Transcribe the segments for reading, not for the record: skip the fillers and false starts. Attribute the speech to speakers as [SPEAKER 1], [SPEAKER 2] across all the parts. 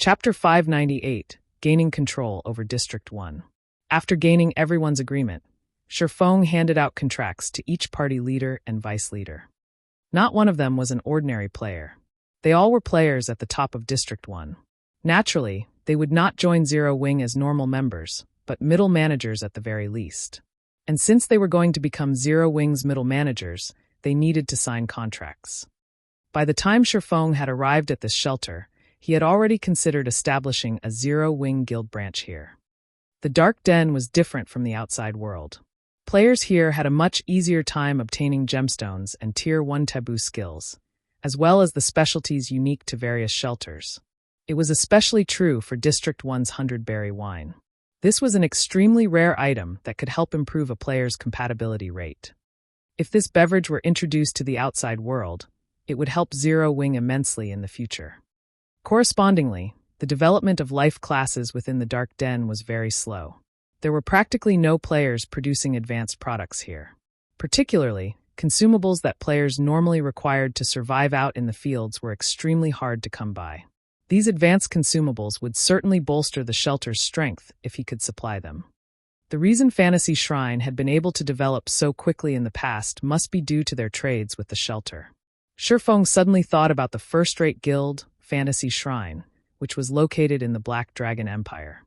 [SPEAKER 1] Chapter 598, Gaining Control over District 1. After gaining everyone's agreement, Shifeng handed out contracts to each party leader and vice leader. Not one of them was an ordinary player. They all were players at the top of District 1. Naturally, they would not join Zero Wing as normal members, but middle managers at the very least. And since they were going to become Zero Wing's middle managers, they needed to sign contracts. By the time Shifeng had arrived at this shelter, he had already considered establishing a Zero Wing guild branch here. The Dark Den was different from the outside world. Players here had a much easier time obtaining gemstones and Tier 1 Taboo skills, as well as the specialties unique to various shelters. It was especially true for District 1's 100-berry wine. This was an extremely rare item that could help improve a player's compatibility rate. If this beverage were introduced to the outside world, it would help Zero Wing immensely in the future. Correspondingly, the development of life classes within the Dark Den was very slow. There were practically no players producing advanced products here. Particularly, consumables that players normally required to survive out in the fields were extremely hard to come by. These advanced consumables would certainly bolster the shelter's strength if he could supply them. The reason Fantasy Shrine had been able to develop so quickly in the past must be due to their trades with the shelter. Shifeng suddenly thought about the first-rate guild, Fantasy Shrine, which was located in the Black Dragon Empire.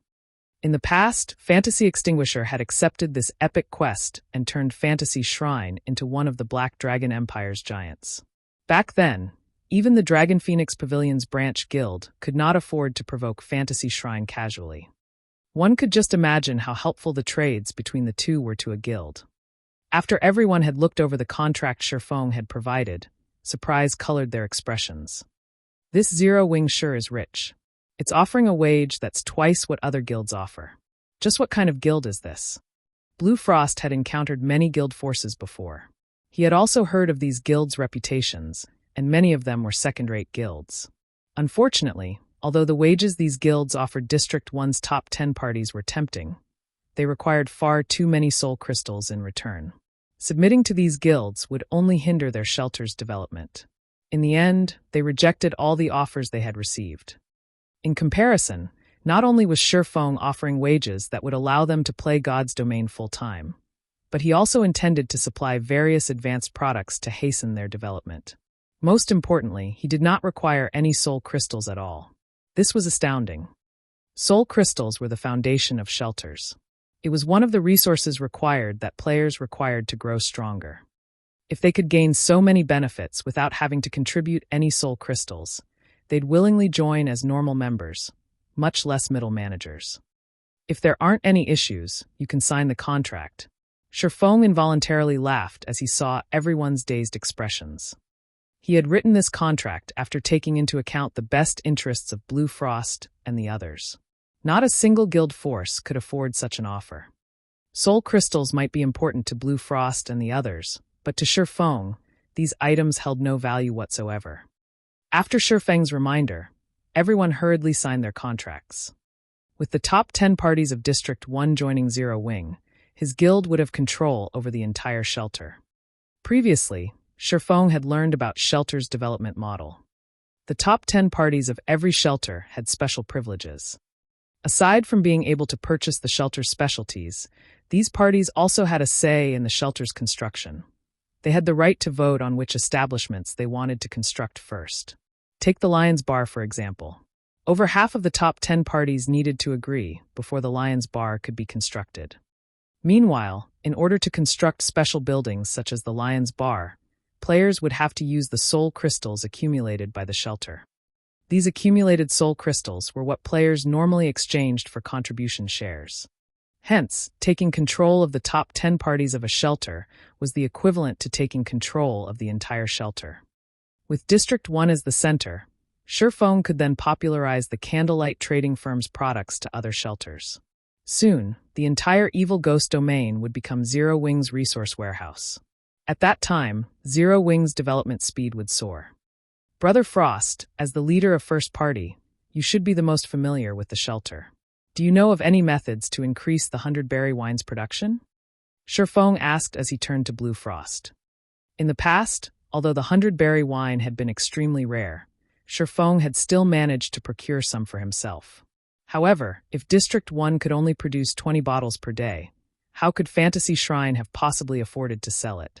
[SPEAKER 1] In the past, Fantasy Extinguisher had accepted this epic quest and turned Fantasy Shrine into one of the Black Dragon Empire's giants. Back then, even the Dragon Phoenix Pavilion's branch guild could not afford to provoke Fantasy Shrine casually. One could just imagine how helpful the trades between the two were to a guild. After everyone had looked over the contract Shifeng had provided, surprise colored their expressions. This Zero Wing sure is rich. It's offering a wage that's twice what other guilds offer. Just what kind of guild is this? Blue Frost had encountered many guild forces before. He had also heard of these guilds' reputations, and many of them were second-rate guilds. Unfortunately, although the wages these guilds offered District 1's top 10 parties were tempting, they required far too many soul crystals in return. Submitting to these guilds would only hinder their shelter's development. In the end, they rejected all the offers they had received. In comparison, not only was Shifeng offering wages that would allow them to play God's domain full-time, but he also intended to supply various advanced products to hasten their development. Most importantly, he did not require any soul crystals at all. This was astounding. Soul crystals were the foundation of shelters. It was one of the resources required that players required to grow stronger. If they could gain so many benefits without having to contribute any soul crystals, they'd willingly join as normal members, much less middle managers. If there aren't any issues, you can sign the contract. Shifeng involuntarily laughed as he saw everyone's dazed expressions. He had written this contract after taking into account the best interests of Blue Frost and the others. Not a single guild force could afford such an offer. Soul crystals might be important to Blue Frost and the others, but to Shifeng, these items held no value whatsoever. After Shifeng's reminder, everyone hurriedly signed their contracts. With the top 10 parties of District 1 joining Zero Wing, his guild would have control over the entire shelter. Previously, Shifeng had learned about shelter's development model. The top 10 parties of every shelter had special privileges. Aside from being able to purchase the shelter's specialties, these parties also had a say in the shelter's construction. They had the right to vote on which establishments they wanted to construct first. Take the Lion's Bar, for example. Over half of the top 10 parties needed to agree before the Lion's Bar could be constructed. Meanwhile, in order to construct special buildings such as the Lion's Bar, players would have to use the soul crystals accumulated by the shelter. These accumulated soul crystals were what players normally exchanged for contribution shares. Hence, taking control of the top 10 parties of a shelter was the equivalent to taking control of the entire shelter. With District 1 as the center, Shifeng could then popularize the Candlelight Trading Firm's products to other shelters. Soon, the entire Evil Ghost domain would become Zero Wing's resource warehouse. At that time, Zero Wing's development speed would soar. Brother Frost, as the leader of First Party, you should be the most familiar with the shelter. Do you know of any methods to increase the 100-berry wine's production? Shifeng asked as he turned to Blue Frost. In the past, although the 100-berry wine had been extremely rare, Shifeng had still managed to procure some for himself. However, if District 1 could only produce 20 bottles per day, how could Fantasy Shrine have possibly afforded to sell it?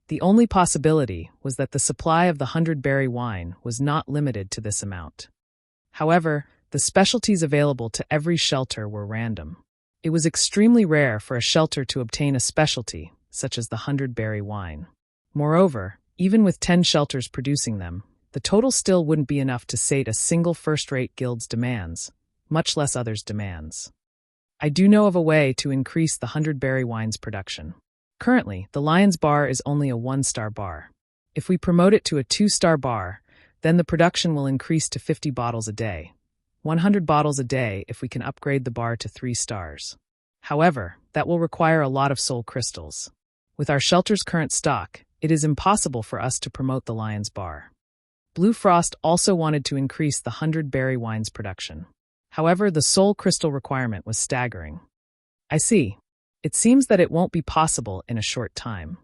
[SPEAKER 1] The only possibility was that the supply of the 100-berry wine was not limited to this amount. However, the specialties available to every shelter were random. It was extremely rare for a shelter to obtain a specialty, such as the 100-berry wine. Moreover, even with 10 shelters producing them, the total still wouldn't be enough to sate a single first-rate guild's demands, much less others' demands. I do know of a way to increase the 100-berry wine's production. Currently, the Lion's Bar is only a 1-star bar. If we promote it to a 2-star bar, then the production will increase to 50 bottles a day. 100 bottles a day if we can upgrade the bar to 3 stars. However, that will require a lot of soul crystals. With our shelter's current stock, it is impossible for us to promote the Lion's Bar. Blue Frost also wanted to increase the 100-berry wine's production. However, the soul crystal requirement was staggering. I see. It seems that it won't be possible in a short time.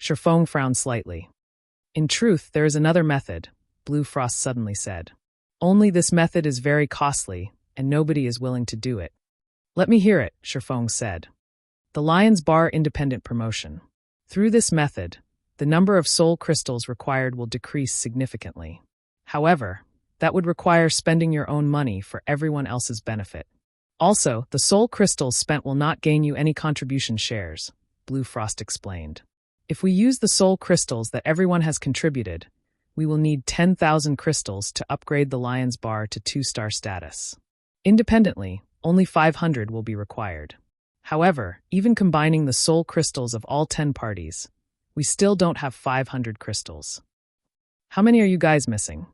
[SPEAKER 1] Shifeng frowned slightly. In truth, there is another method, Blue Frost suddenly said. Only this method is very costly, and nobody is willing to do it. Let me hear it, Shifeng said. The Lion's Bar Independent Promotion. Through this method, the number of soul crystals required will decrease significantly. However, that would require spending your own money for everyone else's benefit. Also, the soul crystals spent will not gain you any contribution shares, Blue Frost explained. If we use the soul crystals that everyone has contributed, we will need 10,000 crystals to upgrade the Lion's Bar to 2-star status. Independently, only 500 will be required. However, even combining the soul crystals of all 10 parties, we still don't have 500 crystals. How many are you guys missing?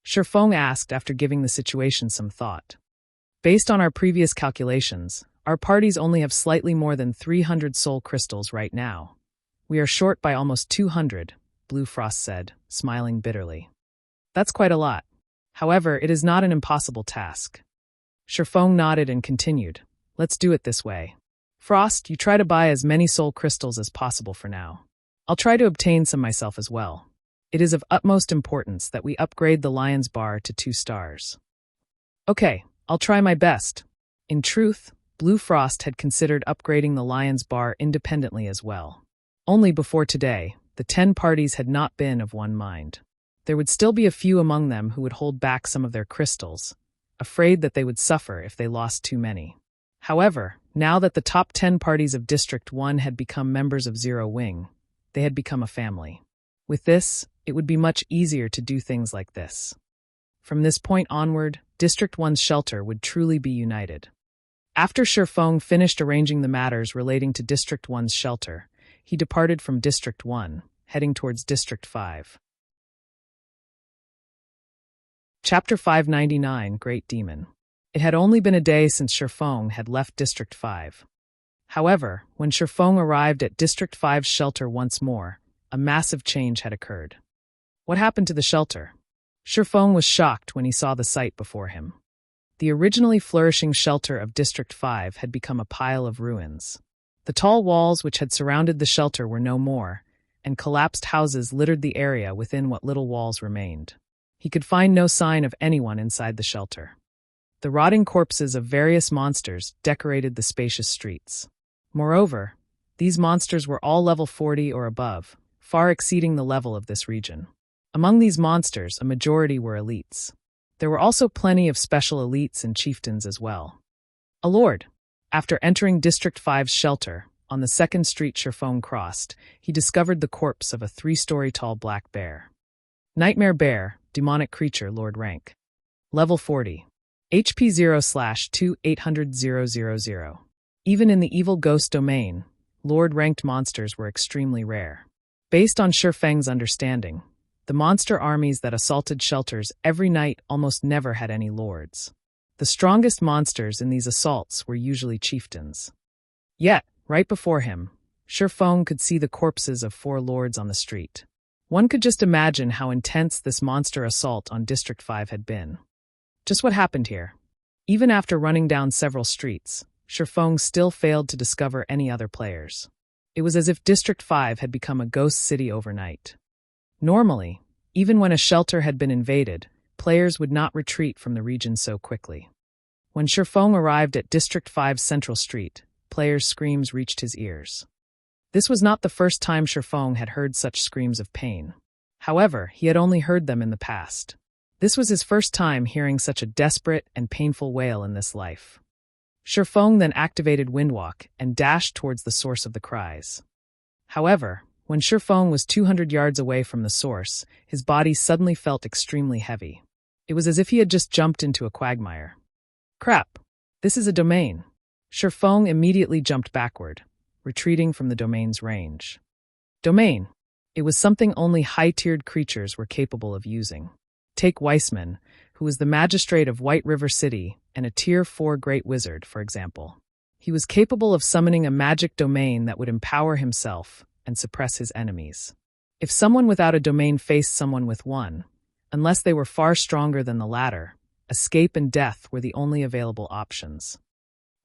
[SPEAKER 1] Shifeng asked after giving the situation some thought. Based on our previous calculations, our parties only have slightly more than 300 soul crystals right now. We are short by almost 200, Blue Frost said, smiling bitterly. That's quite a lot. However, it is not an impossible task. Shifeng nodded and continued. Let's do it this way. Frost, you try to buy as many soul crystals as possible for now. I'll try to obtain some myself as well. It is of utmost importance that we upgrade the Lion's Bar to 2 stars. Okay, I'll try my best. In truth, Blue Frost had considered upgrading the Lion's Bar independently as well. Only before today, the 10 parties had not been of one mind. There would still be a few among them who would hold back some of their crystals, afraid that they would suffer if they lost too many. However, now that the top 10 parties of District 1 had become members of Zero Wing, they had become a family. With this, it would be much easier to do things like this. From this point onward, District 1's shelter would truly be united. After Shifeng finished arranging the matters relating to District 1's shelter, he departed from District 1, heading towards District 5. Chapter 599, Great Demon. It had only been a day since Shifeng had left District 5. However, when Shifeng arrived at District 5's shelter once more, a massive change had occurred. What happened to the shelter? Shifeng was shocked when he saw the sight before him. The originally flourishing shelter of District 5 had become a pile of ruins. The tall walls which had surrounded the shelter were no more, and collapsed houses littered the area within what little walls remained. He could find no sign of anyone inside the shelter. The rotting corpses of various monsters decorated the spacious streets. Moreover, these monsters were all level 40 or above, far exceeding the level of this region. Among these monsters, a majority were elites. There were also plenty of special elites and chieftains as well. A lord. After entering District 5's shelter, on the second street Shifeng crossed, he discovered the corpse of a 3-story tall black bear. Nightmare Bear, demonic creature, Lord rank. Level 40. HP 0/2-800-000. Even in the evil ghost domain, Lord-ranked monsters were extremely rare. Based on Shifeng's understanding, the monster armies that assaulted shelters every night almost never had any lords. The strongest monsters in these assaults were usually chieftains. Yet, right before him, Shifeng could see the corpses of 4 lords on the street. One could just imagine how intense this monster assault on District 5 had been. Just what happened here? Even after running down several streets, Shifeng still failed to discover any other players. It was as if District 5 had become a ghost city overnight. Normally, even when a shelter had been invaded, players would not retreat from the region so quickly. When Shifeng arrived at District 5's Central Street, players' screams reached his ears. This was not the first time Shifeng had heard such screams of pain. However, he had only heard them in the past. This was his first time hearing such a desperate and painful wail in this life. Shifeng then activated Windwalk and dashed towards the source of the cries. However, when Shifeng was 200 yards away from the source, his body suddenly felt extremely heavy. It was as if he had just jumped into a quagmire. Crap! This is a domain. Shifeng immediately jumped backward, retreating from the domain's range. Domain. It was something only high-tiered creatures were capable of using. Take Weissman, who was the magistrate of White River City and a Tier 4 Great Wizard, for example. He was capable of summoning a magic domain that would empower himself and suppress his enemies. If someone without a domain faced someone with one, unless they were far stronger than the latter, escape and death were the only available options.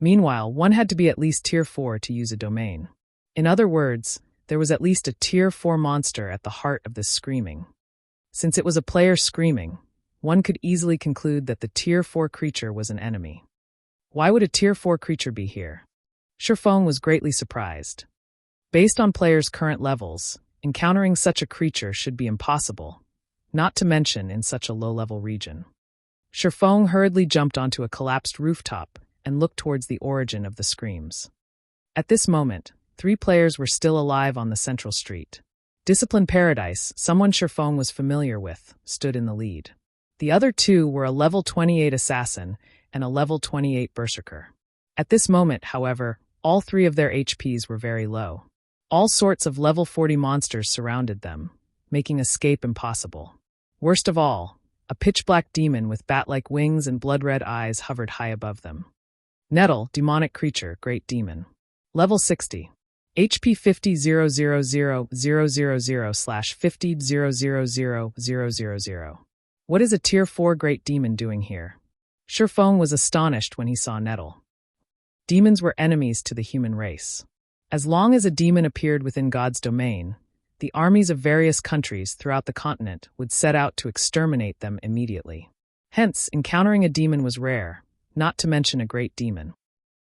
[SPEAKER 1] Meanwhile, one had to be at least Tier 4 to use a domain. In other words, there was at least a Tier 4 monster at the heart of this screaming. Since it was a player screaming, one could easily conclude that the Tier 4 creature was an enemy. Why would a Tier 4 creature be here? Shifeng was greatly surprised. Based on players' current levels, encountering such a creature should be impossible, not to mention in such a low-level region. Shifeng hurriedly jumped onto a collapsed rooftop and looked towards the origin of the screams. At this moment, 3 players were still alive on the central street. Discipline Paradise, someone Shifeng was familiar with, stood in the lead. The other 2 were a level 28 assassin and a level 28 berserker. At this moment, however, all 3 of their HPs were very low. All sorts of level 40 monsters surrounded them, making escape impossible. Worst of all, a pitch-black demon with bat-like wings and blood-red eyes hovered high above them. Nettle, demonic creature, great demon. Level 60. HP 50,000/50,000,000. What is a Tier 4 great demon doing here? Shifeng was astonished when he saw Nettle. Demons were enemies to the human race. As long as a demon appeared within God's domain, the armies of various countries throughout the continent would set out to exterminate them immediately. Hence, encountering a demon was rare, not to mention a great demon.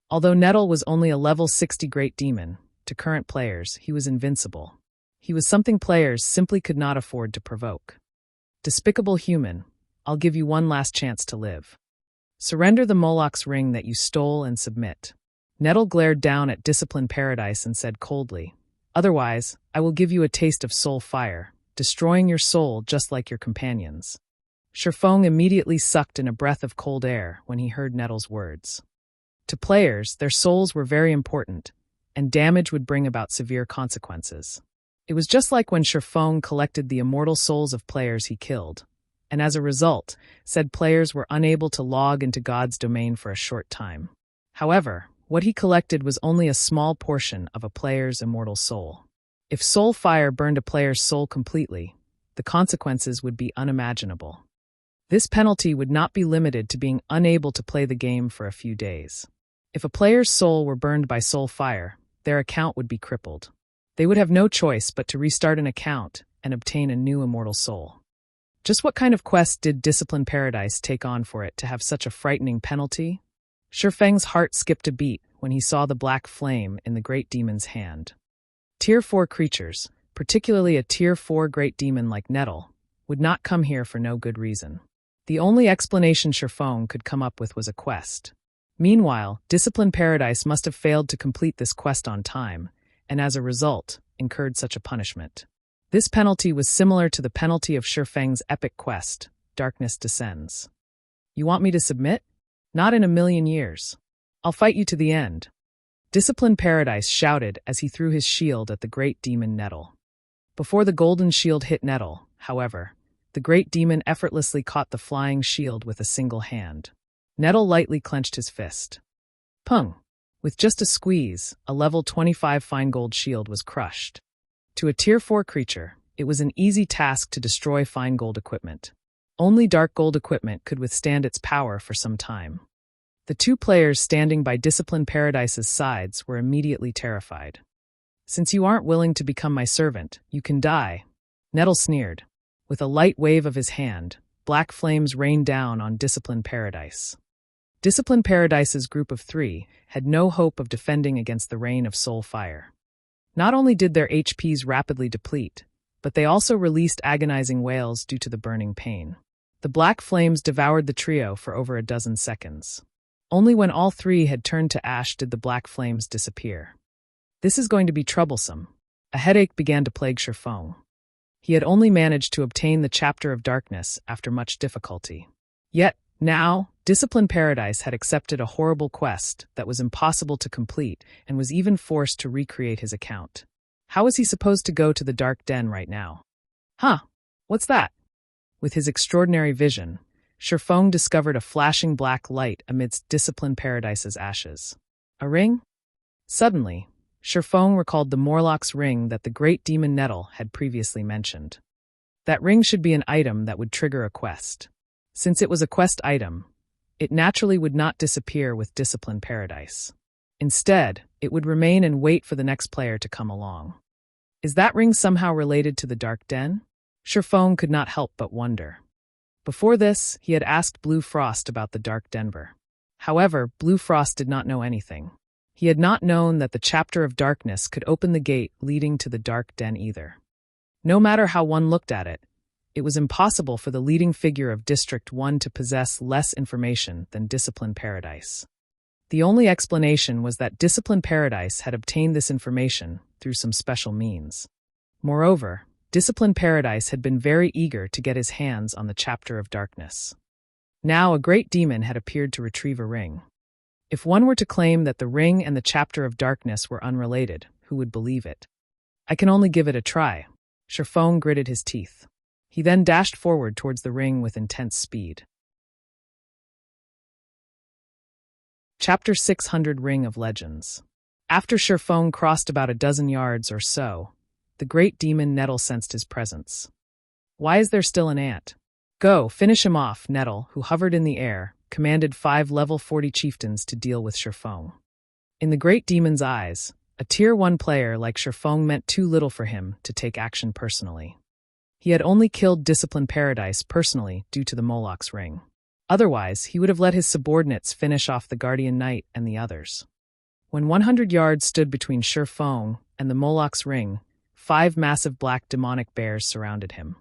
[SPEAKER 1] Although Nettle was only a level 60 great demon, to current players, he was invincible. He was something players simply could not afford to provoke. Despicable human, I'll give you one last chance to live. Surrender the Moloch's ring that you stole and submit. Nettle glared down at Discipline Paradise and said coldly, "Otherwise, I will give you a taste of soul fire, destroying your soul just like your companions." Shifeng immediately sucked in a breath of cold air when he heard Nettle's words. To players, their souls were very important, and damage would bring about severe consequences. It was just like when Shifeng collected the immortal souls of players he killed, and as a result, said players were unable to log into God's domain for a short time. However, what he collected was only a small portion of a player's immortal soul. If soul fire burned a player's soul completely, the consequences would be unimaginable. This penalty would not be limited to being unable to play the game for a few days. If a player's soul were burned by soul fire, their account would be crippled. They would have no choice but to restart an account and obtain a new immortal soul. Just what kind of quest did Discipline Paradise take on for it to have such a frightening penalty? Shifeng's heart skipped a beat when he saw the black flame in the great demon's hand. Tier 4 creatures, particularly a Tier 4 great demon like Nettle, would not come here for no good reason. The only explanation Shifeng could come up with was a quest. Meanwhile, Discipline Paradise must have failed to complete this quest on time, and as a result, incurred such a punishment. This penalty was similar to the penalty of Shifeng's epic quest, Darkness Descends. You want me to submit? Not in a million years. I'll fight you to the end. Discipline Paradise shouted as he threw his shield at the great demon Nettle. Before the golden shield hit Nettle, however, the great demon effortlessly caught the flying shield with a single hand. Nettle lightly clenched his fist. Pung! With just a squeeze, a level 25 fine gold shield was crushed. To a Tier 4 creature, it was an easy task to destroy fine gold equipment. Only dark gold equipment could withstand its power for some time. The 2 players standing by Discipline Paradise's sides were immediately terrified. "Since you aren't willing to become my servant, you can die," Nettle sneered. With a light wave of his hand, black flames rained down on Disciplined Paradise. Disciplined Paradise's group of 3 had no hope of defending against the rain of soul fire. Not only did their HPs rapidly deplete, but they also released agonizing wails due to the burning pain. The black flames devoured the trio for over a dozen seconds. Only when all 3 had turned to ash did the black flames disappear. This is going to be troublesome. A headache began to plague Shifeng. He had only managed to obtain the Chapter of Darkness after much difficulty. Yet, now, Disciplined Paradise had accepted a horrible quest that was impossible to complete and was even forced to recreate his account. How was he supposed to go to the dark den right now? Huh, what's that? With his extraordinary vision, Shifeng discovered a flashing black light amidst Disciplined Paradise's ashes. A ring? Suddenly, Shifeng recalled the Morlock's ring that the great demon Nettle had previously mentioned. That ring should be an item that would trigger a quest. Since it was a quest item, it naturally would not disappear with Disciplined Paradise. Instead, it would remain and wait for the next player to come along. Is that ring somehow related to the Dark Den? Shifeng could not help but wonder. Before this, he had asked Blue Frost about the Dark Denver. However, Blue Frost did not know anything. He had not known that the Chapter of Darkness could open the gate leading to the Dark Den either. No matter how one looked at it, it was impossible for the leading figure of District 1 to possess less information than Disciplined Paradise. The only explanation was that Disciplined Paradise had obtained this information through some special means. Moreover, Disciplined Paradise had been very eager to get his hands on the Chapter of Darkness. Now a great demon had appeared to retrieve a ring. If one were to claim that the ring and the Chapter of Darkness were unrelated, who would believe it? I can only give it a try. Shifeng gritted his teeth. He then dashed forward towards the ring with intense speed. Chapter 600 Ring of Legends. After Shifeng crossed about a dozen yards or so, the great demon Nettle sensed his presence. Why is there still an ant? Go, finish him off, Nettle, who hovered in the air, commanded 5 level 40 chieftains to deal with Shifeng. In the great demon's eyes, a Tier 1 player like Shifeng meant too little for him to take action personally. He had only killed Disciplined Paradise personally due to the Moloch's ring. Otherwise, he would have let his subordinates finish off the Guardian Knight and the others. When 100 yards stood between Shifeng and the Moloch's ring, 5 massive black demonic bears surrounded him.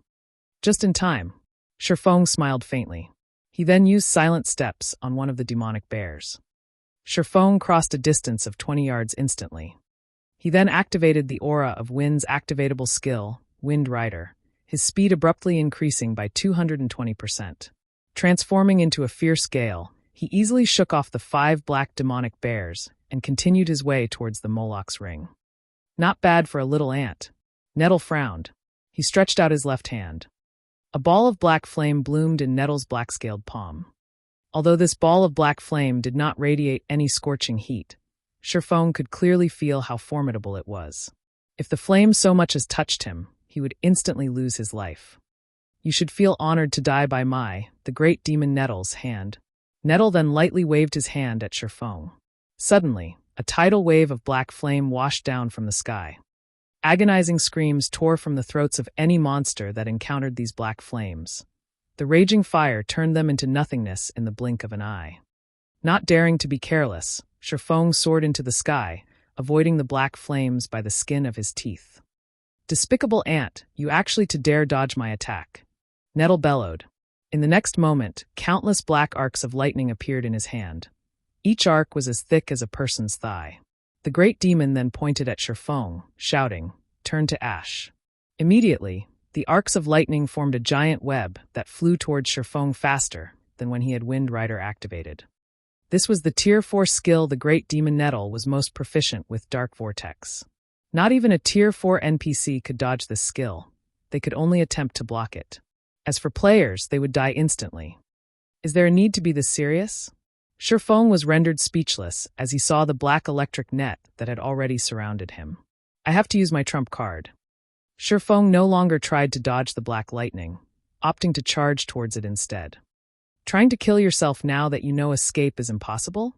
[SPEAKER 1] Just in time, Shifeng smiled faintly. He then used silent steps on one of the demonic bears. Shifeng crossed a distance of 20 yards instantly. He then activated the aura of Wind's activatable skill, Wind Rider, his speed abruptly increasing by 220%. Transforming into a fierce gale, he easily shook off the 5 black demonic bears and continued his way towards the Moloch's ring. Not bad for a little ant. Nettle frowned. He stretched out his left hand. A ball of black flame bloomed in Nettle's black-scaled palm. Although this ball of black flame did not radiate any scorching heat, Shifeng could clearly feel how formidable it was. If the flame so much as touched him, he would instantly lose his life. You should feel honored to die by the great demon Nettle's hand. Nettle then lightly waved his hand at Shifeng. Suddenly, a tidal wave of black flame washed down from the sky. Agonizing screams tore from the throats of any monster that encountered these black flames. The raging fire turned them into nothingness in the blink of an eye. Not daring to be careless, Shifeng soared into the sky, avoiding the black flames by the skin of his teeth. Despicable ant, you actually to dare dodge my attack. Nettle bellowed. In the next moment, countless black arcs of lightning appeared in his hand. Each arc was as thick as a person's thigh. The great demon then pointed at Shifeng, shouting, "Turn to ash." Immediately, the arcs of lightning formed a giant web that flew towards Shifeng faster than when he had Wind Rider activated. This was the Tier 4 skill the great demon Nettle was most proficient with, Dark Vortex. Not even a Tier 4 NPC could dodge this skill. They could only attempt to block it. As for players, they would die instantly. Is there a need to be this serious? Shifeng was rendered speechless as he saw the black electric net that had already surrounded him. I have to use my trump card. Shifeng no longer tried to dodge the black lightning, opting to charge towards it instead. Trying to kill yourself now that you know escape is impossible?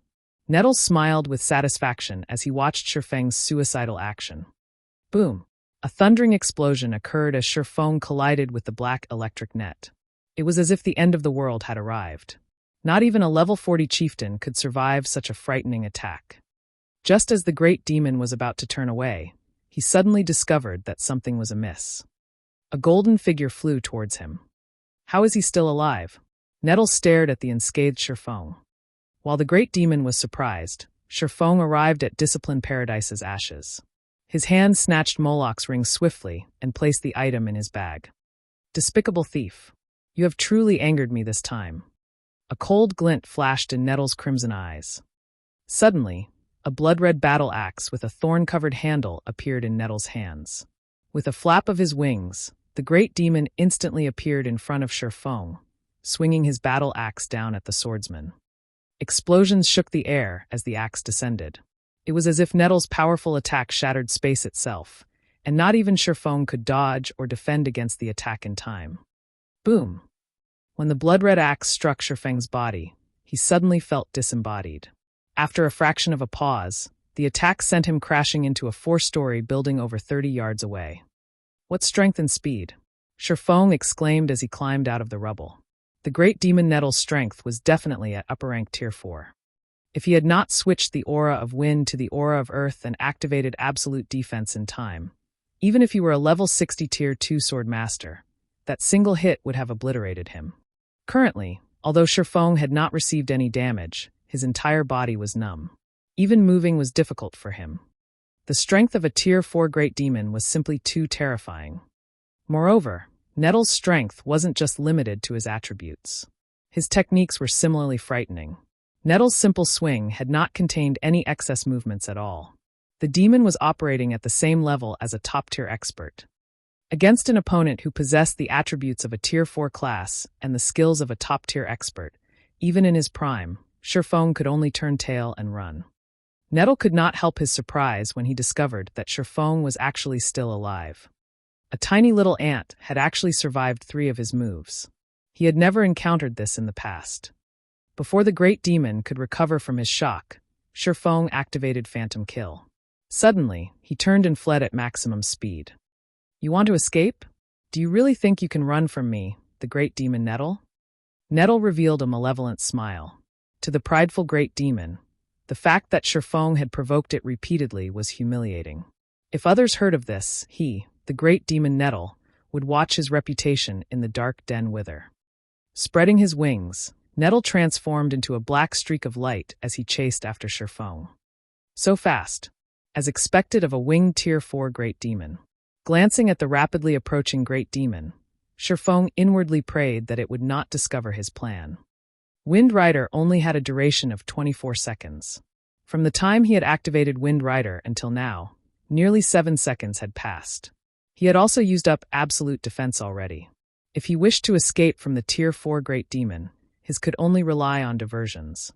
[SPEAKER 1] Nettle smiled with satisfaction as he watched Shifeng's suicidal action. Boom! A thundering explosion occurred as Shifeng collided with the black electric net. It was as if the end of the world had arrived. Not even a level 40 chieftain could survive such a frightening attack. Just as the great demon was about to turn away, he suddenly discovered that something was amiss. A golden figure flew towards him. How is he still alive? Nettles stared at the unscathed Shifeng. While the great demon was surprised, Shifeng arrived at Discipline Paradise's ashes. His hand snatched Moloch's ring swiftly and placed the item in his bag. Despicable thief! You have truly angered me this time. A cold glint flashed in Nettles' crimson eyes. Suddenly, a blood-red battle axe with a thorn-covered handle appeared in Nettles' hands. With a flap of his wings, the great demon instantly appeared in front of Shifeng, swinging his battle axe down at the swordsman. Explosions shook the air as the axe descended. It was as if Nettles' powerful attack shattered space itself, and not even Shifeng could dodge or defend against the attack in time. Boom! When the blood-red axe struck Shifeng's body, he suddenly felt disembodied. After a fraction of a pause, the attack sent him crashing into a 4-story building over 30 yards away. What strength and speed! Shifeng exclaimed as he climbed out of the rubble. The great demon Nettles' strength was definitely at upper rank tier 4. If he had not switched the aura of wind to the aura of earth and activated absolute defense in time, even if he were a level 60 tier 2 sword master, that single hit would have obliterated him. Currently, although Shifeng had not received any damage, his entire body was numb. Even moving was difficult for him. The strength of a tier 4 great demon was simply too terrifying. Moreover, Nettles' strength wasn't just limited to his attributes. His techniques were similarly frightening. Nettles' simple swing had not contained any excess movements at all. The demon was operating at the same level as a top-tier expert. Against an opponent who possessed the attributes of a tier 4 class and the skills of a top-tier expert, even in his prime, Shifeng could only turn tail and run. Nettle could not help his surprise when he discovered that Shifeng was actually still alive. A tiny little ant had actually survived 3 of his moves. He had never encountered this in the past. Before the great demon could recover from his shock, Shifeng activated Phantom Kill. Suddenly, he turned and fled at maximum speed. You want to escape? Do you really think you can run from me, the great demon Nettle? Nettle revealed a malevolent smile. To the prideful great demon, the fact that Shifeng had provoked it repeatedly was humiliating. If others heard of this, he, the great demon Nettle, would watch his reputation in the dark den wither. Spreading his wings, Nettle transformed into a black streak of light as he chased after Shifeng. So fast, as expected of a winged tier 4 great demon. Glancing at the rapidly approaching great demon, Shifeng inwardly prayed that it would not discover his plan. Wind Rider only had a duration of 24 seconds. From the time he had activated Wind Rider until now, nearly 7 seconds had passed. He had also used up absolute defense already. If he wished to escape from the tier 4 great demon, his could only rely on diversions.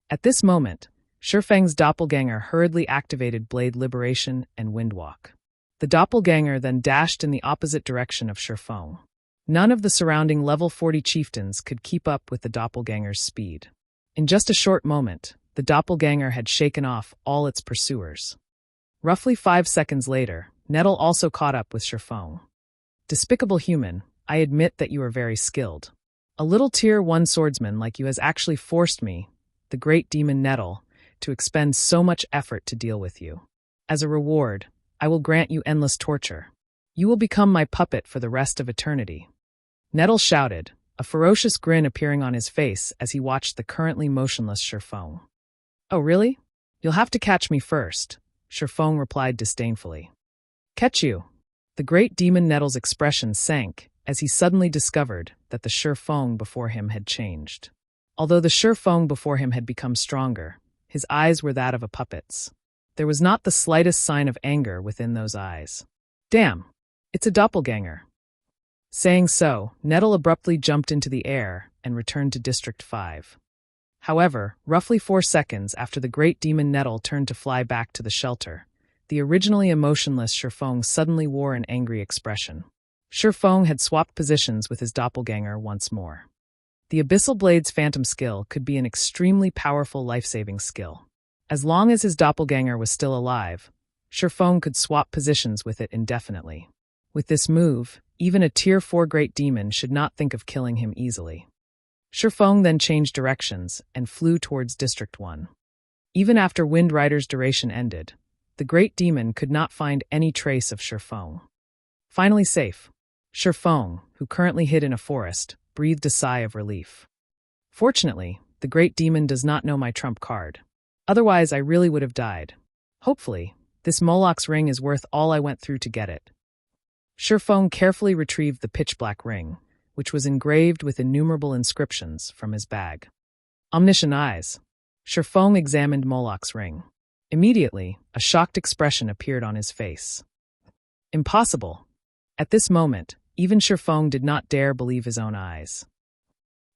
[SPEAKER 1] At this moment, Shifeng's doppelganger hurriedly activated Blade Liberation and Windwalk. The doppelganger then dashed in the opposite direction of Shifeng. None of the surrounding level 40 chieftains could keep up with the doppelganger's speed. In just a short moment, the doppelganger had shaken off all its pursuers. Roughly 5 seconds later, Nettle also caught up with Shifeng. Despicable human, I admit that you are very skilled. A little tier 1 swordsman like you has actually forced me, the great demon Nettle, to expend so much effort to deal with you. As a reward, I will grant you endless torture. You will become my puppet for the rest of eternity. Nettle shouted, a ferocious grin appearing on his face as he watched the currently motionless Shifeng. Oh really? You'll have to catch me first, Shifeng replied disdainfully. Catch you? The great demon Nettle's expression sank as he suddenly discovered that the Shifeng before him had changed. Although the Shifeng before him had become stronger, his eyes were that of a puppet's. There was not the slightest sign of anger within those eyes. Damn, it's a doppelganger. Saying so, Nettle abruptly jumped into the air and returned to District 5. However, roughly 4 seconds after the great demon Nettle turned to fly back to the shelter, the originally emotionless Shifeng suddenly wore an angry expression. Shifeng had swapped positions with his doppelganger once more. The Abyssal Blade's phantom skill could be an extremely powerful life-saving skill. As long as his doppelganger was still alive, Shifeng could swap positions with it indefinitely. With this move, Even a Tier 4 great demon should not think of killing him easily. Shifeng then changed directions and flew towards District 1. Even after Wind Rider's duration ended, the great demon could not find any trace of Shifeng. Finally safe, Shifeng, who currently hid in a forest, breathed a sigh of relief. Fortunately, the great demon does not know my trump card. Otherwise, I really would have died. Hopefully, this Moloch's ring is worth all I went through to get it. Shifeng carefully retrieved the pitch-black ring, which was engraved with innumerable inscriptions, from his bag. Omniscient eyes. Shifeng examined Moloch's ring. Immediately, a shocked expression appeared on his face. Impossible. At this moment, even Shifeng did not dare believe his own eyes.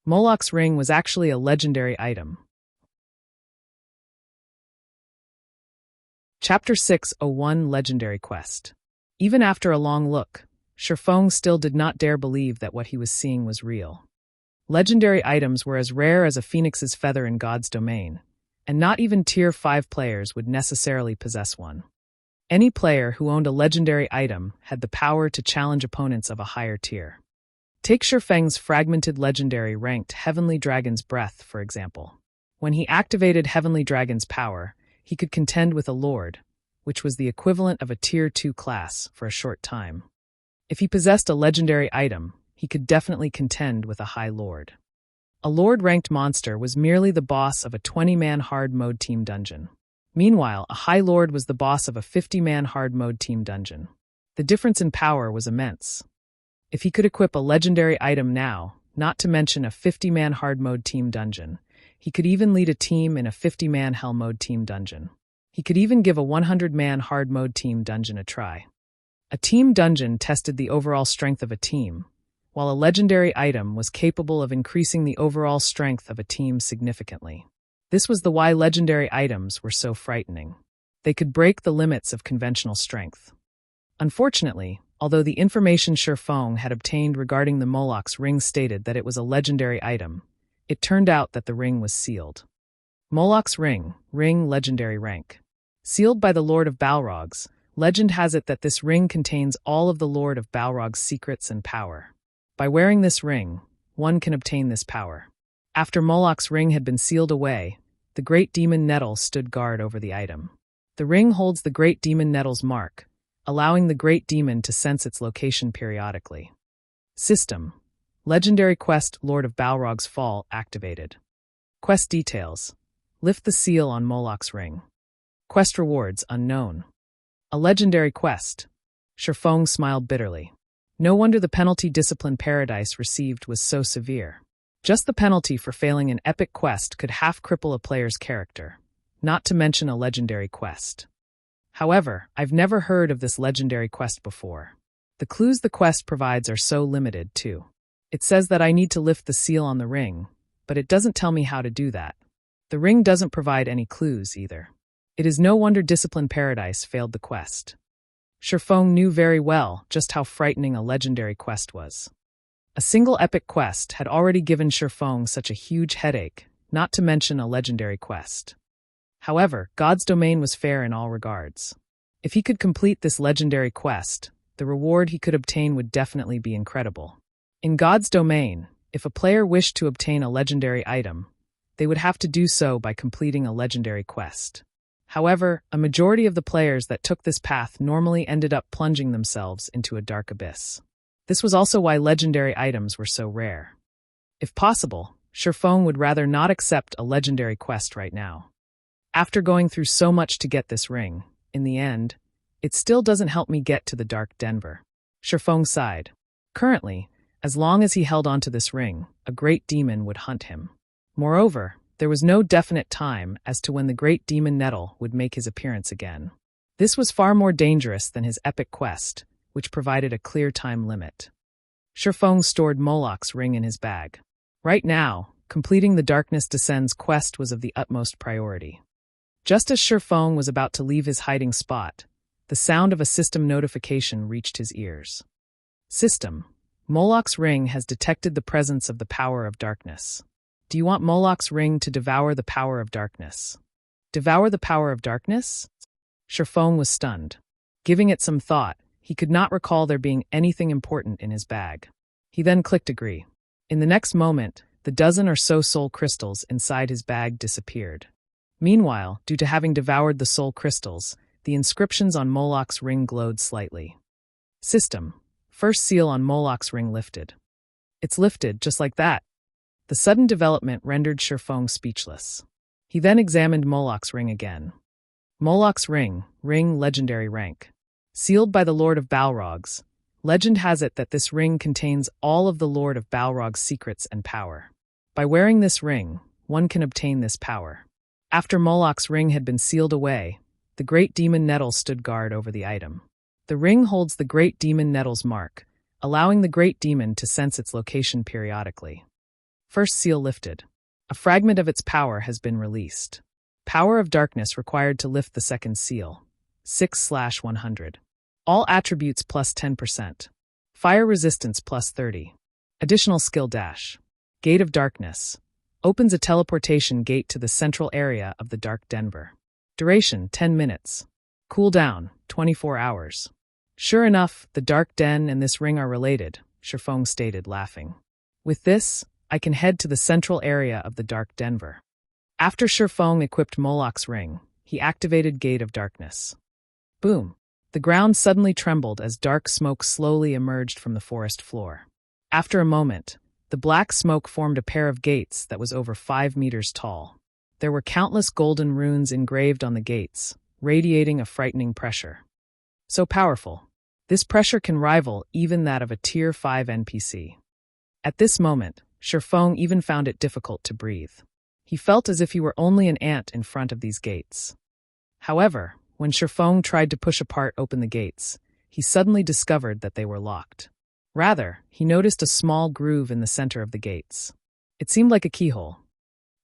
[SPEAKER 1] Moloch's ring was actually a legendary item. Chapter 601 Legendary Quest. Even after a long look, Shifeng still did not dare believe that what he was seeing was real. Legendary items were as rare as a phoenix's feather in God's domain, and not even Tier 5 players would necessarily possess one. Any player who owned a legendary item had the power to challenge opponents of a higher tier. Take Shifeng's fragmented legendary ranked Heavenly Dragon's Breath, for example. When he activated Heavenly Dragon's power, he could contend with a Lord, which was the equivalent of a Tier 2 class, for a short time. If he possessed a legendary item, he could definitely contend with a High Lord. A Lord-ranked monster was merely the boss of a 20-man hard mode team dungeon. Meanwhile, a High Lord was the boss of a 50-man hard mode team dungeon. The difference in power was immense. If he could equip a legendary item now, not to mention a 50-man hard mode team dungeon, he could even lead a team in a 50-man hell mode team dungeon. He could even give a 100-man hard mode team dungeon a try. A team dungeon tested the overall strength of a team, while a legendary item was capable of increasing the overall strength of a team significantly. This was why legendary items were so frightening. They could break the limits of conventional strength. Unfortunately, although the information Shifeng had obtained regarding the Moloch's ring stated that it was a legendary item, it turned out that the ring was sealed. Moloch's ring legendary rank. Sealed by the Lord of Balrog's, legend has it that this ring contains all of the Lord of Balrog's secrets and power. By wearing this ring, one can obtain this power. After Moloch's ring had been sealed away, the Great Demon Nettle stood guard over the item. The ring holds the Great Demon Nettle's mark, allowing the Great Demon to sense its location periodically. System. Legendary Quest Lord of Balrog's Fall activated. Quest details. Lift the seal on Moloch's ring. Quest rewards unknown. A legendary quest. Shifeng smiled bitterly. No wonder the penalty Discipline Paradise received was so severe. Just the penalty for failing an epic quest could half cripple a player's character, not to mention a legendary quest. However, I've never heard of this legendary quest before. The clues the quest provides are so limited, too. It says that I need to lift the seal on the ring, but it doesn't tell me how to do that. The ring doesn't provide any clues either. It is no wonder Discipline Paradise failed the quest. Shifeng knew very well just how frightening a legendary quest was. A single epic quest had already given Shifeng such a huge headache, not to mention a legendary quest. However, God's domain was fair in all regards. If he could complete this legendary quest, the reward he could obtain would definitely be incredible. In God's domain, if a player wished to obtain a legendary item, they would have to do so by completing a legendary quest. However, a majority of the players that took this path normally ended up plunging themselves into a dark abyss. This was also why legendary items were so rare. If possible, Shifeng would rather not accept a legendary quest right now. After going through so much to get this ring, in the end, it still doesn't help me get to the Dark Denver. Shifeng sighed. Currently, as long as he held onto this ring, a great demon would hunt him. Moreover, there was no definite time as to when the Great Demon Nettle would make his appearance again. This was far more dangerous than his epic quest, which provided a clear time limit. Shifeng stored Moloch's ring in his bag. Right now, completing the Darkness Descends quest was of the utmost priority. Just as Shifeng was about to leave his hiding spot, the sound of a system notification reached his ears. System. Moloch's ring has detected the presence of the power of darkness. Do you want Moloch's ring to devour the power of darkness? Devour the power of darkness? Shifeng was stunned. Giving it some thought, He could not recall there being anything important in his bag. He then clicked agree. In the next moment, the dozen or so soul crystals inside his bag disappeared. Meanwhile, due to having devoured the soul crystals, the inscriptions on Moloch's ring glowed slightly. System. First seal on Moloch's ring lifted. It's lifted, just like that. The sudden development rendered Shifeng speechless. He then examined Moloch's ring again. Moloch's ring, legendary rank. Sealed by the Lord of Balrogs. Legend has it that this ring contains all of the Lord of Balrog's secrets and power. By wearing this ring, one can obtain this power. After Moloch's ring had been sealed away, the great demon Nettle stood guard over the item. The ring holds the great demon Nettle's mark, allowing the great demon to sense its location periodically. First seal lifted. A fragment of its power has been released. Power of darkness required to lift the second seal. 6/100. All attributes plus 10%. Fire resistance plus 30. Additional skill dash. Gate of Darkness. Opens a teleportation gate to the central area of the Dark Denver. Duration 10 minutes. Cooldown 24 hours. Sure enough, the Dark Den and this ring are related, Shifeng stated, laughing. With this, I can head to the central area of the Dark Denver. After Shifeng equipped Moloch's ring, he activated Gate of Darkness. Boom! The ground suddenly trembled as dark smoke slowly emerged from the forest floor. After a moment, the black smoke formed a pair of gates that was over 5 meters tall. There were countless golden runes engraved on the gates, radiating a frightening pressure. So powerful. This pressure can rival even that of a Tier 5 NPC. At this moment, Shifeng even found it difficult to breathe. He felt as if he were only an ant in front of these gates. However, when Shifeng tried to push open the gates, he suddenly discovered that they were locked. Rather, he noticed a small groove in the center of the gates. It seemed like a keyhole.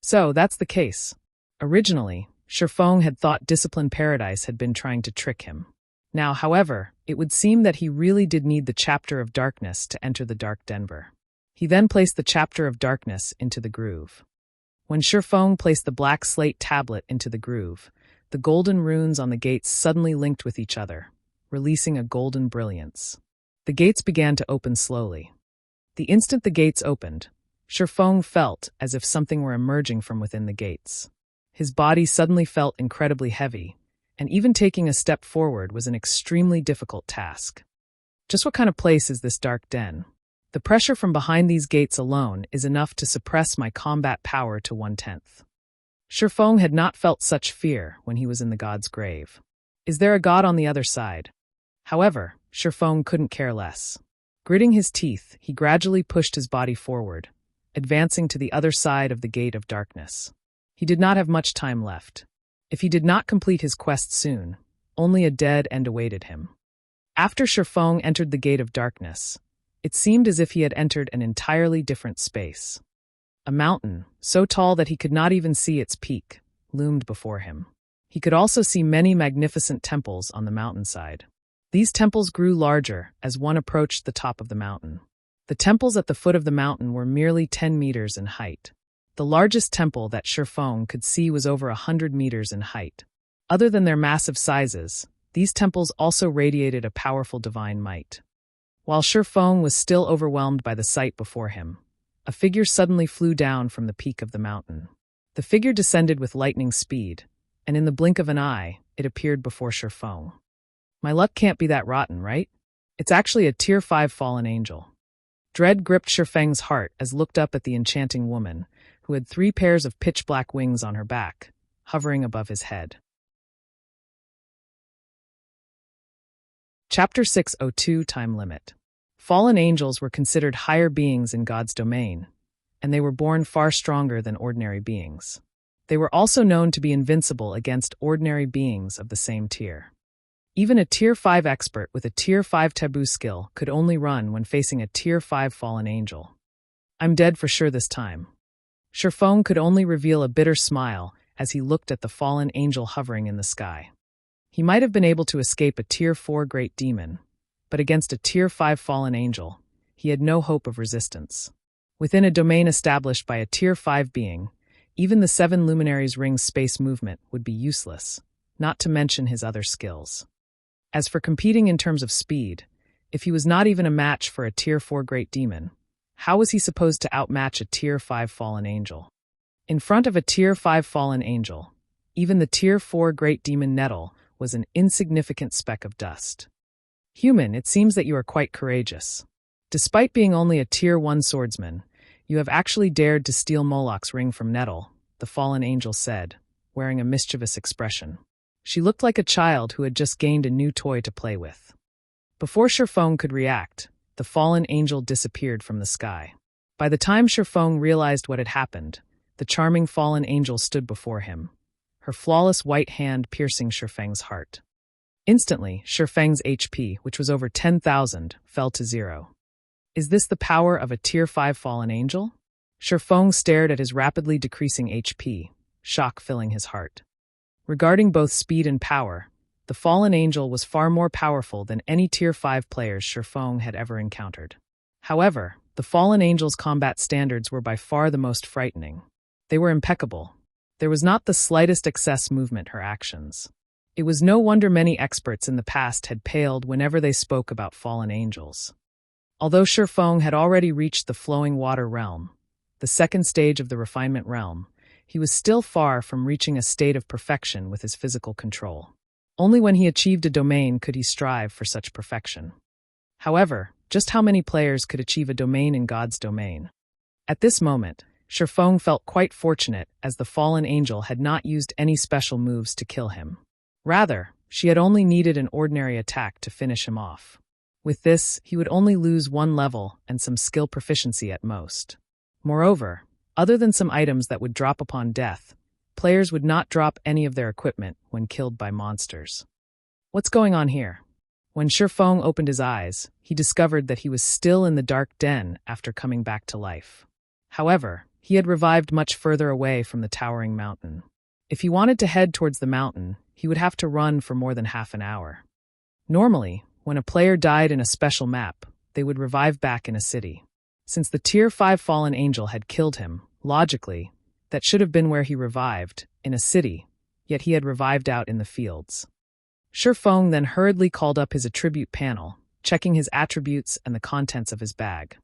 [SPEAKER 1] So, that's the case. Originally, Shifeng had thought Discipline Paradise had been trying to trick him. Now, however, it would seem that he really did need the Chapter of Darkness to enter the Dark Denver. He then placed the Chapter of Darkness into the groove. When Shifeng placed the black slate tablet into the groove, the golden runes on the gates suddenly linked with each other, releasing a golden brilliance. The gates began to open slowly. The instant the gates opened, Shifeng felt as if something were emerging from within the gates. His body suddenly felt incredibly heavy, and even taking a step forward was an extremely difficult task. Just what kind of place is this dark den? The pressure from behind these gates alone is enough to suppress my combat power to 1/10. Shifeng had not felt such fear when he was in the god's grave. Is there a god on the other side? However, Shifeng couldn't care less. Gritting his teeth, he gradually pushed his body forward, advancing to the other side of the Gate of Darkness. He did not have much time left. If he did not complete his quest soon, only a dead end awaited him. After Shifeng entered the Gate of Darkness, it seemed as if he had entered an entirely different space. A mountain, so tall that he could not even see its peak, loomed before him. He could also see many magnificent temples on the mountainside. These temples grew larger as one approached the top of the mountain. The temples at the foot of the mountain were merely 10 meters in height. The largest temple that Shifeng could see was over 100 meters in height. Other than their massive sizes, these temples also radiated a powerful divine might. While Shifeng was still overwhelmed by the sight before him, a figure suddenly flew down from the peak of the mountain. The figure descended with lightning speed, and in the blink of an eye, it appeared before Shifeng. My luck can't be that rotten, right? It's actually a Tier 5 fallen angel. Dread gripped Shifeng's heart as looked up at the enchanting woman, who had 3 pairs of pitch-black wings on her back, hovering above his head. Chapter 602 Time Limit. Fallen angels were considered higher beings in God's domain, and they were born far stronger than ordinary beings. They were also known to be invincible against ordinary beings of the same tier. Even a Tier 5 expert with a Tier 5 taboo skill could only run when facing a Tier 5 fallen angel. I'm dead for sure this time. Shifeng could only reveal a bitter smile as he looked at the fallen angel hovering in the sky. He might have been able to escape a Tier 4 great demon, but against a Tier 5 fallen angel, he had no hope of resistance. Within a domain established by a Tier 5 being, even the 7 Luminaries Ring's space movement would be useless, not to mention his other skills. As for competing in terms of speed, if he was not even a match for a Tier 4 Great Demon, how was he supposed to outmatch a Tier 5 Fallen Angel? In front of a Tier 5 Fallen Angel, even the Tier 4 Great Demon Nettle was an insignificant speck of dust. Human, it seems that you are quite courageous. Despite being only a Tier 1 swordsman, you have actually dared to steal Moloch's ring from Nettle, the fallen angel said, wearing a mischievous expression. She looked like a child who had just gained a new toy to play with. Before Shifeng could react, the fallen angel disappeared from the sky. By the time Shifeng realized what had happened, the charming fallen angel stood before him, her flawless white hand piercing Shifeng's heart. Instantly, Shifeng's HP, which was over 10,000, fell to 0. Is this the power of a Tier 5 fallen angel? Shifeng stared at his rapidly decreasing HP, shock filling his heart. Regarding both speed and power, the fallen angel was far more powerful than any Tier 5 players Shifeng had ever encountered. However, the fallen angel's combat standards were by far the most frightening. They were impeccable. There was not the slightest excess movement her actions. It was no wonder many experts in the past had paled whenever they spoke about fallen angels. Although Shifeng had already reached the flowing water realm, the second stage of the refinement realm, he was still far from reaching a state of perfection with his physical control. Only when he achieved a domain could he strive for such perfection. However, just how many players could achieve a domain in God's domain? At this moment, Shifeng felt quite fortunate as the fallen angel had not used any special moves to kill him. Rather, she had only needed an ordinary attack to finish him off. With this, he would only lose 1 level and some skill proficiency at most. Moreover, other than some items that would drop upon death, players would not drop any of their equipment when killed by monsters. What's going on here? When Shifeng opened his eyes, he discovered that he was still in the dark den after coming back to life. However, he had revived much further away from the towering mountain. If he wanted to head towards the mountain, he would have to run for more than half an hour. Normally, when a player died in a special map, they would revive back in a city. Since the Tier 5 fallen angel had killed him, logically, that should have been where he revived, in a city, yet he had revived out in the fields. Shifeng then hurriedly called up his attribute panel, checking his attributes and the contents of his bag.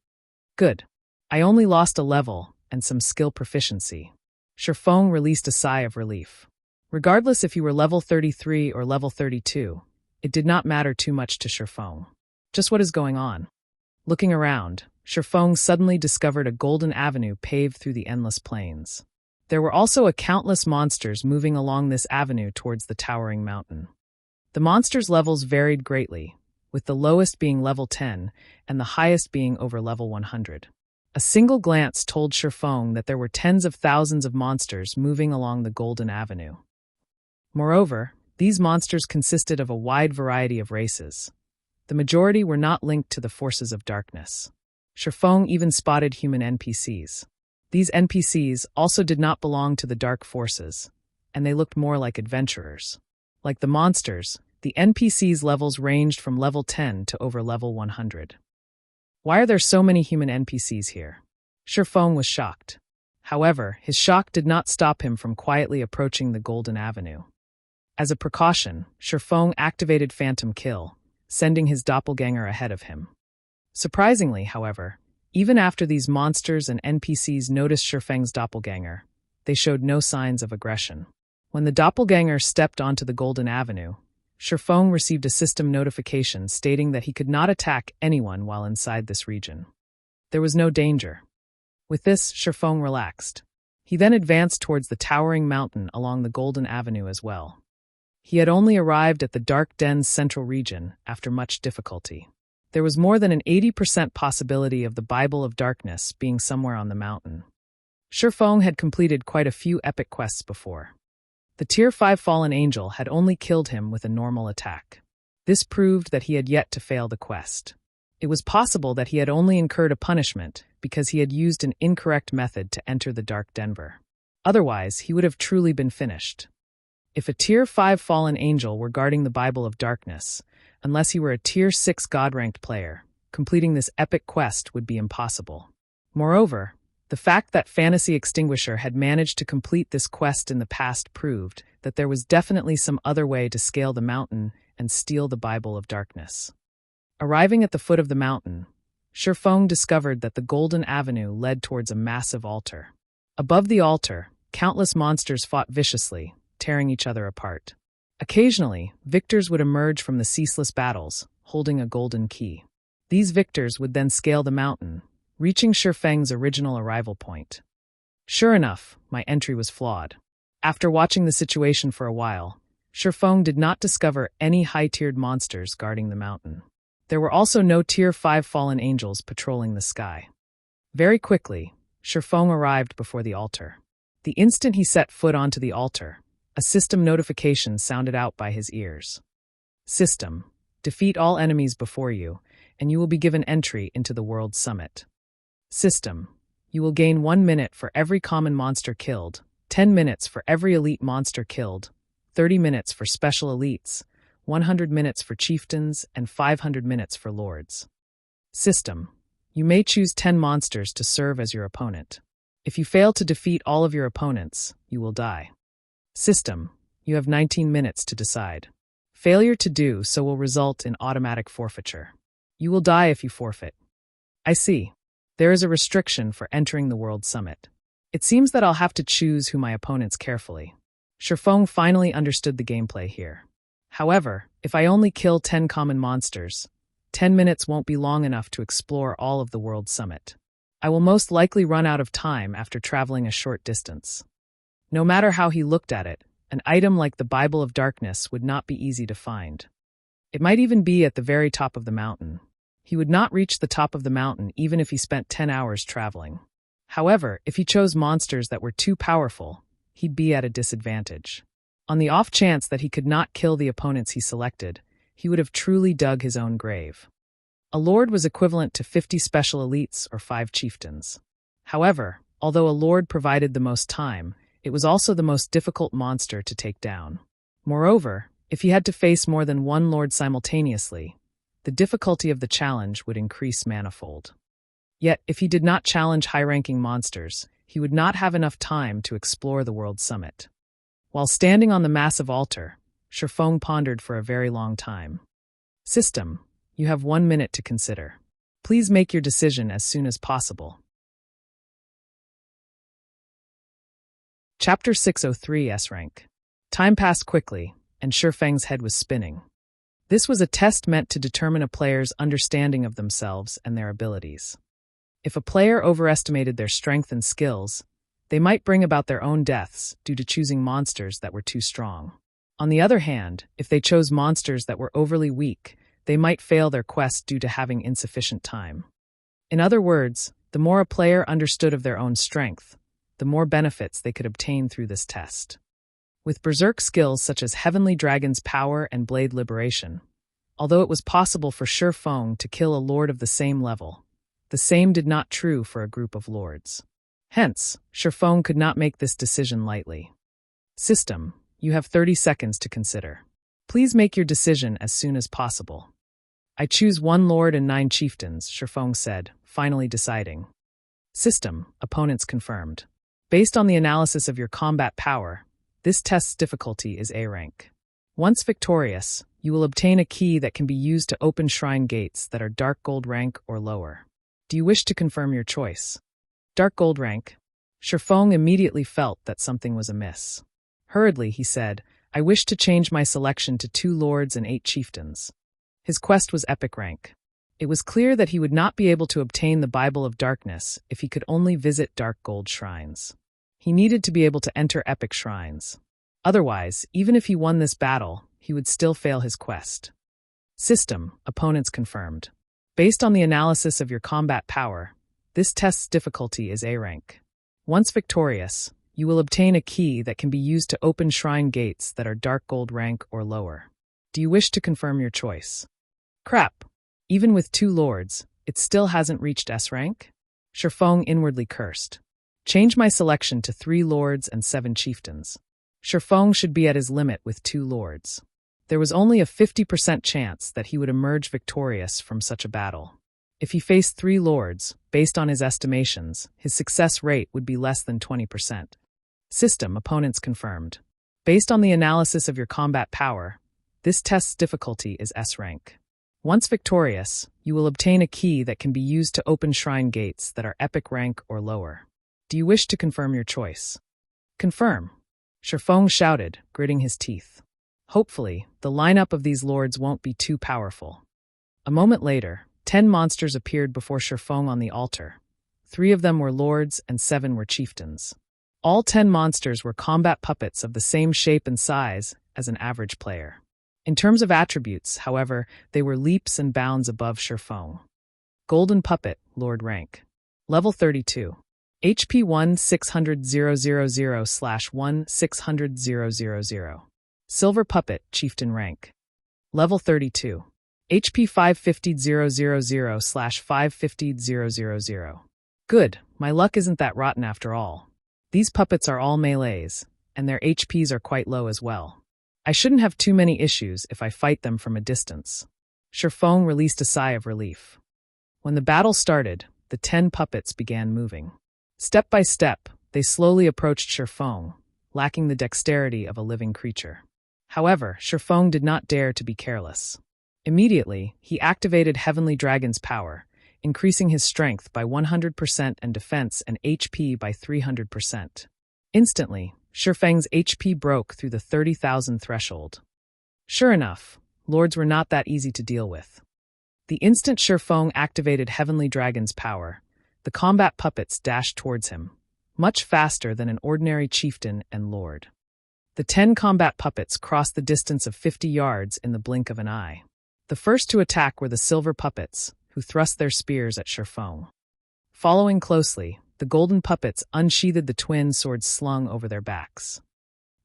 [SPEAKER 1] Good. I only lost a level and some skill proficiency. Shifeng released a sigh of relief. Regardless if he were level 33 or level 32, it did not matter too much to Shifeng. Just what is going on? Looking around, Shifeng suddenly discovered a golden avenue paved through the endless plains. There were also countless monsters moving along this avenue towards the towering mountain. The monsters' levels varied greatly, with the lowest being level 10 and the highest being over level 100. A single glance told Shifeng that there were tens of thousands of monsters moving along the golden avenue. Moreover, these monsters consisted of a wide variety of races. The majority were not linked to the forces of darkness. Shifeng even spotted human NPCs. These NPCs also did not belong to the dark forces, and they looked more like adventurers. Like the monsters, the NPCs' levels ranged from level 10 to over level 100. Why are there so many human NPCs here? Shifeng was shocked. However, his shock did not stop him from quietly approaching the golden avenue. As a precaution, Shifeng activated Phantom Kill, sending his doppelganger ahead of him. Surprisingly, however, even after these monsters and NPCs noticed Shifeng's doppelganger, they showed no signs of aggression. When the doppelganger stepped onto the golden avenue, Shifeng received a system notification stating that he could not attack anyone while inside this region. There was no danger. With this, Shifeng relaxed. He then advanced towards the towering mountain along the golden avenue as well. He had only arrived at the dark den's central region after much difficulty. There was more than an 80% possibility of the Bible of Darkness being somewhere on the mountain. Shifeng had completed quite a few epic quests before. The Tier 5 fallen angel had only killed him with a normal attack. This proved that he had yet to fail the quest. It was possible that he had only incurred a punishment because he had used an incorrect method to enter the Dark Denver. Otherwise, he would have truly been finished. If a Tier 5 fallen angel were guarding the Bible of Darkness, unless he were a Tier 6 God-ranked player, completing this epic quest would be impossible. Moreover, the fact that Fantasy Extinguisher had managed to complete this quest in the past proved that there was definitely some other way to scale the mountain and steal the Bible of Darkness. Arriving at the foot of the mountain, Shifeng discovered that the Golden Avenue led towards a massive altar. Above the altar, countless monsters fought viciously, tearing each other apart. Occasionally, victors would emerge from the ceaseless battles, holding a golden key. These victors would then scale the mountain, reaching Shifeng's original arrival point. Sure enough, my entry was flawed. After watching the situation for a while, Shifeng did not discover any high-tiered monsters guarding the mountain. There were also no Tier 5 fallen angels patrolling the sky. Very quickly, Shifeng arrived before the altar. The instant he set foot onto the altar, a system notification sounded out by his ears. System: defeat all enemies before you, and you will be given entry into the World Summit. System: you will gain 1 minute for every common monster killed, 10 minutes for every elite monster killed, 30 minutes for special elites, 100 minutes for chieftains, and 500 minutes for lords. System: you may choose 10 monsters to serve as your opponent. If you fail to defeat all of your opponents, you will die. System: you have 19 minutes to decide. Failure to do so will result in automatic forfeiture. You will die if you forfeit. I see. There is a restriction for entering the World Summit. It seems that I'll have to choose who my opponents carefully. Shifeng finally understood the gameplay here. However, if I only kill 10 common monsters, 10 minutes won't be long enough to explore all of the World Summit. I will most likely run out of time after traveling a short distance. No matter how he looked at it, an item like the Bible of Darkness would not be easy to find. It might even be at the very top of the mountain. He would not reach the top of the mountain even if he spent 10 hours traveling. However, if he chose monsters that were too powerful, he'd be at a disadvantage. On the off chance that he could not kill the opponents he selected, he would have truly dug his own grave. A lord was equivalent to 50 special elites or 5 chieftains. However, although a lord provided the most time, it was also the most difficult monster to take down. Moreover, if he had to face more than one lord simultaneously, the difficulty of the challenge would increase manifold. Yet, if he did not challenge high-ranking monsters, he would not have enough time to explore the World Summit. While standing on the massive altar, Shifeng pondered for a very long time. System: you have 1 minute to consider. Please make your decision as soon as possible. Chapter 603 S-Rank. Time passed quickly, and Shifeng's head was spinning. This was a test meant to determine a player's understanding of themselves and their abilities. If a player overestimated their strength and skills, they might bring about their own deaths due to choosing monsters that were too strong. On the other hand, if they chose monsters that were overly weak, they might fail their quest due to having insufficient time. In other words, the more a player understood of their own strength, the more benefits they could obtain through this test. With berserk skills such as Heavenly Dragon's Power and Blade Liberation, although it was possible for Shifeng to kill a lord of the same level, the same did not true for a group of lords. Hence, Shifeng could not make this decision lightly. System: you have 30 seconds to consider. Please make your decision as soon as possible. I choose 1 lord and 9 chieftains, Shifeng said, finally deciding. System: opponents confirmed. Based on the analysis of your combat power, this test's difficulty is A rank. Once victorious, you will obtain a key that can be used to open shrine gates that are dark gold rank or lower. Do you wish to confirm your choice? Dark gold rank. Shifeng immediately felt that something was amiss. Hurriedly, he said, I wish to change my selection to 2 lords and 8 chieftains. His quest was epic rank. It was clear that he would not be able to obtain the Bible of Darkness if he could only visit dark gold shrines. He needed to be able to enter epic shrines. Otherwise, even if he won this battle, he would still fail his quest. System: opponents confirmed. Based on the analysis of your combat power, this test's difficulty is A rank. Once victorious, you will obtain a key that can be used to open shrine gates that are dark gold rank or lower. Do you wish to confirm your choice? Crap. Even with 2 lords, it still hasn't reached S rank? Shifeng inwardly cursed. Change my selection to 3 lords and 7 chieftains. Shifeng should be at his limit with 2 lords. There was only a 50% chance that he would emerge victorious from such a battle. If he faced 3 lords, based on his estimations, his success rate would be less than 20%. System: opponents confirmed. Based on the analysis of your combat power, This test's difficulty is S rank. Once victorious, you will obtain a key that can be used to open shrine gates that are epic rank or lower. Do you wish to confirm your choice? Confirm, Shifeng shouted, gritting his teeth. Hopefully, the lineup of these lords won't be too powerful. A moment later, 10 monsters appeared before Shifeng on the altar. 3 of them were lords and 7 were chieftains. All 10 monsters were combat puppets of the same shape and size as an average player. In terms of attributes, however, they were leaps and bounds above Shifeng. Golden Puppet, Lord rank. Level 32. HP 16000/1600000. Silver Puppet, Chieftain rank. Level 32. HP 550000/550000. Good, my luck isn't that rotten after all. These puppets are all melees, and their HPs are quite low as well. I shouldn't have too many issues if I fight them from a distance. Shifeng released a sigh of relief. When the battle started, the 10 puppets began moving. Step by step, they slowly approached Shifeng, lacking the dexterity of a living creature. However, Shifeng did not dare to be careless. Immediately, he activated Heavenly Dragon's power, increasing his strength by 100% and defense and HP by 300%. Instantly, Shifeng's HP broke through the 30,000 threshold. Sure enough, lords were not that easy to deal with. The instant Shifeng activated Heavenly Dragon's power, the combat puppets dashed towards him, much faster than an ordinary chieftain and lord. The 10 combat puppets crossed the distance of 50 yards in the blink of an eye. The first to attack were the silver puppets, who thrust their spears at Shifeng. Following closely, the golden puppets unsheathed the twin swords slung over their backs.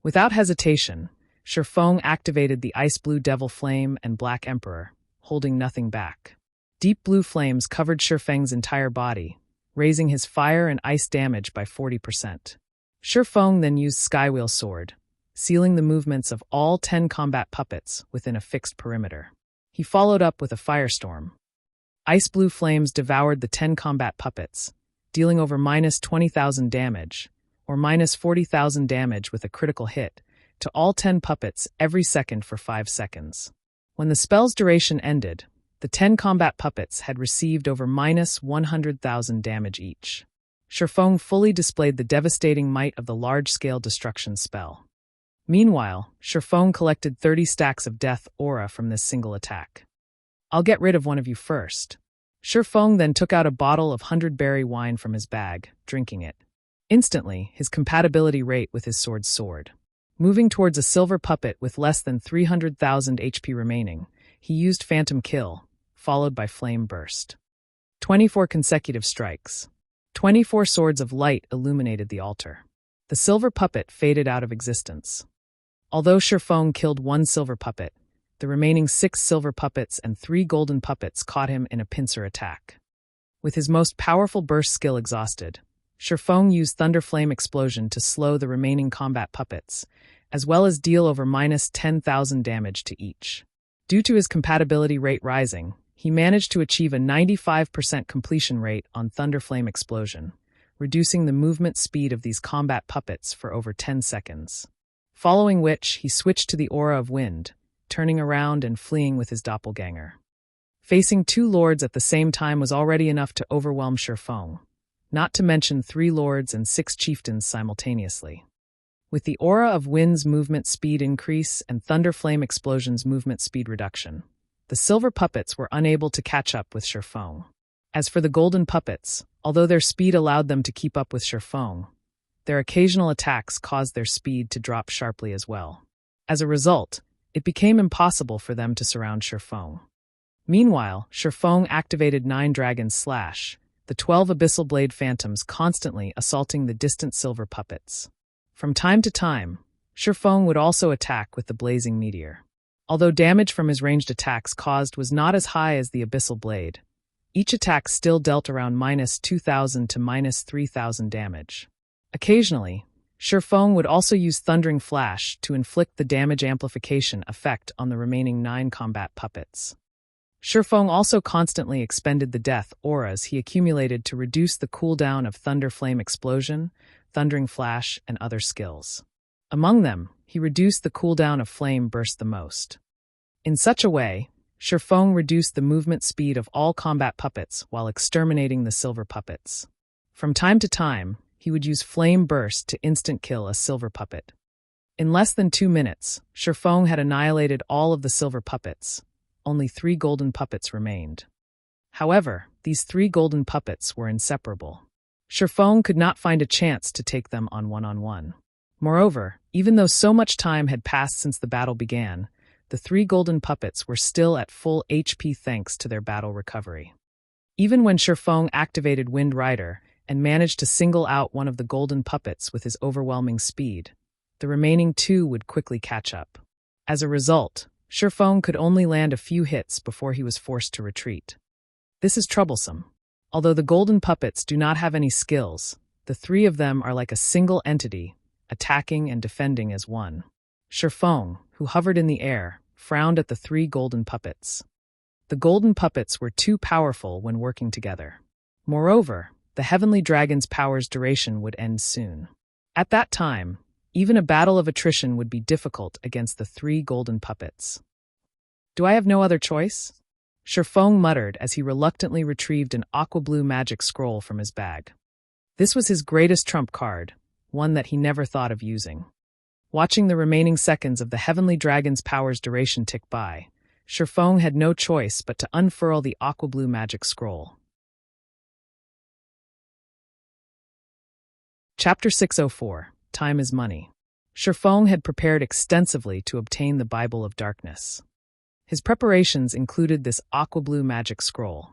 [SPEAKER 1] Without hesitation, Shifeng activated the ice blue devil flame and black emperor, holding nothing back. Deep blue flames covered Shifeng's entire body, raising his fire and ice damage by 40%. Shifeng then used Skywheel Sword, sealing the movements of all 10 combat puppets within a fixed perimeter. He followed up with a firestorm. Ice blue flames devoured the 10 combat puppets, dealing over -20,000 damage, or -40,000 damage with a critical hit, to all 10 puppets every second for 5 seconds. When the spell's duration ended, the 10 combat puppets had received over -100,000 damage each. Shifeng fully displayed the devastating might of the large-scale destruction spell. Meanwhile, Shifeng collected 30 stacks of death aura from this single attack. I'll get rid of one of you first. Shifeng then took out a bottle of 100-berry wine from his bag, drinking it. Instantly, his compatibility rate with his sword soared. Moving towards a silver puppet with less than 300,000 HP remaining, he used Phantom Kill, followed by Flame Burst. 24 consecutive strikes. 24 swords of light illuminated the altar. The silver puppet faded out of existence. Although Shifeng killed 1 silver puppet, the remaining 6 silver puppets and 3 golden puppets caught him in a pincer attack. With his most powerful burst skill exhausted, Shifeng used Thunder Flame Explosion to slow the remaining combat puppets, as well as deal over -10,000 damage to each. Due to his compatibility rate rising, he managed to achieve a 95% completion rate on Thunder Flame Explosion, reducing the movement speed of these combat puppets for over 10 seconds. Following which, he switched to the Aura of Wind, turning around and fleeing with his doppelganger. Facing 2 lords at the same time was already enough to overwhelm Shifeng, not to mention 3 lords and 6 chieftains simultaneously. With the Aura of Wind's movement speed increase and Thunder Flame Explosion's movement speed reduction, the silver puppets were unable to catch up with Shifeng. As for the golden puppets, although their speed allowed them to keep up with Shifeng, their occasional attacks caused their speed to drop sharply as well. As a result, it became impossible for them to surround Shifeng. Meanwhile, Shifeng activated 9 Dragon's Slash, the 12 Abyssal Blade Phantoms constantly assaulting the distant silver puppets. From time to time, Shifeng would also attack with the Blazing Meteor. Although damage from his ranged attacks caused was not as high as the Abyssal Blade, each attack still dealt around -2,000 to -3,000 damage. Occasionally, Shifeng would also use Thundering Flash to inflict the damage amplification effect on the remaining 9 combat puppets. Shifeng also constantly expended the death auras he accumulated to reduce the cooldown of Thunder Flame Explosion, Thundering Flash, and other skills. Among them, he reduced the cooldown of Flame Burst the most. In such a way, Shifeng reduced the movement speed of all combat puppets while exterminating the silver puppets. From time to time, he would use flame burst to instant kill a silver puppet. In less than 2 minutes, Shifeng had annihilated all of the silver puppets. Only 3 golden puppets remained. However, these 3 golden puppets were inseparable. Shifeng could not find a chance to take them on one-on-one. Moreover, even though so much time had passed since the battle began, the 3 golden puppets were still at full HP thanks to their battle recovery. Even when Shifeng activated Wind Rider and managed to single out one of the golden puppets with his overwhelming speed, the remaining 2 would quickly catch up. As a result, Shifeng could only land a few hits before he was forced to retreat. This is troublesome. Although the golden puppets do not have any skills, the 3 of them are like a single entity, attacking and defending as one. Shifeng, who hovered in the air, frowned at the 3 golden puppets. The golden puppets were too powerful when working together. Moreover, the heavenly dragon's power's duration would end soon. At that time, even a battle of attrition would be difficult against the 3 golden puppets. Do I have no other choice? Shifeng muttered as he reluctantly retrieved an aqua blue magic scroll from his bag. This was his greatest trump card, one that he never thought of using. Watching the remaining seconds of the heavenly dragon's power's duration tick by, Shifeng had no choice but to unfurl the aqua blue magic scroll. Chapter 604, Time is Money. Shifeng had prepared extensively to obtain the Bible of Darkness. His preparations included this aqua blue magic scroll.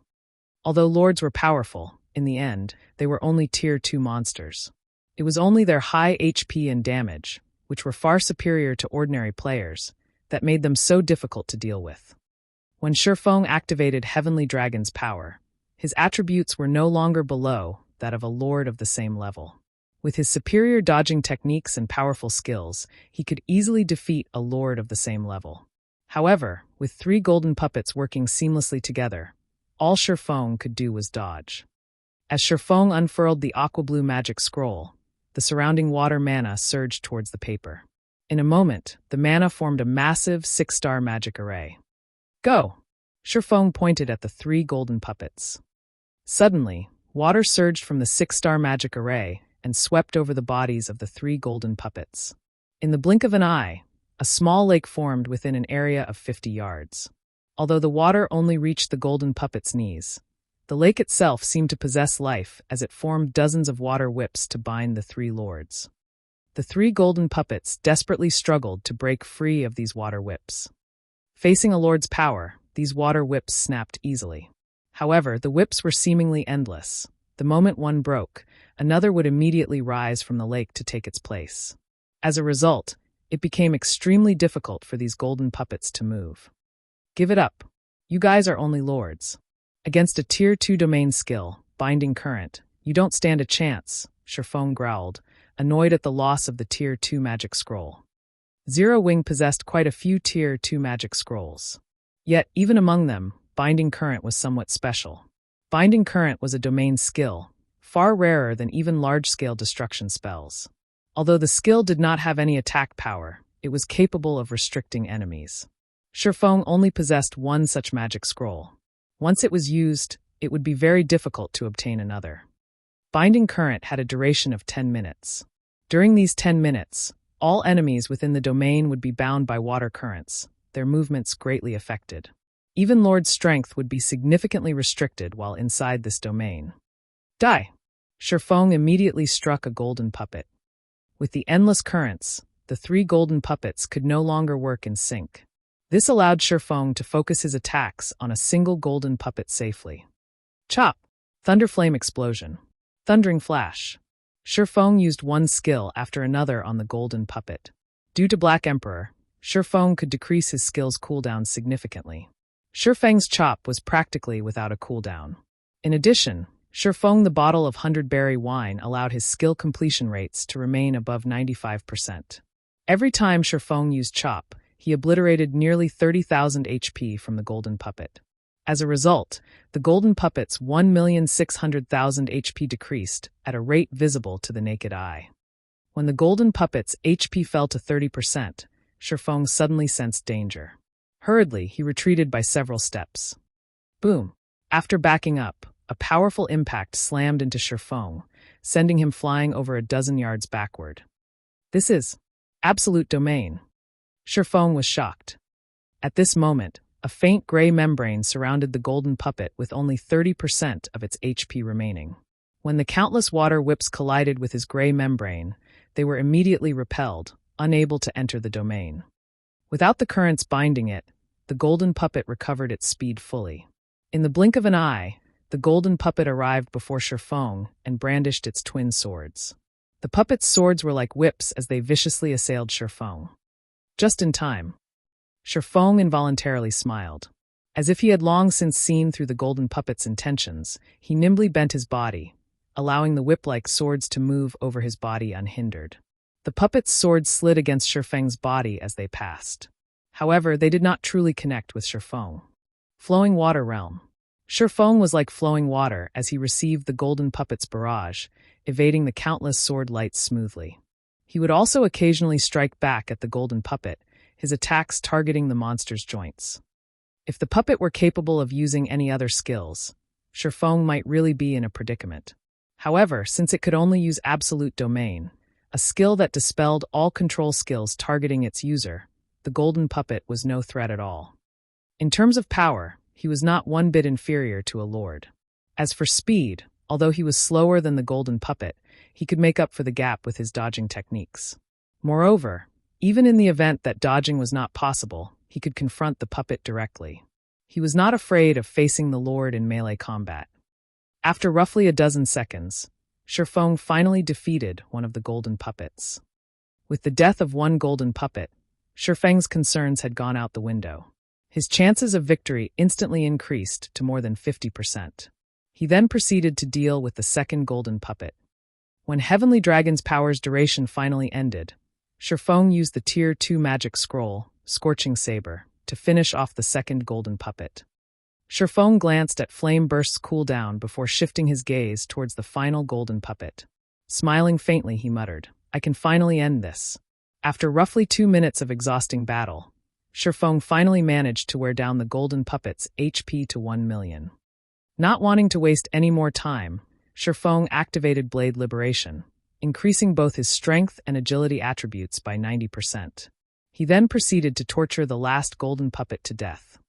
[SPEAKER 1] Although lords were powerful, in the end, they were only Tier 2 monsters. It was only their high HP and damage, which were far superior to ordinary players, that made them so difficult to deal with. When Shifeng activated Heavenly Dragon's power, his attributes were no longer below that of a lord of the same level. With his superior dodging techniques and powerful skills, he could easily defeat a lord of the same level. However, with 3 golden puppets working seamlessly together, all Shifeng could do was dodge. As Shifeng unfurled the aqua blue magic scroll, the surrounding water mana surged towards the paper. In a moment, the mana formed a massive 6-star magic array. Go! Shifeng pointed at the 3 golden puppets. Suddenly, water surged from the 6-star magic array and swept over the bodies of the 3 golden puppets. In the blink of an eye, a small lake formed within an area of 50 yards. Although the water only reached the golden puppets' knees, the lake itself seemed to possess life as it formed dozens of water whips to bind the 3 lords. The 3 golden puppets desperately struggled to break free of these water whips. Facing a lord's power, these water whips snapped easily. However, the whips were seemingly endless. The moment one broke, another would immediately rise from the lake to take its place. As a result, it became extremely difficult for these golden puppets to move. Give it up. You guys are only lords. Against a Tier 2 domain skill, Binding Current, you don't stand a chance, Shifeng growled, annoyed at the loss of the Tier 2 magic scroll. Zero Wing possessed quite a few Tier 2 magic scrolls. Yet, even among them, Binding Current was somewhat special. Binding Current was a domain skill, far rarer than even large-scale destruction spells. Although the skill did not have any attack power, it was capable of restricting enemies. Shifeng only possessed one such magic scroll. Once it was used, it would be very difficult to obtain another. Binding Current had a duration of 10 minutes. During these 10 minutes, all enemies within the domain would be bound by water currents, their movements greatly affected. Even Lord's strength would be significantly restricted while inside this domain. Die! Shifeng immediately struck a golden puppet. With the endless currents, the 3 golden puppets could no longer work in sync. This allowed Shifeng to focus his attacks on a single golden puppet safely. Chop! Thunderflame explosion. Thundering flash. Shifeng used one skill after another on the golden puppet. Due to Black Emperor, Shifeng could decrease his skill's cooldown significantly. Shifeng's chop was practically without a cooldown. In addition, Shifeng the bottle of 100-berry wine allowed his skill completion rates to remain above 95%. Every time Shifeng used chop, he obliterated nearly 30,000 HP from the golden puppet. As a result, the golden puppet's 1,600,000 HP decreased at a rate visible to the naked eye. When the golden puppet's HP fell to 30%, Shifeng suddenly sensed danger. Hurriedly, he retreated by several steps. Boom! After backing up, a powerful impact slammed into Shifeng, sending him flying over a dozen yards backward. This is absolute domain. Shifeng was shocked. At this moment, a faint gray membrane surrounded the golden puppet with only 30% of its HP remaining. When the countless water whips collided with his gray membrane, they were immediately repelled, unable to enter the domain. Without the currents binding it, the golden puppet recovered its speed fully. In the blink of an eye, the golden puppet arrived before Shifeng and brandished its twin swords. The puppet's swords were like whips as they viciously assailed Shifeng. Just in time. Shifeng involuntarily smiled. As if he had long since seen through the golden puppet's intentions, he nimbly bent his body, allowing the whip-like swords to move over his body unhindered. The puppet's swords slid against Shifeng's body as they passed. However, they did not truly connect with Shifeng. Flowing water realm. Shifeng was like flowing water as he received the golden puppet's barrage, evading the countless sword lights smoothly. He would also occasionally strike back at the golden puppet, his attacks targeting the monster's joints. If the puppet were capable of using any other skills, Shifeng might really be in a predicament. However, since it could only use absolute domain, a skill that dispelled all control skills targeting its user, the golden puppet was no threat at all. In terms of power, he was not one bit inferior to a lord. As for speed, although he was slower than the golden puppet, he could make up for the gap with his dodging techniques. Moreover, even in the event that dodging was not possible, he could confront the puppet directly. He was not afraid of facing the lord in melee combat. After roughly a dozen seconds, Shifeng finally defeated one of the golden puppets. With the death of one golden puppet, Shifeng's concerns had gone out the window. His chances of victory instantly increased to more than 50%. He then proceeded to deal with the second golden puppet. When Heavenly Dragon's power's duration finally ended, Shifeng used the Tier 2 magic scroll, Scorching Saber, to finish off the second golden puppet. Shifeng glanced at Flame Burst's cooldown before shifting his gaze towards the final golden puppet. Smiling faintly, he muttered, "I can finally end this." After roughly 2 minutes of exhausting battle, Shifeng finally managed to wear down the golden puppet's HP to 1 million. Not wanting to waste any more time, Shifeng activated Blade Liberation, increasing both his strength and agility attributes by 90%. He then proceeded to torture the last golden puppet to death.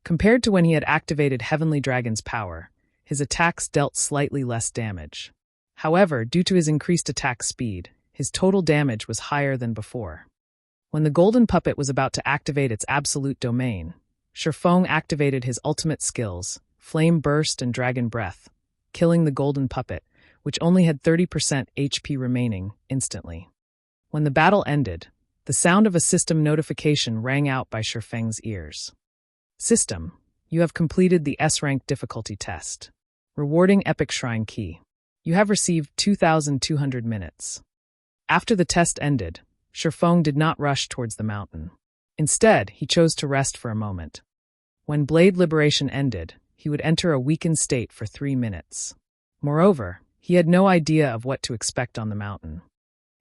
[SPEAKER 1] Compared to when he had activated Heavenly Dragon's power, his attacks dealt slightly less damage. However, due to his increased attack speed, his total damage was higher than before. When the golden puppet was about to activate its absolute domain, Shifeng activated his ultimate skills, Flame Burst and Dragon Breath, killing the golden puppet, which only had 30% HP remaining, instantly. When the battle ended, the sound of a system notification rang out by Shifeng's ears. System, you have completed the S-rank difficulty test. Rewarding Epic Shrine Key. You have received 2,200 minutes. After the test ended, Shifeng did not rush towards the mountain. Instead, he chose to rest for a moment. When Blade Liberation ended, he would enter a weakened state for 3 minutes. Moreover, he had no idea of what to expect on the mountain.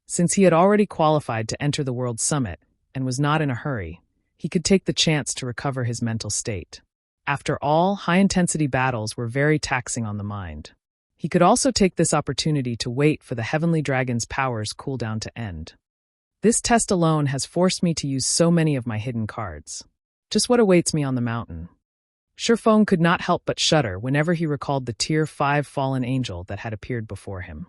[SPEAKER 1] Since he had already qualified to enter the World Summit and was not in a hurry, he could take the chance to recover his mental state. After all, high-intensity battles were very taxing on the mind. He could also take this opportunity to wait for the Heavenly Dragon's power's cooldown to end. This test alone has forced me to use so many of my hidden cards. Just what awaits me on the mountain? Shifeng could not help but shudder whenever he recalled the Tier 5 fallen angel that had appeared before him.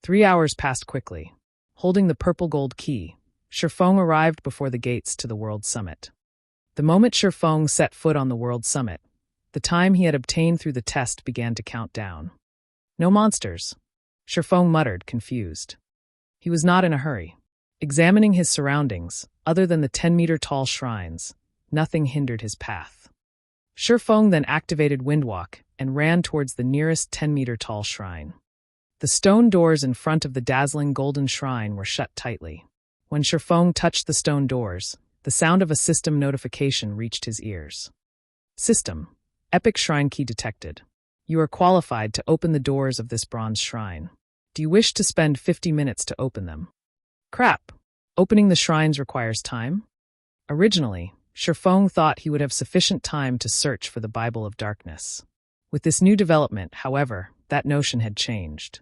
[SPEAKER 1] 3 hours passed quickly. Holding the purple gold key, Shifeng arrived before the gates to the World Summit. The moment Shifeng set foot on the World Summit, the time he had obtained through the test began to count down. No monsters, Shifeng muttered, confused. He was not in a hurry. Examining his surroundings, other than the 10-meter-tall shrines, nothing hindered his path. Shifeng then activated Windwalk and ran towards the nearest 10-meter-tall shrine. The stone doors in front of the dazzling golden shrine were shut tightly. When Shifeng touched the stone doors, the sound of a system notification reached his ears. System, Epic Shrine Key detected. You are qualified to open the doors of this bronze shrine. Do you wish to spend 50 minutes to open them? Crap! Opening the shrines requires time? Originally, Shifeng thought he would have sufficient time to search for the Bible of Darkness. With this new development, however, that notion had changed.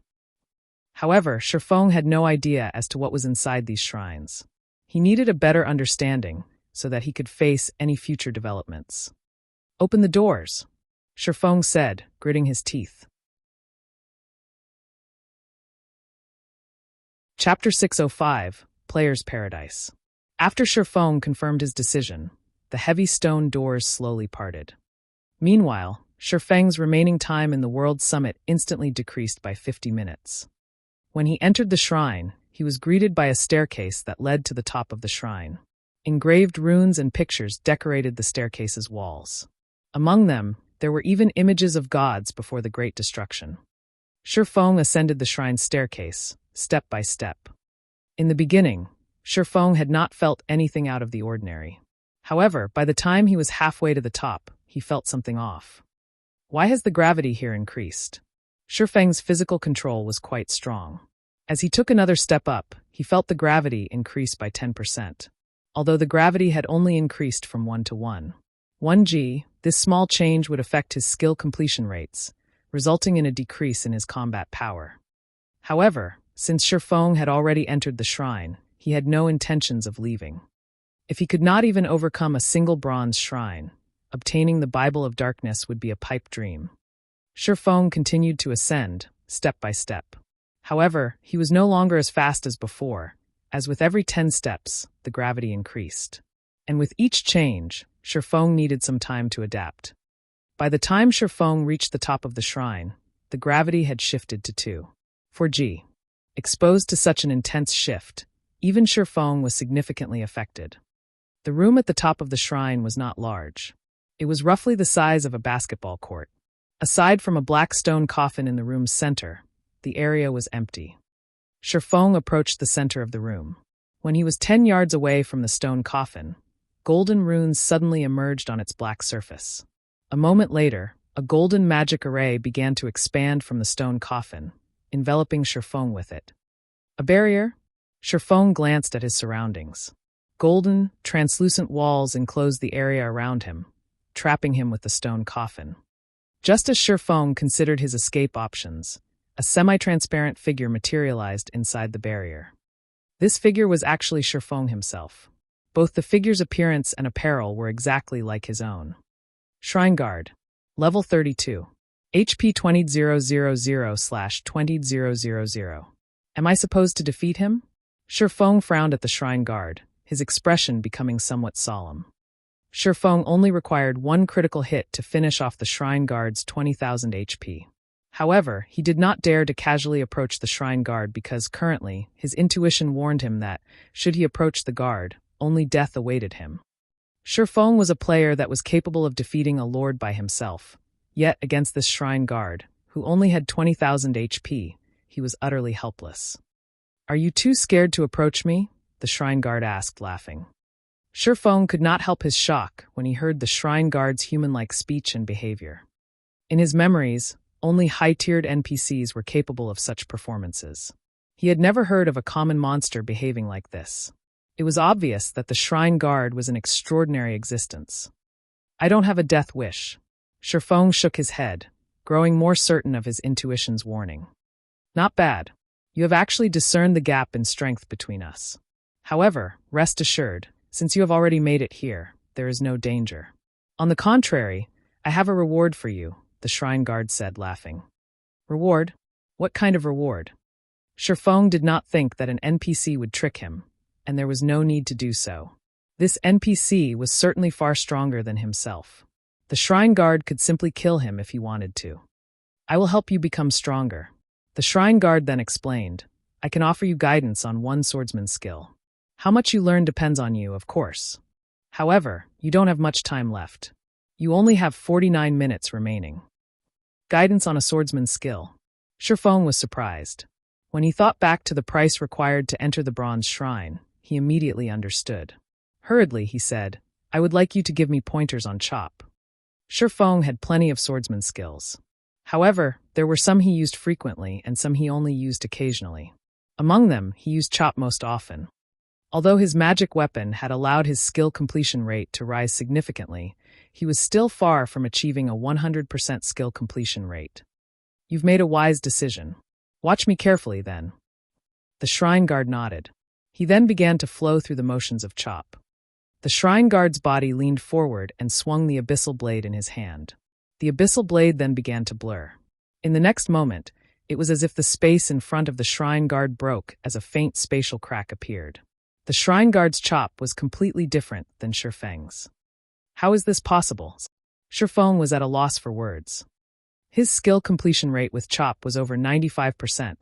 [SPEAKER 1] However, Shifeng had no idea as to what was inside these shrines. He needed a better understanding so that he could face any future developments. "Open the doors," Shifeng said, gritting his teeth. Chapter 605, Player's Paradise. After Shifeng confirmed his decision, the heavy stone doors slowly parted. Meanwhile, Shifeng's remaining time in the World Summit instantly decreased by 50 minutes. When he entered the shrine, he was greeted by a staircase that led to the top of the shrine. Engraved runes and pictures decorated the staircase's walls. Among them, there were even images of gods before the Great Destruction. Shifeng ascended the shrine's staircase, step by step. In the beginning, Shifeng had not felt anything out of the ordinary. However, by the time he was halfway to the top, he felt something off. Why has the gravity here increased? Shifeng's physical control was quite strong. As he took another step up, he felt the gravity increase by 10%. Although the gravity had only increased from 1 to 1. 1G, this small change would affect his skill completion rates, resulting in a decrease in his combat power. However, since Shifeng had already entered the shrine, he had no intentions of leaving. If he could not even overcome a single bronze shrine, obtaining the Bible of Darkness would be a pipe dream. Shifeng continued to ascend, step by step. However, he was no longer as fast as before, as with every 10 steps, the gravity increased. And with each change, Shifeng needed some time to adapt. By the time Shifeng reached the top of the shrine, the gravity had shifted to 2. 4G. Exposed to such an intense shift, even Shifeng was significantly affected. The room at the top of the shrine was not large. It was roughly the size of a basketball court. Aside from a black stone coffin in the room's center, the area was empty. Shifeng approached the center of the room. When he was 10 yards away from the stone coffin, golden runes suddenly emerged on its black surface. A moment later, a golden magic array began to expand from the stone coffin, enveloping Shifeng with it. A barrier? Shifeng glanced at his surroundings. Golden, translucent walls enclosed the area around him, trapping him with the stone coffin. Just as Shifeng considered his escape options, a semi-transparent figure materialized inside the barrier. This figure was actually Shifeng himself. Both the figure's appearance and apparel were exactly like his own. Shrine Guard. Level 32. HP 20000/20000. Am I supposed to defeat him? Shifeng frowned at the Shrine Guard, his expression becoming somewhat solemn. Shifeng only required one critical hit to finish off the Shrine Guard's 20,000 HP. However, he did not dare to casually approach the Shrine Guard because currently, his intuition warned him that, should he approach the guard, only death awaited him. Shifeng was a player that was capable of defeating a lord by himself, yet against this Shrine Guard, who only had 20,000 HP, he was utterly helpless. "Are you too scared to approach me?" the Shrine Guard asked, laughing. Shifeng could not help his shock when he heard the Shrine Guard's human-like speech and behavior. In his memories, only high-tiered NPCs were capable of such performances. He had never heard of a common monster behaving like this. It was obvious that the Shrine Guard was an extraordinary existence. "I don't have a death wish." Shifeng shook his head, growing more certain of his intuition's warning. "Not bad. You have actually discerned the gap in strength between us. However, rest assured, since you have already made it here, there is no danger. On the contrary, I have a reward for you," the Shrine Guard said, laughing. "Reward? What kind of reward?" Shifeng did not think that an NPC would trick him, and there was no need to do so. This NPC was certainly far stronger than himself. The Shrine Guard could simply kill him if he wanted to. "I will help you become stronger." The Shrine Guard then explained, "I can offer you guidance on one swordsman's skill. How much you learn depends on you, of course. However, you don't have much time left. You only have 49 minutes remaining." Guidance on a swordsman's skill. Shifeng was surprised. When he thought back to the price required to enter the bronze shrine, he immediately understood. Hurriedly, he said, "I would like you to give me pointers on chop." Shifeng had plenty of swordsman skills. However, there were some he used frequently and some he only used occasionally. Among them, he used chop most often. Although his magic weapon had allowed his skill completion rate to rise significantly, he was still far from achieving a 100% skill completion rate. You've made a wise decision. Watch me carefully, then. The shrine guard nodded. He then began to flow through the motions of chop. The shrine guard's body leaned forward and swung the abyssal blade in his hand. The abyssal blade then began to blur. In the next moment, it was as if the space in front of the shrine guard broke as a faint spatial crack appeared. The shrine guard's chop was completely different than Shifeng's. How is this possible? Shifeng was at a loss for words. His skill completion rate with chop was over 95%,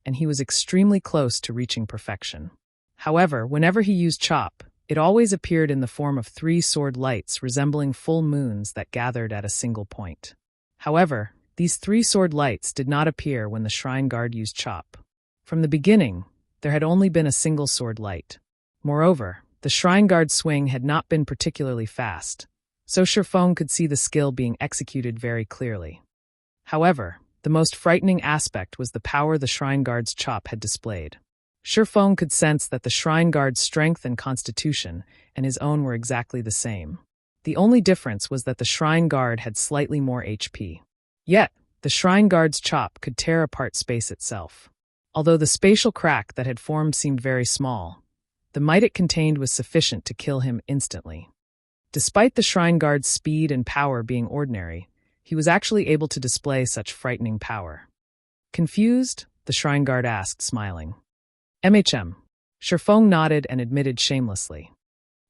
[SPEAKER 1] and he was extremely close to reaching perfection. However, whenever he used chop, it always appeared in the form of 3 sword lights resembling full moons that gathered at a single point. However, these 3 sword lights did not appear when the shrine guard used chop. From the beginning, there had only been a single sword light. Moreover, the shrine guard's swing had not been particularly fast, so Shifeng could see the skill being executed very clearly. However, the most frightening aspect was the power the shrine guard's chop had displayed. Shifeng could sense that the shrine guard's strength and constitution and his own were exactly the same. The only difference was that the shrine guard had slightly more HP. Yet, the shrine guard's chop could tear apart space itself. Although the spatial crack that had formed seemed very small, the might it contained was sufficient to kill him instantly. Despite the shrine guard's speed and power being ordinary, he was actually able to display such frightening power. Confused, the shrine guard asked, smiling. Shifeng nodded and admitted shamelessly.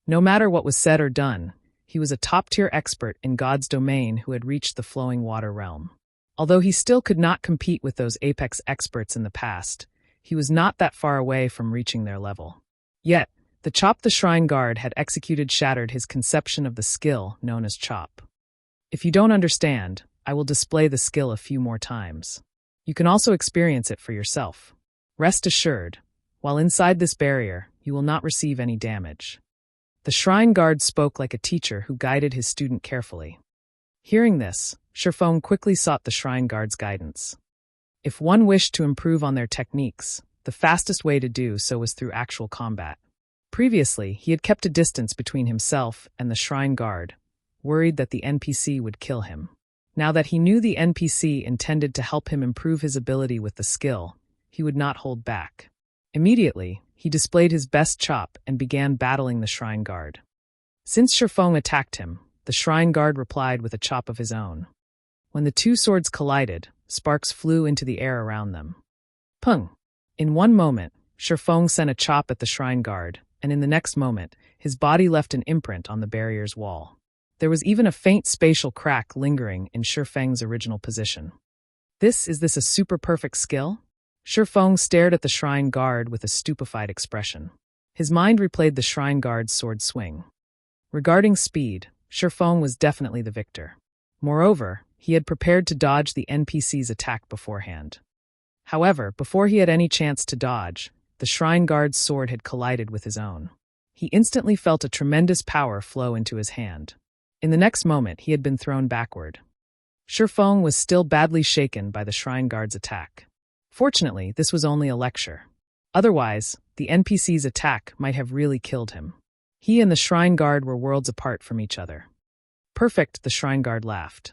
[SPEAKER 1] No matter what was said or done, he was a top-tier expert in God's domain who had reached the flowing water realm. Although he still could not compete with those apex experts in the past, he was not that far away from reaching their level. Yet, the chop the shrine guard had executed shattered his conception of the skill known as chop. If you don't understand, I will display the skill a few more times. You can also experience it for yourself. Rest assured, while inside this barrier, you will not receive any damage. The shrine guard spoke like a teacher who guided his student carefully. Hearing this, Shifeng quickly sought the shrine guard's guidance. If one wished to improve on their techniques, the fastest way to do so was through actual combat. Previously, he had kept a distance between himself and the shrine guard, worried that the NPC would kill him. Now that he knew the NPC intended to help him improve his ability with the skill, he would not hold back. Immediately, he displayed his best chop and began battling the shrine guard. Since Shifeng attacked him, the shrine guard replied with a chop of his own. When the 2 swords collided, sparks flew into the air around them. Pung! In one moment, Shifeng sent a chop at the shrine guard, and in the next moment, his body left an imprint on the barrier's wall. There was even a faint spatial crack lingering in Shifeng's original position. Is this a super perfect skill? Shifeng stared at the shrine guard with a stupefied expression. His mind replayed the shrine guard's sword swing. Regarding speed, Shifeng was definitely the victor. Moreover, he had prepared to dodge the NPC's attack beforehand. However, before he had any chance to dodge, the shrine guard's sword had collided with his own. He instantly felt a tremendous power flow into his hand. In the next moment, he had been thrown backward. Shifeng was still badly shaken by the shrine guard's attack. Fortunately, this was only a lecture. Otherwise, the NPC's attack might have really killed him. He and the shrine guard were worlds apart from each other. Perfect, the shrine guard laughed.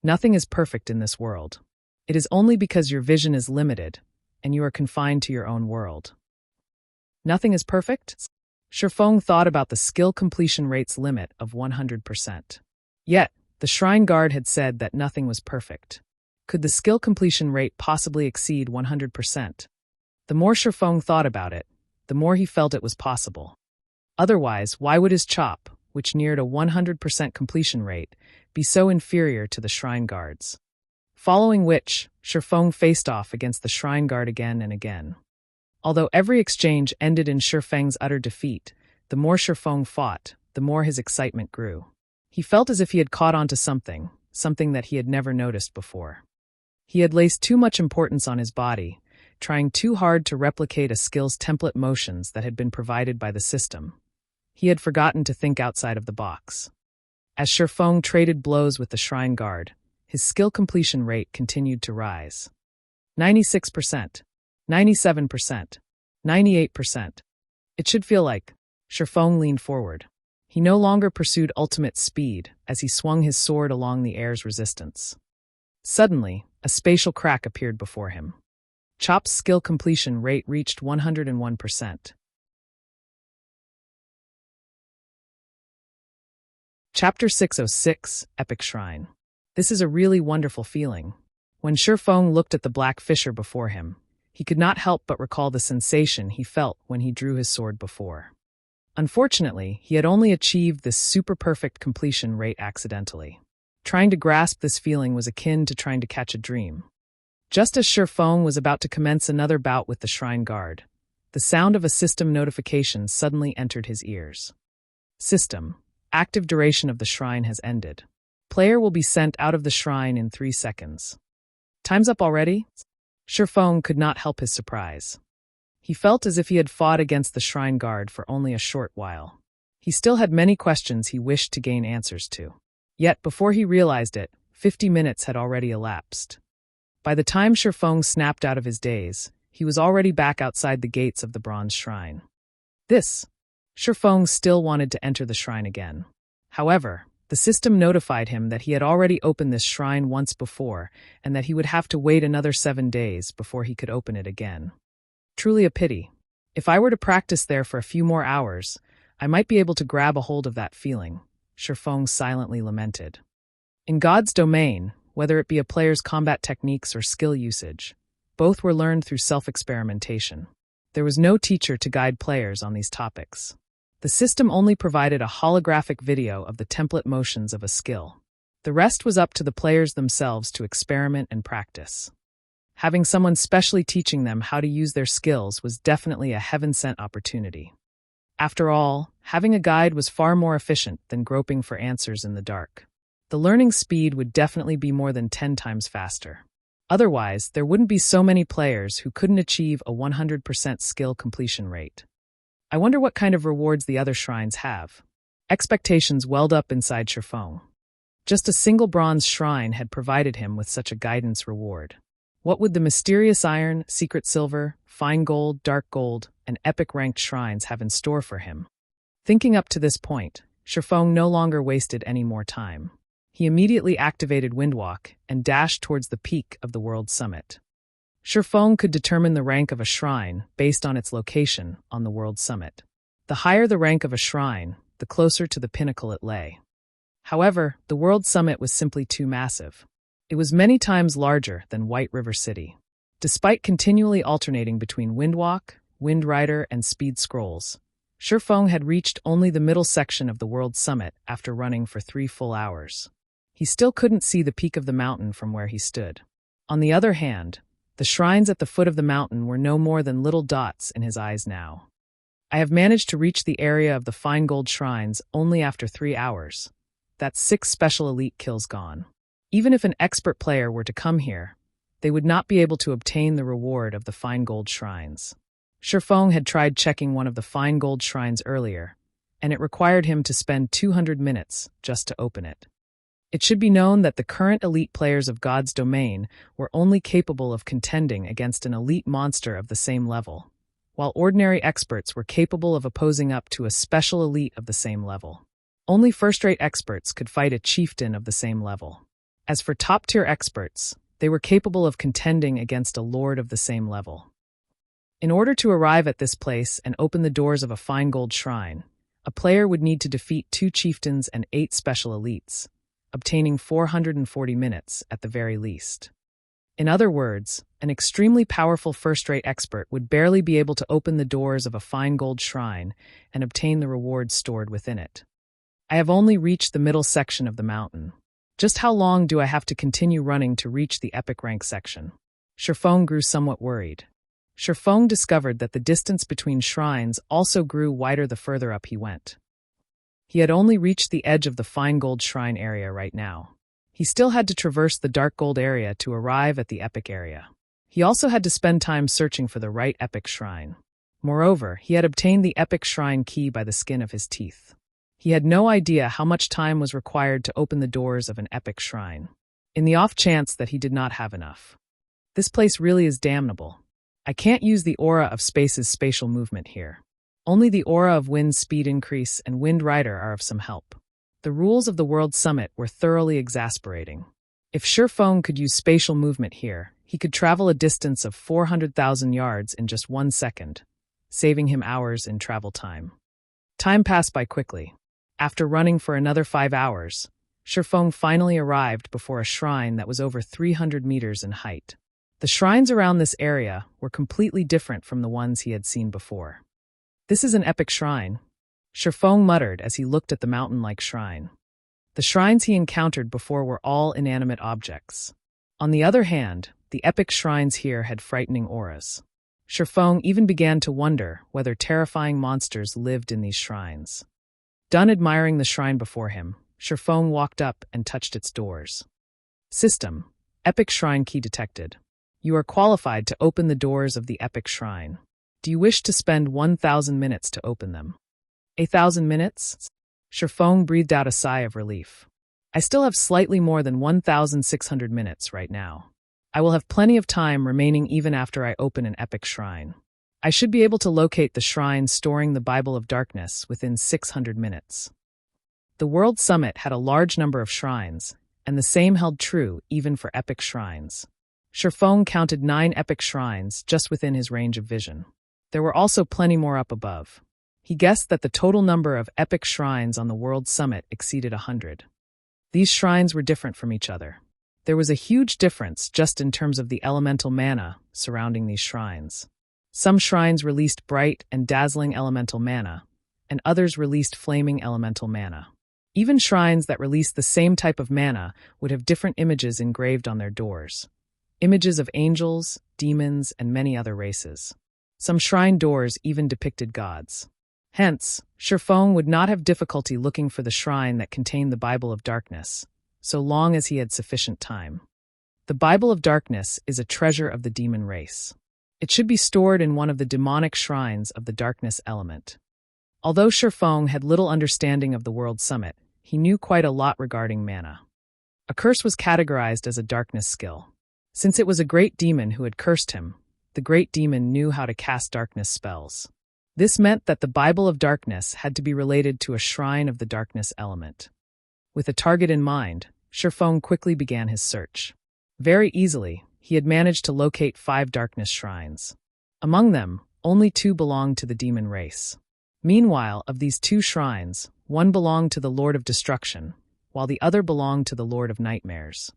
[SPEAKER 1] Nothing is perfect in this world. It is only because your vision is limited, and you are confined to your own world. Nothing is perfect? Shifeng thought about the skill completion rate's limit of 100%. Yet, the shrine guard had said that nothing was perfect. Could the skill completion rate possibly exceed 100%? The more Shifeng thought about it, the more he felt it was possible. Otherwise, why would his chop, which neared a 100% completion rate, be so inferior to the shrine guard's? Following which, Shifeng faced off against the shrine guard again and again. Although every exchange ended in Shifeng's utter defeat, the more Shifeng fought, the more his excitement grew. He felt as if he had caught on to something that he had never noticed before. He had placed too much importance on his body, trying too hard to replicate a skill's template motions that had been provided by the system. He had forgotten to think outside of the box. As Shifeng traded blows with the shrine guard, his skill completion rate continued to rise. 96%, 97%, 98%. It should feel like. Shifeng leaned forward. He no longer pursued ultimate speed as he swung his sword along the air's resistance. Suddenly, a spatial crack appeared before him. Chop's skill completion rate reached 101%. Chapter 606, Epic Shrine. This is a really wonderful feeling. When Shifeng looked at the black fissure before him, he could not help but recall the sensation he felt when he drew his sword before. Unfortunately, he had only achieved this super-perfect completion rate accidentally. Trying to grasp this feeling was akin to trying to catch a dream. Just as Shifeng was about to commence another bout with the shrine guard, the sound of a system notification suddenly entered his ears. System. Active duration of the shrine has ended. Player will be sent out of the shrine in 3 seconds. Time's up already? Shifeng could not help his surprise. He felt as if he had fought against the shrine guard for only a short while. He still had many questions he wished to gain answers to. Yet, before he realized it, 50 minutes had already elapsed. By the time Shifeng snapped out of his daze, he was already back outside the gates of the bronze shrine. Shifeng still wanted to enter the shrine again. However, the system notified him that he had already opened this shrine once before and that he would have to wait another 7 days before he could open it again. Truly a pity. If I were to practice there for a few more hours, I might be able to grab a hold of that feeling, Shifeng silently lamented. In God's domain, whether it be a player's combat techniques or skill usage, both were learned through self-experimentation. There was no teacher to guide players on these topics. The system only provided a holographic video of the template motions of a skill. The rest was up to the players themselves to experiment and practice. Having someone specially teaching them how to use their skills was definitely a heaven-sent opportunity. After all, having a guide was far more efficient than groping for answers in the dark. The learning speed would definitely be more than 10 times faster. Otherwise, there wouldn't be so many players who couldn't achieve a 100% skill completion rate. I wonder what kind of rewards the other shrines have. Expectations welled up inside Shifeng. Just a single bronze shrine had provided him with such a guidance reward. What would the mysterious iron, secret silver, fine gold, dark gold, and epic ranked shrines have in store for him? Thinking up to this point, Shifeng no longer wasted any more time. He immediately activated Windwalk and dashed towards the peak of the world summit. Shifeng could determine the rank of a shrine based on its location on the world summit. The higher the rank of a shrine, the closer to the pinnacle it lay. However, the world summit was simply too massive. It was many times larger than White River City. Despite continually alternating between Windwalk, Windrider, and Speed Scrolls, Shifeng had reached only the middle section of the world summit after running for 3 full hours. He still couldn't see the peak of the mountain from where he stood. On the other hand, the shrines at the foot of the mountain were no more than little dots in his eyes now. I have managed to reach the area of the fine gold shrines only after 3 hours. That's 6 special elite kills gone. Even if an expert player were to come here, they would not be able to obtain the reward of the fine gold shrines. Shifeng had tried checking one of the fine gold shrines earlier, and it required him to spend 200 minutes just to open it. It should be known that the current elite players of God's domain were only capable of contending against an elite monster of the same level, while ordinary experts were capable of opposing up to a special elite of the same level. Only first-rate experts could fight a chieftain of the same level. As for top-tier experts, they were capable of contending against a lord of the same level. In order to arrive at this place and open the doors of a fine gold shrine, a player would need to defeat 2 chieftains and 8 special elites, obtaining 440 minutes at the very least. In other words, an extremely powerful first-rate expert would barely be able to open the doors of a fine gold shrine and obtain the rewards stored within it. I have only reached the middle section of the mountain. Just how long do I have to continue running to reach the epic rank section? Shifeng grew somewhat worried. Shifeng discovered that the distance between shrines also grew wider the further up he went. He had only reached the edge of the fine gold shrine area right now. He still had to traverse the dark gold area to arrive at the epic area. He also had to spend time searching for the right epic shrine. Moreover, he had obtained the epic shrine key by the skin of his teeth. He had no idea how much time was required to open the doors of an epic shrine, in the off chance that he did not have enough. This place really is damnable. I can't use the aura of space's spatial movement here. Only the aura of wind speed increase and wind rider are of some help. The rules of the World Summit were thoroughly exasperating. If Shifeng could use spatial movement here, he could travel a distance of 400,000 yards in just 1 second, saving him hours in travel time. Time passed by quickly. After running for another 5 hours, Shifeng finally arrived before a shrine that was over 300 meters in height. The shrines around this area were completely different from the ones he had seen before. "This is an epic shrine," Shifeng muttered as he looked at the mountain-like shrine. The shrines he encountered before were all inanimate objects. On the other hand, the epic shrines here had frightening auras. Shifeng even began to wonder whether terrifying monsters lived in these shrines. Done admiring the shrine before him, Shifeng walked up and touched its doors. "System, epic shrine key detected. You are qualified to open the doors of the epic shrine. Do you wish to spend 1,000 minutes to open them?" 1,000 minutes? Shifeng breathed out a sigh of relief. "I still have slightly more than 1,600 minutes right now. I will have plenty of time remaining even after I open an epic shrine. I should be able to locate the shrine storing the Bible of Darkness within 600 minutes. The World Summit had a large number of shrines, and the same held true even for epic shrines. Shifeng counted 9 epic shrines just within his range of vision. There were also plenty more up above. He guessed that the total number of epic shrines on the World Summit exceeded 100. These shrines were different from each other. There was a huge difference just in terms of the elemental mana surrounding these shrines. Some shrines released bright and dazzling elemental mana, and others released flaming elemental mana. Even shrines that released the same type of mana would have different images engraved on their doors. Images of angels, demons, and many other races. Some shrine doors even depicted gods. Hence, Shifeng would not have difficulty looking for the shrine that contained the Bible of Darkness, so long as he had sufficient time. The Bible of Darkness is a treasure of the demon race. It should be stored in one of the demonic shrines of the darkness element. Although Shifeng had little understanding of the World Summit, he knew quite a lot regarding mana. A curse was categorized as a darkness skill. Since it was a great demon who had cursed him, the great demon knew how to cast darkness spells. This meant that the Bible of Darkness had to be related to a shrine of the darkness element. With a target in mind, Shifeng quickly began his search. Very easily, he had managed to locate 5 darkness shrines. Among them, only 2 belonged to the demon race. Meanwhile, of these 2 shrines, one belonged to the Lord of Destruction, while the other belonged to the Lord of Nightmares.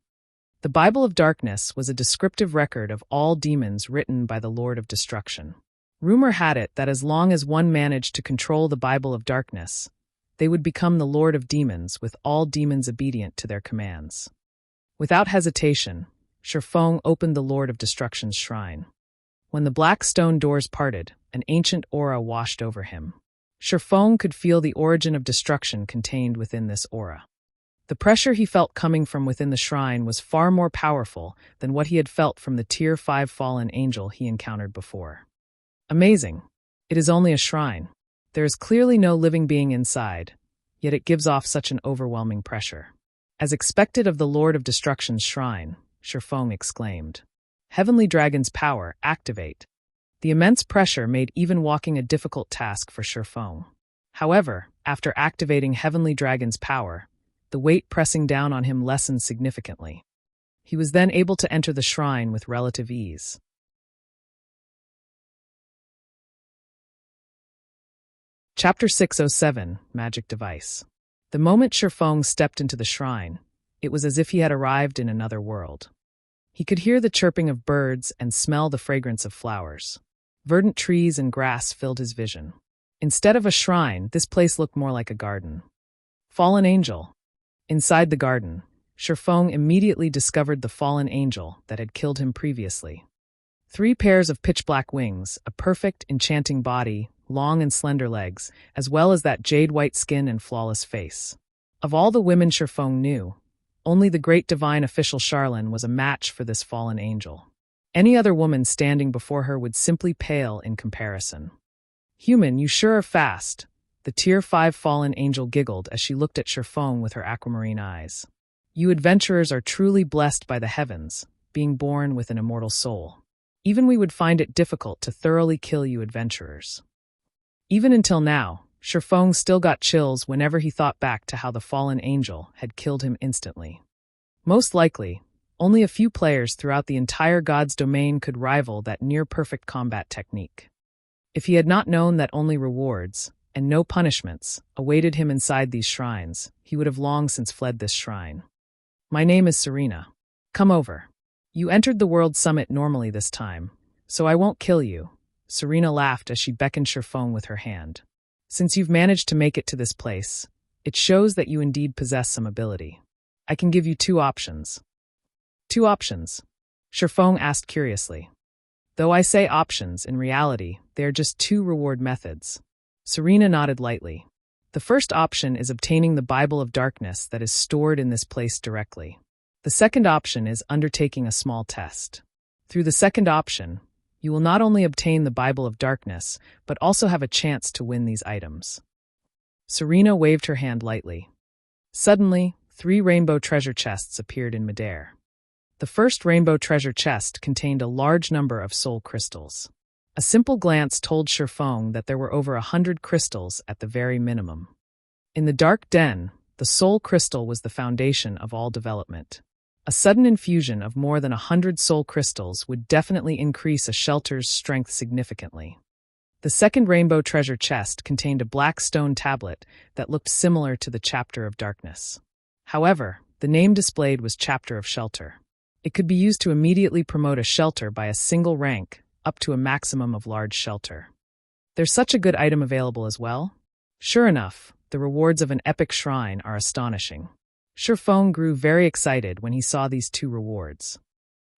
[SPEAKER 1] The Bible of Darkness was a descriptive record of all demons written by the Lord of Destruction. Rumor had it that as long as one managed to control the Bible of Darkness, they would become the Lord of Demons with all demons obedient to their commands. Without hesitation, Shifeng opened the Lord of Destruction's shrine. When the black stone doors parted, an ancient aura washed over him. Shifeng could feel the origin of destruction contained within this aura. The pressure he felt coming from within the shrine was far more powerful than what he had felt from the Tier 5 fallen angel he encountered before. Amazing. It is only a shrine. There is clearly no living being inside, yet it gives off such an overwhelming pressure. As expected of the Lord of Destruction's shrine, Shifeng exclaimed, "Heavenly Dragon's power, activate." The immense pressure made even walking a difficult task for Shifeng. However, after activating Heavenly Dragon's power, the weight pressing down on him lessened significantly. He was then able to enter the shrine with relative ease. Chapter 607, Magic Device. The moment Shifeng stepped into the shrine, it was as if he had arrived in another world. He could hear the chirping of birds and smell the fragrance of flowers. Verdant trees and grass filled his vision. Instead of a shrine, this place looked more like a garden. Fallen angel. Inside the garden, Shifeng immediately discovered the fallen angel that had killed him previously. 3 pairs of pitch-black wings, a perfect, enchanting body, long and slender legs, as well as that jade-white skin and flawless face. Of all the women Shifeng knew, only the great divine official Charlene was a match for this fallen angel. Any other woman standing before her would simply pale in comparison. "Human, you sure are fast," the Tier 5 fallen angel giggled as she looked at Shifeng with her aquamarine eyes. "You adventurers are truly blessed by the heavens, being born with an immortal soul. Even we would find it difficult to thoroughly kill you adventurers." Even until now, Shifeng still got chills whenever he thought back to how the fallen angel had killed him instantly. Most likely, only a few players throughout the entire God's domain could rival that near-perfect combat technique. If he had not known that only rewards, and no punishments, awaited him inside these shrines, he would have long since fled this shrine. My name is Serena. Come over. You entered the World Summit normally this time, so I won't kill you. Serena laughed as she beckoned Shifeng with her hand. Since you've managed to make it to this place, it shows that you indeed possess some ability. I can give you two options. Two options? Shifeng asked curiously. Though I say options, in reality, they are just two reward methods. Serena nodded lightly. The first option is obtaining the Bible of Darkness that is stored in this place directly. The second option is undertaking a small test. Through the second option, you will not only obtain the Bible of Darkness, but also have a chance to win these items. Serena waved her hand lightly. Suddenly, 3 rainbow treasure chests appeared in midair. The first rainbow treasure chest contained a large number of soul crystals. A simple glance told Shifeng that there were over 100 crystals at the very minimum. In the dark den, the soul crystal was the foundation of all development. A sudden infusion of more than 100 soul crystals would definitely increase a shelter's strength significantly. The second rainbow treasure chest contained a black stone tablet that looked similar to the Chapter of Darkness. However, the name displayed was Chapter of Shelter. It could be used to immediately promote a shelter by a single rank, up to a maximum of large shelter. There's such a good item available as well? Sure enough, the rewards of an epic shrine are astonishing. Shifeng grew very excited when he saw these 2 rewards.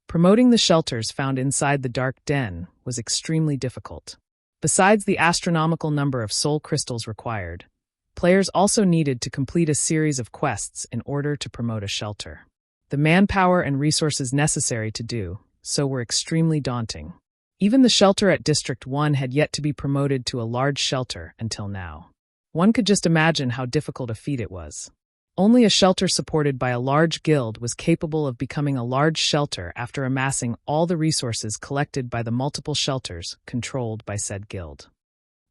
[SPEAKER 1] Promoting the shelters found inside the dark den was extremely difficult. Besides the astronomical number of soul crystals required, players also needed to complete a series of quests in order to promote a shelter. The manpower and resources necessary to do so were extremely daunting. Even the shelter at District 1 had yet to be promoted to a large shelter until now. One could just imagine how difficult a feat it was. Only a shelter supported by a large guild was capable of becoming a large shelter after amassing all the resources collected by the multiple shelters controlled by said guild.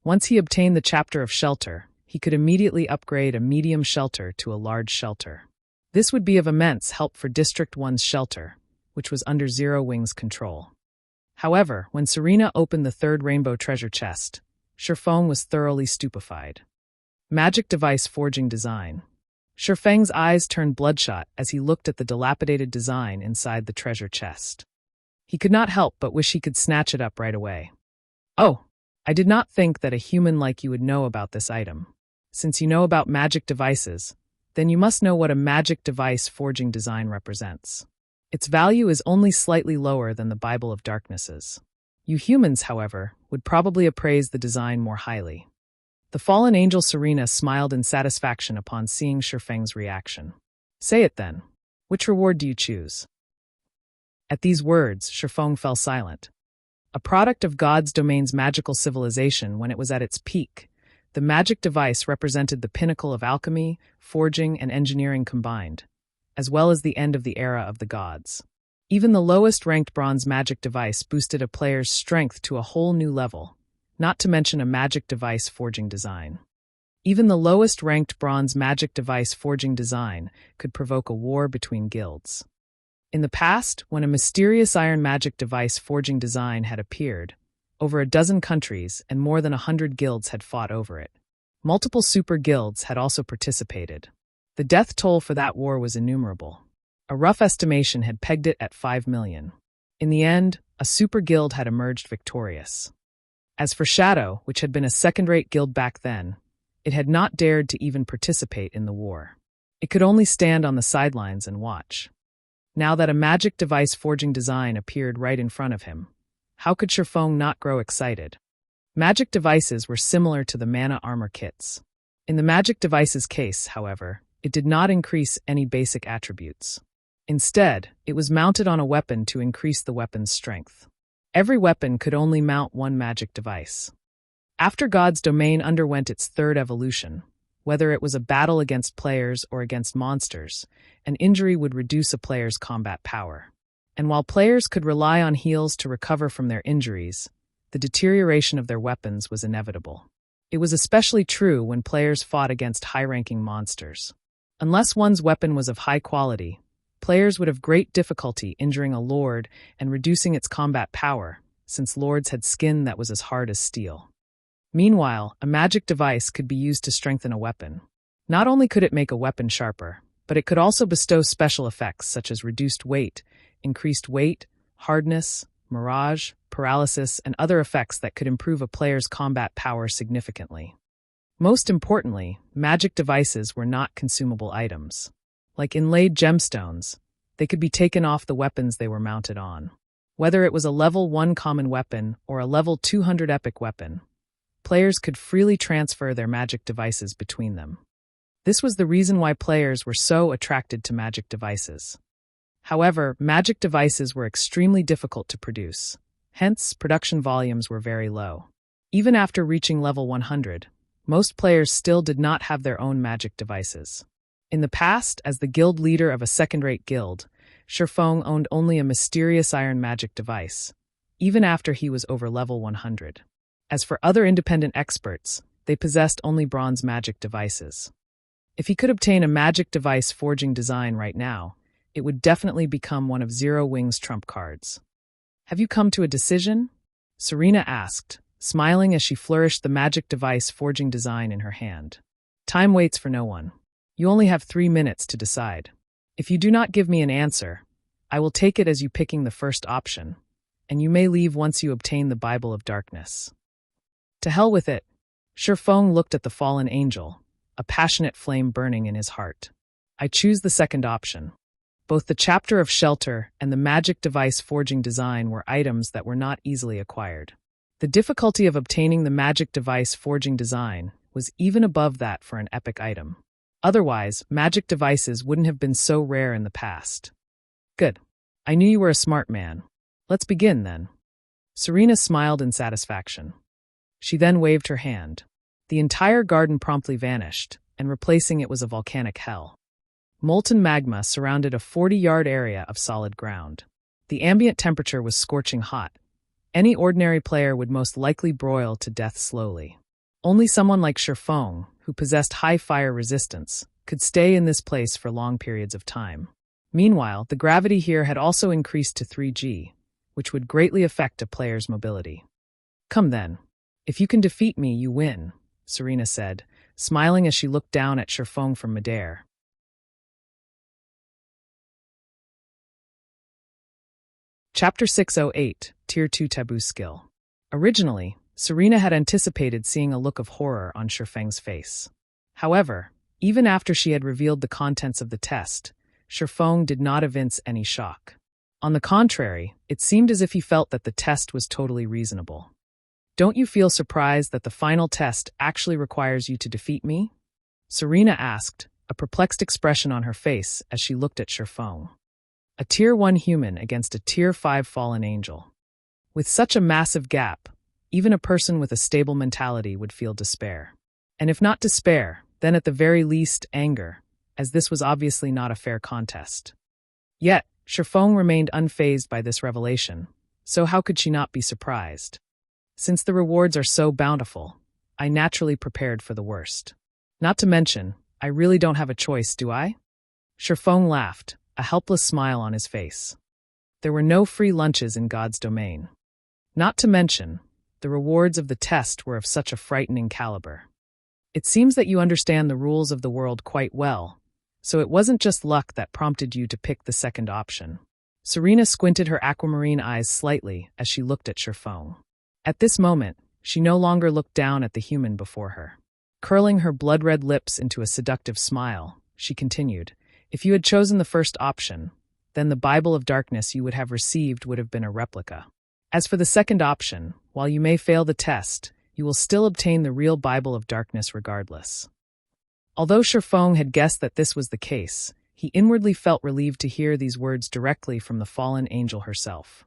[SPEAKER 1] Once he obtained the Chapter of Shelter, he could immediately upgrade a medium shelter to a large shelter. This would be of immense help for District 1's shelter, which was under Zero Wing's control. However, when Serena opened the third rainbow treasure chest, Shifeng was thoroughly stupefied. Magic device forging design. Shifeng's eyes turned bloodshot as he looked at the dilapidated design inside the treasure chest. He could not help but wish he could snatch it up right away. Oh, I did not think that a human like you would know about this item. Since you know about magic devices, then you must know what a magic device forging design represents. Its value is only slightly lower than the Bible of Darknesses. You humans, however, would probably appraise the design more highly. The fallen angel Serena smiled in satisfaction upon seeing Shifeng's reaction. Say it then. Which reward do you choose? At these words, Shifeng fell silent. A product of God's domain's magical civilization when it was at its peak, the magic device represented the pinnacle of alchemy, forging, and engineering combined, as well as the end of the era of the gods. Even the lowest-ranked bronze magic device boosted a player's strength to a whole new level, not to mention a magic device forging design. Even the lowest-ranked bronze magic device forging design could provoke a war between guilds. In the past, when a mysterious iron magic device forging design had appeared, over a dozen countries and more than 100 guilds had fought over it. Multiple super guilds had also participated. The death toll for that war was innumerable. A rough estimation had pegged it at 5 million. In the end, a super guild had emerged victorious. As for Shadow, which had been a second-rate guild back then, it had not dared to even participate in the war. It could only stand on the sidelines and watch. Now that a magic device forging design appeared right in front of him, how could Shifeng not grow excited? Magic devices were similar to the mana armor kits. In the magic device's case, however, it did not increase any basic attributes. Instead, it was mounted on a weapon to increase the weapon's strength. Every weapon could only mount one magic device. After God's domain underwent its third evolution, whether it was a battle against players or against monsters, an injury would reduce a player's combat power. And while players could rely on heals to recover from their injuries, the deterioration of their weapons was inevitable. It was especially true when players fought against high-ranking monsters. Unless one's weapon was of high quality, players would have great difficulty injuring a lord and reducing its combat power, since lords had skin that was as hard as steel. Meanwhile, a magic device could be used to strengthen a weapon. Not only could it make a weapon sharper, but it could also bestow special effects such as reduced weight, increased weight, hardness, mirage, paralysis, and other effects that could improve a player's combat power significantly. Most importantly, magic devices were not consumable items. Like inlaid gemstones, they could be taken off the weapons they were mounted on. Whether it was a level 1 common weapon or a level 200 epic weapon, players could freely transfer their magic devices between them. This was the reason why players were so attracted to magic devices. However, magic devices were extremely difficult to produce. Hence, production volumes were very low. Even after reaching level 100, most players still did not have their own magic devices. In the past, as the guild leader of a second-rate guild, Shifeng owned only a mysterious iron magic device, even after he was over level 100. As for other independent experts, they possessed only bronze magic devices. If he could obtain a magic device forging design right now, it would definitely become one of Zero Wing's trump cards. Have you come to a decision? Serena asked, smiling as she flourished the magic device forging design in her hand. Time waits for no one. You only have 3 minutes to decide. If you do not give me an answer, I will take it as you picking the first option, and you may leave once you obtain the Bible of Darkness. To hell with it. Shifeng looked at the fallen angel, a passionate flame burning in his heart. I choose the second option. Both the chapter of shelter and the magic device forging design were items that were not easily acquired. The difficulty of obtaining the magic device forging design was even above that for an epic item. Otherwise, magic devices wouldn't have been so rare in the past. Good. I knew you were a smart man. Let's begin, then. Serena smiled in satisfaction. She then waved her hand. The entire garden promptly vanished, and replacing it was a volcanic hell. Molten magma surrounded a 40-yard area of solid ground. The ambient temperature was scorching hot. Any ordinary player would most likely broil to death slowly. Only someone like Shifeng, who possessed high fire resistance, could stay in this place for long periods of time. Meanwhile, the gravity here had also increased to 3G, which would greatly affect a player's mobility. Come then. If you can defeat me, you win, Serena said, smiling as she looked down at Shifeng from midair. Chapter 608, Tier 2 Taboo Skill. Originally, Serena had anticipated seeing a look of horror on Shifeng's face. However, even after she had revealed the contents of the test, Shifeng did not evince any shock. On the contrary, it seemed as if he felt that the test was totally reasonable. Don't you feel surprised that the final test actually requires you to defeat me? Serena asked, a perplexed expression on her face as she looked at Shifeng. A Tier 1 human against a Tier 5 fallen angel. With such a massive gap, even a person with a stable mentality would feel despair. And if not despair, then at the very least anger, as this was obviously not a fair contest. Yet, Shifeng remained unfazed by this revelation, so how could she not be surprised? Since the rewards are so bountiful, I naturally prepared for the worst. Not to mention, I really don't have a choice, do I? Shifeng laughed, a helpless smile on his face. There were no free lunches in God's domain. Not to mention, the rewards of the test were of such a frightening caliber. It seems that you understand the rules of the world quite well, so it wasn't just luck that prompted you to pick the second option. Serena squinted her aquamarine eyes slightly as she looked at Shifeng. At this moment, she no longer looked down at the human before her. Curling her blood-red lips into a seductive smile, she continued, if you had chosen the first option, then the Bible of Darkness you would have received would have been a replica. As for the second option, while you may fail the test, you will still obtain the real Bible of Darkness regardless. Although Shifeng had guessed that this was the case, he inwardly felt relieved to hear these words directly from the fallen angel herself.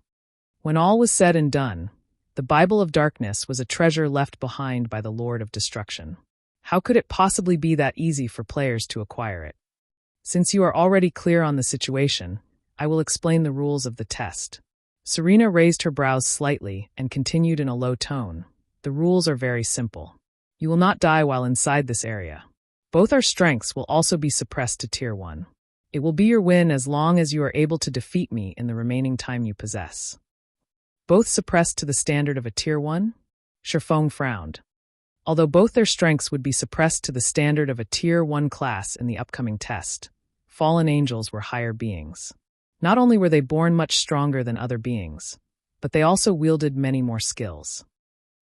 [SPEAKER 1] When all was said and done, the Bible of Darkness was a treasure left behind by the Lord of Destruction. How could it possibly be that easy for players to acquire it? Since you are already clear on the situation, I will explain the rules of the test. Serena raised her brows slightly and continued in a low tone. The rules are very simple. You will not die while inside this area. Both our strengths will also be suppressed to Tier 1. It will be your win as long as you are able to defeat me in the remaining time you possess. Both suppressed to the standard of a Tier 1? Shifeng frowned. Although both their strengths would be suppressed to the standard of a Tier 1 class in the upcoming test, fallen angels were higher beings. Not only were they born much stronger than other beings, but they also wielded many more skills.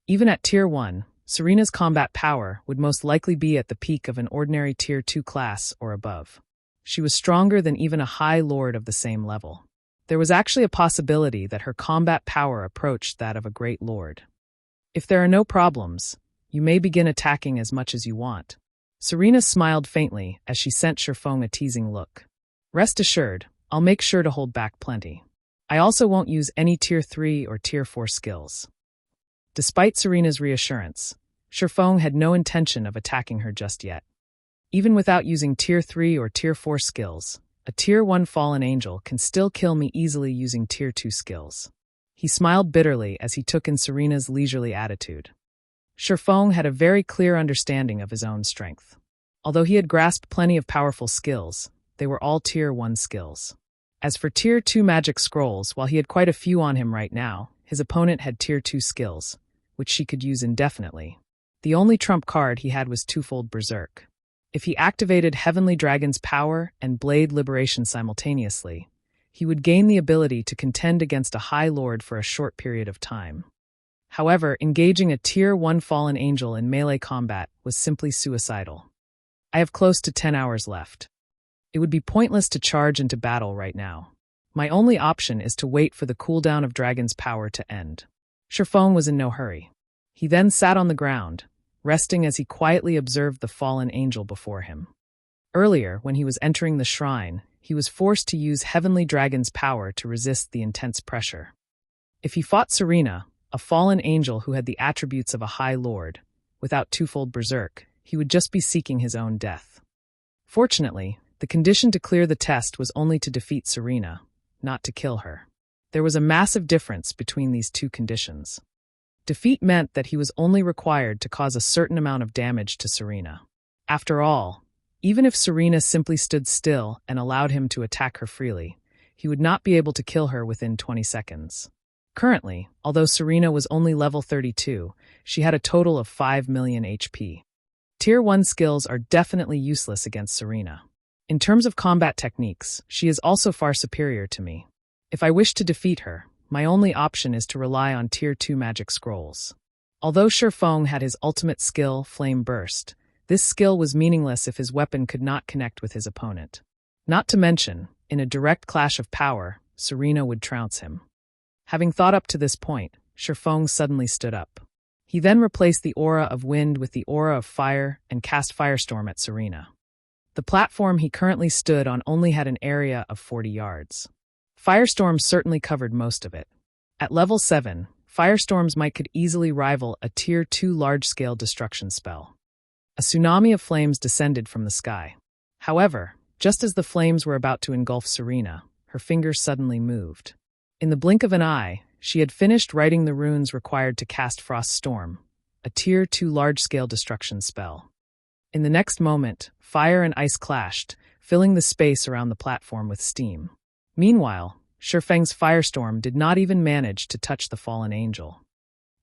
[SPEAKER 1] Even at Tier 1, Serena's combat power would most likely be at the peak of an ordinary Tier 2 class or above. She was stronger than even a High Lord of the same level. There was actually a possibility that her combat power approached that of a Great Lord. If there are no problems, you may begin attacking as much as you want. Serena smiled faintly as she sent Shifeng a teasing look. Rest assured, I'll make sure to hold back plenty. I also won't use any Tier 3 or Tier 4 skills. Despite Serena's reassurance, Shifeng had no intention of attacking her just yet. Even without using Tier 3 or Tier 4 skills, a Tier 1 fallen angel can still kill me easily using Tier 2 skills. He smiled bitterly as he took in Serena's leisurely attitude. Shifeng had a very clear understanding of his own strength. Although he had grasped plenty of powerful skills, they were all Tier 1 skills. As for Tier 2 magic scrolls, while he had quite a few on him right now, his opponent had Tier 2 skills, which she could use indefinitely. The only trump card he had was twofold Berserk. If he activated Heavenly Dragon's power and Blade Liberation simultaneously, he would gain the ability to contend against a High Lord for a short period of time. However, engaging a Tier 1 fallen angel in melee combat was simply suicidal. I have close to 10 hours left. It would be pointless to charge into battle right now. My only option is to wait for the cooldown of Dragon's power to end. Shifeng was in no hurry. He then sat on the ground, resting as he quietly observed the fallen angel before him. Earlier, when he was entering the shrine, he was forced to use Heavenly Dragon's power to resist the intense pressure. If he fought Serena, a fallen angel who had the attributes of a High Lord, without twofold Berserk, he would just be seeking his own death. Fortunately, the condition to clear the test was only to defeat Serena, not to kill her. There was a massive difference between these two conditions. Defeat meant that he was only required to cause a certain amount of damage to Serena. After all, even if Serena simply stood still and allowed him to attack her freely, he would not be able to kill her within 20 seconds. Currently, although Serena was only level 32, she had a total of 5 million HP. Tier 1 skills are definitely useless against Serena. In terms of combat techniques, she is also far superior to me. If I wish to defeat her, my only option is to rely on Tier 2 magic scrolls. Although Shifeng had his ultimate skill, Flame Burst, this skill was meaningless if his weapon could not connect with his opponent. Not to mention, in a direct clash of power, Serena would trounce him. Having thought up to this point, Shifeng suddenly stood up. He then replaced the aura of wind with the aura of fire and cast Firestorm at Serena. The platform he currently stood on only had an area of 40 yards. Firestorm certainly covered most of it. At level 7, Firestorms could easily rival a Tier 2 large-scale destruction spell. A tsunami of flames descended from the sky. However, just as the flames were about to engulf Serena, her fingers suddenly moved. In the blink of an eye, she had finished writing the runes required to cast Frost Storm, a Tier 2 large-scale destruction spell. In the next moment, fire and ice clashed, filling the space around the platform with steam. Meanwhile, Shifeng's Firestorm did not even manage to touch the fallen angel.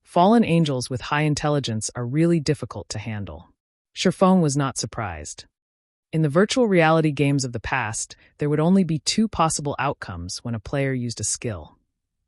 [SPEAKER 1] Fallen angels with high intelligence are really difficult to handle. Shifeng was not surprised. In the virtual reality games of the past, there would only be two possible outcomes when a player used a skill.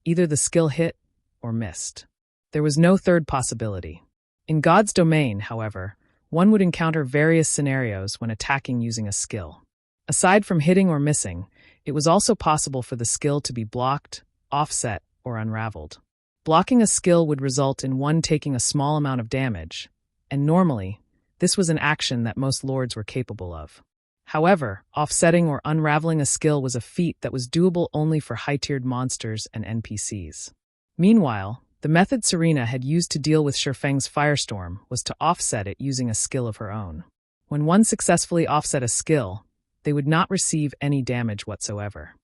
[SPEAKER 1] Either the skill hit or missed. There was no third possibility. In God's domain, however, one would encounter various scenarios when attacking using a skill. Aside from hitting or missing, it was also possible for the skill to be blocked, offset, or unraveled. Blocking a skill would result in one taking a small amount of damage, and normally, this was an action that most lords were capable of. However, offsetting or unraveling a skill was a feat that was doable only for high-tiered monsters and NPCs. Meanwhile, the method Serena had used to deal with Shifeng's Firestorm was to offset it using a skill of her own. When one successfully offset a skill, they would not receive any damage whatsoever.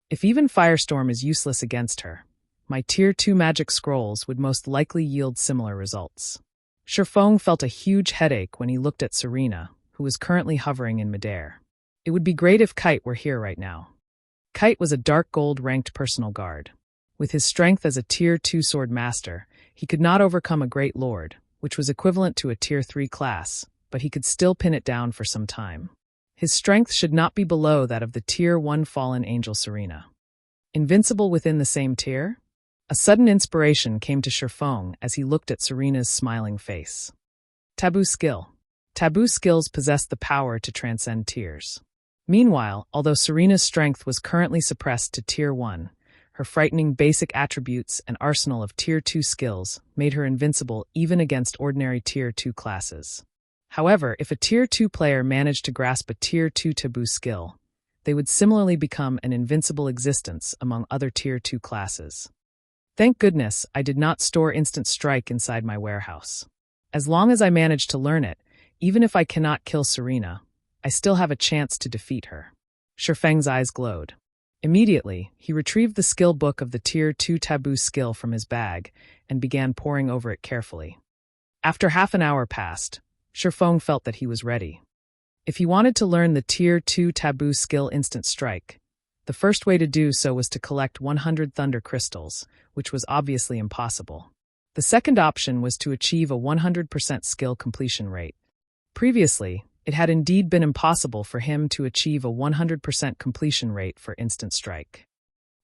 [SPEAKER 1] If even Firestorm is useless against her, my Tier 2 magic scrolls would most likely yield similar results. Shifeng felt a huge headache when he looked at Serena, who was currently hovering in midair. It would be great if Kite were here right now. Kite was a dark gold-ranked personal guard. With his strength as a Tier 2 sword master, he could not overcome a Great Lord, which was equivalent to a Tier 3 class, but he could still pin it down for some time. His strength should not be below that of the Tier 1 fallen angel Serena. Invincible within the same tier? A sudden inspiration came to Shifeng as he looked at Serena's smiling face. Taboo skill. Taboo skills possessed the power to transcend tiers. Meanwhile, although Serena's strength was currently suppressed to Tier 1, her frightening basic attributes and arsenal of Tier 2 skills made her invincible even against ordinary Tier 2 classes. However, if a Tier 2 player managed to grasp a Tier 2 taboo skill, they would similarly become an invincible existence among other Tier 2 classes. Thank goodness I did not store Instant Strike inside my warehouse. As long as I manage to learn it, even if I cannot kill Serena, I still have a chance to defeat her. Shifeng's eyes glowed. Immediately, he retrieved the skill book of the Tier 2 taboo skill from his bag and began poring over it carefully. After half an hour passed, Shifeng felt that he was ready. If he wanted to learn the Tier 2 taboo skill Instant Strike, the first way to do so was to collect 100 thunder crystals, which was obviously impossible. The second option was to achieve a 100% skill completion rate. Previously, it had indeed been impossible for him to achieve a 100% completion rate for Instant Strike.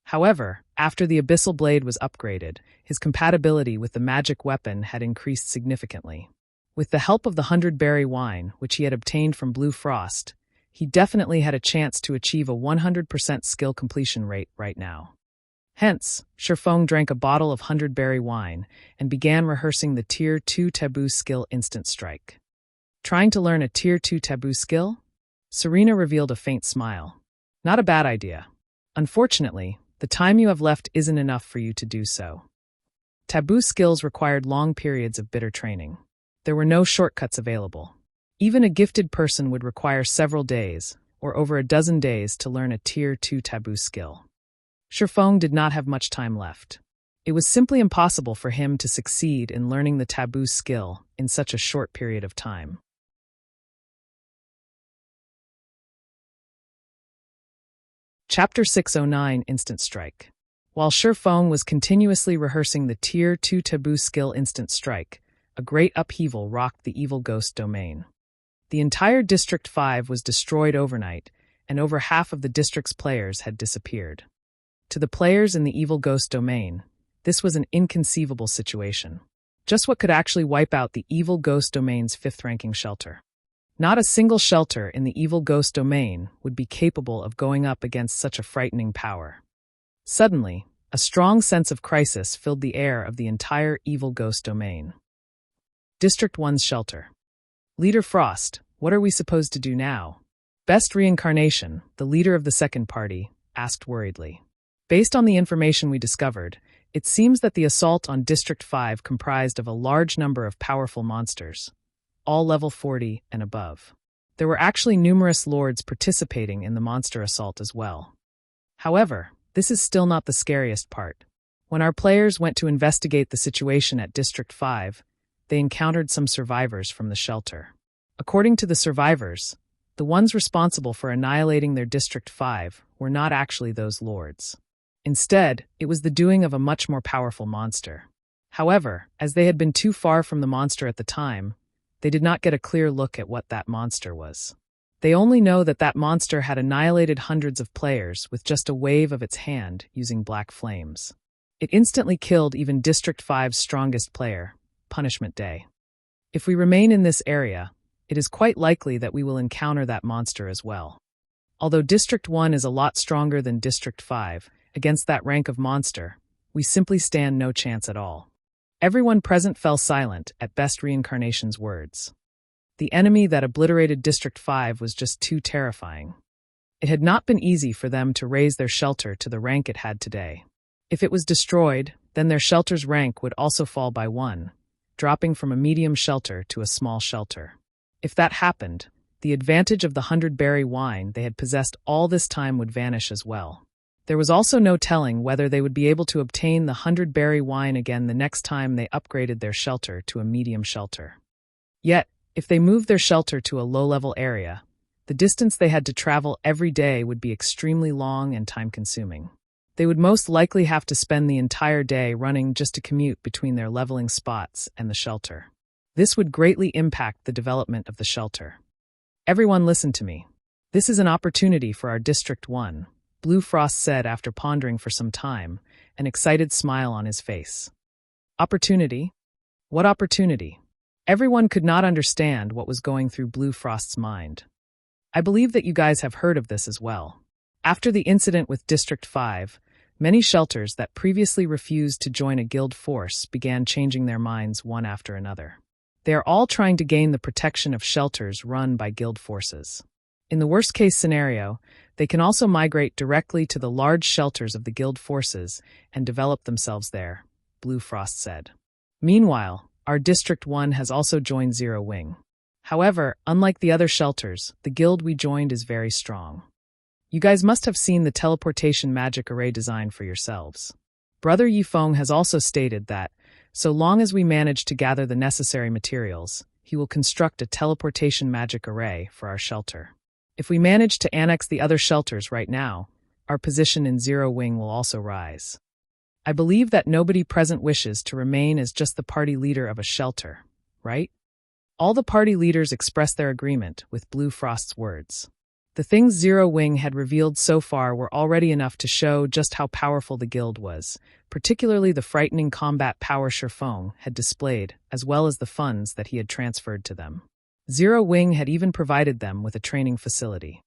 [SPEAKER 1] However, after the Abyssal Blade was upgraded, his compatibility with the magic weapon had increased significantly. With the help of the 100-berry wine, which he had obtained from Blue Frost, he definitely had a chance to achieve a 100% skill completion rate right now. Hence, Shifeng drank a bottle of 100-berry wine and began rehearsing the Tier 2 taboo skill Instant Strike. Trying to learn a Tier 2 taboo skill? Serena revealed a faint smile. Not a bad idea. Unfortunately, the time you have left isn't enough for you to do so. Taboo skills required long periods of bitter training. There were no shortcuts available. Even a gifted person would require several days, or over a dozen days, to learn a Tier 2 taboo skill. Shifeng did not have much time left. It was simply impossible for him to succeed in learning the taboo skill in such a short period of time. Chapter 609 Instant Strike. While Shifeng was continuously rehearsing the Tier 2 taboo skill Instant Strike, a great upheaval rocked the Evil Ghost domain. The entire District 5 was destroyed overnight, and over half of the district's players had disappeared. To the players in the Evil Ghost domain, this was an inconceivable situation. Just what could actually wipe out the Evil Ghost domain's 5th-ranking shelter? Not a single shelter in the Evil Ghost domain would be capable of going up against such a frightening power. Suddenly, a strong sense of crisis filled the air of the entire Evil Ghost domain. District 1's shelter. Leader Frost, what are we supposed to do now? Best Reincarnation, the leader of the second party, asked worriedly. Based on the information we discovered, it seems that the assault on District 5 comprised of a large number of powerful monsters, all level 40 and above. There were actually numerous lords participating in the monster assault as well. However, this is still not the scariest part. When our players went to investigate the situation at District 5, they encountered some survivors from the shelter. According to the survivors, the ones responsible for annihilating their District 5 were not actually those lords. Instead, it was the doing of a much more powerful monster. However, as they had been too far from the monster at the time, they did not get a clear look at what that monster was. They only know that that monster had annihilated hundreds of players with just a wave of its hand using black flames. It instantly killed even District 5's strongest player, Punishment Day. If we remain in this area, it is quite likely that we will encounter that monster as well. Although District 1 is a lot stronger than District 5, against that rank of monster, we simply stand no chance at all. Everyone present fell silent at Best Reincarnation's words. The enemy that obliterated District 5 was just too terrifying. It had not been easy for them to raise their shelter to the rank it had today. If it was destroyed, then their shelter's rank would also fall by 1, dropping from a medium shelter to a small shelter. If that happened, the advantage of the 100-berry wine they had possessed all this time would vanish as well. There was also no telling whether they would be able to obtain the 100-berry wine again the next time they upgraded their shelter to a medium shelter. Yet, if they moved their shelter to a low-level area, the distance they had to travel every day would be extremely long and time-consuming. They would most likely have to spend the entire day running just to commute between their leveling spots and the shelter. This would greatly impact the development of the shelter. Everyone listen to me. This is an opportunity for our District 1, Blue Frost said after pondering for some time, an excited smile on his face. Opportunity? What opportunity? Everyone could not understand what was going through Blue Frost's mind. I believe that you guys have heard of this as well. After the incident with District 5, many shelters that previously refused to join a guild force began changing their minds one after another. They are all trying to gain the protection of shelters run by guild forces. In the worst-case scenario, they can also migrate directly to the large shelters of the guild forces and develop themselves there, Blue Frost said. Meanwhile, our District 1 has also joined Zero Wing. However, unlike the other shelters, the guild we joined is very strong. You guys must have seen the teleportation magic array design for yourselves. Brother Yifeng has also stated that, so long as we manage to gather the necessary materials, he will construct a teleportation magic array for our shelter. If we manage to annex the other shelters right now, our position in Zero Wing will also rise. I believe that nobody present wishes to remain as just the party leader of a shelter, right? All the party leaders expressed their agreement with Blue Frost's words. The things Zero Wing had revealed so far were already enough to show just how powerful the guild was, particularly the frightening combat power Shifeng had displayed, as well as the funds that he had transferred to them. Zero Wing had even provided them with a training facility.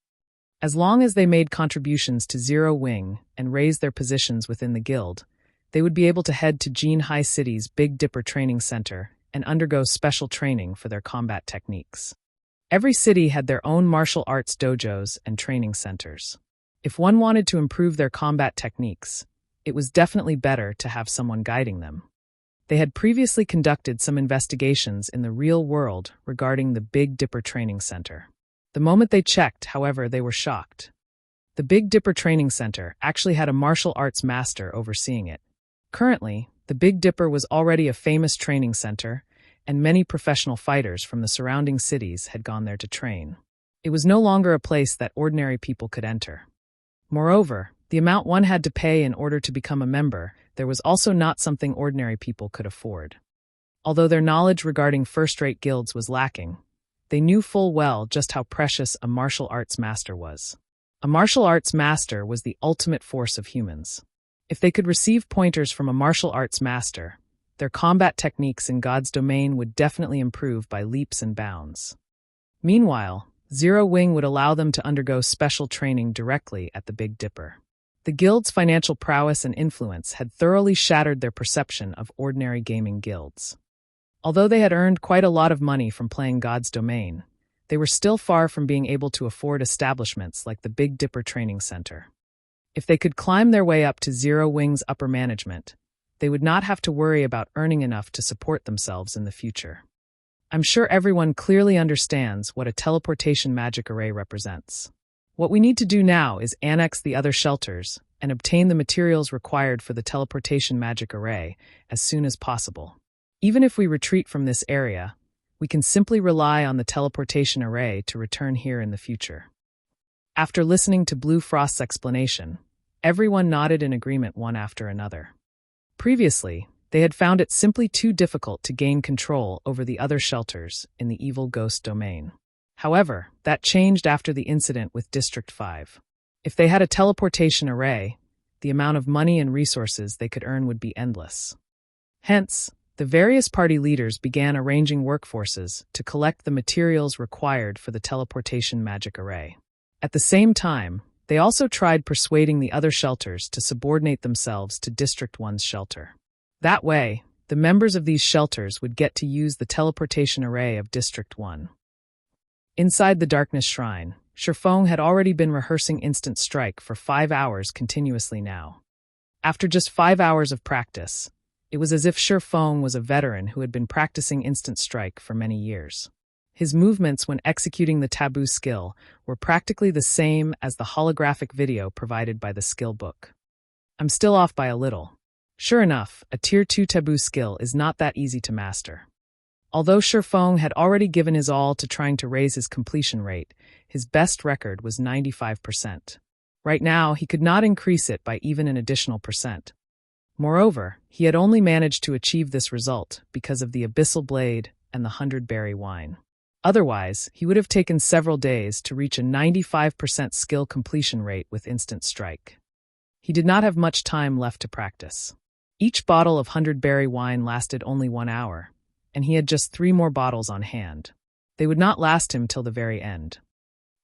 [SPEAKER 1] As long as they made contributions to Zero Wing and raised their positions within the guild, they would be able to head to Jinhai City's Big Dipper Training Center and undergo special training for their combat techniques. Every city had their own martial arts dojos and training centers. If one wanted to improve their combat techniques, it was definitely better to have someone guiding them. They had previously conducted some investigations in the real world regarding the Big Dipper Training Center. The moment they checked, however, they were shocked. The Big Dipper Training Center actually had a martial arts master overseeing it. Currently, the Big Dipper was already a famous training center, and many professional fighters from the surrounding cities had gone there to train. It was no longer a place that ordinary people could enter. Moreover, the amount one had to pay in order to become a member, there was also not something ordinary people could afford. Although their knowledge regarding first-rate guilds was lacking, they knew full well just how precious a martial arts master was. A martial arts master was the ultimate force of humans. If they could receive pointers from a martial arts master, their combat techniques in God's domain would definitely improve by leaps and bounds. Meanwhile, Zero Wing would allow them to undergo special training directly at the Big Dipper. The guild's financial prowess and influence had thoroughly shattered their perception of ordinary gaming guilds. Although they had earned quite a lot of money from playing God's domain, they were still far from being able to afford establishments like the Big Dipper Training Center. If they could climb their way up to Zero Wing's upper management, they would not have to worry about earning enough to support themselves in the future. I'm sure everyone clearly understands what a teleportation magic array represents. What we need to do now is annex the other shelters and obtain the materials required for the teleportation magic array as soon as possible. Even if we retreat from this area, we can simply rely on the teleportation array to return here in the future. After listening to Blue Frost's explanation, everyone nodded in agreement one after another. Previously, they had found it simply too difficult to gain control over the other shelters in the evil ghost domain. However, that changed after the incident with District 5. If they had a teleportation array, the amount of money and resources they could earn would be endless. Hence, the various party leaders began arranging workforces to collect the materials required for the teleportation magic array. At the same time, they also tried persuading the other shelters to subordinate themselves to District 1's shelter. That way, the members of these shelters would get to use the teleportation array of District 1. Inside the Darkness Shrine, Shifeng had already been rehearsing Instant Strike for 5 hours continuously now. After just 5 hours of practice, it was as if Shifeng was a veteran who had been practicing Instant Strike for many years. His movements when executing the Taboo skill were practically the same as the holographic video provided by the skill book. I'm still off by a little. Sure enough, a Tier 2 Taboo skill is not that easy to master. Although Shifeng had already given his all to trying to raise his completion rate, his best record was 95%. Right now, he could not increase it by even an additional percent. Moreover, he had only managed to achieve this result because of the Abyssal Blade and the 100-berry wine. Otherwise, he would have taken several days to reach a 95% skill completion rate with Instant Strike. He did not have much time left to practice. Each bottle of 100-berry wine lasted only 1 hour, and he had just 3 more bottles on hand. They would not last him till the very end.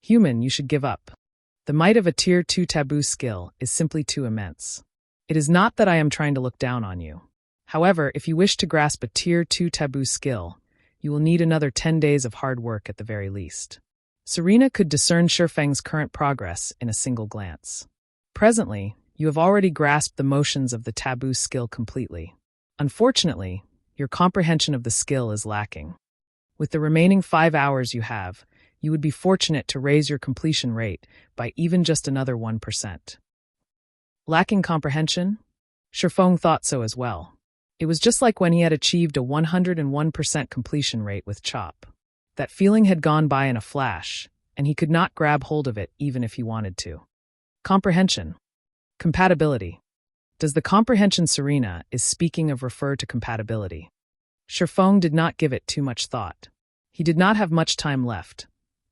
[SPEAKER 1] Human, you should give up. The might of a Tier 2 Taboo skill is simply too immense. It is not that I am trying to look down on you. However, if you wish to grasp a Tier 2 Taboo skill, you will need another 10 days of hard work at the very least. Serena could discern Shifeng's current progress in a single glance. Presently, you have already grasped the motions of the Taboo skill completely. Unfortunately, your comprehension of the skill is lacking. With the remaining 5 hours you have, you would be fortunate to raise your completion rate by even just another 1%. Lacking comprehension? Shifeng thought so as well. It was just like when he had achieved a 101% completion rate with Chop. That feeling had gone by in a flash, and he could not grab hold of it even if he wanted to. Comprehension. Compatibility. Does the comprehension Serena is speaking of refer to compatibility? Shifeng did not give it too much thought. He did not have much time left.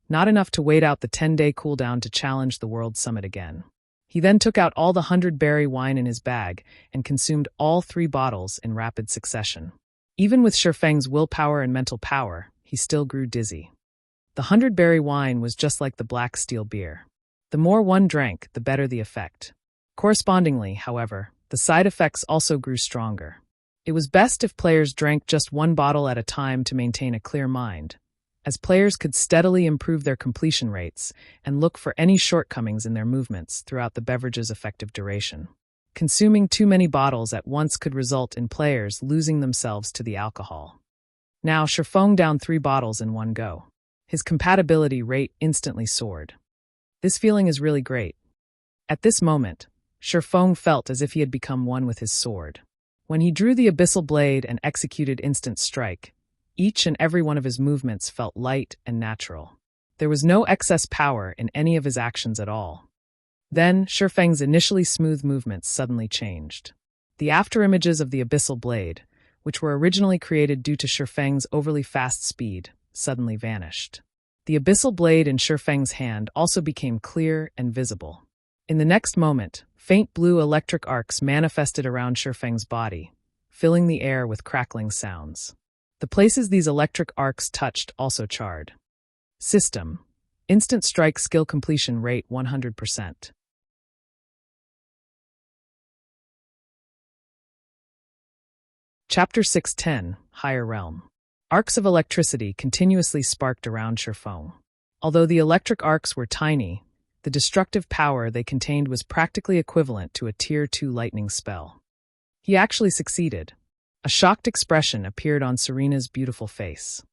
[SPEAKER 1] Not enough to wait out the 10-day cooldown to challenge the World Summit again. He then took out all the 100-berry wine in his bag and consumed all 3 bottles in rapid succession. Even with Shifeng's willpower and mental power, he still grew dizzy. The 100-berry wine was just like the black steel beer. The more one drank, the better the effect. Correspondingly, however, the side effects also grew stronger. It was best if players drank just 1 bottle at a time to maintain a clear mind, as players could steadily improve their completion rates and look for any shortcomings in their movements throughout the beverage's effective duration. Consuming too many bottles at once could result in players losing themselves to the alcohol. Now Shifeng downed 3 bottles in one go. His compatibility rate instantly soared. This feeling is really great. At this moment, Shifeng felt as if he had become one with his sword. When he drew the Abyssal Blade and executed Instant Strike, each and every one of his movements felt light and natural. There was no excess power in any of his actions at all. Then, Shifeng's initially smooth movements suddenly changed. The afterimages of the Abyssal Blade, which were originally created due to Shifeng's overly fast speed, suddenly vanished. The Abyssal Blade in Shifeng's hand also became clear and visible. In the next moment, faint blue electric arcs manifested around Shifeng's body, filling the air with crackling sounds. The places these electric arcs touched also charred. System. Instant Strike skill completion rate 100%. Chapter 610, Higher Realm. Arcs of electricity continuously sparked around Shifeng. Although the electric arcs were tiny, the destructive power they contained was practically equivalent to a Tier 2 lightning spell. He actually succeeded. A shocked expression appeared on Serena's beautiful face.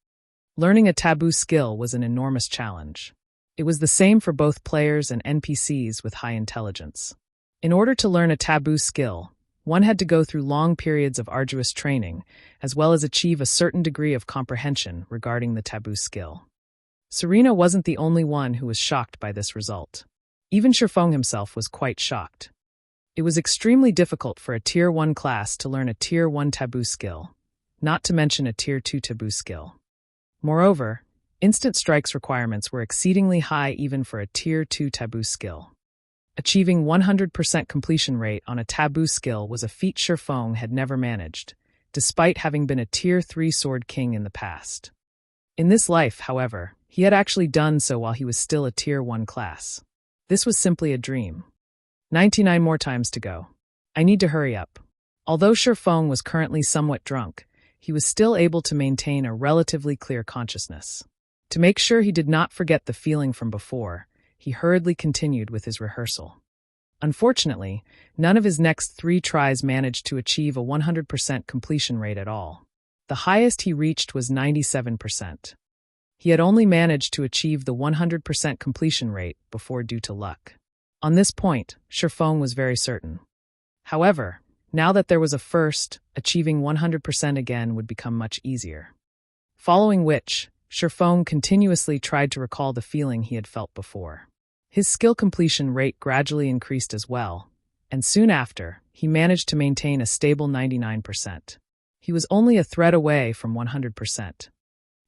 [SPEAKER 1] Learning a Taboo skill was an enormous challenge. It was the same for both players and NPCs with high intelligence. In order to learn a Taboo skill, one had to go through long periods of arduous training, as well as achieve a certain degree of comprehension regarding the Taboo skill. Serena wasn't the only one who was shocked by this result. Even Shifeng himself was quite shocked. It was extremely difficult for a Tier 1 class to learn a Tier 1 Taboo skill, not to mention a Tier 2 Taboo skill. Moreover, Instant Strike's requirements were exceedingly high even for a Tier 2 Taboo skill. Achieving 100% completion rate on a Taboo skill was a feat Shifeng had never managed, despite having been a Tier 3 Sword King in the past. In this life, however, he had actually done so while he was still a Tier 1 class. This was simply a dream. 99 more times to go. I need to hurry up. Although Shifeng was currently somewhat drunk, he was still able to maintain a relatively clear consciousness. To make sure he did not forget the feeling from before, he hurriedly continued with his rehearsal. Unfortunately, none of his next 3 tries managed to achieve a 100% completion rate at all. The highest he reached was 97%. He had only managed to achieve the 100% completion rate before due to luck. On this point, Shifeng was very certain. However, now that there was a first, achieving 100% again would become much easier. Following which, Shifeng continuously tried to recall the feeling he had felt before. His skill completion rate gradually increased as well, and soon after, he managed to maintain a stable 99%. He was only a thread away from 100%.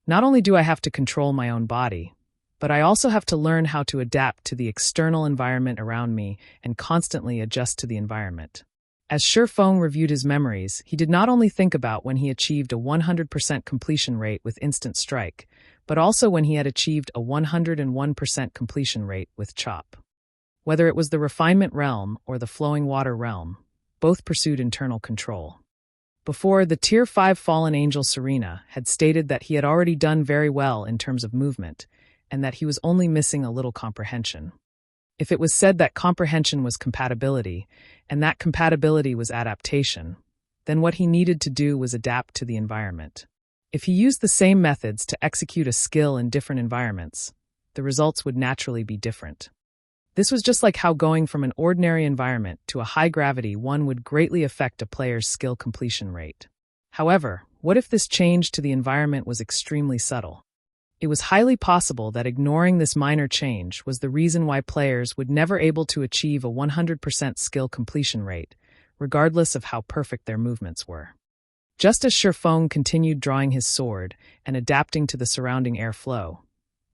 [SPEAKER 1] Not only do I have to control my own body, but I also have to learn how to adapt to the external environment around me and constantly adjust to the environment. As Shifeng reviewed his memories, he did not only think about when he achieved a 100% completion rate with Instant Strike, but also when he had achieved a 101% completion rate with Chop. Whether it was the Refinement Realm or the Flowing Water Realm, both pursued internal control. Before, the Tier 5 Fallen Angel Serena had stated that he had already done very well in terms of movement, and that he was only missing a little comprehension. If it was said that comprehension was compatibility, and that compatibility was adaptation, then what he needed to do was adapt to the environment. If he used the same methods to execute a skill in different environments, the results would naturally be different. This was just like how going from an ordinary environment to a high-gravity one would greatly affect a player's skill completion rate. However, what if this change to the environment was extremely subtle? It was highly possible that ignoring this minor change was the reason why players would never able to achieve a 100% skill completion rate, regardless of how perfect their movements were. Just as Shifeng continued drawing his sword and adapting to the surrounding airflow,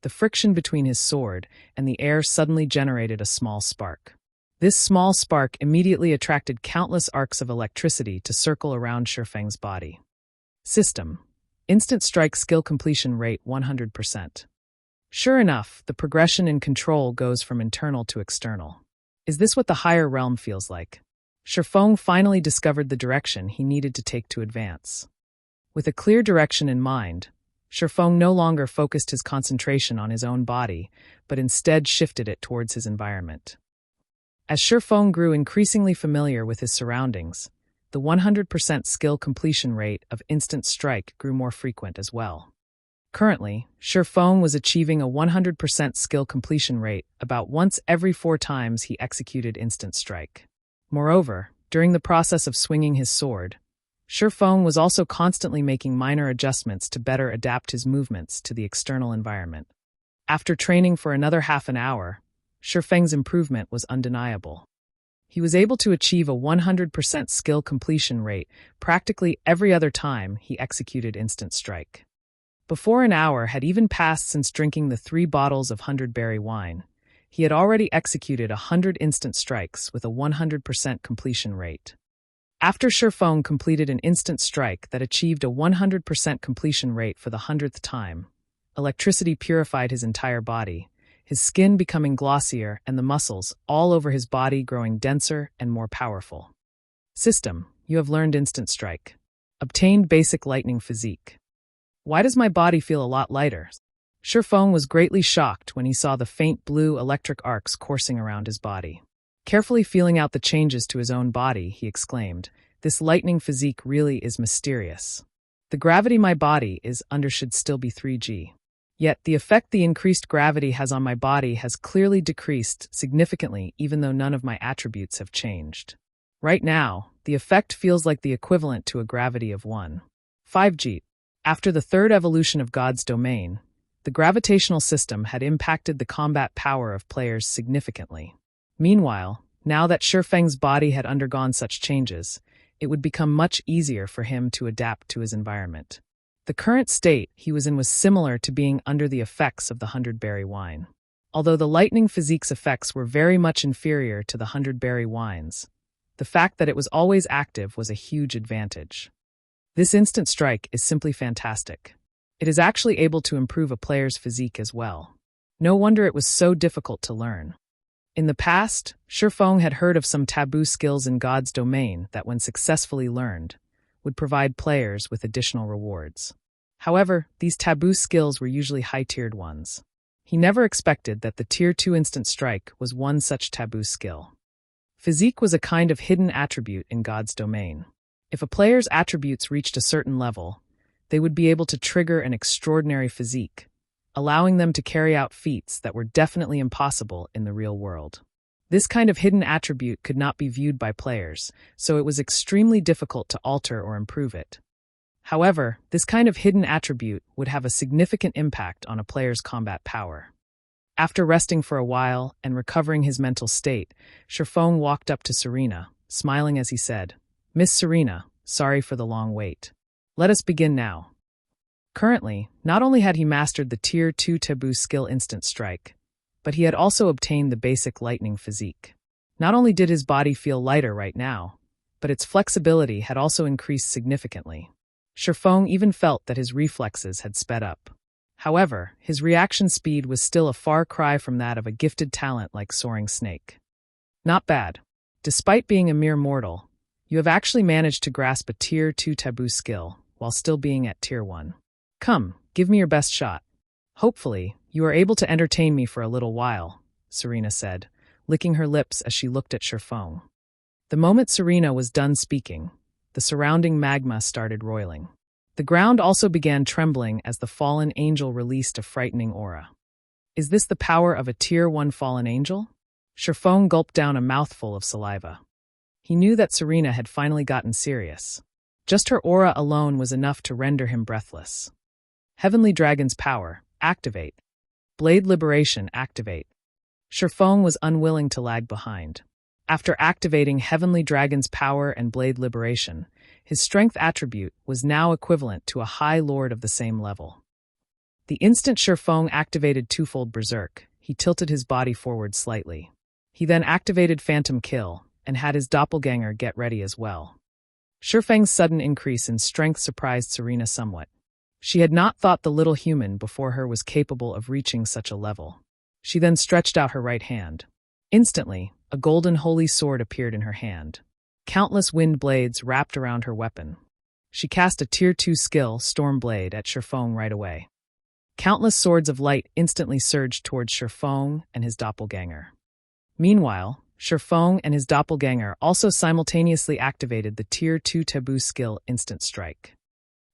[SPEAKER 1] the friction between his sword and the air suddenly generated a small spark. This small spark immediately attracted countless arcs of electricity to circle around Shifeng's body. System: Instant Strike skill completion rate 100%. Sure enough, the progression in control goes from internal to external. Is this what the higher realm feels like? Shifeng finally discovered the direction he needed to take to advance. With a clear direction in mind, Shifeng no longer focused his concentration on his own body, but instead shifted it towards his environment. As Shifeng grew increasingly familiar with his surroundings, the 100% skill completion rate of Instant Strike grew more frequent as well. Currently, Shifeng was achieving a 100% skill completion rate about once every 4 times he executed Instant Strike. Moreover, during the process of swinging his sword, Shifeng was also constantly making minor adjustments to better adapt his movements to the external environment. After training for another half an hour, Shifeng's improvement was undeniable. He was able to achieve a 100% skill completion rate practically every other time he executed Instant Strike. Before an hour had even passed since drinking the 3 bottles of 100-berry wine, he had already executed 100 Instant Strikes with a 100% completion rate. After Shifeng completed an Instant Strike that achieved a 100% completion rate for the 100th time, electricity purified his entire body, his skin becoming glossier and the muscles all over his body growing denser and more powerful. System: You have learned Instant Strike. Obtained basic lightning physique. Why does my body feel a lot lighter? Shifeng was greatly shocked when he saw the faint blue electric arcs coursing around his body. Carefully feeling out the changes to his own body, he exclaimed, "This lightning physique really is mysterious. The gravity my body is under should still be 3G. Yet the effect the increased gravity has on my body has clearly decreased significantly even though none of my attributes have changed. Right now, the effect feels like the equivalent to a gravity of 1.5G. After the 3rd evolution of God's domain, the gravitational system had impacted the combat power of players significantly. Meanwhile, now that Shifeng's body had undergone such changes, it would become much easier for him to adapt to his environment. The current state he was in was similar to being under the effects of the 100-berry wine. Although the lightning physique's effects were very much inferior to the 100-berry wines, the fact that it was always active was a huge advantage. This Instant Strike is simply fantastic. It is actually able to improve a player's physique as well. No wonder it was so difficult to learn. In the past, Shifeng had heard of some taboo skills in God's domain that, when successfully learned, would provide players with additional rewards. However, these taboo skills were usually high-tiered ones. He never expected that the Tier 2 Instant Strike was one such taboo skill. Physique was a kind of hidden attribute in God's domain. If a player's attributes reached a certain level, they would be able to trigger an extraordinary physique, allowing them to carry out feats that were definitely impossible in the real world. This kind of hidden attribute could not be viewed by players, so it was extremely difficult to alter or improve it. However, this kind of hidden attribute would have a significant impact on a player's combat power. After resting for a while and recovering his mental state, Sherfong walked up to Serena, smiling as he said, "Miss Serena, sorry for the long wait. Let us begin now." Currently, not only had he mastered the Tier 2 Taboo skill Instant Strike, but he had also obtained the basic lightning physique. Not only did his body feel lighter right now, but its flexibility had also increased significantly. Sherfong even felt that his reflexes had sped up. However, his reaction speed was still a far cry from that of a gifted talent like Soaring Snake. Not bad. Despite being a mere mortal, you have actually managed to grasp a Tier 2 Taboo skill while still being at Tier 1. Come, give me your best shot. Hopefully, you are able to entertain me for a little while, Serena said, licking her lips as she looked at Sherfong. The moment Serena was done speaking, the surrounding magma started roiling. The ground also began trembling as the fallen angel released a frightening aura. Is this the power of a Tier 1 fallen angel? Sherfong gulped down a mouthful of saliva. He knew that Serena had finally gotten serious. Just her aura alone was enough to render him breathless. Heavenly Dragon's power, activate. Blade Liberation, activate. Sherfong was unwilling to lag behind. After activating Heavenly Dragon's power and Blade Liberation, his strength attribute was now equivalent to a High Lord of the same level. The instant Sherfong activated Twofold Berserk, he tilted his body forward slightly. He then activated Phantom Kill and had his doppelganger get ready as well. Sherfang's sudden increase in strength surprised Serena somewhat. She had not thought the little human before her was capable of reaching such a level. She then stretched out her right hand. Instantly, a golden holy sword appeared in her hand. Countless wind blades wrapped around her weapon. She cast a Tier 2 skill, Storm Blade, at Sherfong right away. Countless swords of light instantly surged towards Sherfong and his doppelganger. Meanwhile, Sherfong and his doppelganger also simultaneously activated the Tier 2 Taboo skill Instant Strike.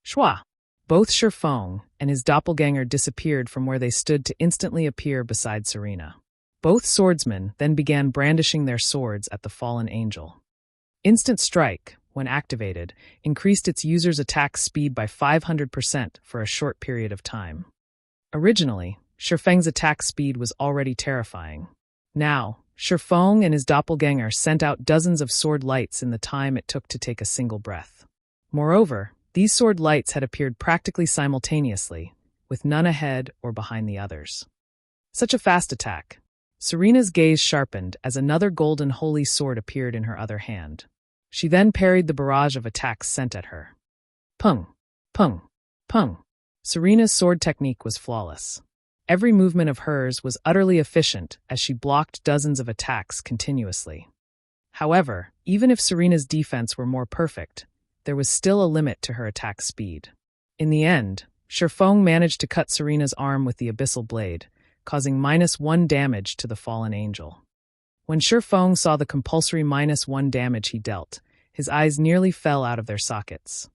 [SPEAKER 1] Shwa! Both Sherfong and his doppelganger disappeared from where they stood to instantly appear beside Serena. Both swordsmen then began brandishing their swords at the fallen angel. Instant Strike, when activated, increased its user's attack speed by 500% for a short period of time. Originally, Sherfeng's attack speed was already terrifying. Now, Sherfong and his doppelganger sent out dozens of sword lights in the time it took to take a single breath. Moreover, these sword lights had appeared practically simultaneously, with none ahead or behind the others. Such a fast attack. Serena's gaze sharpened as another golden holy sword appeared in her other hand. She then parried the barrage of attacks sent at her. Pung! Pung! Pung! Serena's sword technique was flawless. Every movement of hers was utterly efficient as she blocked dozens of attacks continuously. However, even if Serena's defense were more perfect, there was still a limit to her attack speed. In the end, Sherfong managed to cut Serena's arm with the abyssal blade, causing -1 damage to the fallen angel. When Sherfong saw the compulsory -1 damage he dealt, his eyes nearly fell out of their sockets.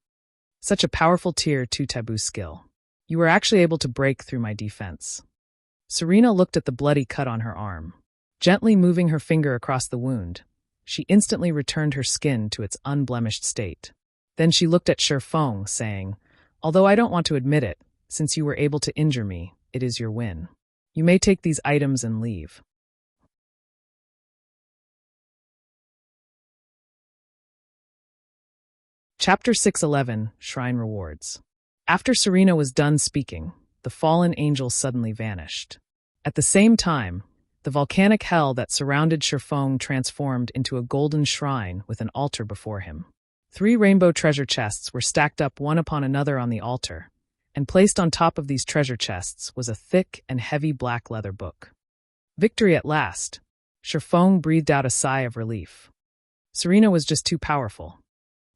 [SPEAKER 1] Such a powerful Tier 2 Taboo skill. You were actually able to break through my defense. Serena looked at the bloody cut on her arm. Gently moving her finger across the wound, she instantly returned her skin to its unblemished state. Then she looked at Sherfong, saying, "Although I don't want to admit it, since you were able to injure me, it is your win. You may take these items and leave." Chapter 611, Shrine Rewards. After Serena was done speaking, the fallen angel suddenly vanished. At the same time, the volcanic hell that surrounded Sherfong transformed into a golden shrine with an altar before him. 3 rainbow treasure chests were stacked up one upon another on the altar, and placed on top of these treasure chests was a thick and heavy black leather book. Victory at last! Sherfong breathed out a sigh of relief. Serena was just too powerful.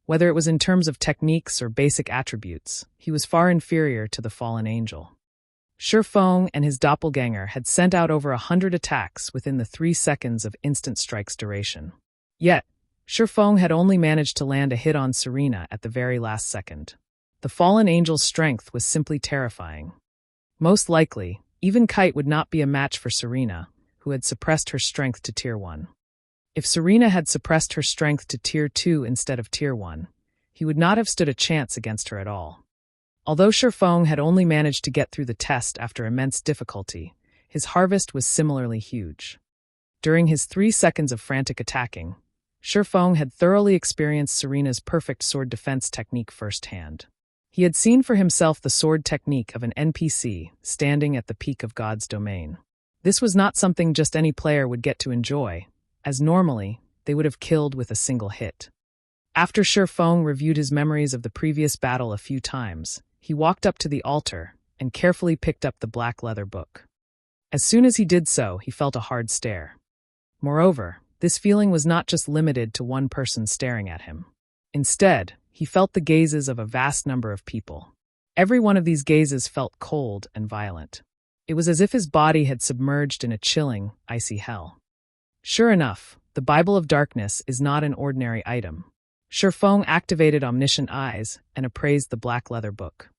[SPEAKER 1] Whether it was in terms of techniques or basic attributes, he was far inferior to the fallen angel. Sherfong and his doppelganger had sent out over 100 attacks within the 3 seconds of Instant Strike's duration. Yet, Sherfong had only managed to land a hit on Serena at the very last second. The fallen angel's strength was simply terrifying. Most likely, even Kite would not be a match for Serena, who had suppressed her strength to Tier 1. If Serena had suppressed her strength to Tier 2 instead of Tier 1, he would not have stood a chance against her at all. Although Shifeng had only managed to get through the test after immense difficulty, his harvest was similarly huge. During his 3 seconds of frantic attacking, Shifeng had thoroughly experienced Serena's perfect sword defense technique firsthand. He had seen for himself the sword technique of an NPC standing at the peak of God's domain. This was not something just any player would get to enjoy, as normally, they would have killed with a single hit. After Shifeng reviewed his memories of the previous battle a few times, he walked up to the altar and carefully picked up the black leather book. As soon as he did so, he felt a hard stare. Moreover, this feeling was not just limited to one person staring at him. Instead, he felt the gazes of a vast number of people. Every one of these gazes felt cold and violent. It was as if his body had submerged in a chilling, icy hell. Sure enough, the Bible of Darkness is not an ordinary item. Shifeng activated omniscient eyes and appraised the black leather book.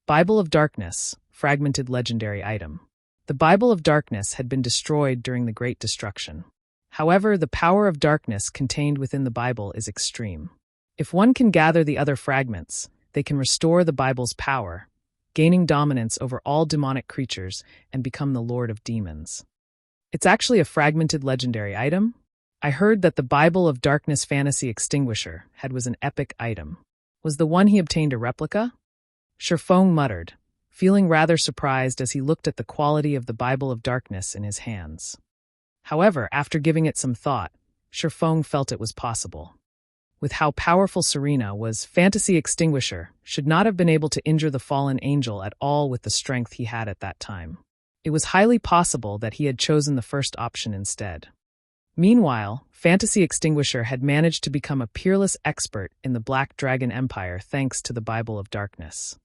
[SPEAKER 1] Bible of Darkness, fragmented legendary item. The Bible of Darkness had been destroyed during the Great Destruction. However, the power of darkness contained within the Bible is extreme. If one can gather the other fragments, they can restore the Bible's power, gaining dominance over all demonic creatures and become the Lord of Demons. It's actually a fragmented legendary item? I heard that the Bible of Darkness Fantasy Extinguisher was an epic item. Was the one he obtained a replica? Shifeng muttered, feeling rather surprised as he looked at the quality of the Bible of Darkness in his hands. However, after giving it some thought, Shifeng felt it was possible. With how powerful Serena was, Fantasy Extinguisher should not have been able to injure the fallen angel at all with the strength he had at that time. It was highly possible that he had chosen the first option instead. Meanwhile, Fantasy Extinguisher had managed to become a peerless expert in the Black Dragon Empire thanks to the Bible of Darkness.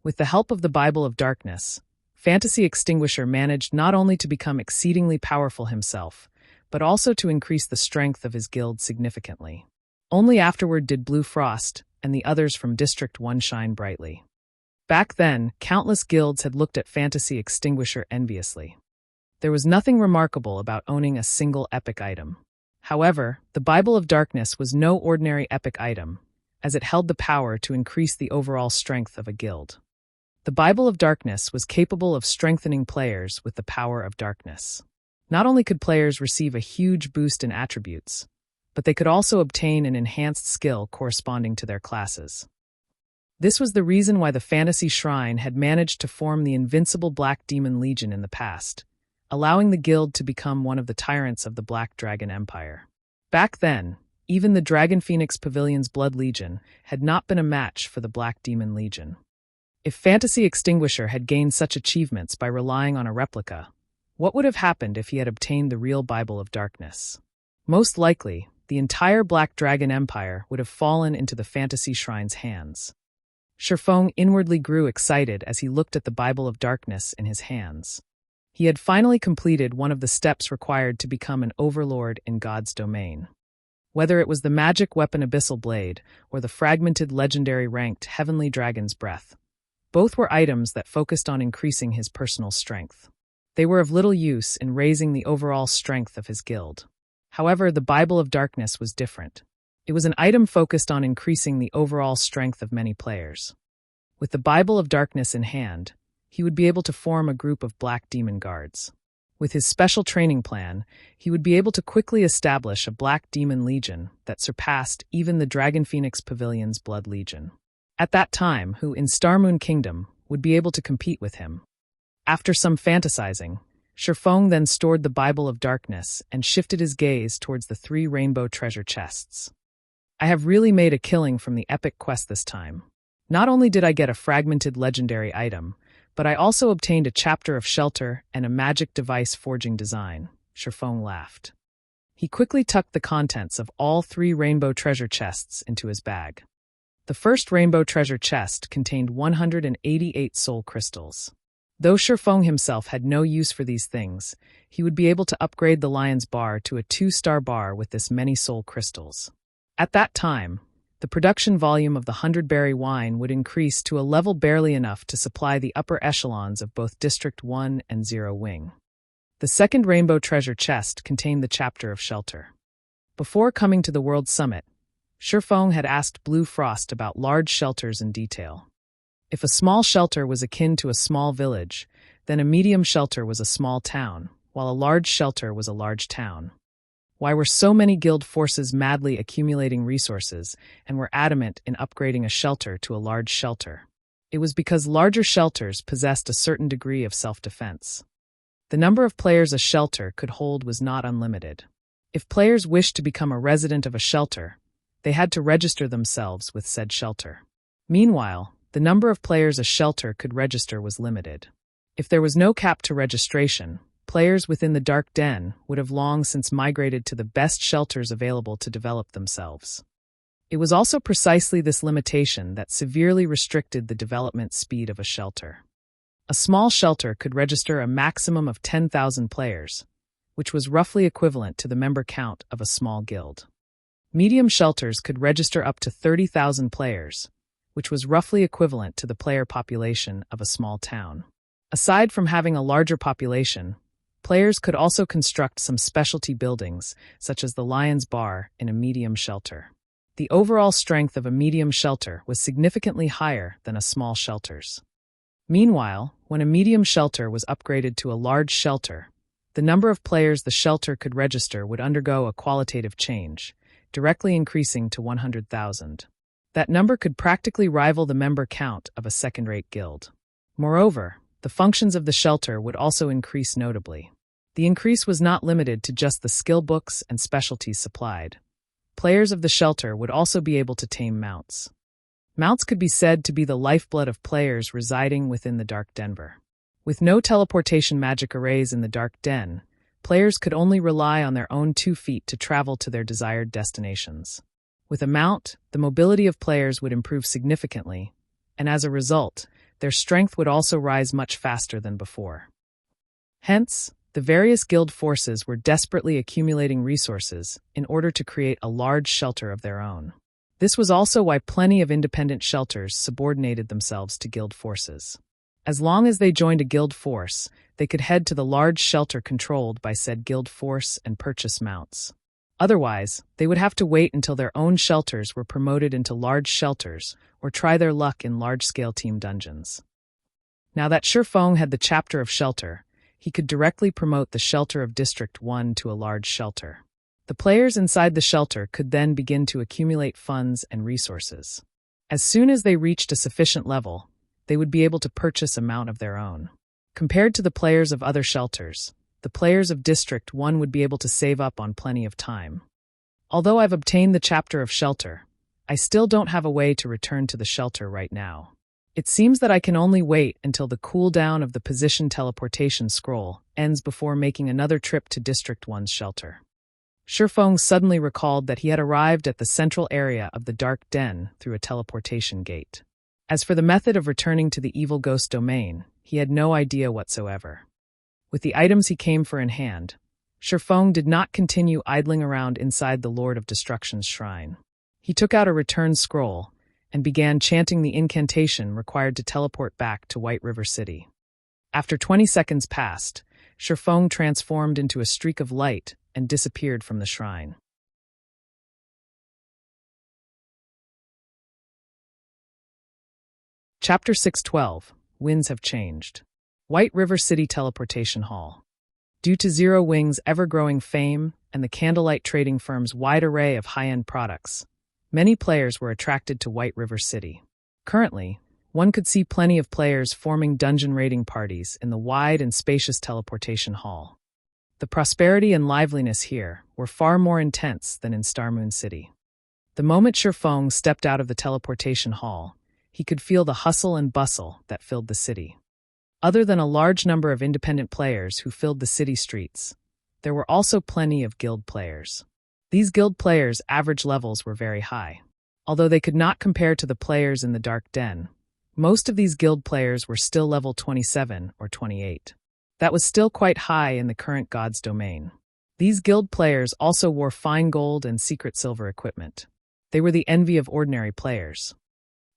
[SPEAKER 1] With the help of the Bible of Darkness, Fantasy Extinguisher managed not only to become exceedingly powerful himself, but also to increase the strength of his guild significantly. Only afterward did Blue Frost and the others from District 1 shine brightly. Back then, countless guilds had looked at Fantasy Extinguisher enviously. There was nothing remarkable about owning a single epic item. However, the Bible of Darkness was no ordinary epic item, as it held the power to increase the overall strength of a guild. The Bible of Darkness was capable of strengthening players with the power of darkness. Not only could players receive a huge boost in attributes, but they could also obtain an enhanced skill corresponding to their classes. This was the reason why the Fantasy Shrine had managed to form the invincible Black Demon Legion in the past, allowing the guild to become one of the tyrants of the Black Dragon Empire. Back then, even the Dragon Phoenix Pavilion's Blood Legion had not been a match for the Black Demon Legion. If Fantasy Extinguisher had gained such achievements by relying on a replica, what would have happened if he had obtained the real Bible of Darkness? Most likely, the entire Black Dragon Empire would have fallen into the Fantasy Shrine's hands. Shifeng inwardly grew excited as he looked at the Bible of Darkness in his hands. He had finally completed one of the steps required to become an overlord in God's domain. Whether it was the magic weapon Abyssal Blade or the fragmented legendary ranked Heavenly Dragon's Breath, both were items that focused on increasing his personal strength. They were of little use in raising the overall strength of his guild. However, the Bible of Darkness was different. It was an item focused on increasing the overall strength of many players. With the Bible of Darkness in hand, he would be able to form a group of Black Demon Guards. With his special training plan, he would be able to quickly establish a Black Demon Legion that surpassed even the Dragon Phoenix Pavilion's Blood Legion. At that time, who in Starmoon Kingdom would be able to compete with him? After some fantasizing, Shifeng then stored the Bible of Darkness and shifted his gaze towards the 3 rainbow treasure chests. I have really made a killing from the epic quest this time. Not only did I get a fragmented legendary item, but I also obtained a chapter of shelter and a magic device forging design. Shifeng laughed. He quickly tucked the contents of all 3 rainbow treasure chests into his bag. The first rainbow treasure chest contained 188 soul crystals. Though Shifeng himself had no use for these things, he would be able to upgrade the Lion's Bar to a 2-star bar with this many soul crystals. At that time, The production volume of the 100-berry wine would increase to a level barely enough to supply the upper echelons of both District 1 and 0 Wing. The second rainbow treasure chest contained the chapter of shelter. Before coming to the World Summit, Shifeng had asked Blue Frost about large shelters in detail. If a small shelter was akin to a small village, then a medium shelter was a small town, while a large shelter was a large town. Why were so many guild forces madly accumulating resources and were adamant in upgrading a shelter to a large shelter? It was because larger shelters possessed a certain degree of self-defense. The number of players a shelter could hold was not unlimited. If players wished to become a resident of a shelter, they had to register themselves with said shelter. Meanwhile, the number of players a shelter could register was limited. If there was no cap to registration, players within the Dark Den would have long since migrated to the best shelters available to develop themselves. It was also precisely this limitation that severely restricted the development speed of a shelter. A small shelter could register a maximum of 10,000 players, which was roughly equivalent to the member count of a small guild. Medium shelters could register up to 30,000 players, which was roughly equivalent to the player population of a small town. Aside from having a larger population, players could also construct some specialty buildings, such as the Lion's Bar, in a medium shelter. The overall strength of a medium shelter was significantly higher than a small shelter's. Meanwhile, when a medium shelter was upgraded to a large shelter, the number of players the shelter could register would undergo a qualitative change, directly increasing to 100,000. That number could practically rival the member count of a second-rate guild. Moreover, the functions of the shelter would also increase notably. The increase was not limited to just the skill books and specialties supplied. Players of the shelter would also be able to tame mounts. Mounts could be said to be the lifeblood of players residing within the Dark Denver. With no teleportation magic arrays in the Dark Den, players could only rely on their own 2 feet to travel to their desired destinations. With a mount, the mobility of players would improve significantly, and as a result, their strength would also rise much faster than before. Hence, the various guild forces were desperately accumulating resources in order to create a large shelter of their own. This was also why plenty of independent shelters subordinated themselves to guild forces. As long as they joined a guild force, they could head to the large shelter controlled by said guild force and purchase mounts. Otherwise, they would have to wait until their own shelters were promoted into large shelters or try their luck in large-scale team dungeons. Now that Shifeng had the chapter of shelter, he could directly promote the shelter of District 1 to a large shelter. The players inside the shelter could then begin to accumulate funds and resources. As soon as they reached a sufficient level, they would be able to purchase a mount of their own. Compared to the players of other shelters, the players of District 1 would be able to save up on plenty of time. Although I've obtained the chapter of shelter, I still don't have a way to return to the shelter right now. It seems that I can only wait until the cooldown of the position teleportation scroll ends before making another trip to District 1's shelter. Shifeng suddenly recalled that he had arrived at the central area of the Dark Den through a teleportation gate. As for the method of returning to the Evil Ghost domain, he had no idea whatsoever. With the items he came for in hand, Shifeng did not continue idling around inside the Lord of Destruction's shrine. He took out a return scroll and began chanting the incantation required to teleport back to White River City. After 20 seconds passed, Shifeng transformed into a streak of light and disappeared from the shrine. Chapter 612, Winds Have Changed. White River City Teleportation Hall. Due to Zero Wing's ever-growing fame and the candlelight trading firm's wide array of high-end products, many players were attracted to White River City. Currently, one could see plenty of players forming dungeon raiding parties in the wide and spacious teleportation hall. The prosperity and liveliness here were far more intense than in Star Moon City. The moment Shifeng stepped out of the teleportation hall, he could feel the hustle and bustle that filled the city. Other than a large number of independent players who filled the city streets, there were also plenty of guild players. These guild players' average levels were very high. Although they could not compare to the players in the Dark Den, most of these guild players were still level 27 or 28. That was still quite high in the current God's domain. These guild players also wore fine gold and secret silver equipment. They were the envy of ordinary players.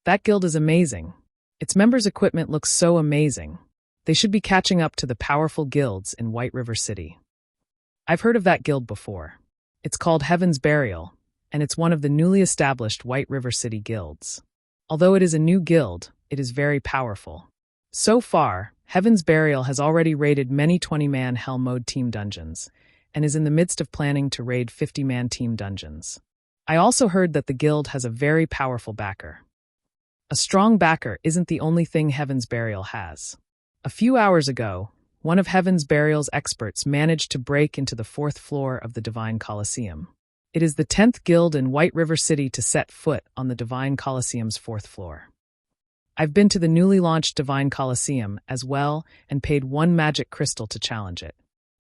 [SPEAKER 1] That guild is amazing. Its members' equipment looks so amazing. They should be catching up to the powerful guilds in White River City. I've heard of that guild before. It's called Heaven's Burial, and it's one of the newly established White River City guilds. Although it is a new guild, it is very powerful. So far, Heaven's Burial has already raided many 20-man Hell Mode team dungeons, and is in the midst of planning to raid 50-man team dungeons. I also heard that the guild has a very powerful backer. A strong backer isn't the only thing Heaven's Burial has. A few hours ago, one of Heaven's Burial's experts managed to break into the 4th floor of the Divine Coliseum. It is the 10th guild in White River City to set foot on the Divine Coliseum's 4th floor. I've been to the newly launched Divine Coliseum as well and paid 1 magic crystal to challenge it.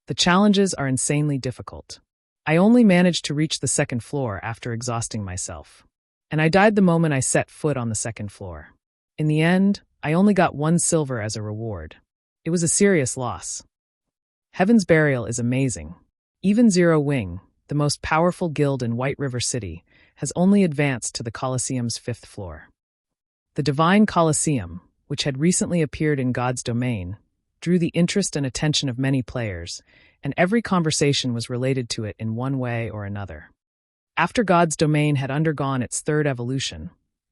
[SPEAKER 1] The challenges are insanely difficult. I only managed to reach the 2nd floor after exhausting myself. And I died the moment I set foot on the 2nd floor. In the end, I only got 1 silver as a reward. It was a serious loss. Heaven's Burial is amazing. Even Zero Wing, the most powerful guild in White River City, has only advanced to the Coliseum's 5th floor. The Divine Coliseum, which had recently appeared in God's Domain, drew the interest and attention of many players, and every conversation was related to it in one way or another. After God's Domain had undergone its 3rd evolution,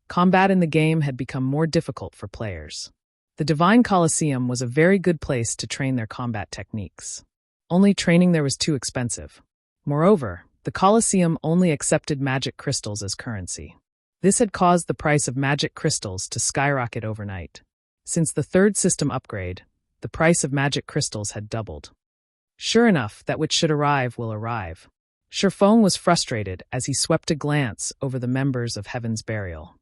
[SPEAKER 1] combat in the game had become more difficult for players. The Divine Coliseum was a very good place to train their combat techniques. Only training there was too expensive. Moreover, the Coliseum only accepted magic crystals as currency. This had caused the price of magic crystals to skyrocket overnight. Since the 3rd system upgrade, the price of magic crystals had doubled. Sure enough, that which should arrive will arrive. Shifeng was frustrated as he swept a glance over the members of Heaven's Burial.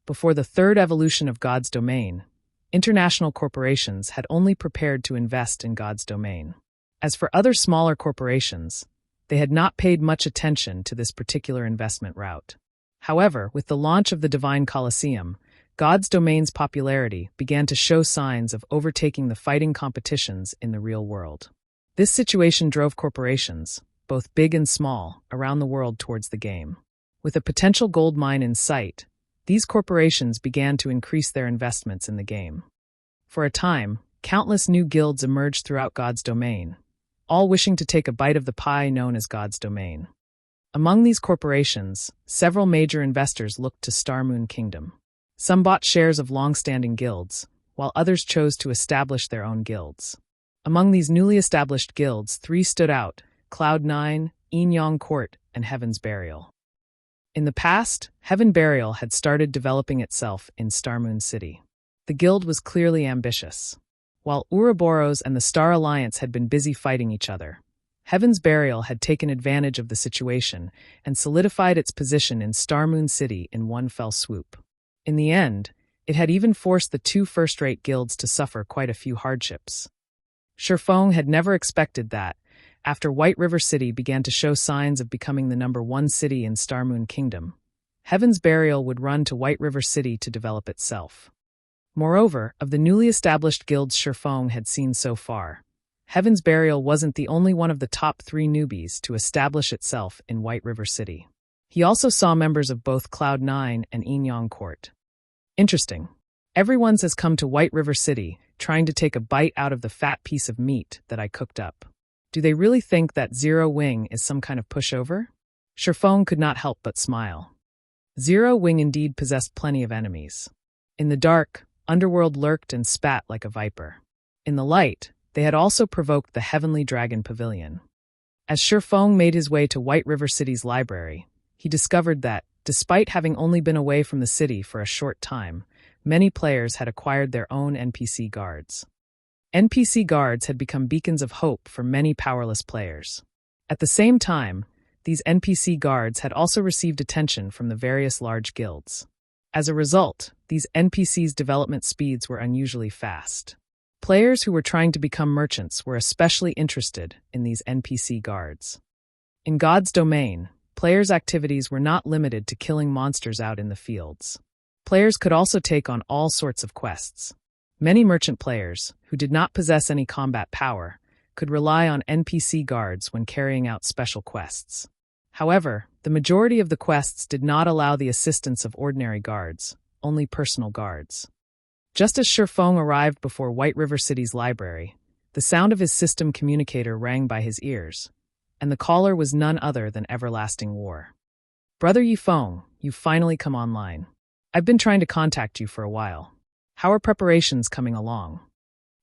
[SPEAKER 1] Before the 3rd evolution of God's Domain, international corporations had only prepared to invest in God's Domain. As for other smaller corporations, they had not paid much attention to this particular investment route. However, with the launch of the Divine Coliseum, God's Domain's popularity began to show signs of overtaking the fighting competitions in the real world. This situation drove corporations, both big and small, around the world towards the game. With a potential gold mine in sight, these corporations began to increase their investments in the game. For a time, countless new guilds emerged throughout God's Domain, all wishing to take a bite of the pie known as God's Domain. Among these corporations, several major investors looked to Star Moon Kingdom. Some bought shares of long-standing guilds, while others chose to establish their own guilds. Among these newly established guilds, 3 stood out: Cloud9, Yin Yang Court, and Heaven's Burial. In the past, Heaven Burial had started developing itself in Star Moon City. The guild was clearly ambitious. While Ouroboros and the Star Alliance had been busy fighting each other, Heaven's Burial had taken advantage of the situation and solidified its position in Star Moon City in one fell swoop. In the end, it had even forced the 2 first-rate guilds to suffer quite a few hardships. Shifeng had never expected that, after White River City began to show signs of becoming the #1 city in Star Moon Kingdom, Heaven's Burial would run to White River City to develop itself. Moreover, of the newly established guilds Shifeng had seen so far, Heaven's Burial wasn't the only one of the top 3 newbies to establish itself in White River City. He also saw members of both Cloud9 and Yin Yang Court. Interesting. Everyone has come to White River City, trying to take a bite out of the fat piece of meat that I cooked up. Do they really think that Zero Wing is some kind of pushover? Shifeng could not help but smile. Zero Wing indeed possessed plenty of enemies. In the dark, Underworld lurked and spat like a viper. In the light, they had also provoked the Heavenly Dragon Pavilion. As Shifeng made his way to White River City's library, he discovered that, despite having only been away from the city for a short time, many players had acquired their own NPC guards. NPC guards had become beacons of hope for many powerless players. At the same time, these NPC guards had also received attention from the various large guilds. As a result, these NPCs' development speeds were unusually fast. Players who were trying to become merchants were especially interested in these NPC guards. In God's Domain, players' activities were not limited to killing monsters out in the fields. Players could also take on all sorts of quests. Many merchant players, who did not possess any combat power, could rely on NPC guards when carrying out special quests. However, the majority of the quests did not allow the assistance of ordinary guards, only personal guards. Just as Shifeng arrived before White River City's library, the sound of his system communicator rang by his ears, and the caller was none other than Everlasting War. Brother Yifeng, you've finally come online. I've been trying to contact you for a while. How are preparations coming along?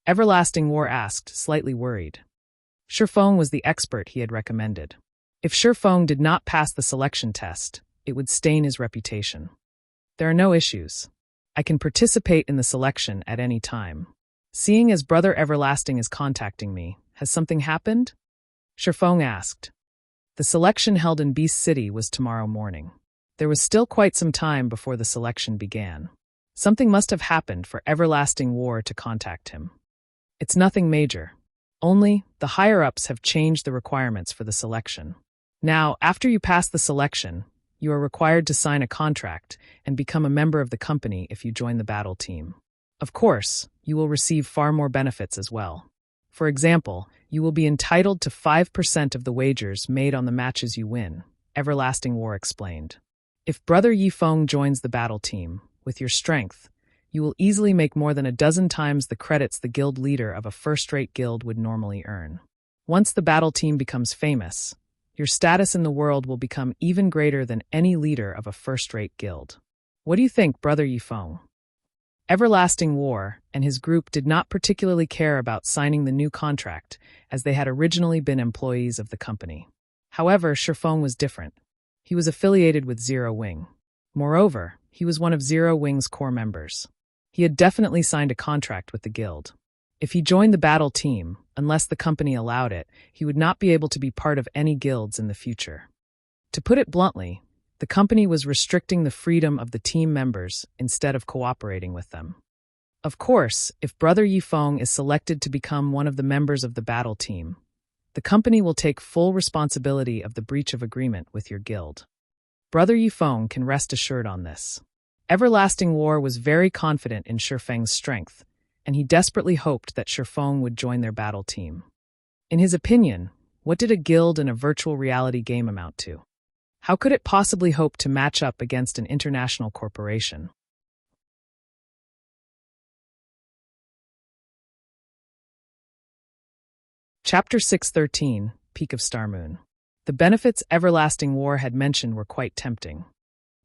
[SPEAKER 1] Everlasting War asked, slightly worried. Shifeng was the expert he had recommended. If Shifeng did not pass the selection test, it would stain his reputation. There are no issues. I can participate in the selection at any time. Seeing as Brother Everlasting is contacting me, has something happened? Shifeng asked. The selection held in Beast City was tomorrow morning. There was still quite some time before the selection began. Something must have happened for Everlasting War to contact him. It's nothing major. Only, the higher-ups have changed the requirements for the selection. Now, after you pass the selection, you are required to sign a contract and become a member of the company if you join the battle team. Of course, you will receive far more benefits as well. For example, you will be entitled to 5% of the wagers made on the matches you win, Everlasting War explained. If Brother Yifeng joins the battle team, with your strength, you will easily make more than a dozen times the credits the guild leader of a first-rate guild would normally earn. Once the battle team becomes famous, your status in the world will become even greater than any leader of a first-rate guild. What do you think, Brother Yifeng? Everlasting War and his group did not particularly care about signing the new contract, as they had originally been employees of the company. However, Shifeng was different. He was affiliated with Zero Wing. Moreover, he was one of Zero Wing's core members. He had definitely signed a contract with the guild. If he joined the battle team, unless the company allowed it, he would not be able to be part of any guilds in the future. To put it bluntly, the company was restricting the freedom of the team members instead of cooperating with them. Of course, if Brother Yifeng is selected to become one of the members of the battle team, the company will take full responsibility of the breach of agreement with your guild. Brother Yifeng can rest assured on this. Everlasting War was very confident in Shifeng's strength, and he desperately hoped that Shifeng would join their battle team. In his opinion, what did a guild in a virtual reality game amount to? How could it possibly hope to match up against an international corporation? Chapter 613, Peak of Star Moon. The benefits Everlasting War had mentioned were quite tempting.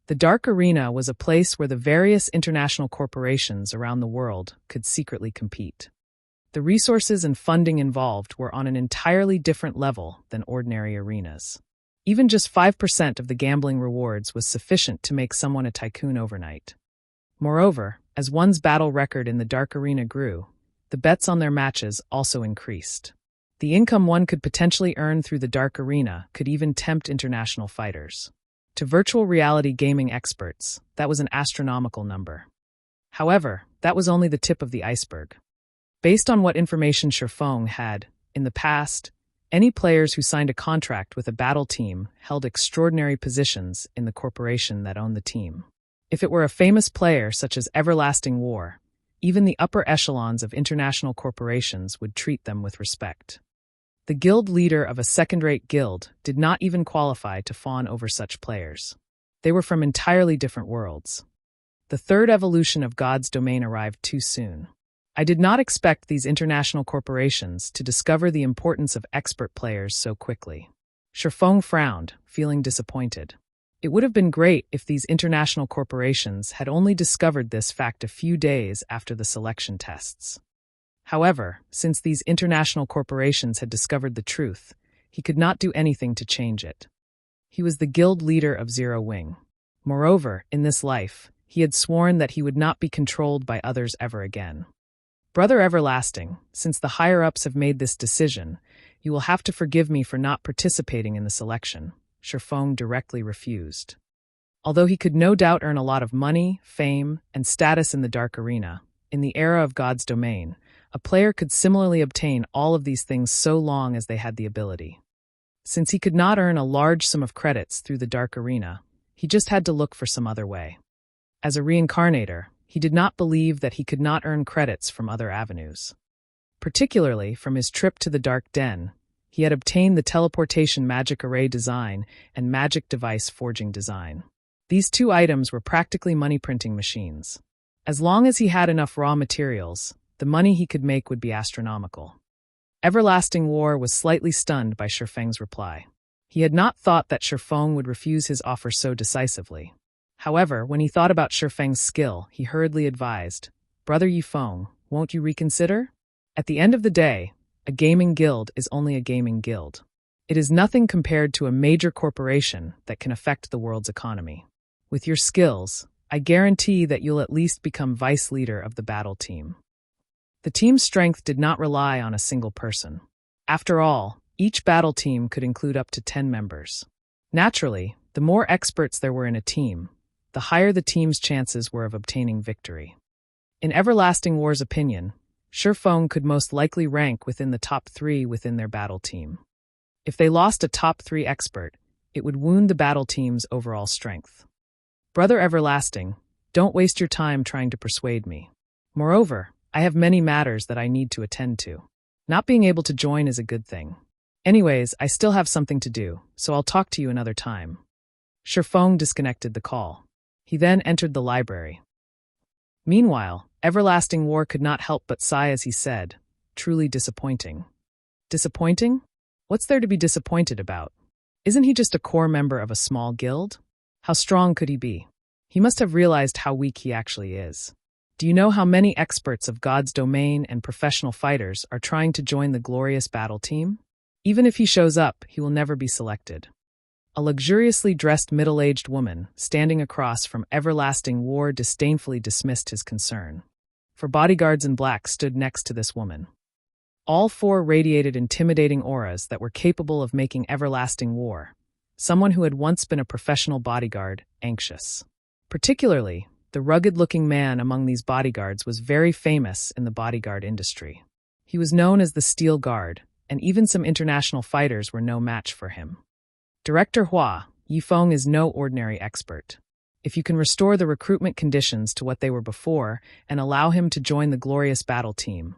[SPEAKER 1] The Dark Arena was a place where the various international corporations around the world could secretly compete. The resources and funding involved were on an entirely different level than ordinary arenas. Even just 5% of the gambling rewards was sufficient to make someone a tycoon overnight. Moreover, as one's battle record in the Dark Arena grew, the bets on their matches also increased. The income one could potentially earn through the Dark Arena could even tempt international fighters. To virtual reality gaming experts, that was an astronomical number. However, that was only the tip of the iceberg. Based on what information Shifeng had, in the past, any players who signed a contract with a battle team held extraordinary positions in the corporation that owned the team. If it were a famous player such as Everlasting War, even the upper echelons of international corporations would treat them with respect. The guild leader of a second-rate guild did not even qualify to fawn over such players. They were from entirely different worlds. The third evolution of God's domain arrived too soon. I did not expect these international corporations to discover the importance of expert players so quickly. Shifeng frowned, feeling disappointed. It would have been great if these international corporations had only discovered this fact a few days after the selection tests. However, since these international corporations had discovered the truth, he could not do anything to change it. He was the guild leader of Zero Wing. Moreover, in this life, he had sworn that he would not be controlled by others ever again. Brother Everlasting, since the higher-ups have made this decision, you will have to forgive me for not participating in the selection, Shifeng directly refused. Although he could no doubt earn a lot of money, fame, and status in the Dark Arena, in the era of God's domain, a player could similarly obtain all of these things so long as they had the ability. Since he could not earn a large sum of credits through the Dark Arena, he just had to look for some other way. As a reincarnator, he did not believe that he could not earn credits from other avenues. Particularly from his trip to the Dark Den, He had obtained the teleportation magic array design and magic device forging design. These two items were practically money printing machines. As long as he had enough raw materials, the money he could make would be astronomical. Everlasting War was slightly stunned by Shifeng's reply. He had not thought that Shifeng would refuse his offer so decisively. However, when he thought about Shifeng's skill, he hurriedly advised, "Brother Yifeng, won't you reconsider? At the end of the day, a gaming guild is only a gaming guild. It is nothing compared to a major corporation that can affect the world's economy. With your skills, I guarantee that you'll at least become vice leader of the battle team." The team's strength did not rely on a single person. After all, each battle team could include up to 10 members. Naturally, the more experts there were in a team, the higher the team's chances were of obtaining victory. In Everlasting War's opinion, Shifeng could most likely rank within the top 3 within their battle team. If they lost a top 3 expert, it would wound the battle team's overall strength. "Brother Everlasting, don't waste your time trying to persuade me. Moreover, I have many matters that I need to attend to. Not being able to join is a good thing. Anyways, I still have something to do, so I'll talk to you another time." Shifeng disconnected the call. He then entered the library. Meanwhile, Everlasting War could not help but sigh as he said, "Truly disappointing." Disappointing? What's there to be disappointed about? Isn't he just a core member of a small guild? How strong could he be? He must have realized how weak he actually is. Do you know how many experts of God's domain and professional fighters are trying to join the glorious battle team? Even if he shows up, he will never be selected. A luxuriously dressed middle-aged woman, standing across from Everlasting War, disdainfully dismissed his concern. 4 bodyguards in black stood next to this woman. All 4 radiated intimidating auras that were capable of making Everlasting War, someone who had once been a professional bodyguard, anxious. Particularly, the rugged-looking man among these bodyguards was very famous in the bodyguard industry. He was known as the Steel Guard, and even some international fighters were no match for him. "Director Hua, Yifeng is no ordinary expert. If you can restore the recruitment conditions to what they were before and allow him to join the glorious battle team,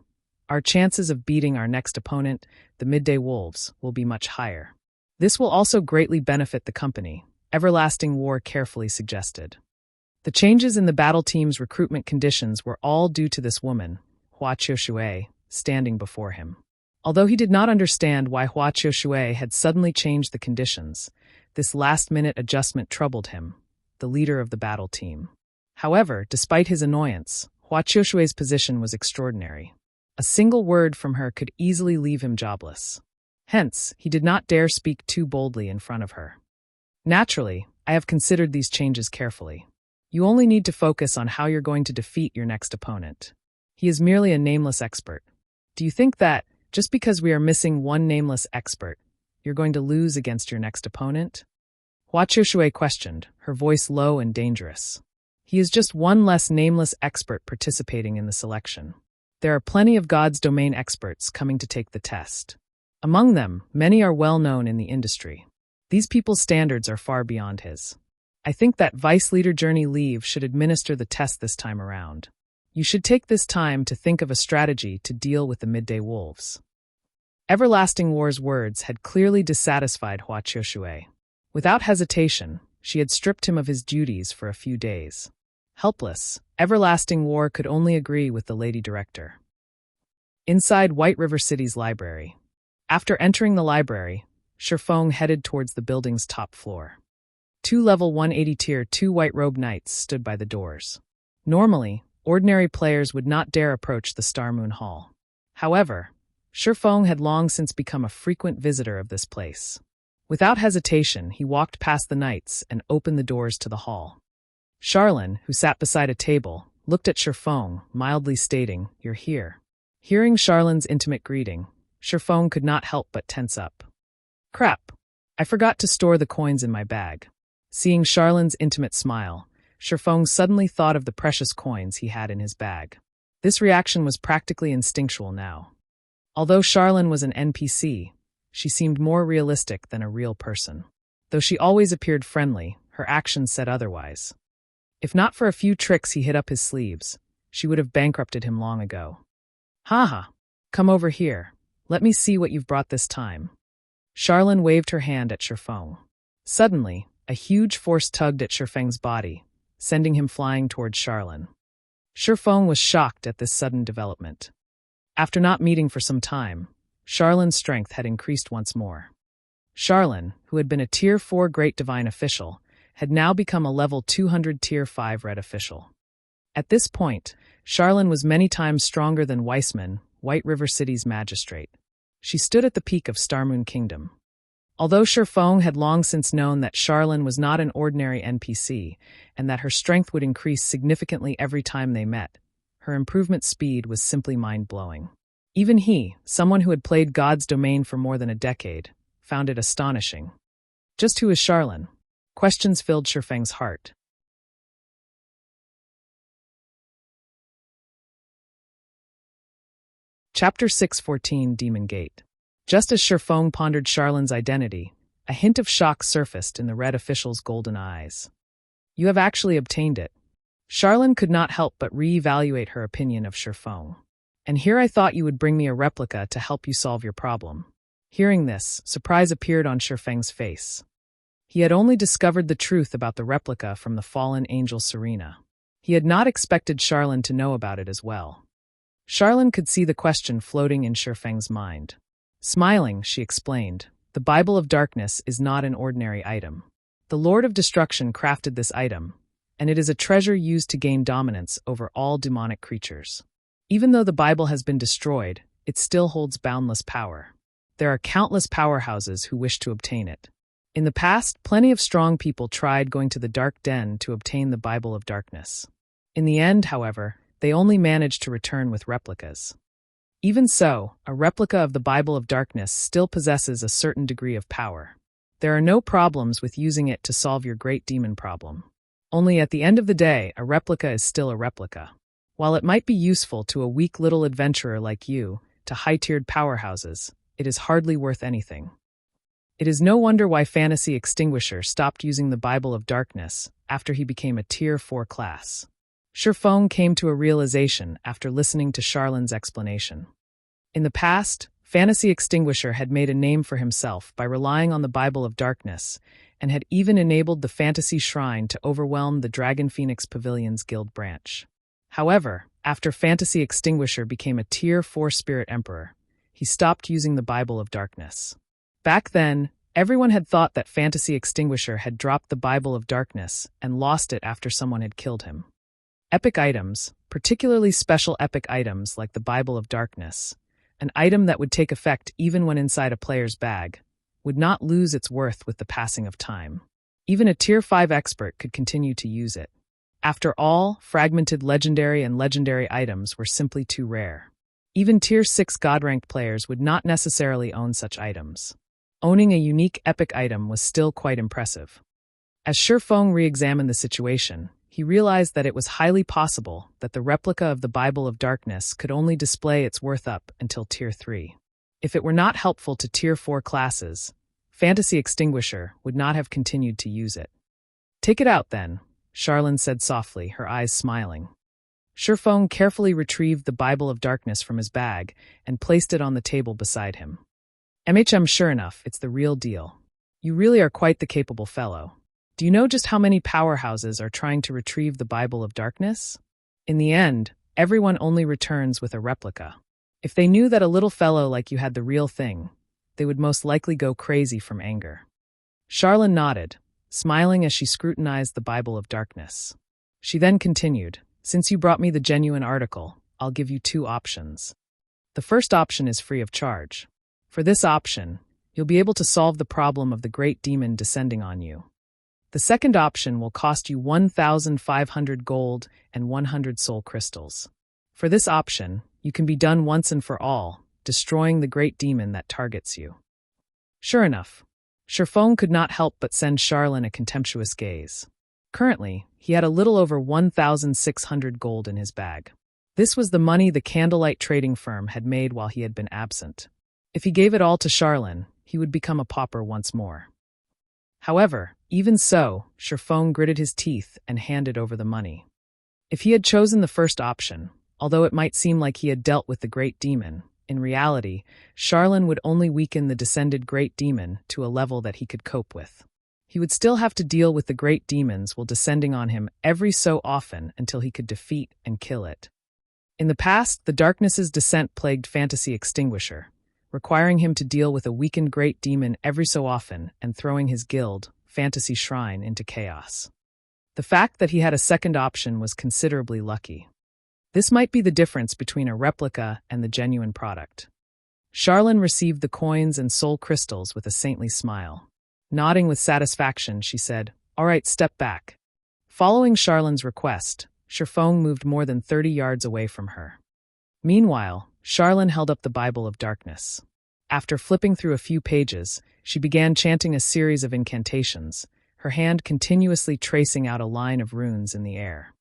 [SPEAKER 1] our chances of beating our next opponent, the Midday Wolves, will be much higher. This will also greatly benefit the company," Everlasting War carefully suggested. The changes in the battle team's recruitment conditions were all due to this woman, Hua Qiushui, standing before him. Although he did not understand why Hua Qiushui had suddenly changed the conditions, this last-minute adjustment troubled him, the leader of the battle team. However, despite his annoyance, Hua Qiushui's position was extraordinary. A single word from her could easily leave him jobless. Hence, he did not dare speak too boldly in front of her. "Naturally, I have considered these changes carefully. You only need to focus on how you're going to defeat your next opponent. He is merely a nameless expert. Do you think that, just because we are missing one nameless expert, you're going to lose against your next opponent?" Hua Qiushui questioned, her voice low and dangerous. "He is just one less nameless expert participating in the selection. There are plenty of God's domain experts coming to take the test. Among them, many are well known in the industry. These people's standards are far beyond his. I think that Vice Leader Journey Leave should administer the test this time around. You should take this time to think of a strategy to deal with the Midday Wolves." Everlasting War's words had clearly dissatisfied Hua Qiushui. Without hesitation, she had stripped him of his duties for a few days. Helpless, Everlasting War could only agree with the lady director. Inside White River City's library. After entering the library, Shifeng headed towards the building's top floor. 2 level 180 tier 2 white-robed knights stood by the doors. Normally, ordinary players would not dare approach the Star Moon Hall. However, Shifeng had long since become a frequent visitor of this place. Without hesitation, he walked past the knights and opened the doors to the hall. Charlene, who sat beside a table, looked at Shifeng, mildly stating, "You're here." Hearing Charlene's intimate greeting, Shifeng could not help but tense up. "Crap! I forgot to store the coins in my bag." Seeing Charlene's intimate smile, Shifeng suddenly thought of the precious coins he had in his bag. This reaction was practically instinctual now. Although Charlene was an NPC, she seemed more realistic than a real person. Though she always appeared friendly, her actions said otherwise. If not for a few tricks he hid up his sleeves, she would have bankrupted him long ago. "Haha, come over here. Let me see what you've brought this time." Charlene waved her hand at Shifeng. Suddenly, a huge force tugged at Shifeng's body, sending him flying towards Charlene. Shifeng was shocked at this sudden development. After not meeting for some time, Charlene's strength had increased once more. Charlene, who had been a Tier 4 Great Divine official, had now become a level 200 Tier 5 Red official. At this point, Charlene was many times stronger than Weissman, White River City's magistrate. She stood at the peak of Starmoon Kingdom. Although Shifeng had long since known that Charlene was not an ordinary NPC, and that her strength would increase significantly every time they met, her improvement speed was simply mind-blowing. Even he, someone who had played God's domain for more than a decade, found it astonishing. Just who is Charlene? Questions filled Shifeng's heart. Chapter 614 Demon Gate. Just as Shifeng pondered Charlene's identity, a hint of shock surfaced in the Red official's golden eyes. You have actually obtained it. Charlene could not help but re-evaluate her opinion of Shifeng. And here I thought you would bring me a replica to help you solve your problem. Hearing this, surprise appeared on Shifeng's face. He had only discovered the truth about the replica from the fallen angel Serena. He had not expected Charlene to know about it as well. Charlene could see the question floating in Shifeng's mind. Smiling, she explained, "The Bible of Darkness is not an ordinary item. The Lord of Destruction crafted this item, and it is a treasure used to gain dominance over all demonic creatures. Even though the Bible has been destroyed, it still holds boundless power. There are countless powerhouses who wish to obtain it. In the past, plenty of strong people tried going to the Dark Den to obtain the Bible of Darkness. In the end, however, they only managed to return with replicas. Even so, a replica of the Bible of Darkness still possesses a certain degree of power. There are no problems with using it to solve your great demon problem. Only at the end of the day, a replica is still a replica. While it might be useful to a weak little adventurer like you, to high-tiered powerhouses, it is hardly worth anything. It is no wonder why Fantasy Extinguisher stopped using the Bible of Darkness after he became a Tier 4 class." Shifeng came to a realization after listening to Charlene's explanation. In the past, Fantasy Extinguisher had made a name for himself by relying on the Bible of Darkness, and had even enabled the Fantasy Shrine to overwhelm the Dragon Phoenix Pavilion's guild branch. However, after Fantasy Extinguisher became a Tier 4 Spirit Emperor, he stopped using the Bible of Darkness. Back then, everyone had thought that Fantasy Extinguisher had dropped the Bible of Darkness and lost it after someone had killed him. Epic items, particularly special epic items like the Bible of Darkness, an item that would take effect even when inside a player's bag, would not lose its worth with the passing of time. Even a Tier 5 expert could continue to use it. After all, fragmented legendary and legendary items were simply too rare. Even Tier 6 God-ranked players would not necessarily own such items. Owning a unique epic item was still quite impressive. As Shifeng re-examined the situation, he realized that it was highly possible that the replica of the Bible of Darkness could only display its worth up until Tier 3. If it were not helpful to Tier 4 classes, Fantasy Extinguisher would not have continued to use it. "Take it out, then," Charlene said softly, her eyes smiling. Shifeng carefully retrieved the Bible of Darkness from his bag and placed it on the table beside him. Sure enough, it's the real deal. You really are quite the capable fellow. Do you know just how many powerhouses are trying to retrieve the Bible of Darkness? In the end, everyone only returns with a replica. If they knew that a little fellow like you had the real thing, they would most likely go crazy from anger. Charlene nodded, smiling as she scrutinized the Bible of Darkness. She then continued, "Since you brought me the genuine article, I'll give you two options. The first option is free of charge. For this option, you'll be able to solve the problem of the great demon descending on you. The second option will cost you 1,500 gold and 100 soul crystals. For this option, you can be done once and for all, destroying the great demon that targets you." Sure enough, Shifeng could not help but send Charlene a contemptuous gaze. Currently, he had a little over 1,600 gold in his bag. This was the money the candlelight trading firm had made while he had been absent. If he gave it all to Charlene, he would become a pauper once more. However, even so, Shifeng gritted his teeth and handed over the money. If he had chosen the first option, although it might seem like he had dealt with the great demon, In reality, Charlene would only weaken the descended great demon to a level that he could cope with. He would still have to deal with the great demons while descending on him every so often until he could defeat and kill it. In the past, the darkness's descent plagued Fantasy Extinguisher, requiring him to deal with a weakened great demon every so often and throwing his guild, Fantasy Shrine, into chaos. The fact that he had a second option was considerably lucky. This might be the difference between a replica and the genuine product. Charlene received the coins and soul crystals with a saintly smile. Nodding with satisfaction, she said, "All right, step back." Following Charlene's request, Sherfong moved more than 30 yards away from her. Meanwhile, Charlene held up the Bible of Darkness. After flipping through a few pages, she began chanting a series of incantations, her hand continuously tracing out a line of runes in the air.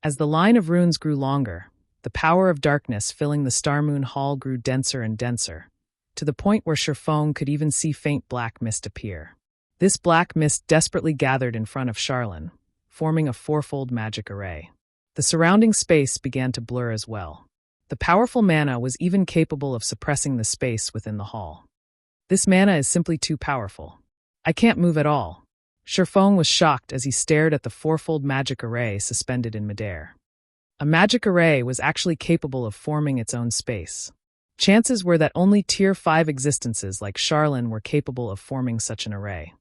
[SPEAKER 1] As the line of runes grew longer, the power of darkness filling the Starmoon Hall grew denser and denser, to the point where Sherfong could even see faint black mist appear. This black mist desperately gathered in front of Charlene, forming a fourfold magic array. The surrounding space began to blur as well. The powerful mana was even capable of suppressing the space within the hall. This mana is simply too powerful. I can't move at all. Sherfong was shocked as he stared at the fourfold magic array suspended in midair. A magic array was actually capable of forming its own space. Chances were that only Tier 5 existences like Charlene were capable of forming such an array.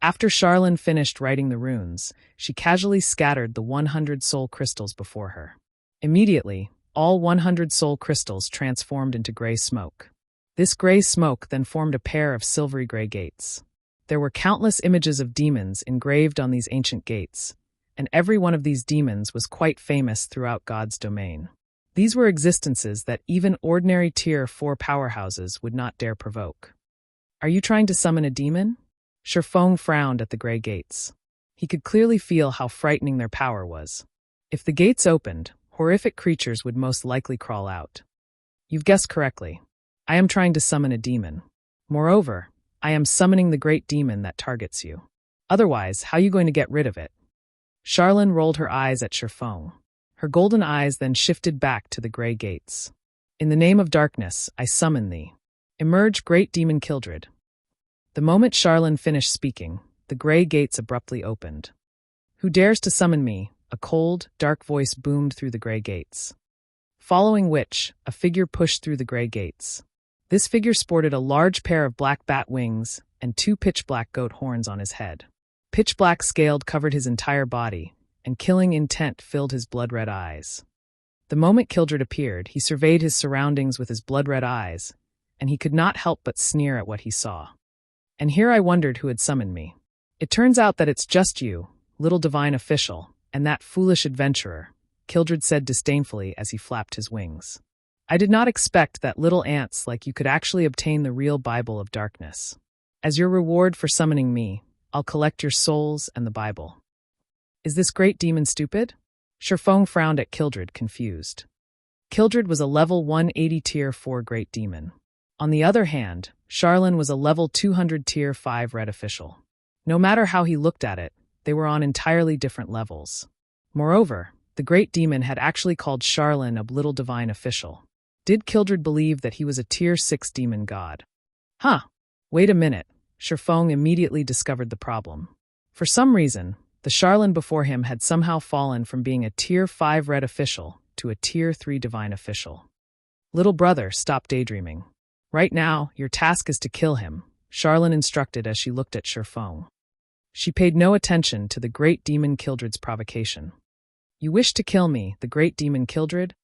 [SPEAKER 1] After Charlene finished writing the runes, she casually scattered the 100 soul crystals before her. Immediately, all 100 soul crystals transformed into gray smoke. This gray smoke then formed a pair of silvery gray gates. There were countless images of demons engraved on these ancient gates, and every one of these demons was quite famous throughout God's domain. These were existences that even ordinary Tier 4 powerhouses would not dare provoke. "Are you trying to summon a demon?" Sherfong frowned at the gray gates. He could clearly feel how frightening their power was. If the gates opened, horrific creatures would most likely crawl out. "You've guessed correctly. I am trying to summon a demon. Moreover, I am summoning the great demon that targets you. Otherwise, how are you going to get rid of it?" Charlene rolled her eyes at Sherfong. Her golden eyes then shifted back to the gray gates. "In the name of darkness, I summon thee. Emerge, great demon Kildred." The moment Charlene finished speaking, the gray gates abruptly opened. "Who dares to summon me?" A cold, dark voice boomed through the gray gates. Following which, a figure pushed through the gray gates. This figure sported a large pair of black bat wings and 2 pitch-black goat horns on his head. Pitch-black scaled covered his entire body, and killing intent filled his blood-red eyes. The moment Kildred appeared, he surveyed his surroundings with his blood-red eyes, and he could not help but sneer at what he saw. "And here I wondered who had summoned me. It turns out that it's just you, little divine official, and that foolish adventurer," Kildred said disdainfully as he flapped his wings. "I did not expect that little ants like you could actually obtain the real Bible of Darkness. As your reward for summoning me, I'll collect your souls and the Bible." "Is this great demon stupid?" Sherfong frowned at Kildred, confused. Kildred was a level 180 Tier 4 great demon. On the other hand, Charlene was a level 200 Tier 5 red official. No matter how he looked at it, they were on entirely different levels. Moreover, the great demon had actually called Charlene a little divine official. Did Kildred believe that he was a Tier 6 demon god? Wait a minute. Sherfong immediately discovered the problem. For some reason, the Charlene before him had somehow fallen from being a Tier 5 red official to a Tier 3 divine official. "Little brother, stop daydreaming. Right now, your task is to kill him," Charlene instructed as she looked at Sherfong. She paid no attention to the great demon Kildred's provocation. "You wish to kill me, the great demon Kildred?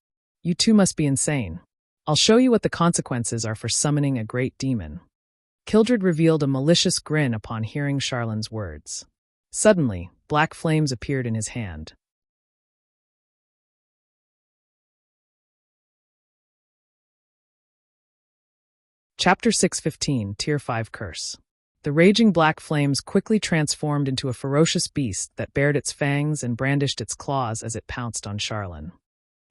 [SPEAKER 1] You too must be insane. I'll show you what the consequences are for summoning a great demon." Kildred revealed a malicious grin upon hearing Charlene's words. Suddenly, black flames appeared in his hand. Chapter 615, Tier 5 Curse. The raging black flames quickly transformed into a ferocious beast that bared its fangs and brandished its claws as it pounced on Charlene.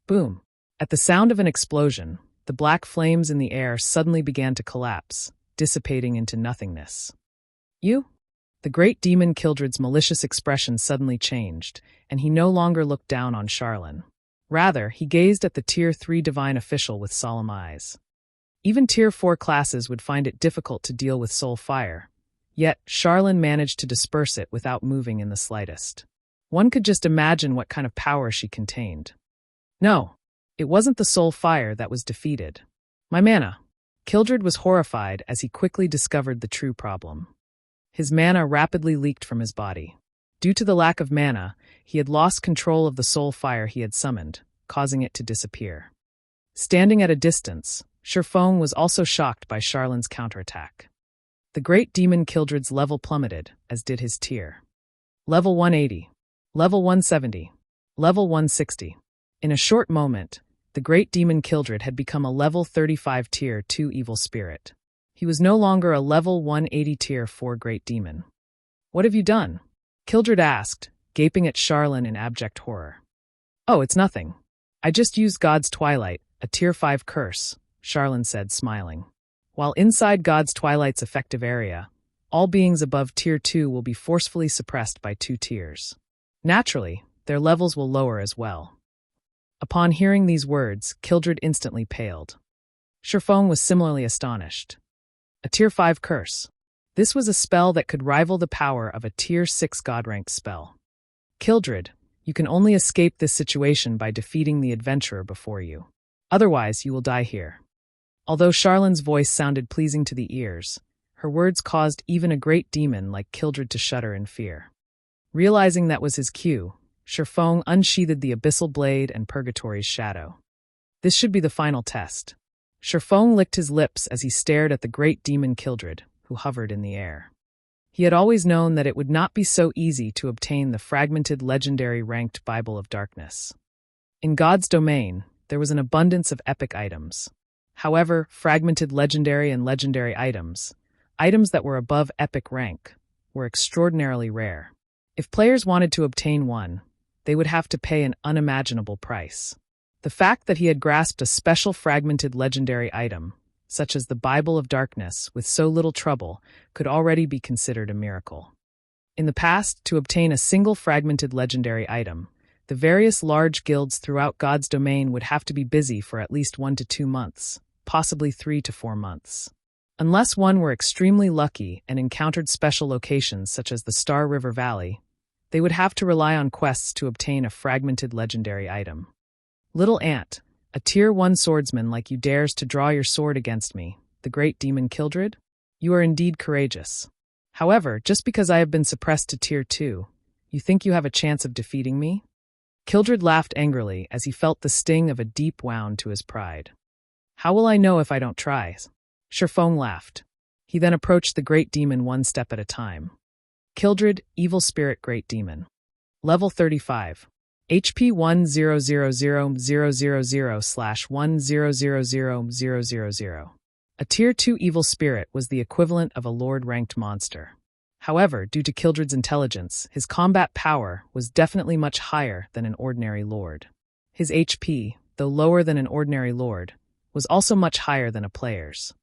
[SPEAKER 1] Boom! At the sound of an explosion, the black flames in the air suddenly began to collapse, dissipating into nothingness. "You?" The great demon Kildred's malicious expression suddenly changed, and he no longer looked down on Charlene. Rather, he gazed at the Tier 3 divine official with solemn eyes. Even Tier 4 classes would find it difficult to deal with soul fire, yet Charlene managed to disperse it without moving in the slightest. One could just imagine what kind of power she contained. No, it wasn't the soul fire that was defeated. My mana. Kildred was horrified as he quickly discovered the true problem. His mana rapidly leaked from his body. Due to the lack of mana, he had lost control of the soul fire he had summoned, causing it to disappear. Standing at a distance, Sherfong was also shocked by Charlene's counterattack. The great demon Kildred's level plummeted, as did his tier. Level 180. Level 170. Level 160. In a short moment, the great demon Kildred had become a level 35 tier 2 evil spirit. He was no longer a level 180 tier 4 great demon. What have you done? Kildred asked, gaping at Charlene in abject horror. Oh, it's nothing. I just used God's Twilight, a tier 5 curse, Charlene said, smiling. While inside God's Twilight's effective area, all beings above tier 2 will be forcefully suppressed by 2 tiers. Naturally, their levels will lower as well. Upon hearing these words, Kildred instantly paled. Sherfong was similarly astonished. A tier 5 curse. This was a spell that could rival the power of a tier 6 god-ranked spell. Kildred, you can only escape this situation by defeating the adventurer before you. Otherwise, you will die here. Although Charlene's voice sounded pleasing to the ears, her words caused even a great demon like Kildred to shudder in fear. Realizing that was his cue, Sherfong unsheathed the abyssal blade and Purgatory's shadow. This should be the final test. Sherfong licked his lips as he stared at the great demon Kildred, who hovered in the air. He had always known that it would not be so easy to obtain the fragmented legendary ranked Bible of Darkness. In God's domain, there was an abundance of epic items. However, fragmented legendary and legendary items that were above epic rank, were extraordinarily rare. If players wanted to obtain one, they would have to pay an unimaginable price. The fact that he had grasped a special fragmented legendary item, such as the Bible of Darkness, with so little trouble, could already be considered a miracle. In the past, to obtain a single fragmented legendary item, the various large guilds throughout God's domain would have to be busy for at least 1 to 2 months, possibly 3 to 4 months. Unless one were extremely lucky and encountered special locations such as the Star River Valley, they would have to rely on quests to obtain a fragmented legendary item. Little ant, a tier 1 swordsman like you dares to draw your sword against me, the great demon Kildred? You are indeed courageous. However, just because I have been suppressed to tier 2, you think you have a chance of defeating me? Kildred laughed angrily as he felt the sting of a deep wound to his pride. How will I know if I don't try? Sherfong laughed. He then approached the great demon one step at a time. Kildred, Evil Spirit Great Demon. Level 35. HP 1000/1000,000. A Tier 2 Evil Spirit was the equivalent of a Lord-ranked monster. However, due to Kildred's intelligence, his combat power was definitely much higher than an ordinary Lord. His HP, though lower than an ordinary Lord, was also much higher than a player's.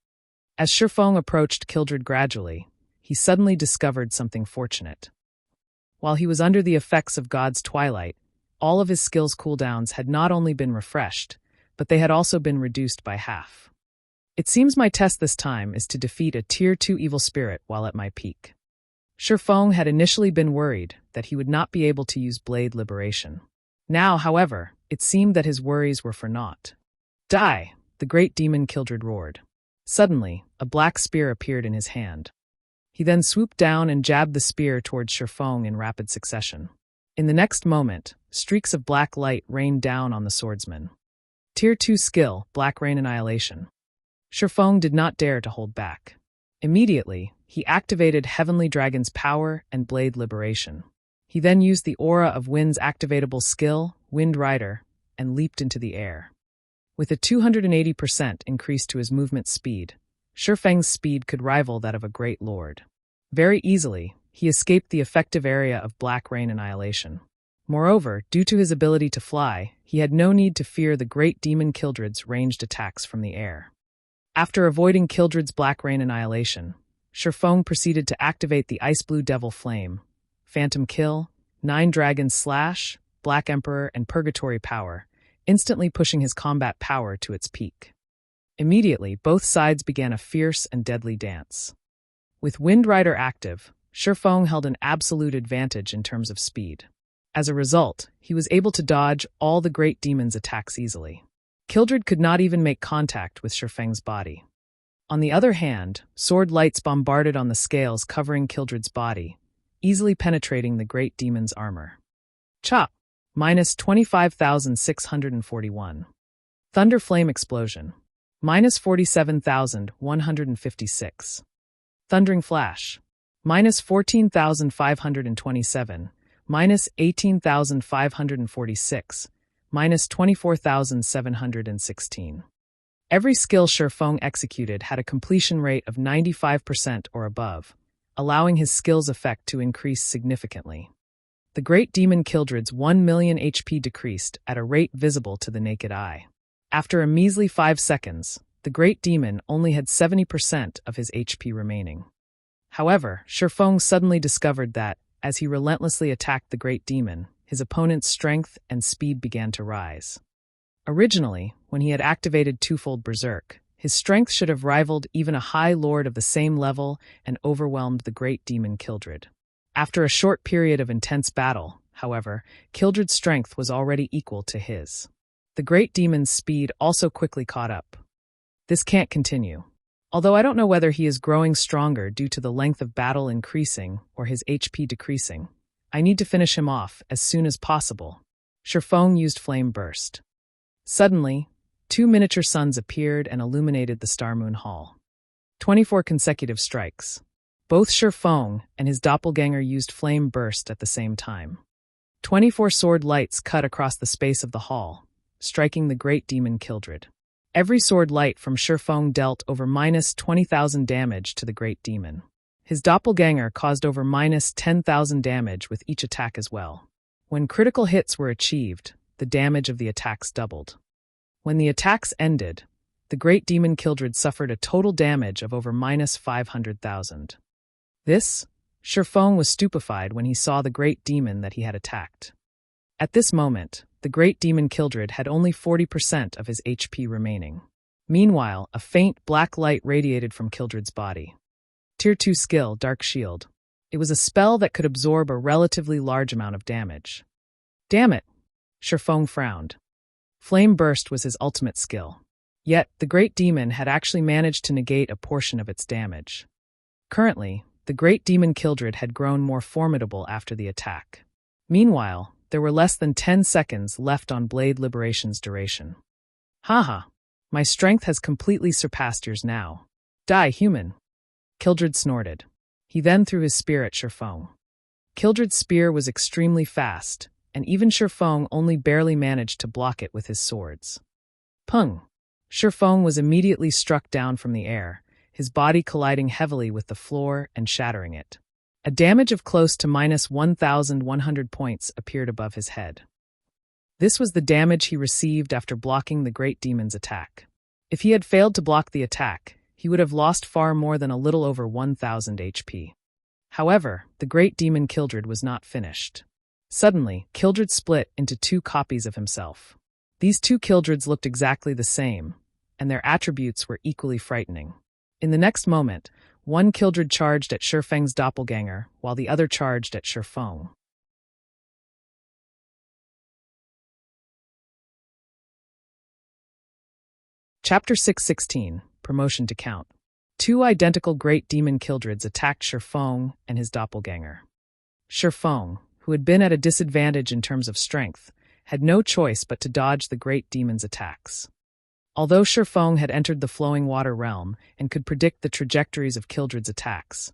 [SPEAKER 1] As Sherfong approached Kildred gradually, he suddenly discovered something fortunate. While he was under the effects of God's Twilight, all of his skills cooldowns had not only been refreshed, but they had also been reduced by half. It seems my test this time is to defeat a Tier 2 Evil Spirit while at my peak. Sherfong had initially been worried that he would not be able to use Blade Liberation. Now, however, it seemed that his worries were for naught. Die! The great demon Kildred roared. Suddenly, a black spear appeared in his hand. He then swooped down and jabbed the spear towards Sherfong in rapid succession. In the next moment, streaks of black light rained down on the swordsman. Tier 2 skill, Black Rain Annihilation. Sherfong did not dare to hold back. Immediately, he activated Heavenly Dragon's power and Blade Liberation. He then used the aura of Wind's activatable skill, Wind Rider, and leaped into the air. With a 280% increase to his movement speed, Sherfeng's speed could rival that of a great lord. Very easily, he escaped the effective area of Black Rain Annihilation. Moreover, due to his ability to fly, he had no need to fear the great demon Kildred's ranged attacks from the air. After avoiding Kildred's Black Rain Annihilation, Sherfong proceeded to activate the Ice Blue Devil Flame, Phantom Kill, 9 Dragons Slash, Black Emperor, and Purgatory Power, instantly pushing his combat power to its peak. Immediately, both sides began a fierce and deadly dance. With Wind Rider active, Shifeng held an absolute advantage in terms of speed. As a result, he was able to dodge all the Great Demon's attacks easily. Kildred could not even make contact with Shifeng's body. On the other hand, sword lights bombarded on the scales covering Kildred's body, easily penetrating the Great Demon's armor. Chop! Minus 25,641. Thunder Flame Explosion. Minus 47,156. Thundering Flash. Minus 14,527. Minus 18,546. Minus 24,716. Every skill Shifeng executed had a completion rate of 95% or above, allowing his skill's effect to increase significantly. The Great Demon Kildred's 1 million HP decreased at a rate visible to the naked eye. After a measly 5 seconds, the Great Demon only had 70% of his HP remaining. However, Shifeng suddenly discovered that, as he relentlessly attacked the Great Demon, his opponent's strength and speed began to rise. Originally, when he had activated Twofold Berserk, his strength should have rivaled even a High Lord of the same level and overwhelmed the Great Demon Kildred. After a short period of intense battle, however, Kildred's strength was already equal to his. The Great Demon's speed also quickly caught up. This can't continue. Although I don't know whether he is growing stronger due to the length of battle increasing or his HP decreasing, I need to finish him off as soon as possible. Shifeng used Flame Burst. Suddenly, 2 miniature suns appeared and illuminated the Star Moon Hall. 24 consecutive strikes. Both Shifeng and his doppelganger used Flame Burst at the same time. 24 sword lights cut across the space of the hall, striking the Great Demon Kildred. Every sword light from Shifeng dealt over minus 20,000 damage to the Great Demon. His doppelganger caused over minus 10,000 damage with each attack as well. When critical hits were achieved, the damage of the attacks doubled. When the attacks ended, the Great Demon Kildred suffered a total damage of over minus 500,000. Shifeng was stupefied when he saw the Great Demon that he had attacked. At this moment, the Great Demon Kildred had only 40% of his HP remaining. Meanwhile, a faint black light radiated from Kildred's body. Tier 2 skill, Dark Shield. It was a spell that could absorb a relatively large amount of damage. Damn it! Shifeng frowned. Flame Burst was his ultimate skill. Yet, the Great Demon had actually managed to negate a portion of its damage. Currently, the Great Demon Kildred had grown more formidable after the attack. Meanwhile, there were less than 10 seconds left on Blade Liberation's duration. Haha, my strength has completely surpassed yours now. Die, human! Kildred snorted. He then threw his spear at Shifeng. Kildred's spear was extremely fast, and even Shifeng only barely managed to block it with his swords. Pung! Shifeng was immediately struck down from the air, his body colliding heavily with the floor and shattering it. A damage of close to minus 1,100 points appeared above his head. This was the damage he received after blocking the Great Demon's attack. If he had failed to block the attack, he would have lost far more than a little over 1,000 HP. However, the Great Demon Kildred was not finished. Suddenly, Kildred split into 2 copies of himself. These 2 Kildreds looked exactly the same, and their attributes were equally frightening. In the next moment, one Kildred charged at Shifeng's doppelganger, while the other charged at Shifeng. Chapter 616, Promotion to Count. 2 identical Great Demon Kildreds attacked Shifeng and his doppelganger. Shifeng, who had been at a disadvantage in terms of strength, had no choice but to dodge the Great Demon's attacks. Although Shifeng had entered the Flowing Water realm and could predict the trajectories of Kildred's attacks,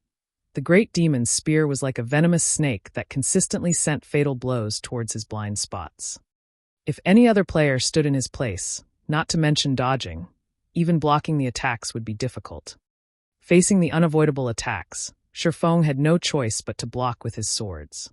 [SPEAKER 1] the Great Demon's spear was like a venomous snake that consistently sent fatal blows towards his blind spots. If any other player stood in his place, not to mention dodging, even blocking the attacks would be difficult. Facing the unavoidable attacks, Shifeng had no choice but to block with his swords.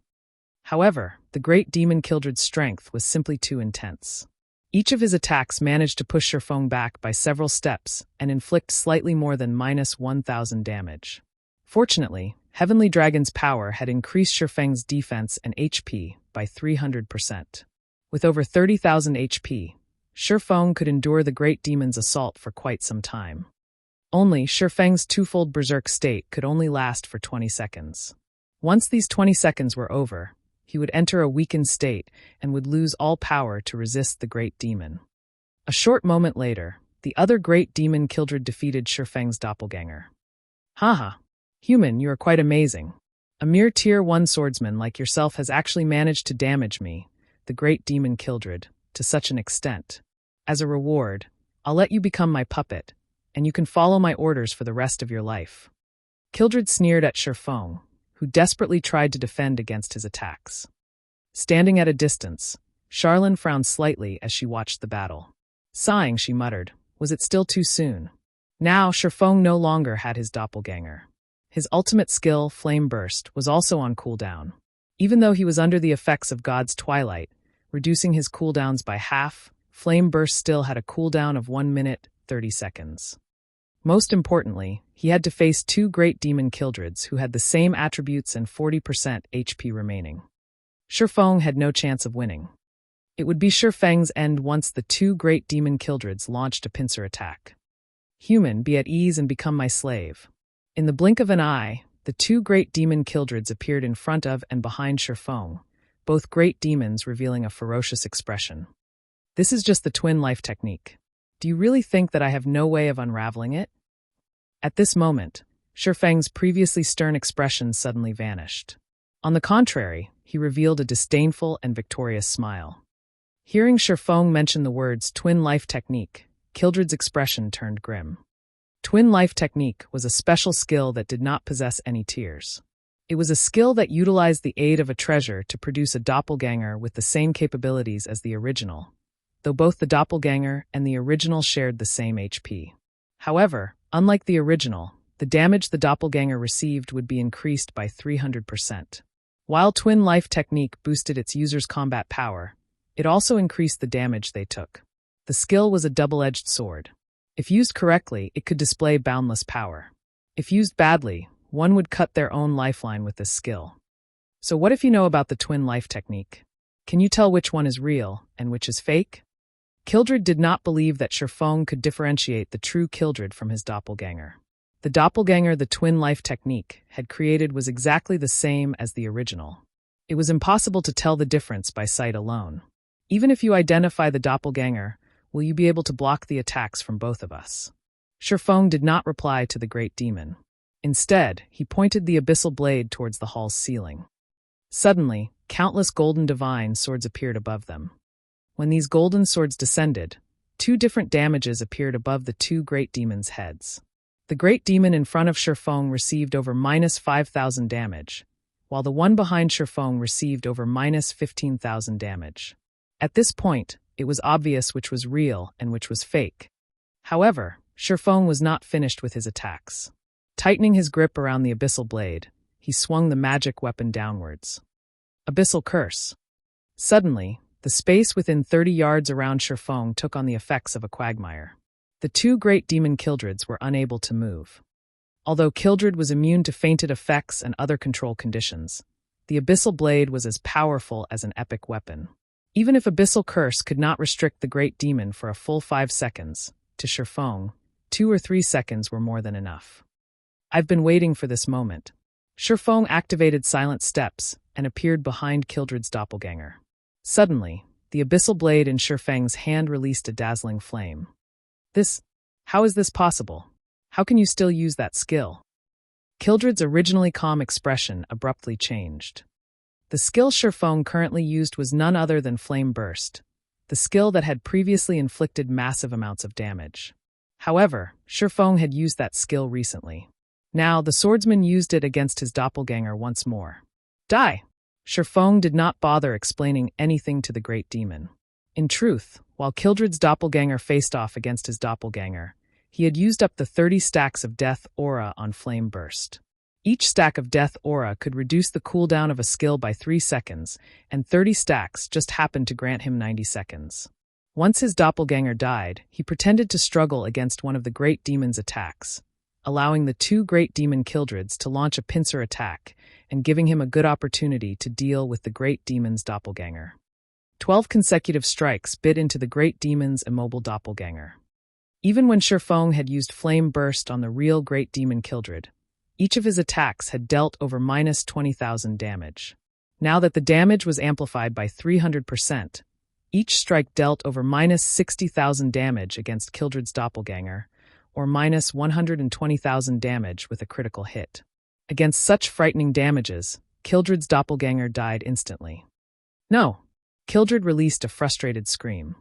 [SPEAKER 1] However, the Great Demon Kildred's strength was simply too intense. Each of his attacks managed to push Shifeng back by several steps and inflict slightly more than minus 1,000 damage. Fortunately, Heavenly Dragon's power had increased Shifeng's defense and HP by 300%. With over 30,000 HP, Shifeng could endure the great demon's assault for quite some time. Only Shifeng's twofold berserk state could only last for 20 seconds. Once these 20 seconds were over, he would enter a weakened state and would lose all power to resist the great demon. A short moment later, the other great demon Kildred defeated Shifeng's doppelganger. Haha. Human, you are quite amazing. A mere Tier 1 swordsman like yourself has actually managed to damage me, the great demon Kildred, to such an extent. As a reward, I'll let you become my puppet, and you can follow my orders for the rest of your life. Kildred sneered at Shifeng, who desperately tried to defend against his attacks. Standing at a distance, Charlene frowned slightly as she watched the battle. Sighing, she muttered, was it still too soon? Now Shifeng no longer had his doppelganger. His ultimate skill, Flame Burst, was also on cooldown. Even though he was under the effects of God's Twilight, reducing his cooldowns by half, Flame Burst still had a cooldown of 1 minute, 30 seconds. Most importantly, he had to face two great demon Kildreds who had the same attributes and 40% HP remaining. Shifeng had no chance of winning. It would be Shifeng's end once the two great demon Kildreds launched a pincer attack. Human, be at ease and become my slave. In the blink of an eye, the two great demon Kildreds appeared in front of and behind Shifeng, both great demons revealing a ferocious expression. This is just the twin life technique. Do you really think that I have no way of unraveling it? At this moment, Shifeng's previously stern expression suddenly vanished. On the contrary, he revealed a disdainful and victorious smile. Hearing Shifeng mention the words twin life technique, Kildred's expression turned grim. Twin life technique was a special skill that did not possess any tiers. It was a skill that utilized the aid of a treasure to produce a doppelganger with the same capabilities as the original, though both the doppelganger and the original shared the same HP. However, unlike the original, the damage the doppelganger received would be increased by 300%. While twin life technique boosted its user's combat power, it also increased the damage they took. The skill was a double-edged sword. If used correctly, it could display boundless power. If used badly, one would cut their own lifeline with this skill. So what if you know about the twin life technique? Can you tell which one is real and which is fake? Kildred did not believe that Shifeng could differentiate the true Kildred from his doppelganger. The doppelganger the twin life technique had created was exactly the same as the original. It was impossible to tell the difference by sight alone. Even if you identify the doppelganger, will you be able to block the attacks from both of us? Shifeng did not reply to the great demon. Instead, he pointed the abyssal blade towards the hall's ceiling. Suddenly, countless golden divine swords appeared above them. When these golden swords descended, two different damages appeared above the two great demons' heads. The great demon in front of Shifeng received over minus 5,000 damage, while the one behind Shifeng received over minus 15,000 damage. At this point, it was obvious which was real and which was fake. However, Shifeng was not finished with his attacks. Tightening his grip around the abyssal blade, he swung the magic weapon downwards. Abyssal Curse. Suddenly, the space within 30 yards around Shifeng took on the effects of a quagmire. The two great demon Kildreds were unable to move. Although Kildred was immune to fainted effects and other control conditions, the abyssal blade was as powerful as an epic weapon. Even if Abyssal Curse could not restrict the great demon for a full 5 seconds, to Shifeng, 2 or 3 seconds were more than enough. I've been waiting for this moment. Shifeng activated silent steps and appeared behind Kildred's doppelganger. Suddenly, the abyssal blade in Shifeng's hand released a dazzling flame. How is this possible? How can you still use that skill? Kildred's originally calm expression abruptly changed. The skill Shifeng currently used was none other than Flame Burst, the skill that had previously inflicted massive amounts of damage. However, Shifeng had used that skill recently. Now, the swordsman used it against his doppelganger once more. Die! Shifeng did not bother explaining anything to the great demon. In truth, while Kildred's doppelganger faced off against his doppelganger, he had used up the 30 stacks of Death Aura on Flame Burst. Each stack of Death Aura could reduce the cooldown of a skill by 3 seconds, and 30 stacks just happened to grant him 90 seconds. Once his doppelganger died, he pretended to struggle against one of the great demon's attacks, allowing the two great demon Kildreds to launch a pincer attack and giving him a good opportunity to deal with the great demon's doppelganger. 12 consecutive strikes bit into the Great Demon's immobile doppelganger. Even when Shifeng had used Flame Burst on the real Great Demon Kildred, each of his attacks had dealt over minus 20,000 damage. Now that the damage was amplified by 300%, each strike dealt over minus 60,000 damage against Kildred's doppelganger, or minus 120,000 damage with a critical hit. Against such frightening damages, Kildred's doppelganger died instantly. No! Kildred released a frustrated scream.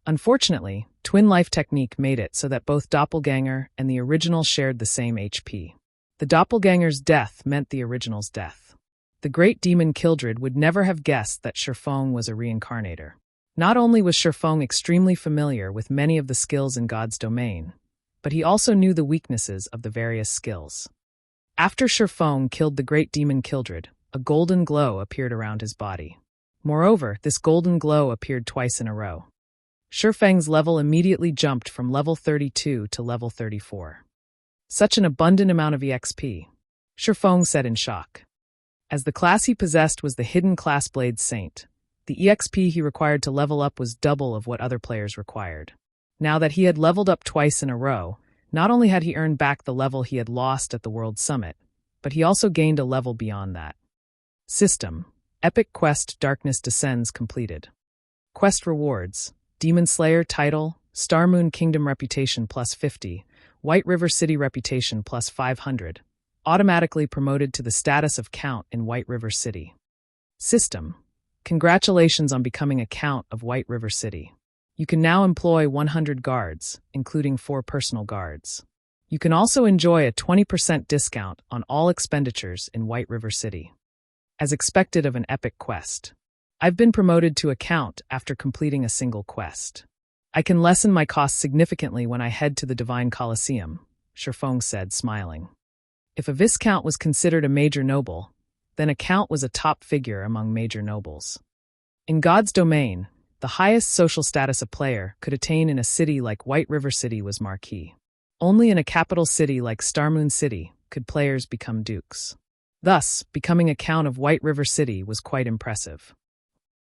[SPEAKER 1] Unfortunately, Twin Life technique made it so that both doppelganger and the original shared the same HP. The doppelganger's death meant the original's death. The Great Demon Kildred would never have guessed that Shifeng was a reincarnator. Not only was Shifeng extremely familiar with many of the skills in God's domain, but he also knew the weaknesses of the various skills. After Shifeng killed the Great Demon Kildred, a golden glow appeared around his body. Moreover, this golden glow appeared twice in a row. Shifeng's level immediately jumped from level 32 to level 34. Such an abundant amount of EXP, Shifeng said in shock. As the class he possessed was the hidden class Blade Saint, the EXP he required to level up was double of what other players required. Now that he had leveled up twice in a row, not only had he earned back the level he had lost at the World Summit, but he also gained a level beyond that. System: Epic Quest Darkness Descends completed. Quest rewards: Demon Slayer title, Star Moon Kingdom reputation plus 50, White River City reputation plus 500, automatically promoted to the status of Count in White River City. System: Congratulations on becoming a Count of White River City. You can now employ 100 guards, including 4 personal guards. You can also enjoy a 20% discount on all expenditures in White River City. As expected of an epic quest, I've been promoted to a Count after completing a single quest. I can lessen my costs significantly when I head to the Divine Colosseum, Shifeng said, smiling. If a Viscount was considered a major noble, then a Count was a top figure among major nobles. In God's domain, the highest social status a player could attain in a city like White River City was marquis. Only in a capital city like Starmoon City could players become dukes. Thus, becoming a Count of White River City was quite impressive.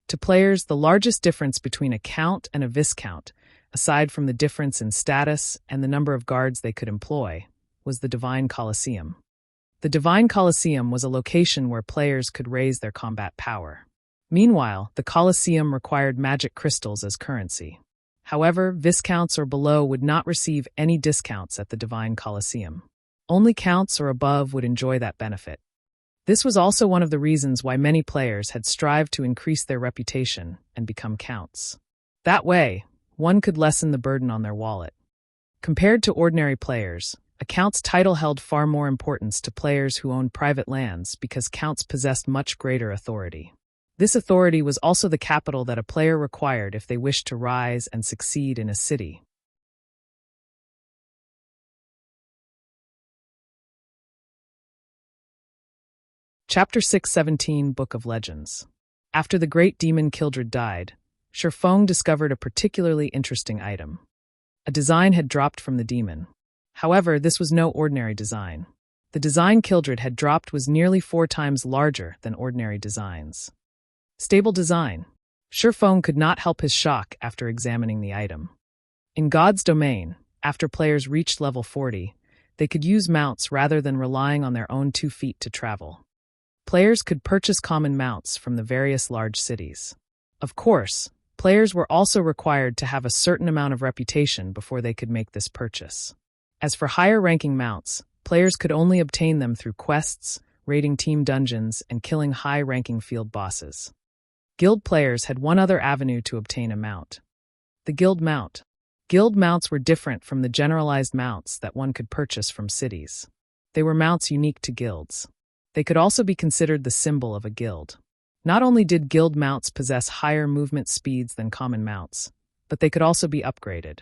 [SPEAKER 1] To players, the largest difference between a Count and a Viscount, aside from the difference in status and the number of guards they could employ, was the Divine Colosseum. The Divine Colosseum was a location where players could raise their combat power. Meanwhile, the Colosseum required magic crystals as currency. However, Viscounts or below would not receive any discounts at the Divine Colosseum. Only Counts or above would enjoy that benefit. This was also one of the reasons why many players had strived to increase their reputation and become Counts. That way, one could lessen the burden on their wallet. Compared to ordinary players, a Count's title held far more importance to players who owned private lands because Counts possessed much greater authority. This authority was also the capital that a player required if they wished to rise and succeed in a city. Chapter 617 Book of Legends. After the Great Demon Kildred died, Shifeng discovered a particularly interesting item. A design had dropped from the demon. However, this was no ordinary design. The design Kildred had dropped was nearly 4 times larger than ordinary designs. Stable design. Shifeng could not help his shock after examining the item. In God's domain, after players reached level 40, they could use mounts rather than relying on their own 2 feet to travel. Players could purchase common mounts from the various large cities. Of course, players were also required to have a certain amount of reputation before they could make this purchase. As for higher-ranking mounts, players could only obtain them through quests, raiding team dungeons, and killing high-ranking field bosses. Guild players had one other avenue to obtain a mount: the guild mount. Guild mounts were different from the generalized mounts that one could purchase from cities. They were mounts unique to guilds. They could also be considered the symbol of a guild. Not only did guild mounts possess higher movement speeds than common mounts, but they could also be upgraded.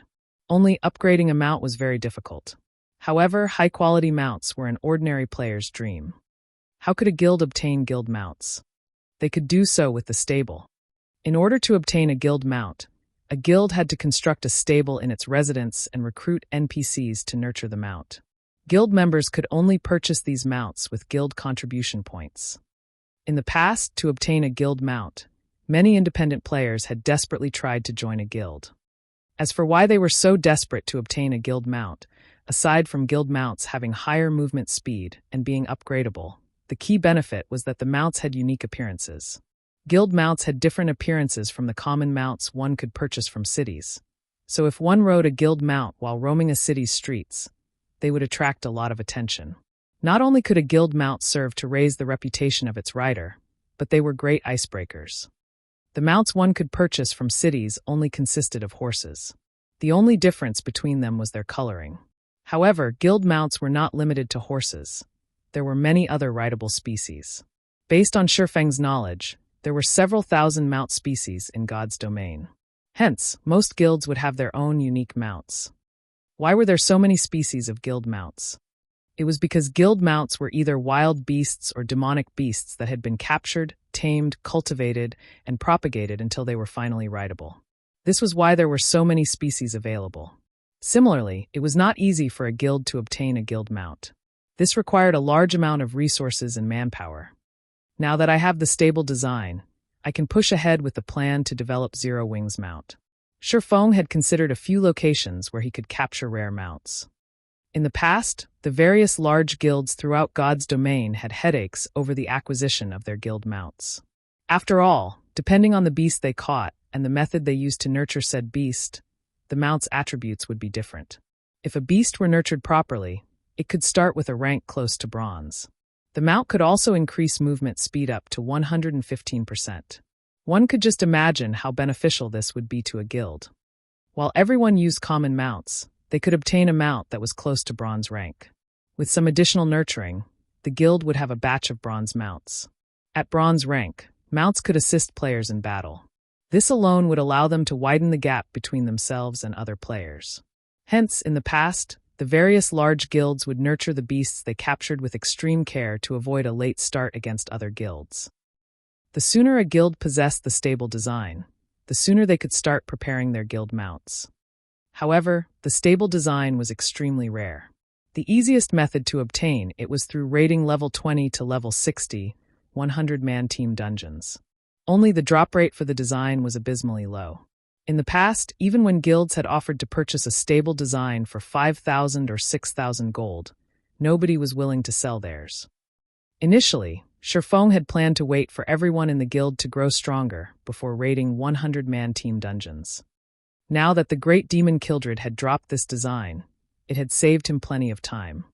[SPEAKER 1] Only upgrading a mount was very difficult. However, high-quality mounts were an ordinary player's dream. How could a guild obtain guild mounts? They could do so with the stable. In order to obtain a guild mount, a guild had to construct a stable in its residence and recruit NPCs to nurture the mount. Guild members could only purchase these mounts with guild contribution points. In the past, to obtain a guild mount, many independent players had desperately tried to join a guild. As for why they were so desperate to obtain a guild mount, aside from guild mounts having higher movement speed and being upgradable, the key benefit was that the mounts had unique appearances. Guild mounts had different appearances from the common mounts one could purchase from cities. So if one rode a guild mount while roaming a city's streets, they would attract a lot of attention. Not only could a guild mount serve to raise the reputation of its rider, but they were great icebreakers. The mounts one could purchase from cities only consisted of horses. The only difference between them was their coloring. However, guild mounts were not limited to horses. There were many other rideable species. Based on Shifeng's knowledge, there were several thousand mount species in God's domain. Hence, most guilds would have their own unique mounts. Why were there so many species of guild mounts? It was because guild mounts were either wild beasts or demonic beasts that had been captured, tamed, cultivated, and propagated until they were finally rideable. This was why there were so many species available. Similarly, it was not easy for a guild to obtain a guild mount. This required a large amount of resources and manpower. Now that I have the stable design, I can push ahead with the plan to develop Zero Wings mount. Shifeng had considered a few locations where he could capture rare mounts. In the past, the various large guilds throughout God's domain had headaches over the acquisition of their guild mounts. After all, depending on the beast they caught and the method they used to nurture said beast, the mount's attributes would be different. If a beast were nurtured properly, it could start with a rank close to bronze. The mount could also increase movement speed up to 115%. One could just imagine how beneficial this would be to a guild. While everyone used common mounts, they could obtain a mount that was close to bronze rank. With some additional nurturing, the guild would have a batch of bronze mounts. At bronze rank, mounts could assist players in battle. This alone would allow them to widen the gap between themselves and other players. Hence, in the past, the various large guilds would nurture the beasts they captured with extreme care to avoid a late start against other guilds. The sooner a guild possessed the stable design, the sooner they could start preparing their guild mounts. However, the stable design was extremely rare. The easiest method to obtain it was through raiding level 20 to level 60, 100-man team dungeons. Only the drop rate for the design was abysmally low. In the past, even when guilds had offered to purchase a stable design for 5,000 or 6,000 gold, nobody was willing to sell theirs. Initially, Shifeng had planned to wait for everyone in the guild to grow stronger before raiding 100-man team dungeons. Now that the great demon Kildred had dropped this design, it had saved him plenty of time.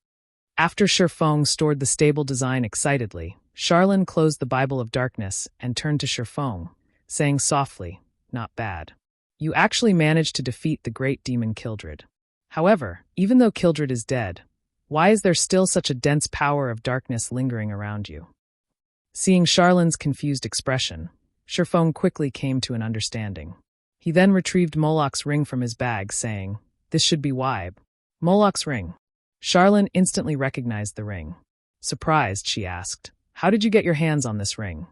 [SPEAKER 1] After Shifeng stored the stable design excitedly, Charlene closed the Bible of Darkness and turned to Shifeng, saying softly, "Not bad. You actually managed to defeat the great demon Kildred. However, even though Kildred is dead, why is there still such a dense power of darkness lingering around you?" Seeing Charlene's confused expression, Shifeng quickly came to an understanding. He then retrieved Moloch's ring from his bag, saying, "This should be why." Moloch's ring. Charlene instantly recognized the ring. Surprised, she asked, "How did you get your hands on this ring?"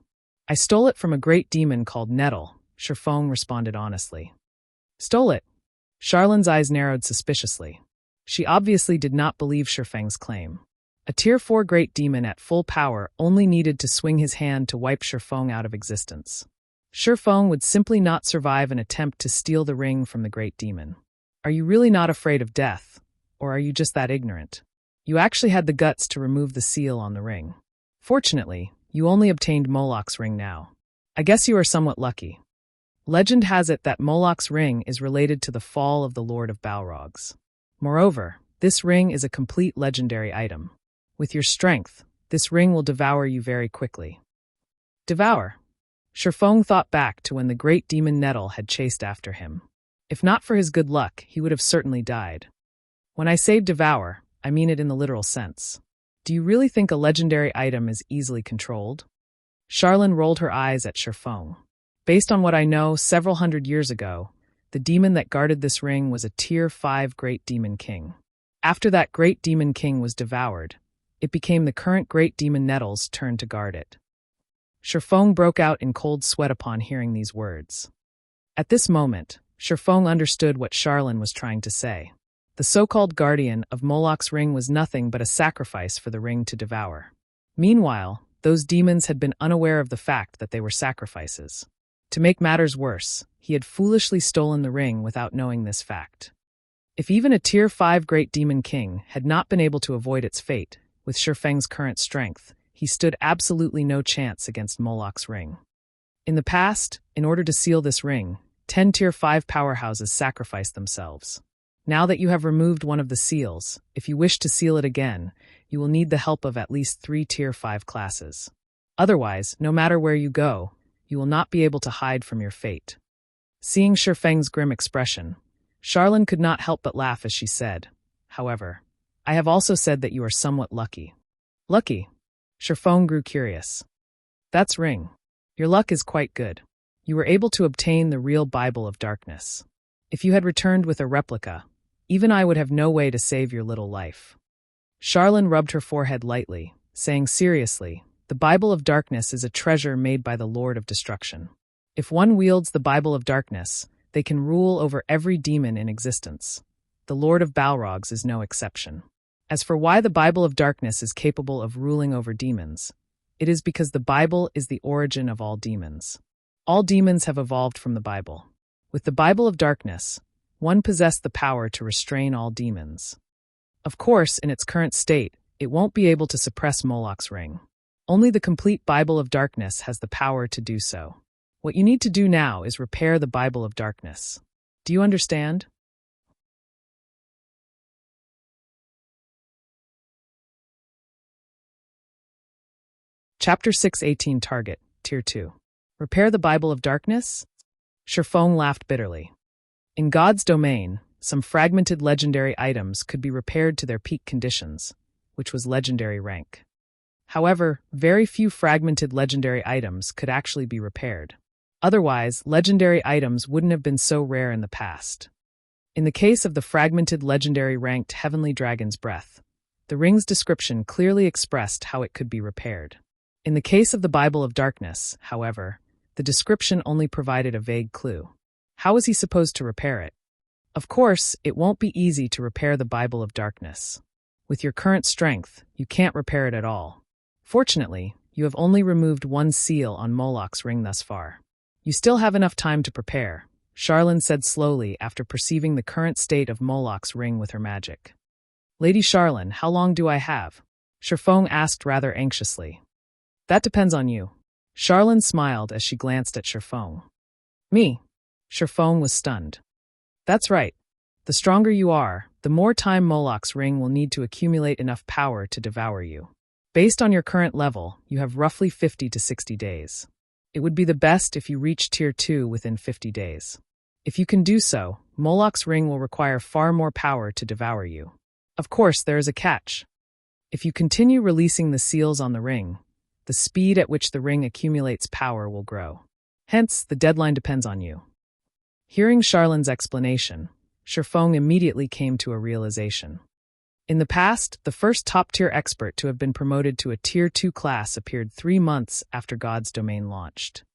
[SPEAKER 1] "I stole it from a great demon called Nettle," Shifeng responded honestly. "Stole it?" Charlene's eyes narrowed suspiciously. She obviously did not believe Shifeng's claim. A Tier 4 great demon at full power only needed to swing his hand to wipe Shifeng out of existence. Shifeng would simply not survive an attempt to steal the ring from the great demon. Are you really not afraid of death? Or are you just that ignorant? You actually had the guts to remove the seal on the ring. Fortunately, you only obtained Moloch's ring now. I guess you are somewhat lucky. Legend has it that Moloch's ring is related to the fall of the Lord of Balrogs. Moreover, this ring is a complete legendary item. With your strength, this ring will devour you very quickly. Devour? Shifeng thought back to when the great demon Nettle had chased after him. If not for his good luck, he would have certainly died. When I say devour, I mean it in the literal sense. Do you really think a legendary item is easily controlled? Charlene rolled her eyes at Shifeng. Based on what I know, several hundred years ago, the demon that guarded this ring was a Tier 5 great demon king. After that great demon king was devoured, it became the current great demon Nettle's turn to guard it. Shifeng broke out in cold sweat upon hearing these words. At this moment, Shifeng understood what Charlene was trying to say. The so-called guardian of Moloch's ring was nothing but a sacrifice for the ring to devour. Meanwhile, those demons had been unaware of the fact that they were sacrifices. To make matters worse, he had foolishly stolen the ring without knowing this fact. If even a Tier 5 Great Demon King had not been able to avoid its fate, with Shifeng's current strength, he stood absolutely no chance against Moloch's ring. In the past, in order to seal this ring, 10 Tier 5 powerhouses sacrificed themselves. Now that you have removed one of the seals, if you wish to seal it again, you will need the help of at least 3 Tier 5 classes. Otherwise, no matter where you go, you will not be able to hide from your fate. Seeing Shifeng's grim expression, Charlene could not help but laugh as she said, "However, I have also said that you are somewhat lucky." "Lucky?" Shifeng grew curious. "That's ring. Your luck is quite good. You were able to obtain the real Bible of Darkness. If you had returned with a replica, even I would have no way to save your little life." Charlene rubbed her forehead lightly, saying seriously, "The Bible of Darkness is a treasure made by the Lord of Destruction. If one wields the Bible of Darkness, they can rule over every demon in existence. The Lord of Balrogs is no exception. As for why the Bible of Darkness is capable of ruling over demons, it is because the Bible is the origin of all demons. All demons have evolved from the Bible. With the Bible of Darkness, one possessed the power to restrain all demons. Of course, in its current state, it won't be able to suppress Moloch's ring. Only the complete Bible of Darkness has the power to do so. What you need to do now is repair the Bible of Darkness. Do you understand?" Chapter 6:18 Target, Tier 2. Repair the Bible of Darkness? Shifeng laughed bitterly. In God's domain, some fragmented legendary items could be repaired to their peak conditions, which was legendary rank. However, very few fragmented legendary items could actually be repaired. Otherwise, legendary items wouldn't have been so rare in the past. In the case of the fragmented legendary ranked Heavenly Dragon's Breath, the ring's description clearly expressed how it could be repaired. In the case of the Bible of Darkness, however, the description only provided a vague clue. How was he supposed to repair it? Of course, it won't be easy to repair the Bible of Darkness. With your current strength, you can't repair it at all. Fortunately, you have only removed one seal on Moloch's ring thus far. You still have enough time to prepare, Charlene said slowly after perceiving the current state of Moloch's ring with her magic. "Lady Charlene, how long do I have?" Shifeng asked rather anxiously. "That depends on you." Charlene smiled as she glanced at Shifeng. "Me?" Shifeng was stunned. "That's right. The stronger you are, the more time Moloch's ring will need to accumulate enough power to devour you. Based on your current level, you have roughly 50 to 60 days. It would be the best if you reach Tier 2 within 50 days. If you can do so, Moloch's ring will require far more power to devour you. Of course, there is a catch. If you continue releasing the seals on the ring, the speed at which the ring accumulates power will grow. Hence, the deadline depends on you." Hearing Charlene's explanation, Shifeng immediately came to a realization. In the past, the first top-tier expert to have been promoted to a Tier 2 class appeared 3 months after God's Domain launched.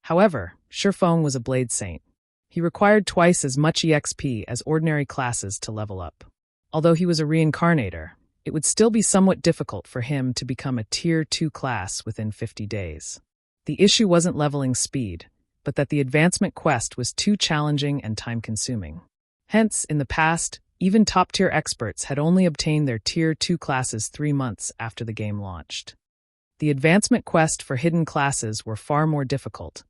[SPEAKER 1] However, Shifeng was a Blade Saint. He required twice as much EXP as ordinary classes to level up. Although he was a reincarnator, it would still be somewhat difficult for him to become a Tier 2 class within 50 days. The issue wasn't leveling speed, but that the advancement quest was too challenging and time-consuming. Hence, in the past, even top-tier experts had only obtained their Tier 2 classes 3 months after the game launched. The advancement quest for hidden classes were far more difficult,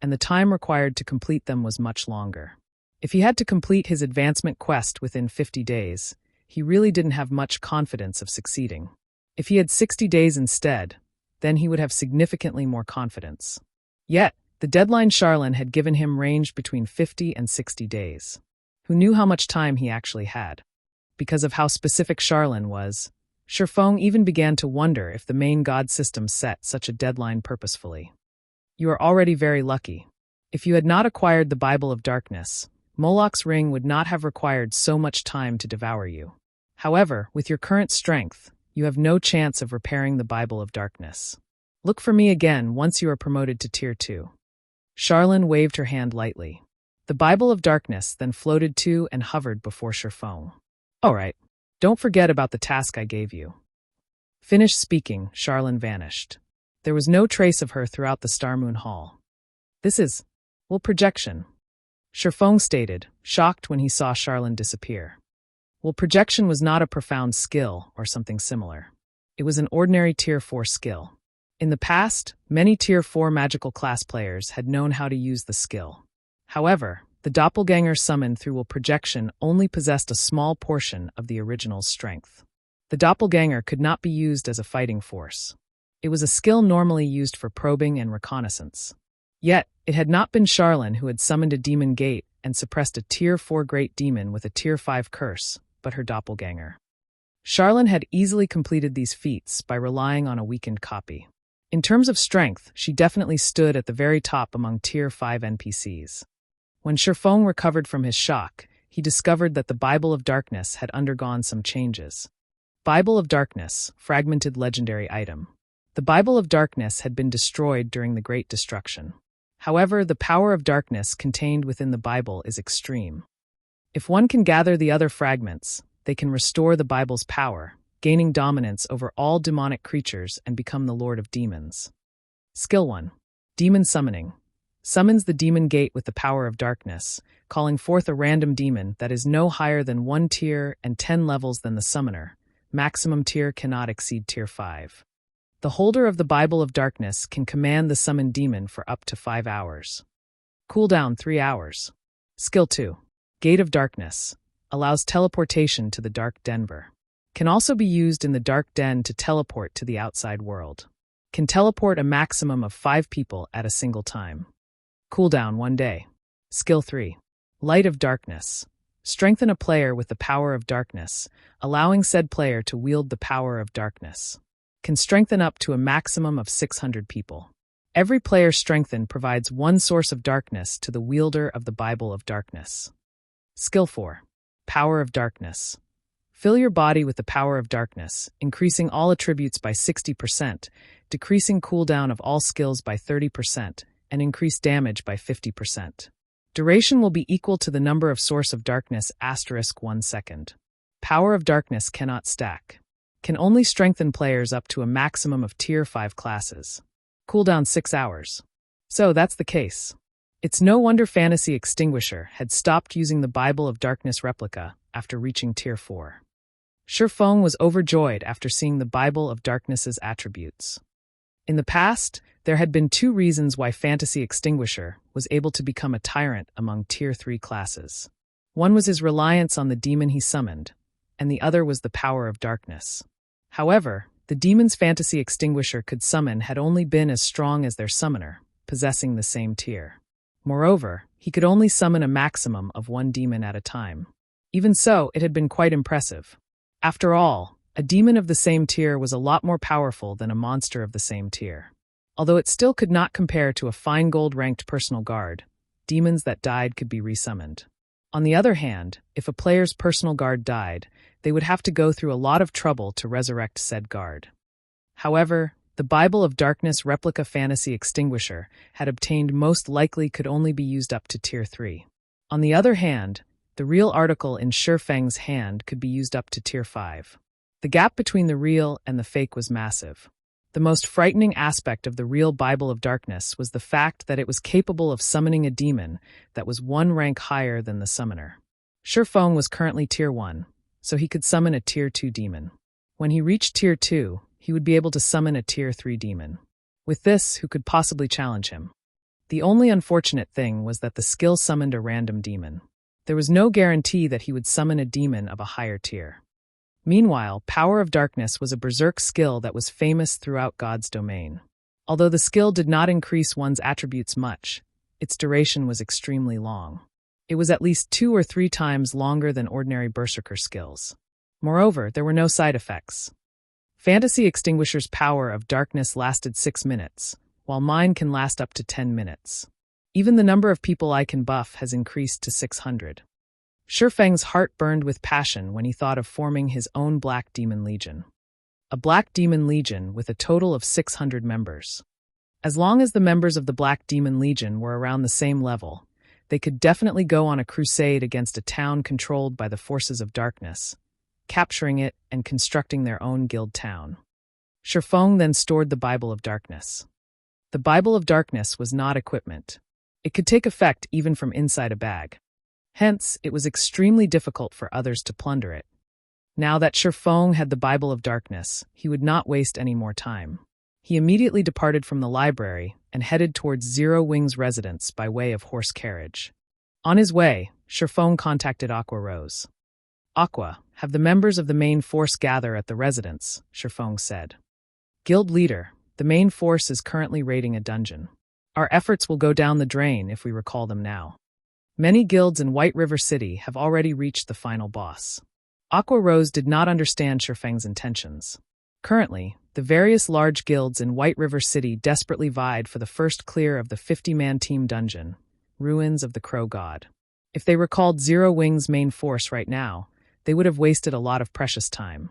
[SPEAKER 1] and the time required to complete them was much longer. If he had to complete his advancement quest within 50 days, he really didn't have much confidence of succeeding. If he had 60 days instead, then he would have significantly more confidence. Yet, the deadline Charlene had given him ranged between 50 and 60 days. Who knew how much time he actually had? Because of how specific Charlene was, Shifeng even began to wonder if the main god system set such a deadline purposefully. "You are already very lucky. If you had not acquired the Bible of Darkness, Moloch's ring would not have required so much time to devour you. However, with your current strength, you have no chance of repairing the Bible of Darkness. Look for me again once you are promoted to Tier 2. Charlene waved her hand lightly. The Bible of Darkness then floated to and hovered before Shifeng. "All right. Don't forget about the task I gave you." Finished speaking, Charlene vanished. There was no trace of her throughout the Starmoon Hall. "This is Well, projection. Shifeng stated, shocked when he saw Charlene disappear. Well, projection was not a profound skill or something similar. It was an ordinary Tier 4 skill. In the past, many Tier 4 magical class players had known how to use the skill. However, the doppelganger summoned through will projection only possessed a small portion of the original's strength. The doppelganger could not be used as a fighting force. It was a skill normally used for probing and reconnaissance. Yet, it had not been Charlene who had summoned a demon gate and suppressed a Tier 4 great demon with a Tier 5 curse, but her doppelganger. Charlene had easily completed these feats by relying on a weakened copy. In terms of strength, she definitely stood at the very top among Tier 5 NPCs. When Shifeng recovered from his shock, he discovered that the Bible of Darkness had undergone some changes. Bible of Darkness, fragmented legendary item. The Bible of Darkness had been destroyed during the Great Destruction. However, the power of darkness contained within the Bible is extreme. If one can gather the other fragments, they can restore the Bible's power, gaining dominance over all demonic creatures and become the Lord of Demons. Skill 1. Demon Summoning. Summons the demon gate with the power of darkness, calling forth a random demon that is no higher than 1 tier and 10 levels than the summoner. Maximum tier cannot exceed Tier 5. The holder of the Bible of Darkness can command the summoned demon for up to 5 hours. Cooldown 3 hours. Skill 2. Gate of Darkness. Allows teleportation to the Dark Denver. Can also be used in the Dark Den to teleport to the outside world. Can teleport a maximum of 5 people at a single time. Cooldown 1 day. Skill 3. Light of Darkness. Strengthen a player with the power of darkness, allowing said player to wield the power of darkness. Can strengthen up to a maximum of 600 people. Every player strengthened provides 1 source of darkness to the wielder of the Bible of Darkness. Skill 4. Power of Darkness. Fill your body with the power of darkness, increasing all attributes by 60%, decreasing cooldown of all skills by 30%, and increase damage by 50%. Duration will be equal to the number of source of darkness *1 second. Power of Darkness cannot stack. Can only strengthen players up to a maximum of Tier 5 classes. Cooldown 6 hours. So that's the case. It's no wonder Fantasy Extinguisher had stopped using the Bible of Darkness replica after reaching Tier 4. Shifeng was overjoyed after seeing the Bible of Darkness's attributes. In the past, there had been 2 reasons why Fantasy Extinguisher was able to become a tyrant among Tier 3 classes. One was his reliance on the demon he summoned, and the other was the power of darkness. However, the demons Fantasy Extinguisher could summon had only been as strong as their summoner, possessing the same tier. Moreover, he could only summon a maximum of 1 demon at a time. Even so, it had been quite impressive. After all, a demon of the same tier was a lot more powerful than a monster of the same tier. Although it still could not compare to a fine gold-ranked personal guard, demons that died could be resummoned. On the other hand, if a player's personal guard died, they would have to go through a lot of trouble to resurrect said guard. However, the Bible of Darkness replica Fantasy Extinguisher had obtained most likely could only be used up to Tier 3. On the other hand, the real article in Shifeng's hand could be used up to Tier 5. The gap between the real and the fake was massive. The most frightening aspect of the real Bible of Darkness was the fact that it was capable of summoning a demon that was 1 rank higher than the summoner. Shifeng was currently Tier 1, so he could summon a Tier 2 demon. When he reached Tier 2, he would be able to summon a Tier 3 demon. With this, who could possibly challenge him? The only unfortunate thing was that the skill summoned a random demon. There was no guarantee that he would summon a demon of a higher tier. Meanwhile, Power of Darkness was a berserk skill that was famous throughout God's domain. Although the skill did not increase one's attributes much, its duration was extremely long. It was at least 2 or 3 times longer than ordinary berserker skills. Moreover, there were no side effects. Fantasy Extinguisher's Power of Darkness lasted 6 minutes, while mine can last up to 10 minutes. Even the number of people I can buff has increased to 600. Shifeng's heart burned with passion when he thought of forming his own Black Demon Legion. A Black Demon Legion with a total of 600 members. As long as the members of the Black Demon Legion were around the same level, they could definitely go on a crusade against a town controlled by the forces of darkness, capturing it and constructing their own guild town. Shifeng then stored the Bible of Darkness. The Bible of Darkness was not equipment. It could take effect even from inside a bag. Hence, it was extremely difficult for others to plunder it. Now that Shifeng had the Bible of Darkness, he would not waste any more time. He immediately departed from the library and headed towards Zero Wing's residence by way of horse carriage. On his way, Shifeng contacted Aqua Rose. Aqua, have the members of the main force gather at the residence, Shifeng said. Guild leader, the main force is currently raiding a dungeon. Our efforts will go down the drain if we recall them now. Many guilds in White River City have already reached the final boss. Aqua Rose did not understand Shifeng's intentions. Currently, the various large guilds in White River City desperately vied for the first clear of the 50-man team dungeon, Ruins of the Crow God. If they recalled Zero Wing's main force right now, they would have wasted a lot of precious time.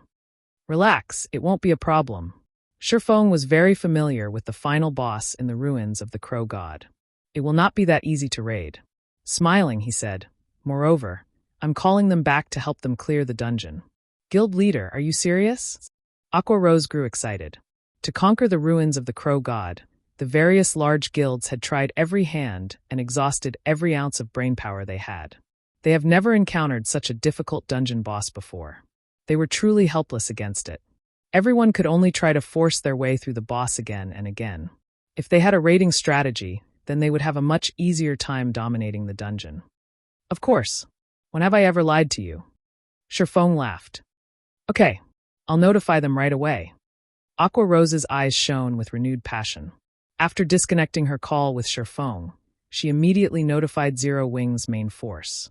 [SPEAKER 1] Relax, it won't be a problem. Shifeng was very familiar with the final boss in the Ruins of the Crow God. It will not be that easy to raid. Smiling, he said, moreover, I'm calling them back to help them clear the dungeon. Guild leader, are you serious? Aqua Rose grew excited. To conquer the Ruins of the Crow God, the various large guilds had tried every hand and exhausted every ounce of brainpower they had. They have never encountered such a difficult dungeon boss before. They were truly helpless against it. Everyone could only try to force their way through the boss again and again. If they had a raiding strategy, then they would have a much easier time dominating the dungeon. Of course. When have I ever lied to you? Shifeng laughed. Okay, I'll notify them right away. Aqua Rose's eyes shone with renewed passion. After disconnecting her call with Shifeng, she immediately notified Zero Wing's main force.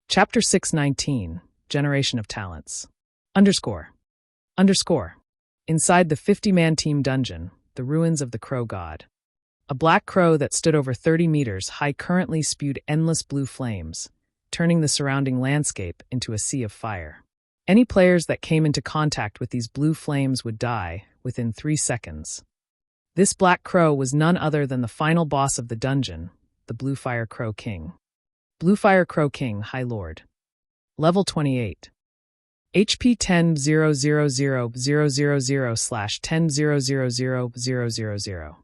[SPEAKER 1] Chapter 619, Generation of Talents. Underscore. Inside the 50-man team dungeon, the Ruins of the Crow God. A black crow that stood over 30 meters high currently spewed endless blue flames, turning the surrounding landscape into a sea of fire. Any players that came into contact with these blue flames would die within 3 seconds. This black crow was none other than the final boss of the dungeon, the Blue Fire Crow King. Blue Fire Crow King, High Lord. Level 28. HP 10,000,000/10,000,000.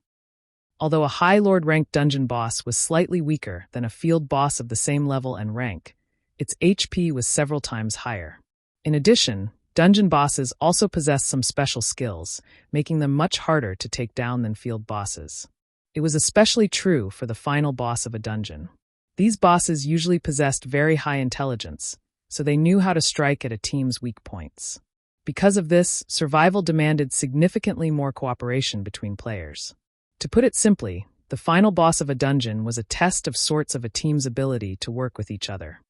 [SPEAKER 1] Although a High Lord ranked dungeon boss was slightly weaker than a field boss of the same level and rank, its HP was several times higher. In addition, dungeon bosses also possessed some special skills, making them much harder to take down than field bosses. It was especially true for the final boss of a dungeon. These bosses usually possessed very high intelligence, so they knew how to strike at a team's weak points. Because of this, survival demanded significantly more cooperation between players. To put it simply, the final boss of a dungeon was a test of sorts of a team's ability to work with each other.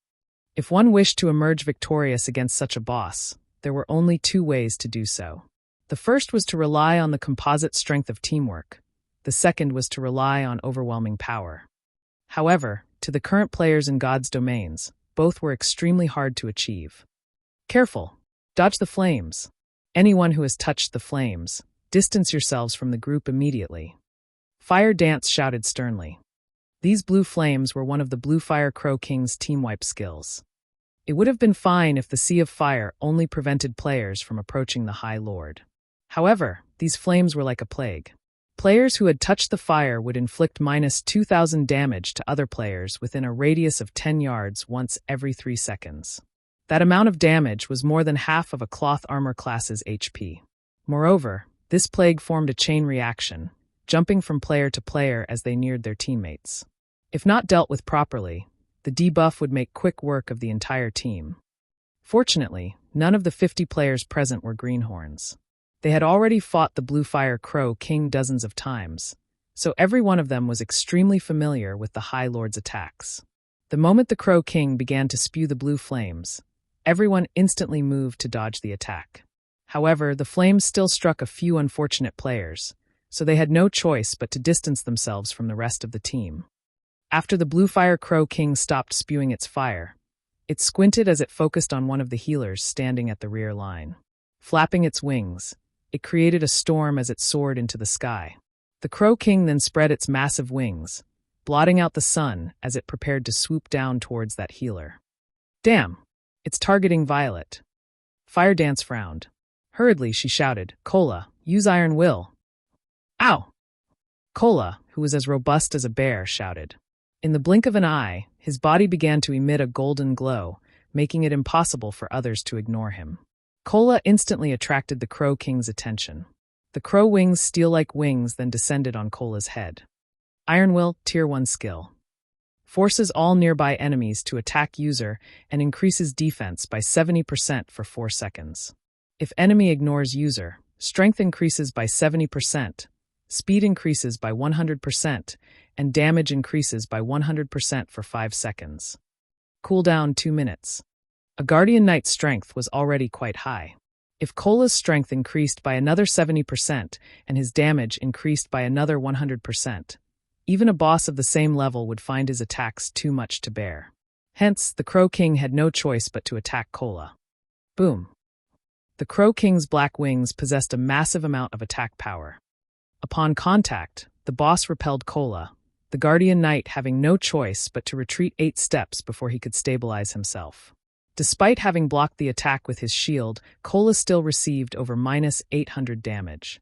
[SPEAKER 1] If one wished to emerge victorious against such a boss, there were only 2 ways to do so. The first was to rely on the composite strength of teamwork. The second was to rely on overwhelming power. However, to the current players in God's domains, both were extremely hard to achieve. Careful! Dodge the flames. Anyone who has touched the flames, distance yourselves from the group immediately. Fire Dance shouted sternly. These blue flames were one of the Blue Fire Crow King's team wipe skills. It would have been fine if the Sea of Fire only prevented players from approaching the High Lord. However, these flames were like a plague. Players who had touched the fire would inflict -2,000 damage to other players within a radius of 10 yards once every 3 seconds. That amount of damage was more than half of a cloth armor class's HP. Moreover, this plague formed a chain reaction, jumping from player to player as they neared their teammates. If not dealt with properly, the debuff would make quick work of the entire team. Fortunately, none of the 50 players present were greenhorns. They had already fought the Blue Fire Crow King dozens of times, so every one of them was extremely familiar with the High Lord's attacks. The moment the Crow King began to spew the blue flames, everyone instantly moved to dodge the attack. However, the flames still struck a few unfortunate players, so they had no choice but to distance themselves from the rest of the team. After the Blue Fire Crow King stopped spewing its fire, it squinted as it focused on one of the healers standing at the rear line. Flapping its wings, it created a storm as it soared into the sky. The Crow King then spread its massive wings, blotting out the sun as it prepared to swoop down towards that healer. Damn! It's targeting Violet. Fire Dance frowned. Hurriedly, she shouted, "Kola, use Iron Will." "Ow!" Kola, who was as robust as a bear, shouted. In the blink of an eye, his body began to emit a golden glow, making it impossible for others to ignore him. Kola instantly attracted the Crow King's attention. The crow wings, steel-like wings, then descended on Kola's head. Iron Will, Tier 1 skill. Forces all nearby enemies to attack user and increases defense by 70% for 4 seconds. If enemy ignores user, strength increases by 70%, speed increases by 100%, and damage increases by 100% for 5 seconds. Cooldown 2 minutes. A Guardian Knight's strength was already quite high. If Kola's strength increased by another 70% and his damage increased by another 100%, even a boss of the same level would find his attacks too much to bear. Hence, the Crow King had no choice but to attack Kola. Boom. The Crow King's black wings possessed a massive amount of attack power. Upon contact, the boss repelled Kola, the Guardian Knight having no choice but to retreat 8 steps before he could stabilize himself. Despite having blocked the attack with his shield, Kola still received over -800 damage.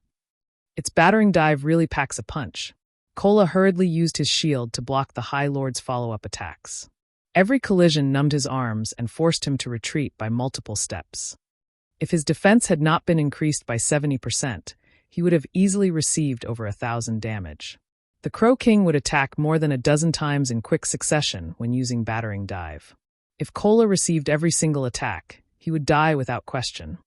[SPEAKER 1] Its battering dive really packs a punch. Kola hurriedly used his shield to block the High Lord's follow-up attacks. Every collision numbed his arms and forced him to retreat by multiple steps. If his defense had not been increased by 70%, he would have easily received over 1,000 damage. The Crow King would attack more than a dozen times in quick succession when using battering dive. If Kola received every single attack, he would die without question.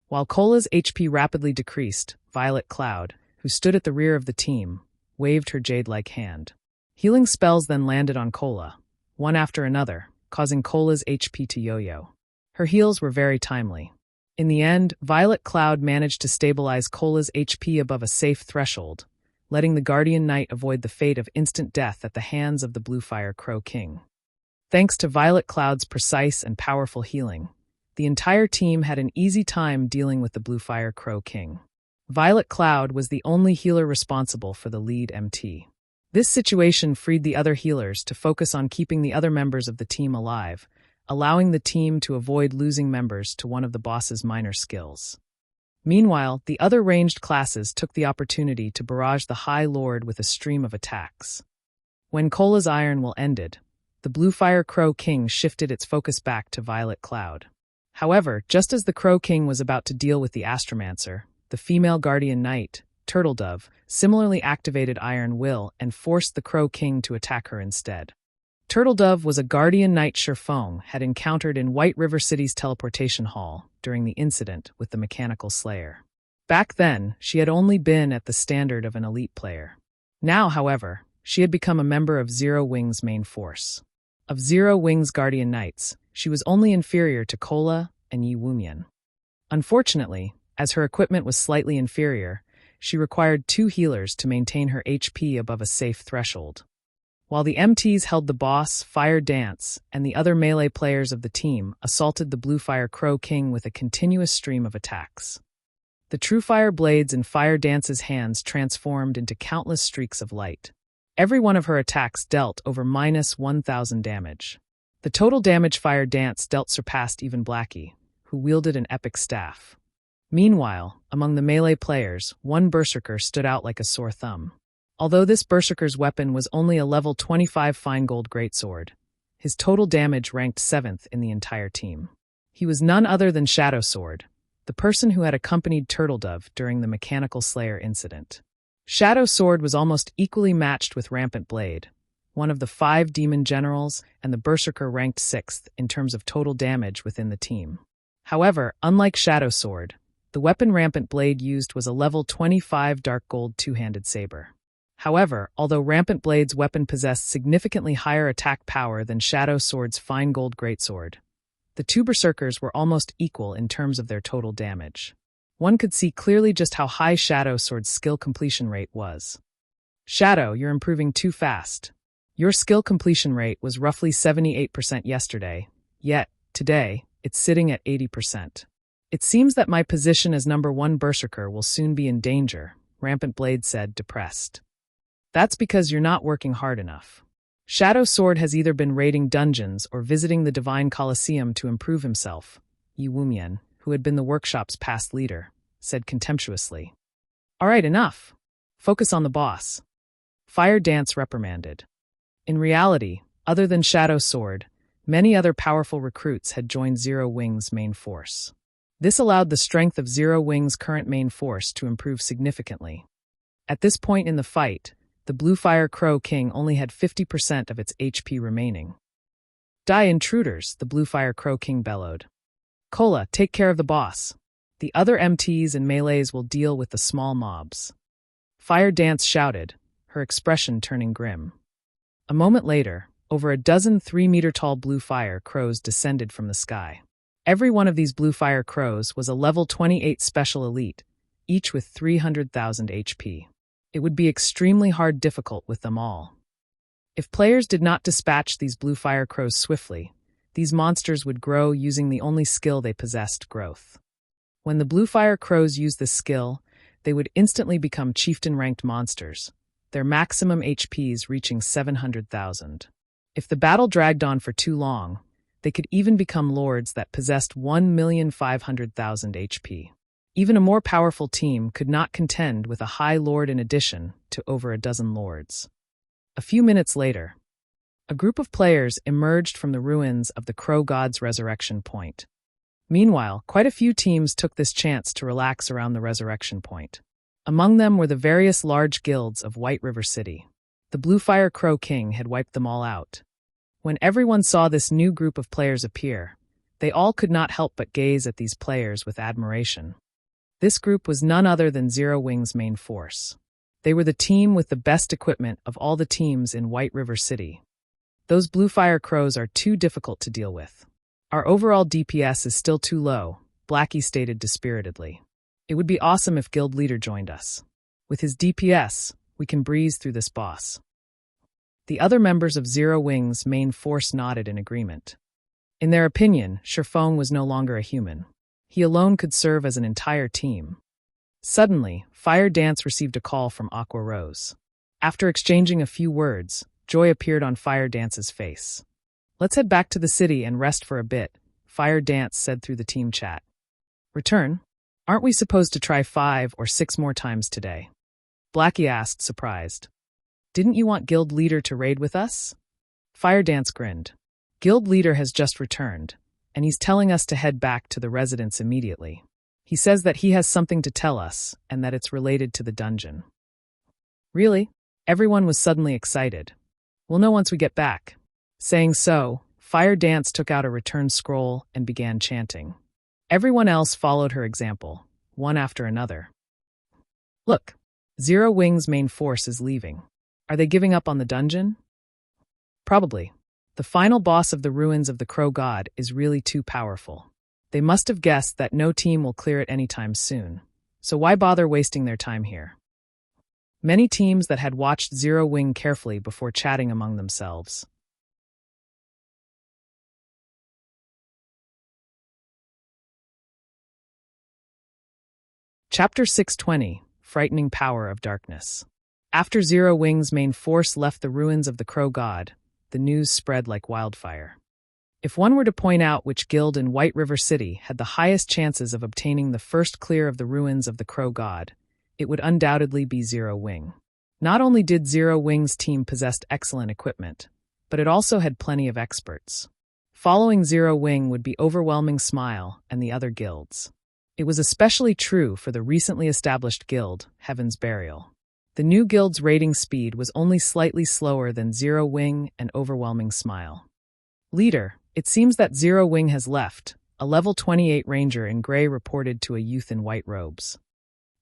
[SPEAKER 1] While Kola's HP rapidly decreased, Violet Cloud, who stood at the rear of the team, waved her jade-like hand. Healing spells then landed on Kola, one after another, causing Kola's HP to yo-yo. Her heals were very timely. In the end, Violet Cloud managed to stabilize Kola's HP above a safe threshold, letting the Guardian Knight avoid the fate of instant death at the hands of the Bluefire Crow King. Thanks to Violet Cloud's precise and powerful healing, the entire team had an easy time dealing with the Bluefire Crow King. Violet Cloud was the only healer responsible for the lead MT. This situation freed the other healers to focus on keeping the other members of the team alive, allowing the team to avoid losing members to one of the boss's minor skills. Meanwhile, the other ranged classes took the opportunity to barrage the High Lord with a stream of attacks. When Kola's Iron Will ended, the Bluefire Crow King shifted its focus back to Violet Cloud. However, just as the Crow King was about to deal with the Astromancer, the female Guardian Knight, Turtledove, similarly activated Iron Will and forced the Crow King to attack her instead. Turtledove was a Guardian Knight Sherfong had encountered in White River City's teleportation hall during the incident with the Mechanical Slayer. Back then, she had only been at the standard of an elite player. Now, however, she had become a member of Zero Wing's main force. Of Zero Wing's Guardian Knights, she was only inferior to Kola and Yi Wumian. Unfortunately, as her equipment was slightly inferior, she required 2 healers to maintain her HP above a safe threshold. While the MTs held the boss, Fire Dance, and the other melee players of the team assaulted the Bluefire Crow King with a continuous stream of attacks. The True Fire blades in Fire Dance's hands transformed into countless streaks of light. Every one of her attacks dealt over -1,000 damage. The total damage Fire Dance dealt surpassed even Blackie, who wielded an epic staff. Meanwhile, among the melee players, one Berserker stood out like a sore thumb. Although this Berserker's weapon was only a level 25 fine gold greatsword, his total damage ranked 7th in the entire team. He was none other than Shadow Sword, the person who had accompanied Turtledove during the Mechanical Slayer incident. Shadow Sword was almost equally matched with Rampant Blade, one of the 5 demon generals, and the Berserker ranked 6th in terms of total damage within the team. However, unlike Shadow Sword, the weapon Rampant Blade used was a level 25 dark gold two-handed saber. However, although Rampant Blade's weapon possessed significantly higher attack power than Shadow Sword's fine gold greatsword, the 2 Berserkers were almost equal in terms of their total damage. One could see clearly just how high Shadow Sword's skill completion rate was. Shadow, you're improving too fast. Your skill completion rate was roughly 78% yesterday, yet, today, it's sitting at 80%. It seems that my position as number 1 Berserker will soon be in danger, Rampant Blade said, depressed. That's because you're not working hard enough. Shadow Sword has either been raiding dungeons or visiting the Divine Colosseum to improve himself, Yi Wumian, who had been the workshop's past leader, said contemptuously. All right, enough. Focus on the boss. Fire Dance reprimanded. In reality, other than Shadow Sword, many other powerful recruits had joined Zero Wing's main force. This allowed the strength of Zero Wing's current main force to improve significantly. At this point in the fight, the Blue Fire Crow King only had 50% of its HP remaining. Die, intruders, the Blue Fire Crow King bellowed. Cola, take care of the boss. The other MTs and melees will deal with the small mobs. Fire Dance shouted, her expression turning grim. A moment later, over a dozen 3-meter-tall blue fire crows descended from the sky. Every one of these blue fire crows was a level 28 special elite, each with 300,000 HP. It would be extremely difficult with them all. If players did not dispatch these blue fire crows swiftly, these monsters would grow using the only skill they possessed, growth. When the blue fire crows used this skill, they would instantly become chieftain-ranked monsters, their maximum HPs reaching 700,000. If the battle dragged on for too long, they could even become lords that possessed 1,500,000 HP. Even a more powerful team could not contend with a high lord in addition to over a dozen lords. A few minutes later, a group of players emerged from the ruins of the Crow God's resurrection point. Meanwhile, quite a few teams took this chance to relax around the resurrection point. Among them were the various large guilds of White River City. The Blue Fire Crow King had wiped them all out. When everyone saw this new group of players appear, they all could not help but gaze at these players with admiration. This group was none other than Zero Wing's main force. They were the team with the best equipment of all the teams in White River City. Those Blue Fire Crows are too difficult to deal with. Our overall DPS is still too low, Blackie stated dispiritedly. It would be awesome if Guild Leader joined us. With his DPS, we can breeze through this boss. The other members of Zero Wing's main force nodded in agreement. In their opinion, Shifeng was no longer a human. He alone could serve as an entire team. Suddenly, Fire Dance received a call from Aqua Rose. After exchanging a few words, joy appeared on Fire Dance's face. Let's head back to the city and rest for a bit, Fire Dance said through the team chat. Return? Aren't we supposed to try 5 or 6 more times today? Blackie asked, surprised. Didn't you want Guild Leader to raid with us? Fire Dance grinned. Guild Leader has just returned, and he's telling us to head back to the residence immediately. He says that he has something to tell us, and that it's related to the dungeon. Really? Everyone was suddenly excited. We'll know once we get back. Saying so, Fire Dance took out a return scroll and began chanting. Everyone else followed her example, one after another. Look, Zero Wing's main force is leaving. Are they giving up on the dungeon? Probably. The final boss of the ruins of the Crow God is really too powerful. They must have guessed that no team will clear it anytime soon, so why bother wasting their time here? Many teams that had watched Zero Wing carefully before chatting among themselves. Chapter 620, Frightening Power of Darkness. After Zero Wing's main force left the ruins of the Crow God, the news spread like wildfire. If one were to point out which guild in White River City had the highest chances of obtaining the first clear of the ruins of the Crow God, it would undoubtedly be Zero Wing. Not only did Zero Wing's team possess excellent equipment, but it also had plenty of experts. Following Zero Wing would be Overwhelming Smile and the other guilds. It was especially true for the recently established guild, Heaven's Burial. The new guild's raiding speed was only slightly slower than Zero Wing and Overwhelming Smile. Leader, it seems that Zero Wing has left, a level 28 ranger in gray reported to a youth in white robes.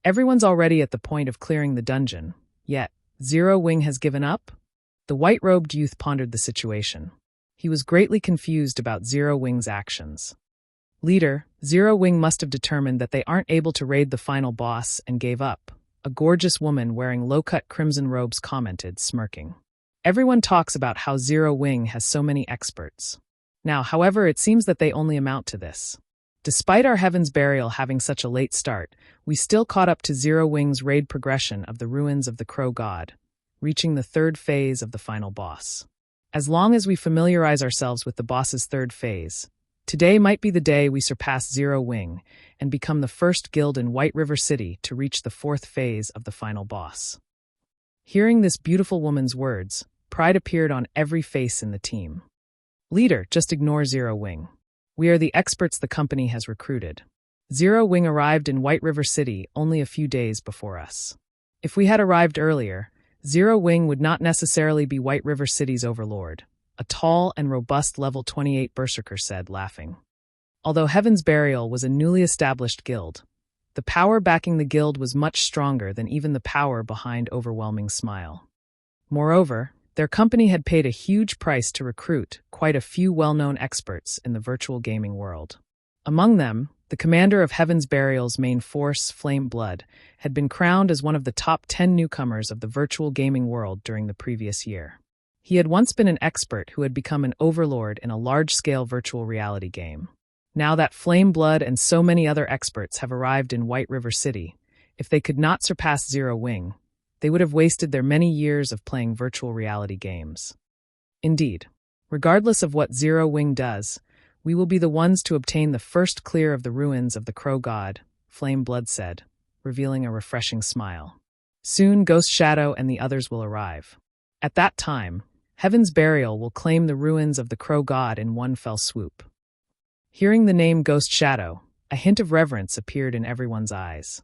[SPEAKER 1] Everyone's already at the point of clearing the dungeon, yet Zero Wing has given up? The white-robed youth pondered the situation. He was greatly confused about Zero Wing's actions. Leader, Zero Wing must have determined that they aren't able to raid the final boss and gave up. A gorgeous woman wearing low-cut crimson robes commented, smirking. Everyone talks about how Zero Wing has so many experts. Now, however, it seems that they only amount to this. Despite our Heaven's Burial having such a late start, we still caught up to Zero Wing's raid progression of the ruins of the Crow God, reaching the 3rd phase of the final boss. As long as we familiarize ourselves with the boss's 3rd phase, Today might be the day we surpass Zero Wing and become the first guild in White River City to reach the 4th phase of the final boss. Hearing this beautiful woman's words, pride appeared on every face in the team. Leader, just ignore Zero Wing. We are the experts the company has recruited. Zero Wing arrived in White River City only a few days before us. If we had arrived earlier, Zero Wing would not necessarily be White River City's overlord, a tall and robust level 28 berserker said, laughing. Although Heaven's Burial was a newly established guild, the power backing the guild was much stronger than even the power behind Overwhelming Smile. Moreover, their company had paid a huge price to recruit quite a few well-known experts in the virtual gaming world. Among them, the commander of Heaven's Burial's main force, Flame Blood, had been crowned as one of the top 10 newcomers of the virtual gaming world during the previous year. He had once been an expert who had become an overlord in a large-scale virtual reality game. Now that Flame Blood and so many other experts have arrived in White River City, if they could not surpass Zero Wing, they would have wasted their many years of playing virtual reality games. Indeed, regardless of what Zero Wing does, we will be the ones to obtain the first clear of the ruins of the Crow God, Flame Blood said, revealing a refreshing smile. Soon Ghost Shadow and the others will arrive. At that time, Heaven's Burial will claim the ruins of the Crow God in one fell swoop. Hearing the name Ghost Shadow, a hint of reverence appeared in everyone's eyes.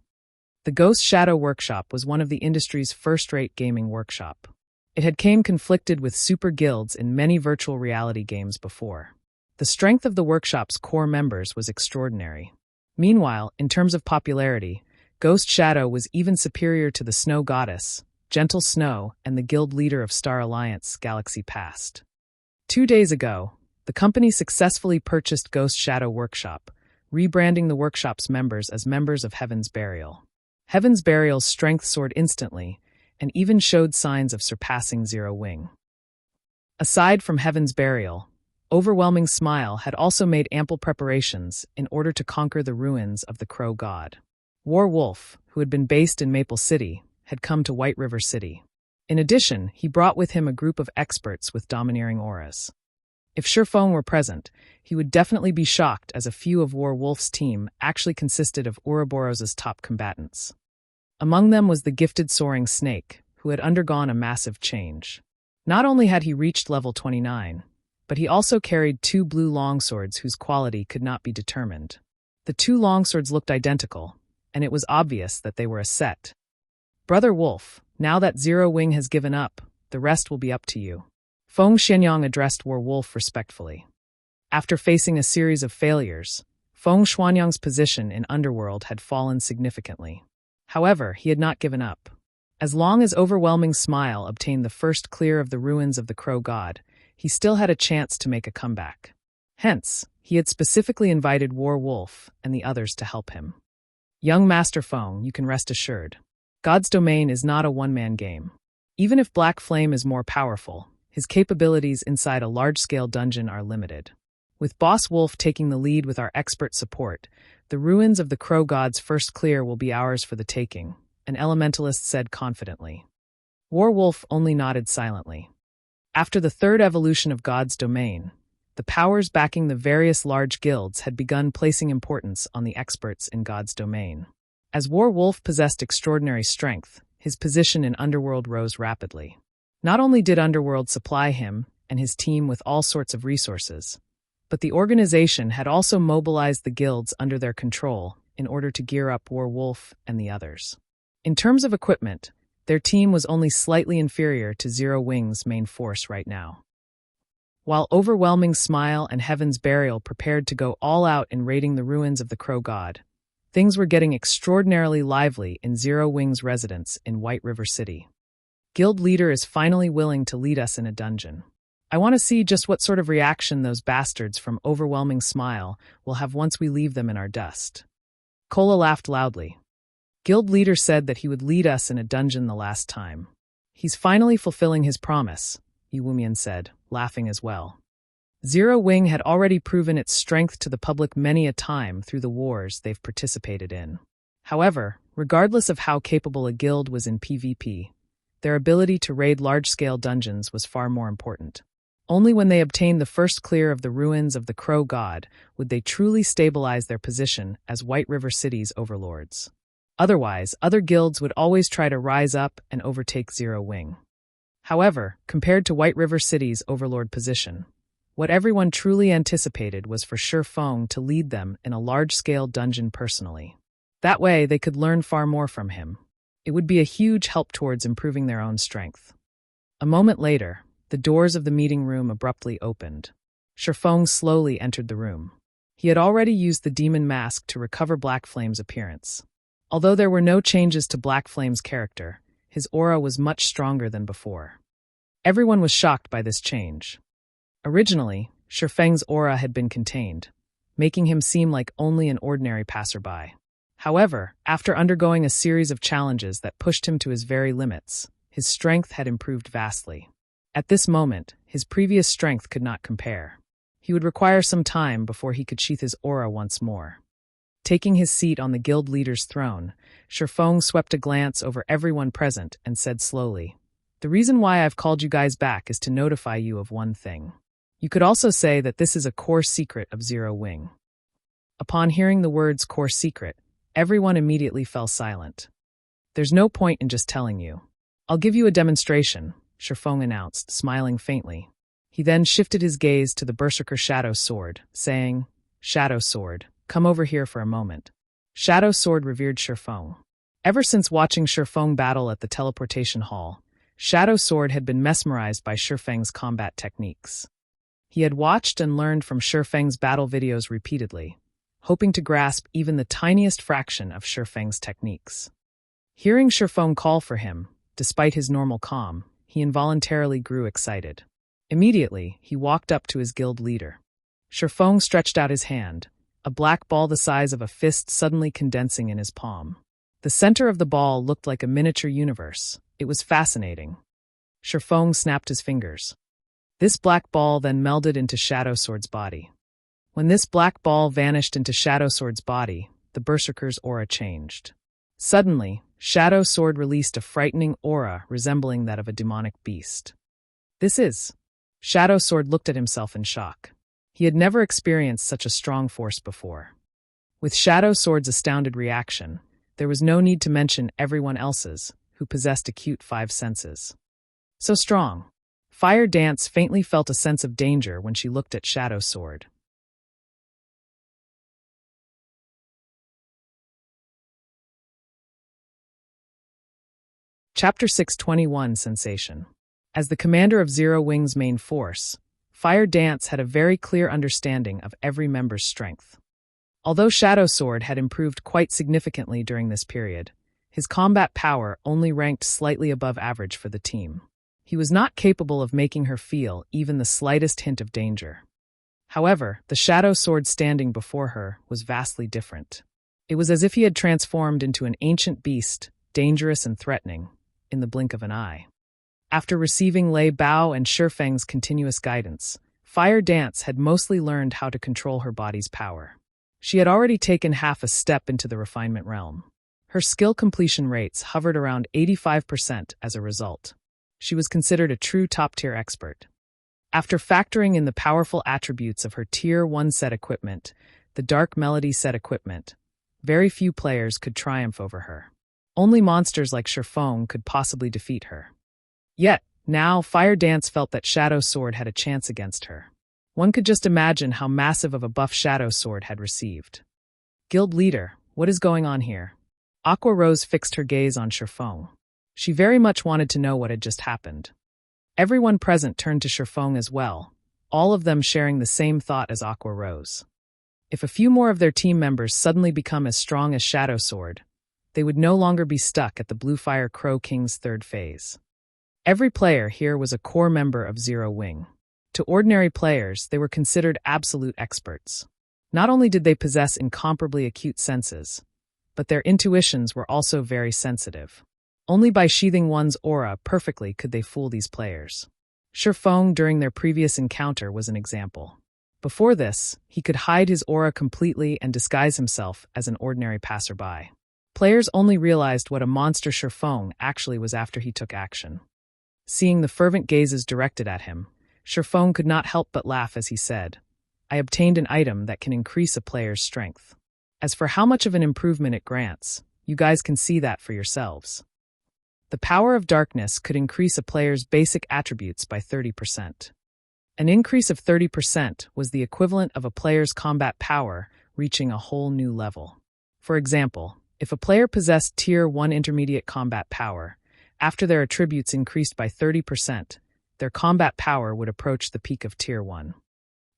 [SPEAKER 1] The Ghost Shadow Workshop was one of the industry's first-rate gaming workshop. It had came conflicted with super guilds in many virtual reality games before. The strength of the workshop's core members was extraordinary. Meanwhile, in terms of popularity, Ghost Shadow was even superior to the Snow Goddess, Gentle Snow, and the guild leader of Star Alliance, Galaxy Past. 2 days ago, the company successfully purchased Ghost Shadow Workshop, rebranding the workshop's members as members of Heaven's Burial. Heaven's Burial's strength soared instantly, and even showed signs of surpassing Zero Wing. Aside from Heaven's Burial, Overwhelming Smile had also made ample preparations in order to conquer the ruins of the Crow God. War Wolf, who had been based in Maple City, had come to White River City. In addition, he brought with him a group of experts with domineering auras. If Shifeng were present, he would definitely be shocked as a few of War Wolf's team actually consisted of Ouroboros' top combatants. Among them was the gifted Soaring Snake, who had undergone a massive change. Not only had he reached level 29, but he also carried 2 blue longswords whose quality could not be determined. The 2 longswords looked identical, and it was obvious that they were a set. Brother Wolf, now that Zero Wing has given up, the rest will be up to you. Feng Xianyang addressed War Wolf respectfully. After facing a series of failures, Feng Xuanyang's position in Underworld had fallen significantly. However, he had not given up. As long as Overwhelming Smile obtained the first clear of the ruins of the Crow God, he still had a chance to make a comeback. Hence, he had specifically invited War Wolf and the others to help him. Young Master Feng, you can rest assured. God's Domain is not a one-man game. Even if Black Flame is more powerful, his capabilities inside a large-scale dungeon are limited. With Boss Wolf taking the lead with our expert support, the ruins of the Crow God's first clear will be ours for the taking, an elementalist said confidently. War Wolf only nodded silently. After the 3rd evolution of God's Domain, the powers backing the various large guilds had begun placing importance on the experts in God's Domain. As War Wolf possessed extraordinary strength, his position in Underworld rose rapidly. Not only did Underworld supply him and his team with all sorts of resources, but the organization had also mobilized the guilds under their control in order to gear up War Wolf and the others. In terms of equipment, their team was only slightly inferior to Zero Wing's main force right now. While Overwhelming Smile and Heaven's Burial prepared to go all out in raiding the ruins of the Crow God, things were getting extraordinarily lively in Zero Wing's residence in White River City. Guild leader is finally willing to lead us in a dungeon. I want to see just what sort of reaction those bastards from Overwhelming Smile will have once we leave them in our dust. Kola laughed loudly. Guild leader said that he would lead us in a dungeon the last time. He's finally fulfilling his promise, Iwumian said, laughing as well. Zero Wing had already proven its strength to the public many a time through the wars they've participated in. However, regardless of how capable a guild was in PvP, their ability to raid large-scale dungeons was far more important. Only when they obtained the first clear of the ruins of the Crow God would they truly stabilize their position as White River City's overlords. Otherwise, other guilds would always try to rise up and overtake Zero Wing. However, compared to White River City's overlord position, what everyone truly anticipated was for Shi Feng to lead them in a large-scale dungeon personally. That way, they could learn far more from him. It would be a huge help towards improving their own strength. A moment later, the doors of the meeting room abruptly opened. Shi Feng slowly entered the room. He had already used the demon mask to recover Black Flame's appearance. Although there were no changes to Black Flame's character, his aura was much stronger than before. Everyone was shocked by this change. Originally, Shi Feng's aura had been contained, making him seem like only an ordinary passerby. However, after undergoing a series of challenges that pushed him to his very limits, his strength had improved vastly. At this moment, his previous strength could not compare. He would require some time before he could sheath his aura once more. Taking his seat on the guild leader's throne, Shi Feng swept a glance over everyone present and said slowly, "The reason why I've called you guys back is to notify you of one thing. You could also say that this is a core secret of Zero Wing." Upon hearing the words core secret, everyone immediately fell silent. "There's no point in just telling you. I'll give you a demonstration," Shi Feng announced, smiling faintly. He then shifted his gaze to the Berserker Shadow Sword, saying, "Shadow Sword, come over here for a moment." Shadow Sword revered Shi Feng. Ever since watching Shi Feng battle at the teleportation hall, Shadow Sword had been mesmerized by Shi Feng's combat techniques. He had watched and learned from Shi Feng's battle videos repeatedly, hoping to grasp even the tiniest fraction of Shi Feng's techniques. Hearing Shi Feng call for him, despite his normal calm, he involuntarily grew excited. Immediately, he walked up to his guild leader. Shi Feng stretched out his hand, a black ball the size of a fist suddenly condensing in his palm. The center of the ball looked like a miniature universe. It was fascinating. Shi Feng snapped his fingers. This black ball then melded into Shadow Sword's body. When this black ball vanished into Shadow Sword's body, the Berserker's aura changed. Suddenly, Shadow Sword released a frightening aura resembling that of a demonic beast. "This is..." Shadow Sword looked at himself in shock. He had never experienced such a strong force before. With Shadow Sword's astounded reaction, there was no need to mention everyone else's, who possessed acute five senses. So strong. Fire Dance faintly felt a sense of danger when she looked at Shadow Sword. Chapter 621 Sensation. As the commander of Zero Wing's main force, Fire Dance had a very clear understanding of every member's strength. Although Shadow Sword had improved quite significantly during this period, his combat power only ranked slightly above average for the team. He was not capable of making her feel even the slightest hint of danger. However, the Shadow Sword standing before her was vastly different. It was as if he had transformed into an ancient beast, dangerous and threatening, in the blink of an eye. After receiving Lei Bao and Shi Feng's continuous guidance, Fire Dance had mostly learned how to control her body's power. She had already taken half a step into the refinement realm. Her skill completion rates hovered around 85% as a result. She was considered a true top-tier expert. After factoring in the powerful attributes of her Tier 1 set equipment, the Dark Melody set equipment, very few players could triumph over her. Only monsters like Shi Feng could possibly defeat her. Yet, now Fire Dance felt that Shadow Sword had a chance against her. One could just imagine how massive of a buff Shadow Sword had received. "Guild leader, what is going on here?" Aqua Rose fixed her gaze on Shi Feng. She very much wanted to know what had just happened. Everyone present turned to Shi Feng as well, all of them sharing the same thought as Aqua Rose. If a few more of their team members suddenly become as strong as Shadow Sword, they would no longer be stuck at the Blue Fire Crow King's third phase. Every player here was a core member of Zero Wing. To ordinary players, they were considered absolute experts. Not only did they possess incomparably acute senses, but their intuitions were also very sensitive. Only by sheathing one's aura perfectly could they fool these players. Shi Feng during their previous encounter was an example. Before this, he could hide his aura completely and disguise himself as an ordinary passerby. Players only realized what a monster Shi Feng actually was after he took action. Seeing the fervent gazes directed at him, Shifeng could not help but laugh as he said, "I obtained an item that can increase a player's strength. As for how much of an improvement it grants, you guys can see that for yourselves." The power of darkness could increase a player's basic attributes by 30%. An increase of 30% was the equivalent of a player's combat power reaching a whole new level. For example, if a player possessed Tier 1 intermediate combat power, after their attributes increased by 30%, their combat power would approach the peak of Tier 1.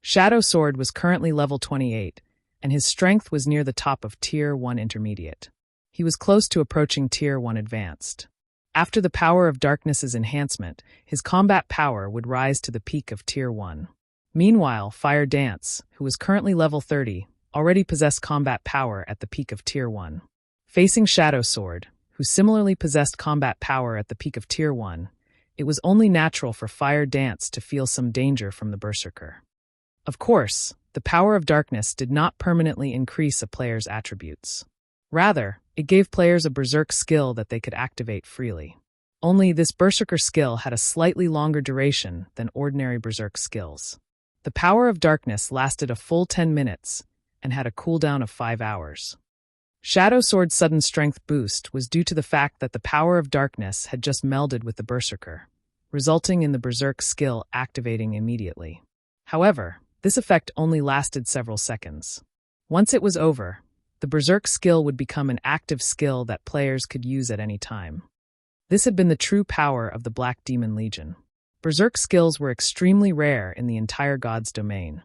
[SPEAKER 1] Shadow Sword was currently level 28, and his strength was near the top of Tier 1 intermediate. He was close to approaching Tier 1 advanced. After the power of darkness's enhancement, his combat power would rise to the peak of Tier 1. Meanwhile, Fire Dance, who was currently level 30, already possessed combat power at the peak of Tier 1. Facing Shadow Sword, who similarly possessed combat power at the peak of Tier 1, it was only natural for Fire Dance to feel some danger from the Berserker. Of course, the power of darkness did not permanently increase a player's attributes. Rather, it gave players a Berserk skill that they could activate freely. Only this Berserker skill had a slightly longer duration than ordinary Berserk skills. The power of darkness lasted a full 10 minutes and had a cooldown of 5 hours. Shadow Sword's sudden strength boost was due to the fact that the power of darkness had just melded with the Berserker, resulting in the Berserk skill activating immediately. However, this effect only lasted several seconds. Once it was over, the Berserk skill would become an active skill that players could use at any time. This had been the true power of the Black Demon Legion. Berserk skills were extremely rare in the entire God's domain.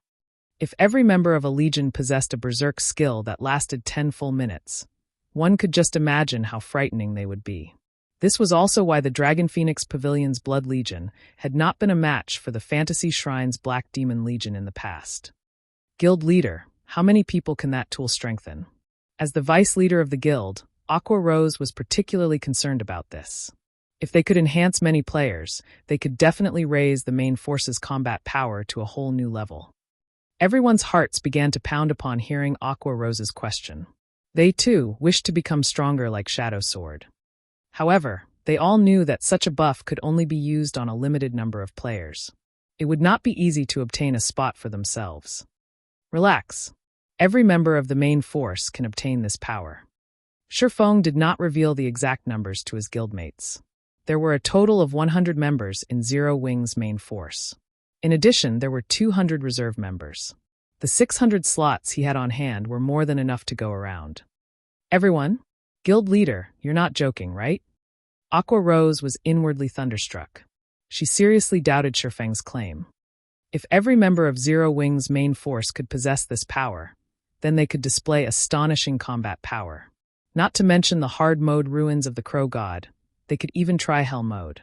[SPEAKER 1] If every member of a legion possessed a Berserk skill that lasted 10 full minutes, one could just imagine how frightening they would be. This was also why the Dragon Phoenix Pavilion's Blood Legion had not been a match for the Fantasy Shrine's Black Demon Legion in the past. Guild Leader, how many people can that tool strengthen? As the vice leader of the guild, Aqua Rose was particularly concerned about this. If they could enhance many players, they could definitely raise the main force's combat power to a whole new level. Everyone's hearts began to pound upon hearing Aqua Rose's question. They, too, wished to become stronger like Shadow Sword. However, they all knew that such a buff could only be used on a limited number of players. It would not be easy to obtain a spot for themselves. Relax. Every member of the main force can obtain this power. Shifeng did not reveal the exact numbers to his guildmates. There were a total of 100 members in Zero Wing's main force. In addition, there were 200 reserve members. The 600 slots he had on hand were more than enough to go around. Everyone? Guild Leader, you're not joking, right? Aqua Rose was inwardly thunderstruck. She seriously doubted Shifeng's claim. If every member of Zero Wing's main force could possess this power, then they could display astonishing combat power. Not to mention the hard mode ruins of the Crow God, they could even try Hell mode.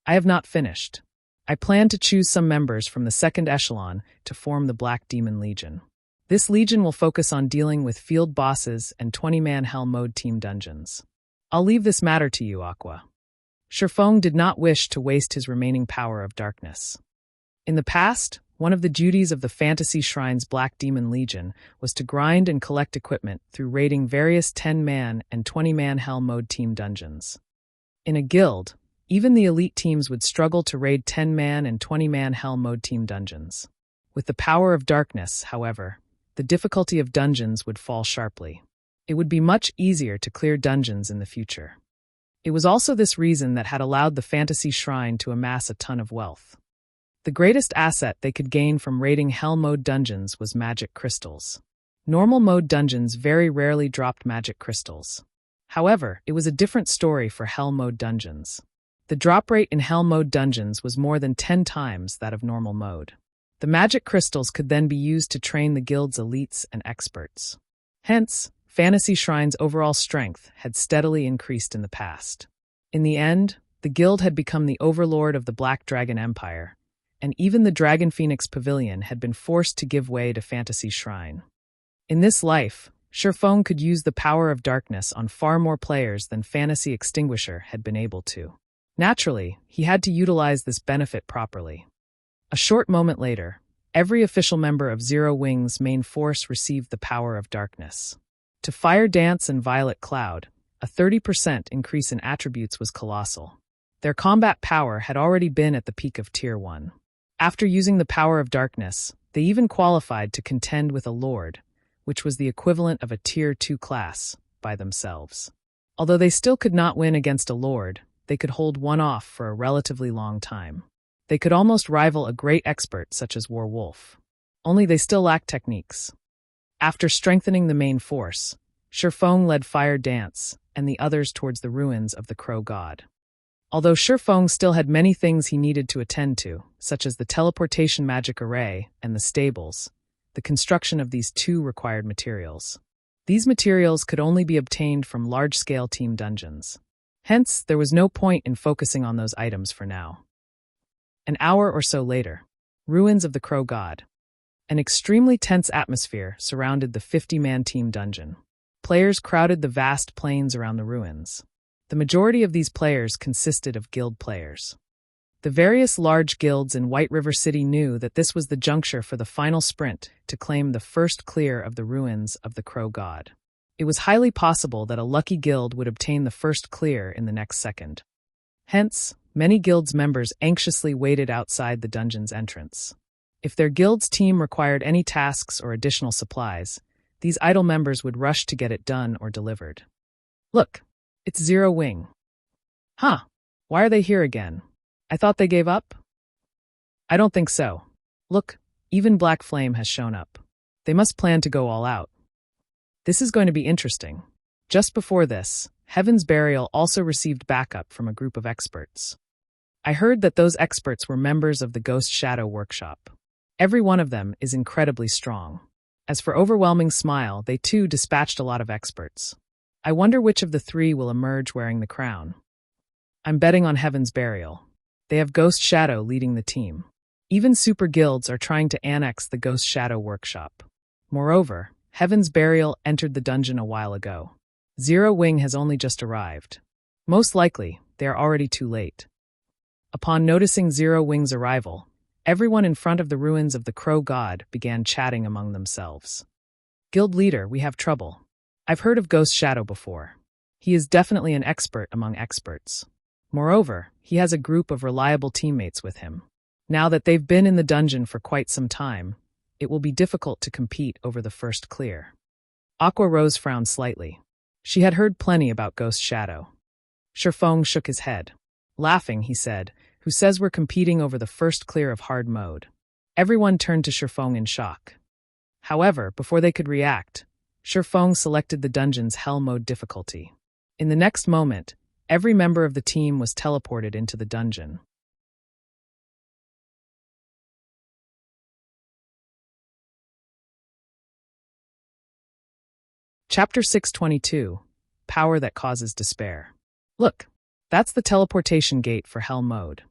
[SPEAKER 1] I have not finished. I plan to choose some members from the second echelon to form the Black Demon Legion. This legion will focus on dealing with field bosses and 20-man Hell mode team dungeons. I'll leave this matter to you, Aqua. Shifeng did not wish to waste his remaining power of darkness. In the past, one of the duties of the Fantasy Shrine's Black Demon Legion was to grind and collect equipment through raiding various 10-man and 20-man Hell mode team dungeons. In a guild, even the elite teams would struggle to raid 10-man and 20-man Hell mode team dungeons. With the power of darkness, however, the difficulty of dungeons would fall sharply. It would be much easier to clear dungeons in the future. It was also this reason that had allowed the Fantasy Shrine to amass a ton of wealth. The greatest asset they could gain from raiding Hell mode dungeons was magic crystals. Normal mode dungeons very rarely dropped magic crystals. However, it was a different story for Hell mode dungeons. The drop rate in Hell mode dungeons was more than 10 times that of normal mode. The magic crystals could then be used to train the guild's elites and experts. Hence, Fantasy Shrine's overall strength had steadily increased in the past. In the end, the guild had become the overlord of the Black Dragon Empire, and even the Dragon Phoenix Pavilion had been forced to give way to Fantasy Shrine. In this life, Shifeng could use the power of darkness on far more players than Fantasy Extinguisher had been able to. Naturally, he had to utilize this benefit properly. A short moment later, every official member of Zero Wing's main force received the power of darkness. To Fire Dance and Violet Cloud, a 30% increase in attributes was colossal. Their combat power had already been at the peak of Tier 1. After using the power of darkness, they even qualified to contend with a lord, which was the equivalent of a Tier 2 class, by themselves. Although they still could not win against a lord, they could hold one off for a relatively long time. They could almost rival a great expert such as Werewolf. Only they still lacked techniques. After strengthening the main force, Shifeng led Fire Dance and the others towards the ruins of the Crow God. Although Shifeng still had many things he needed to attend to, such as the teleportation magic array and the stables, the construction of these two required materials. These materials could only be obtained from large-scale team dungeons. Hence, there was no point in focusing on those items for now. An hour or so later, ruins of the Crow God. An extremely tense atmosphere surrounded the 50-man team dungeon. Players crowded the vast plains around the ruins. The majority of these players consisted of guild players. The various large guilds in White River City knew that this was the juncture for the final sprint to claim the first clear of the ruins of the Crow God. It was highly possible that a lucky guild would obtain the first clear in the next second. Hence, many guilds' members anxiously waited outside the dungeon's entrance. If their guild's team required any tasks or additional supplies, these idle members would rush to get it done or delivered. Look, it's Zero Wing. Huh, why are they here again? I thought they gave up? I don't think so. Look, even Black Flame has shown up. They must plan to go all out. This is going to be interesting. Just before this, Heaven's Burial also received backup from a group of experts. I heard that those experts were members of the Ghost Shadow Workshop. Every one of them is incredibly strong. As for Overwhelming Smile, they too dispatched a lot of experts. I wonder which of the three will emerge wearing the crown. I'm betting on Heaven's Burial. They have Ghost Shadow leading the team. Even super guilds are trying to annex the Ghost Shadow Workshop. Moreover, Heaven's Burial entered the dungeon a while ago. Zero Wing has only just arrived. Most likely, they are already too late. Upon noticing Zero Wing's arrival, everyone in front of the ruins of the Crow God began chatting among themselves. Guild leader, we have trouble. I've heard of Ghost Shadow before. He is definitely an expert among experts. Moreover, he has a group of reliable teammates with him. Now that they've been in the dungeon for quite some time, it will be difficult to compete over the first clear. Aqua Rose frowned slightly. She had heard plenty about Ghost Shadow. Shifeng shook his head. Laughing, he said, "Who says we're competing over the first clear of hard mode?" Everyone turned to Shifeng in shock. However, before they could react, Shifeng selected the dungeon's hell mode difficulty. In the next moment, every member of the team was teleported into the dungeon. Chapter 622, Power That Causes Despair. Look, that's the teleportation gate for Hell Mode.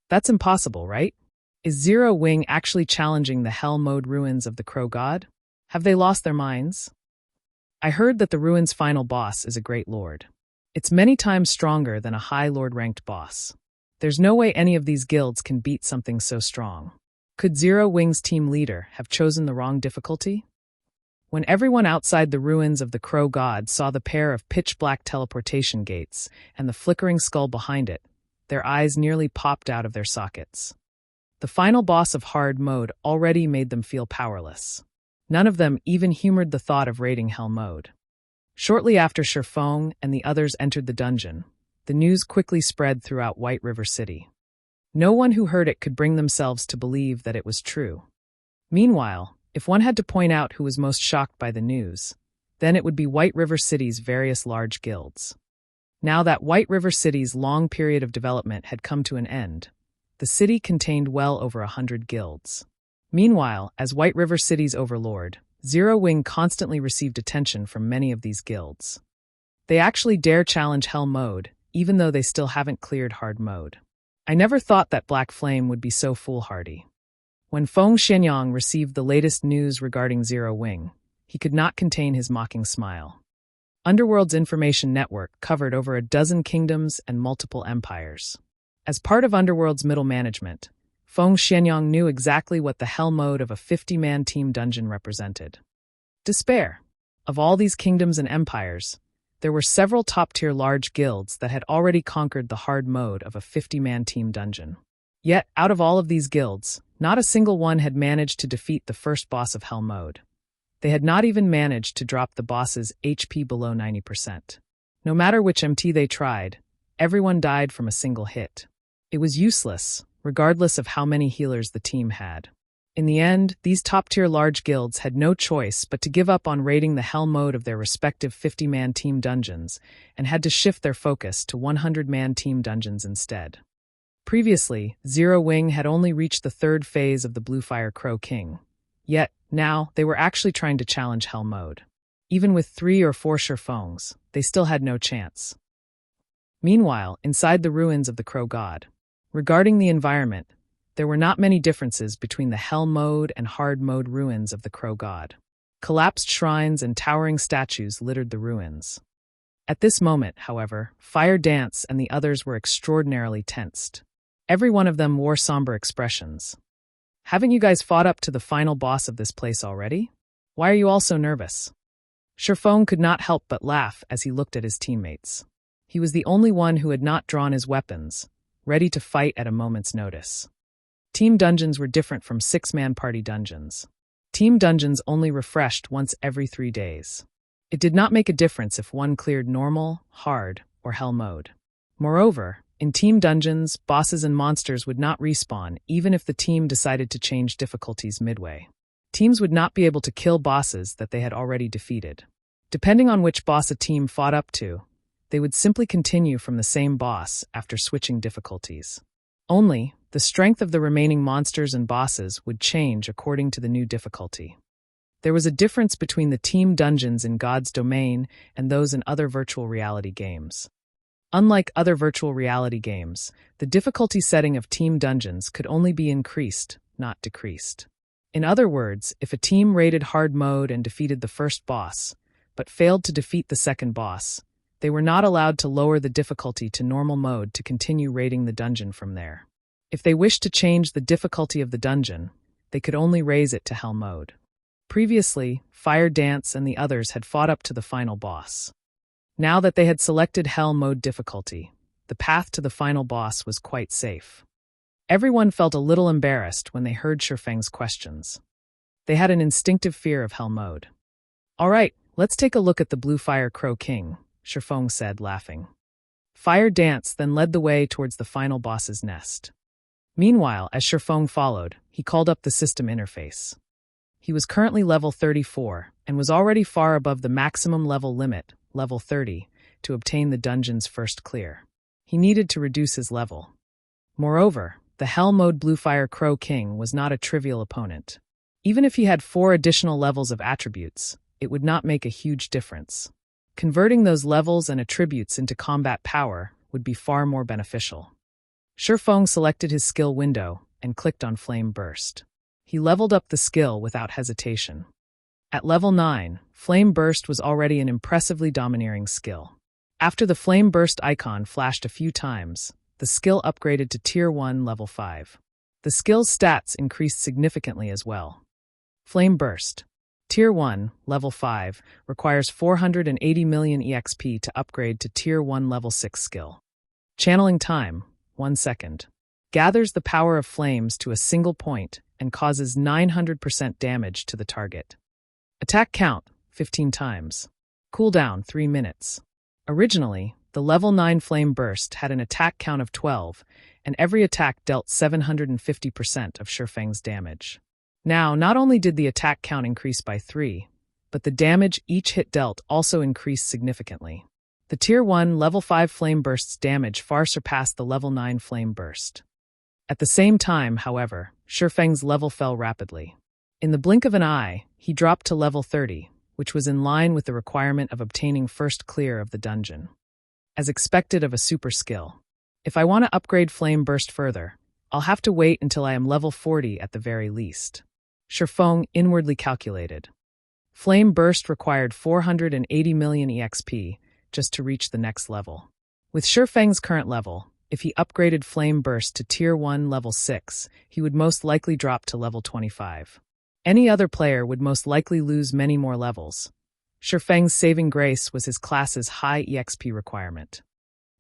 [SPEAKER 1] That's impossible, right? Is Zero Wing actually challenging the Hell Mode ruins of the Crow God? Have they lost their minds? I heard that the ruins' final boss is a great lord. It's many times stronger than a high lord-ranked boss. There's no way any of these guilds can beat something so strong. Could Zero Wing's team leader have chosen the wrong difficulty? When everyone outside the ruins of the Crow God saw the pair of pitch-black teleportation gates and the flickering skull behind it, their eyes nearly popped out of their sockets. The final boss of hard mode already made them feel powerless. None of them even humored the thought of raiding Hell Mode. Shortly after Shifeng and the others entered the dungeon, the news quickly spread throughout White River City. No one who heard it could bring themselves to believe that it was true. Meanwhile, if one had to point out who was most shocked by the news, then it would be White River City's various large guilds. Now that White River City's long period of development had come to an end, the city contained well over 100 guilds. Meanwhile, as White River City's overlord, Zero Wing constantly received attention from many of these guilds. They actually dare challenge Hell Mode, even though they still haven't cleared hard mode. I never thought that Black Flame would be so foolhardy. When Feng Xianyang received the latest news regarding Zero Wing, he could not contain his mocking smile. Underworld's information network covered over a dozen kingdoms and multiple empires. As part of Underworld's middle management, Feng Xianyang knew exactly what the hell mode of a 50-man team dungeon represented. Despair. Of all these kingdoms and empires, there were several top-tier large guilds that had already conquered the hard mode of a 50-man team dungeon. Yet, out of all of these guilds, not a single one had managed to defeat the first boss of Hell Mode. They had not even managed to drop the boss's HP below 90%. No matter which MT they tried, everyone died from a single hit. It was useless, regardless of how many healers the team had. In the end, these top-tier large guilds had no choice but to give up on raiding the Hell Mode of their respective 50-man team dungeons and had to shift their focus to 100-man team dungeons instead. Previously, Zero Wing had only reached the third phase of the Bluefire Crow King. Yet, now, they were actually trying to challenge Hell Mode. Even with 3 or 4 Shurfongs, they still had no chance. Meanwhile, inside the ruins of the Crow God, regarding the environment, there were not many differences between the Hell Mode and Hard Mode ruins of the Crow God. Collapsed shrines and towering statues littered the ruins. At this moment, however, Fire Dance and the others were extraordinarily tensed. Every one of them wore somber expressions. Haven't you guys fought up to the final boss of this place already? Why are you all so nervous? Shurfong could not help but laugh as he looked at his teammates. He was the only one who had not drawn his weapons, ready to fight at a moment's notice. Team dungeons were different from 6-man party dungeons. Team dungeons only refreshed once every 3 days. It did not make a difference if one cleared normal, hard, or Hell Mode. Moreover, in team dungeons, bosses and monsters would not respawn even if the team decided to change difficulties midway. Teams would not be able to kill bosses that they had already defeated. Depending on which boss a team fought up to, they would simply continue from the same boss after switching difficulties. Only, the strength of the remaining monsters and bosses would change according to the new difficulty. There was a difference between the team dungeons in God's Domain and those in other virtual reality games. Unlike other virtual reality games, the difficulty setting of team dungeons could only be increased, not decreased. In other words, if a team raided hard mode and defeated the first boss, but failed to defeat the second boss, they were not allowed to lower the difficulty to normal mode to continue raiding the dungeon from there. If they wished to change the difficulty of the dungeon, they could only raise it to Hell Mode. Previously, Fire Dance and the others had fought up to the final boss. Now that they had selected Hell Mode difficulty, the path to the final boss was quite safe. Everyone felt a little embarrassed when they heard Shurfeng's questions. They had an instinctive fear of Hell Mode. "All right, let's take a look at the Bluefire Crow King," Shurfong said, laughing. Fire Dance then led the way towards the final boss's nest. Meanwhile, as Shurfong followed, he called up the system interface. He was currently level 34 and was already far above the maximum level limit, level 30, to obtain the dungeon's first clear. He needed to reduce his level. Moreover, the Hell Mode Bluefire Crow King was not a trivial opponent. Even if he had 4 additional levels of attributes, it would not make a huge difference. Converting those levels and attributes into combat power would be far more beneficial. Shurfong selected his skill window and clicked on Flame Burst. He leveled up the skill without hesitation. At level 9, Flame Burst was already an impressively domineering skill. After the Flame Burst icon flashed a few times, the skill upgraded to Tier 1 level 5. The skill's stats increased significantly as well. Flame Burst. Tier 1, level 5, requires 480 million EXP to upgrade to Tier 1 level 6 skill. Channeling time, 1 second. Gathers the power of flames to a single point and causes 900% damage to the target. Attack count, 15 times. Cooldown, 3 minutes. Originally, the level 9 Flame Burst had an attack count of 12, and every attack dealt 750% of Shurfeng's damage. Now, not only did the attack count increase by 3, but the damage each hit dealt also increased significantly. The Tier 1 level 5 Flame Burst's damage far surpassed the level 9 Flame Burst. At the same time, however, Shurfeng's level fell rapidly. In the blink of an eye, he dropped to level 30, which was in line with the requirement of obtaining first clear of the dungeon. As expected of a super skill. If I want to upgrade Flame Burst further, I'll have to wait until I am level 40 at the very least. Shurfong inwardly calculated. Flame Burst required 480 million EXP just to reach the next level. With Shurfeng's current level, if he upgraded Flame Burst to Tier 1 level 6, he would most likely drop to level 25. Any other player would most likely lose many more levels. Shurfeng's saving grace was his class's high EXP requirement.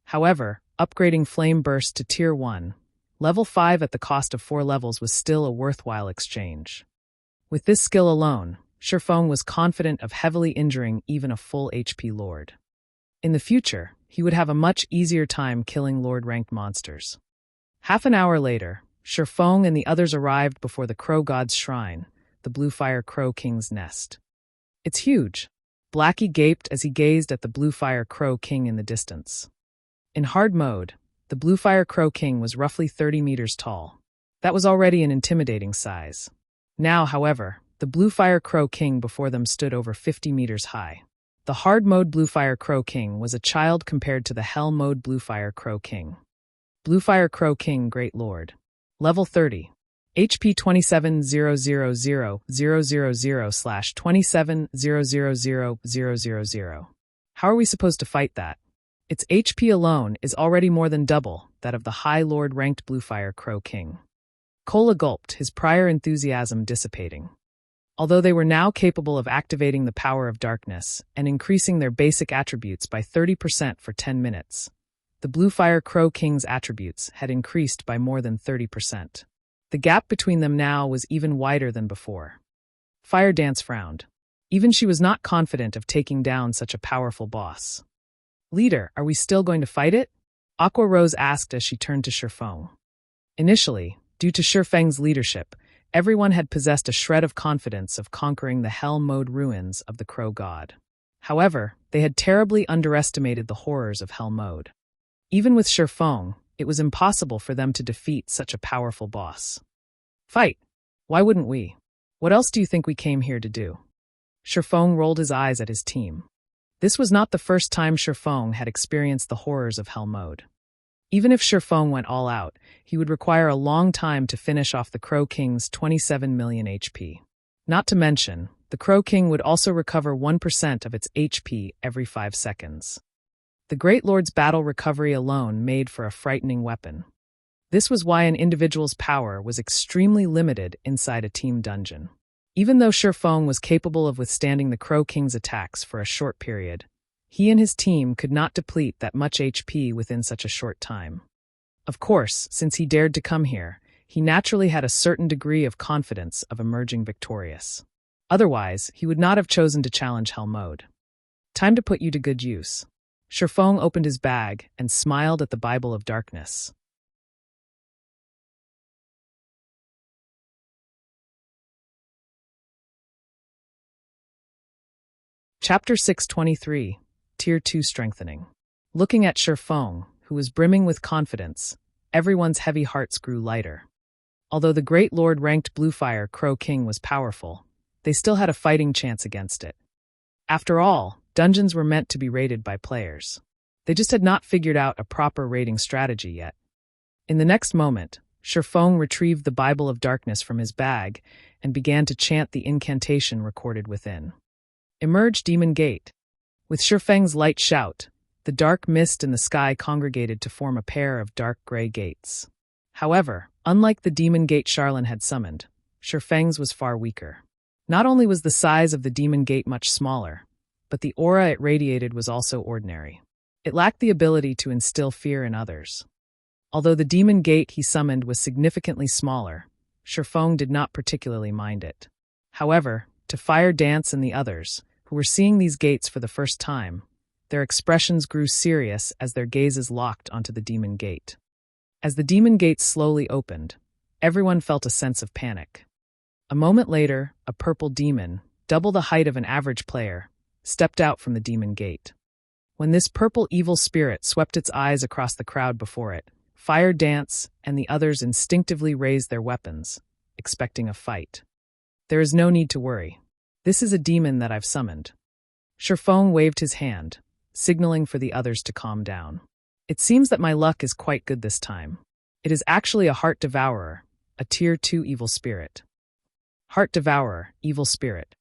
[SPEAKER 1] However, upgrading Flame Burst to Tier 1, Level 5 at the cost of 4 levels was still a worthwhile exchange. With this skill alone, Shifeng was confident of heavily injuring even a full HP Lord. In the future, he would have a much easier time killing Lord-ranked monsters. Half an hour later, Shifeng and the others arrived before the Crow God's shrine, the Bluefire Crow King's nest. It's huge. Blackie gaped as he gazed at the Bluefire Crow King in the distance. In hard mode, the Bluefire Crow King was roughly 30 meters tall. That was already an intimidating size. Now, however, the Bluefire Crow King before them stood over 50 meters high. The hard mode Bluefire Crow King was a child compared to the hell mode Bluefire Crow King. Bluefire Crow King Great Lord. Level 30. HP 27,000/27,000,000. How are we supposed to fight that? Its HP alone is already more than double that of the High Lord-ranked Bluefire Crow King. Kola gulped, his prior enthusiasm dissipating. Although they were now capable of activating the power of darkness and increasing their basic attributes by 30% for 10 minutes, the Bluefire Crow King's attributes had increased by more than 30%. The gap between them now was even wider than before. Fire Dance frowned. Even she was not confident of taking down such a powerful boss. Leader, are we still going to fight it? Aqua Rose asked as she turned to Shifeng. Initially, due to Shifeng's leadership, everyone had possessed a shred of confidence of conquering the hell mode ruins of the Crow God. However, they had terribly underestimated the horrors of hell mode. Even with Shifeng, it was impossible for them to defeat such a powerful boss. Fight! Why wouldn't we? What else do you think we came here to do? Shifeng rolled his eyes at his team. This was not the first time Shifeng had experienced the horrors of hell mode. Even if Shifeng went all out, he would require a long time to finish off the Crow King's 27 million HP. Not to mention, the Crow King would also recover 1% of its HP every 5 seconds. The Great Lord's battle recovery alone made for a frightening weapon. This was why an individual's power was extremely limited inside a team dungeon. Even though Shifeng was capable of withstanding the Crow King's attacks for a short period, he and his team could not deplete that much HP within such a short time. Of course, since he dared to come here, he naturally had a certain degree of confidence of emerging victorious. Otherwise, he would not have chosen to challenge hell mode. Time to put you to good use. Shifeng opened his bag and smiled at the Bible of Darkness. Chapter 623, Tier 2 Strengthening. Looking at Shifeng, who was brimming with confidence, everyone's heavy hearts grew lighter. Although the Great Lord-ranked Bluefire Crow King was powerful, they still had a fighting chance against it. After all, dungeons were meant to be raided by players. They just had not figured out a proper raiding strategy yet. In the next moment, Shifeng retrieved the Bible of Darkness from his bag and began to chant the incantation recorded within. Emerge, Demon Gate. With Shifeng's light shout, the dark mist in the sky congregated to form a pair of dark gray gates. However, unlike the Demon Gate Charlene had summoned, Shifeng's was far weaker. Not only was the size of the Demon Gate much smaller, but the aura it radiated was also ordinary. It lacked the ability to instill fear in others. Although the Demon Gate he summoned was significantly smaller, Shifeng did not particularly mind it. However, to Fire Dance and the others, who were seeing these gates for the first time, their expressions grew serious as their gazes locked onto the Demon Gate. As the Demon Gate slowly opened, everyone felt a sense of panic. A moment later, a purple demon, double the height of an average player, stepped out from the Demon Gate. When this purple evil spirit swept its eyes across the crowd before it, Fire Dance and the others instinctively raised their weapons, expecting a fight. There is no need to worry. This is a demon that I've summoned. Shifeng waved his hand, signaling for the others to calm down. It seems that my luck is quite good this time. It is actually a Heart Devourer, a Tier 2 evil spirit. Heart Devourer, Evil Spirit.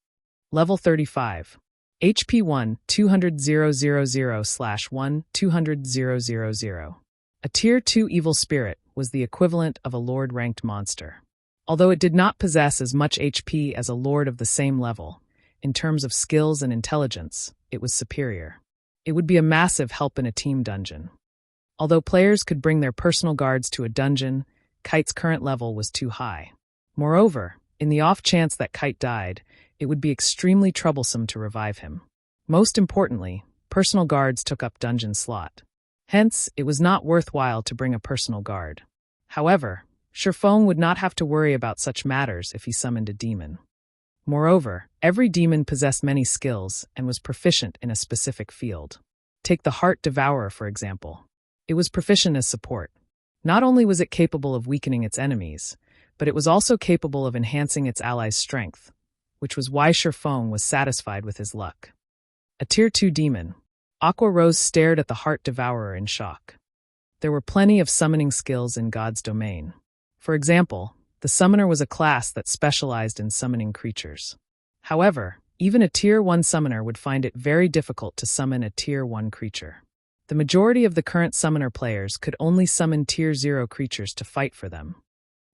[SPEAKER 1] Level 35. HP 1, 200,000/1, 200,000. A Tier 2 evil spirit was the equivalent of a Lord-ranked monster. Although it did not possess as much HP as a Lord of the same level, in terms of skills and intelligence, it was superior. It would be a massive help in a team dungeon. Although players could bring their personal guards to a dungeon, Kite's current level was too high. Moreover, in the off chance that Kite died, it would be extremely troublesome to revive him. Most importantly, personal guards took up dungeon slot. Hence, it was not worthwhile to bring a personal guard. However, Shifeng would not have to worry about such matters if he summoned a demon. Moreover, every demon possessed many skills and was proficient in a specific field. Take the Heart Devourer, for example. It was proficient as support. Not only was it capable of weakening its enemies, but it was also capable of enhancing its allies' strength, which was why Shifeng was satisfied with his luck. A Tier 2 demon, Aqua Rose stared at the Heart Devourer in shock. There were plenty of summoning skills in God's domain. For example, the Summoner was a class that specialized in summoning creatures. However, even a Tier 1 Summoner would find it very difficult to summon a Tier 1 creature. The majority of the current Summoner players could only summon Tier 0 creatures to fight for them.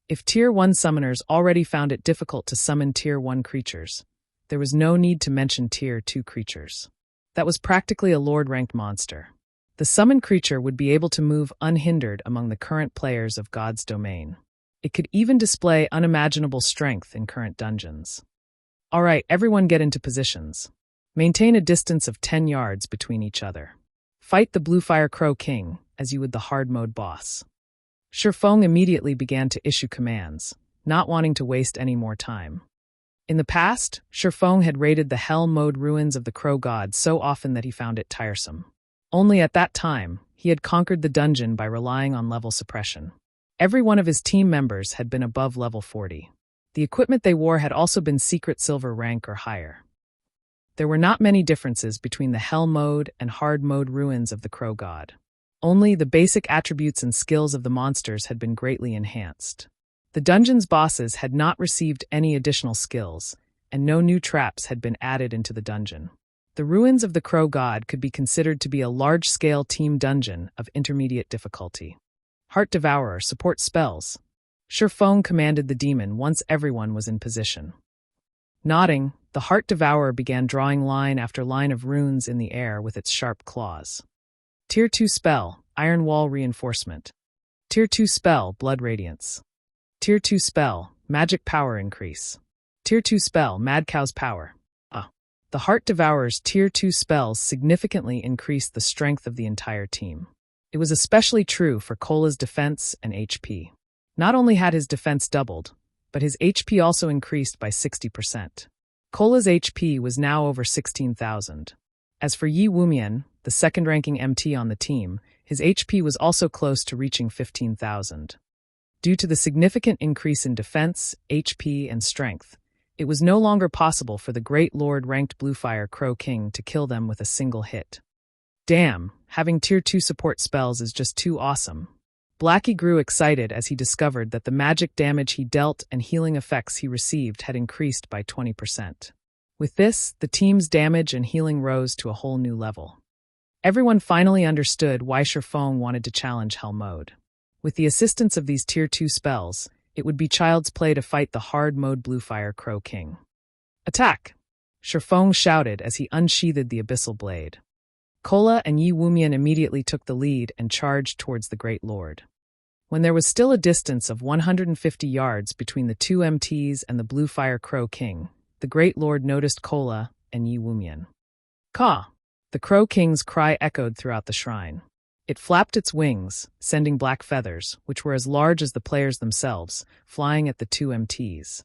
[SPEAKER 1] If Tier 1 Summoners already found it difficult to summon Tier 1 creatures, there was no need to mention Tier 2 creatures. That was practically a Lord-ranked monster. The summoned creature would be able to move unhindered among the current players of God's domain. It could even display unimaginable strength in current dungeons. Alright, everyone get into positions. Maintain a distance of 10 yards between each other. Fight the Blue Fire Crow King, as you would the hard mode boss. Shifeng immediately began to issue commands, not wanting to waste any more time. In the past, Shifeng had raided the hell mode ruins of the Crow God so often that he found it tiresome. Only at that time, he had conquered the dungeon by relying on level suppression. Every one of his team members had been above level 40. The equipment they wore had also been secret silver rank or higher. There were not many differences between the hell mode and hard mode ruins of the Crow God. Only the basic attributes and skills of the monsters had been greatly enhanced. The dungeon's bosses had not received any additional skills, and no new traps had been added into the dungeon. The ruins of the Crow God could be considered to be a large-scale team dungeon of intermediate difficulty. Heart Devourer support spells. Shifeng commanded the demon once everyone was in position. Nodding, the Heart Devourer began drawing line after line of runes in the air with its sharp claws. Tier 2 spell, Iron Wall Reinforcement. Tier 2 spell, Blood Radiance. Tier 2 spell, Magic Power Increase. Tier 2 spell, Mad Cow's Power. The Heart Devourer's Tier 2 spells significantly increased the strength of the entire team. It was especially true for Cola's defense and HP. Not only had his defense doubled, but his HP also increased by 60%. Cola's HP was now over 16,000. As for Yi Wumian, the second-ranking MT on the team, his HP was also close to reaching 15,000. Due to the significant increase in defense, HP, and strength, it was no longer possible for the Great Lord-ranked Bluefire Crow King to kill them with a single hit. Damn, having Tier 2 support spells is just too awesome. Blackie grew excited as he discovered that the magic damage he dealt and healing effects he received had increased by 20%. With this, the team's damage and healing rose to a whole new level. Everyone finally understood why Shifeng wanted to challenge Hell Mode. With the assistance of these Tier 2 spells, it would be child's play to fight the hard mode Bluefire Crow King. Attack! Shifeng shouted as he unsheathed the abyssal blade. Cola and Yi Wumian immediately took the lead and charged towards the Great Lord. When there was still a distance of 150 yards between the two MTs and the Bluefire Crow King, the Great Lord noticed Cola and Yi Wumian. Caw! The Crow King's cry echoed throughout the shrine. It flapped its wings, sending black feathers, which were as large as the players themselves, flying at the two MTs.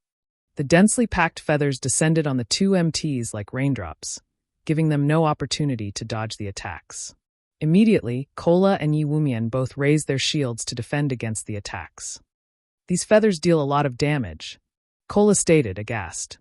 [SPEAKER 1] The densely packed feathers descended on the two MTs like raindrops, giving them no opportunity to dodge the attacks. Immediately, Cola and Yi Wumian both raised their shields to defend against the attacks. These feathers deal a lot of damage, Cola stated, aghast.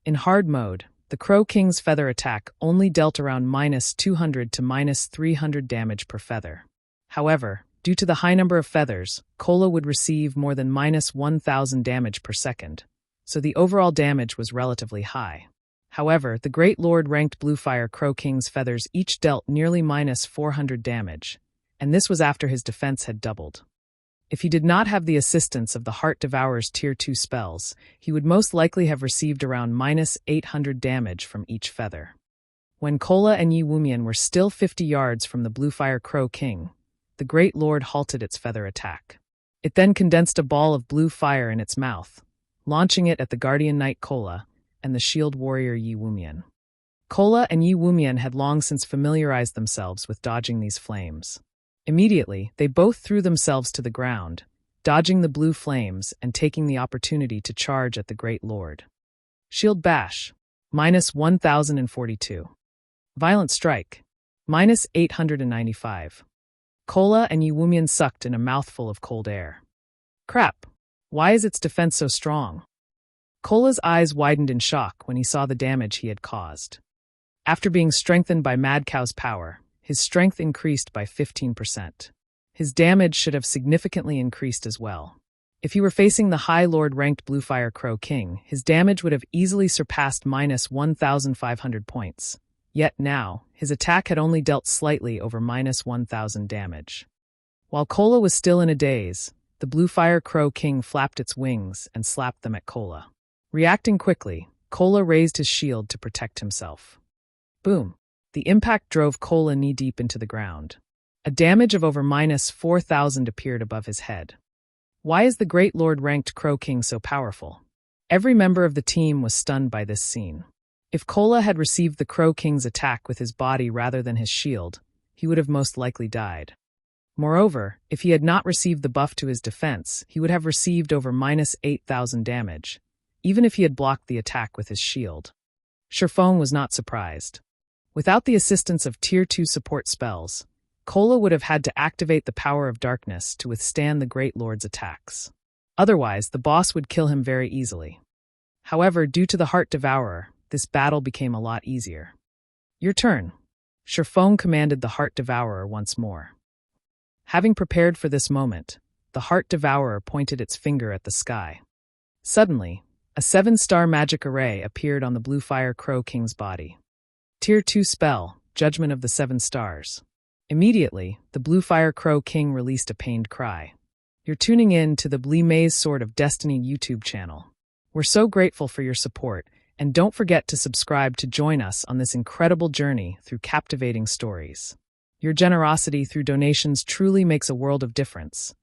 [SPEAKER 1] In hard mode, the Crow King's feather attack only dealt around -200 to -300 damage per feather. However, due to the high number of feathers, Cola would receive more than -1,000 damage per second, so the overall damage was relatively high. However, the Great Lord-ranked Bluefire Crow King's feathers each dealt nearly -400 damage, and this was after his defense had doubled. If he did not have the assistance of the Heart Devourer's Tier 2 spells, he would most likely have received around -800 damage from each feather. When Cola and Yi Wumian were still 50 yards from the Bluefire Crow King, the Great Lord halted its feather attack. It then condensed a ball of blue fire in its mouth, launching it at the guardian knight Kola and the shield warrior Yi Wumian. Kola and Yi Wumian had long since familiarized themselves with dodging these flames. Immediately, they both threw themselves to the ground, dodging the blue flames and taking the opportunity to charge at the Great Lord. Shield Bash, -1042. Violent Strike, -895. Kola and Yi Wumian sucked in a mouthful of cold air. Crap! Why is its defense so strong? Kola's eyes widened in shock when he saw the damage he had caused. After being strengthened by Mad Cow's power, his strength increased by 15%. His damage should have significantly increased as well. If he were facing the High Lord-ranked Bluefire Crow King, his damage would have easily surpassed -1,500 points. Yet now, his attack had only dealt slightly over -1,000 damage. While Kola was still in a daze, the Bluefire Crow King flapped its wings and slapped them at Kola. Reacting quickly, Kola raised his shield to protect himself. Boom! The impact drove Kola knee-deep into the ground. A damage of over -4,000 appeared above his head. Why is the Great Lord-ranked Crow King so powerful? Every member of the team was stunned by this scene. If Kola had received the Crow King's attack with his body rather than his shield, he would have most likely died. Moreover, if he had not received the buff to his defense, he would have received over -8,000 damage, even if he had blocked the attack with his shield. Shifeng was not surprised. Without the assistance of Tier 2 support spells, Kola would have had to activate the power of darkness to withstand the Great Lord's attacks. Otherwise, the boss would kill him very easily. However, due to the Heart Devourer, this battle became a lot easier. Your turn. Shifeng commanded the Heart Devourer once more. Having prepared for this moment, the Heart Devourer pointed its finger at the sky. Suddenly, a 7-star magic array appeared on the Bluefire Crow King's body. Tier 2 spell, Judgment of the 7 Stars. Immediately, the Bluefire Crow King released a pained cry. You're tuning in to the Blee Maze Sword of Destiny YouTube channel. We're so grateful for your support, and don't forget to subscribe to join us on this incredible journey through captivating stories. Your generosity through donations truly makes a world of difference,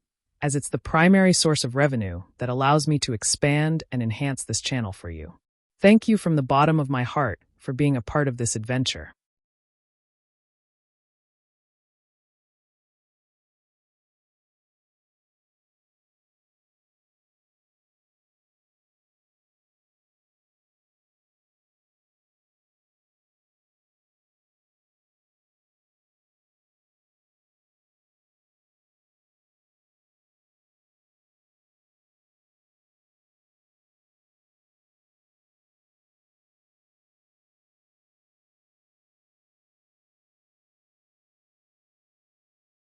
[SPEAKER 1] as it's the primary source of revenue that allows me to expand and enhance this channel for you. Thank you from the bottom of my heart for being a part of this adventure.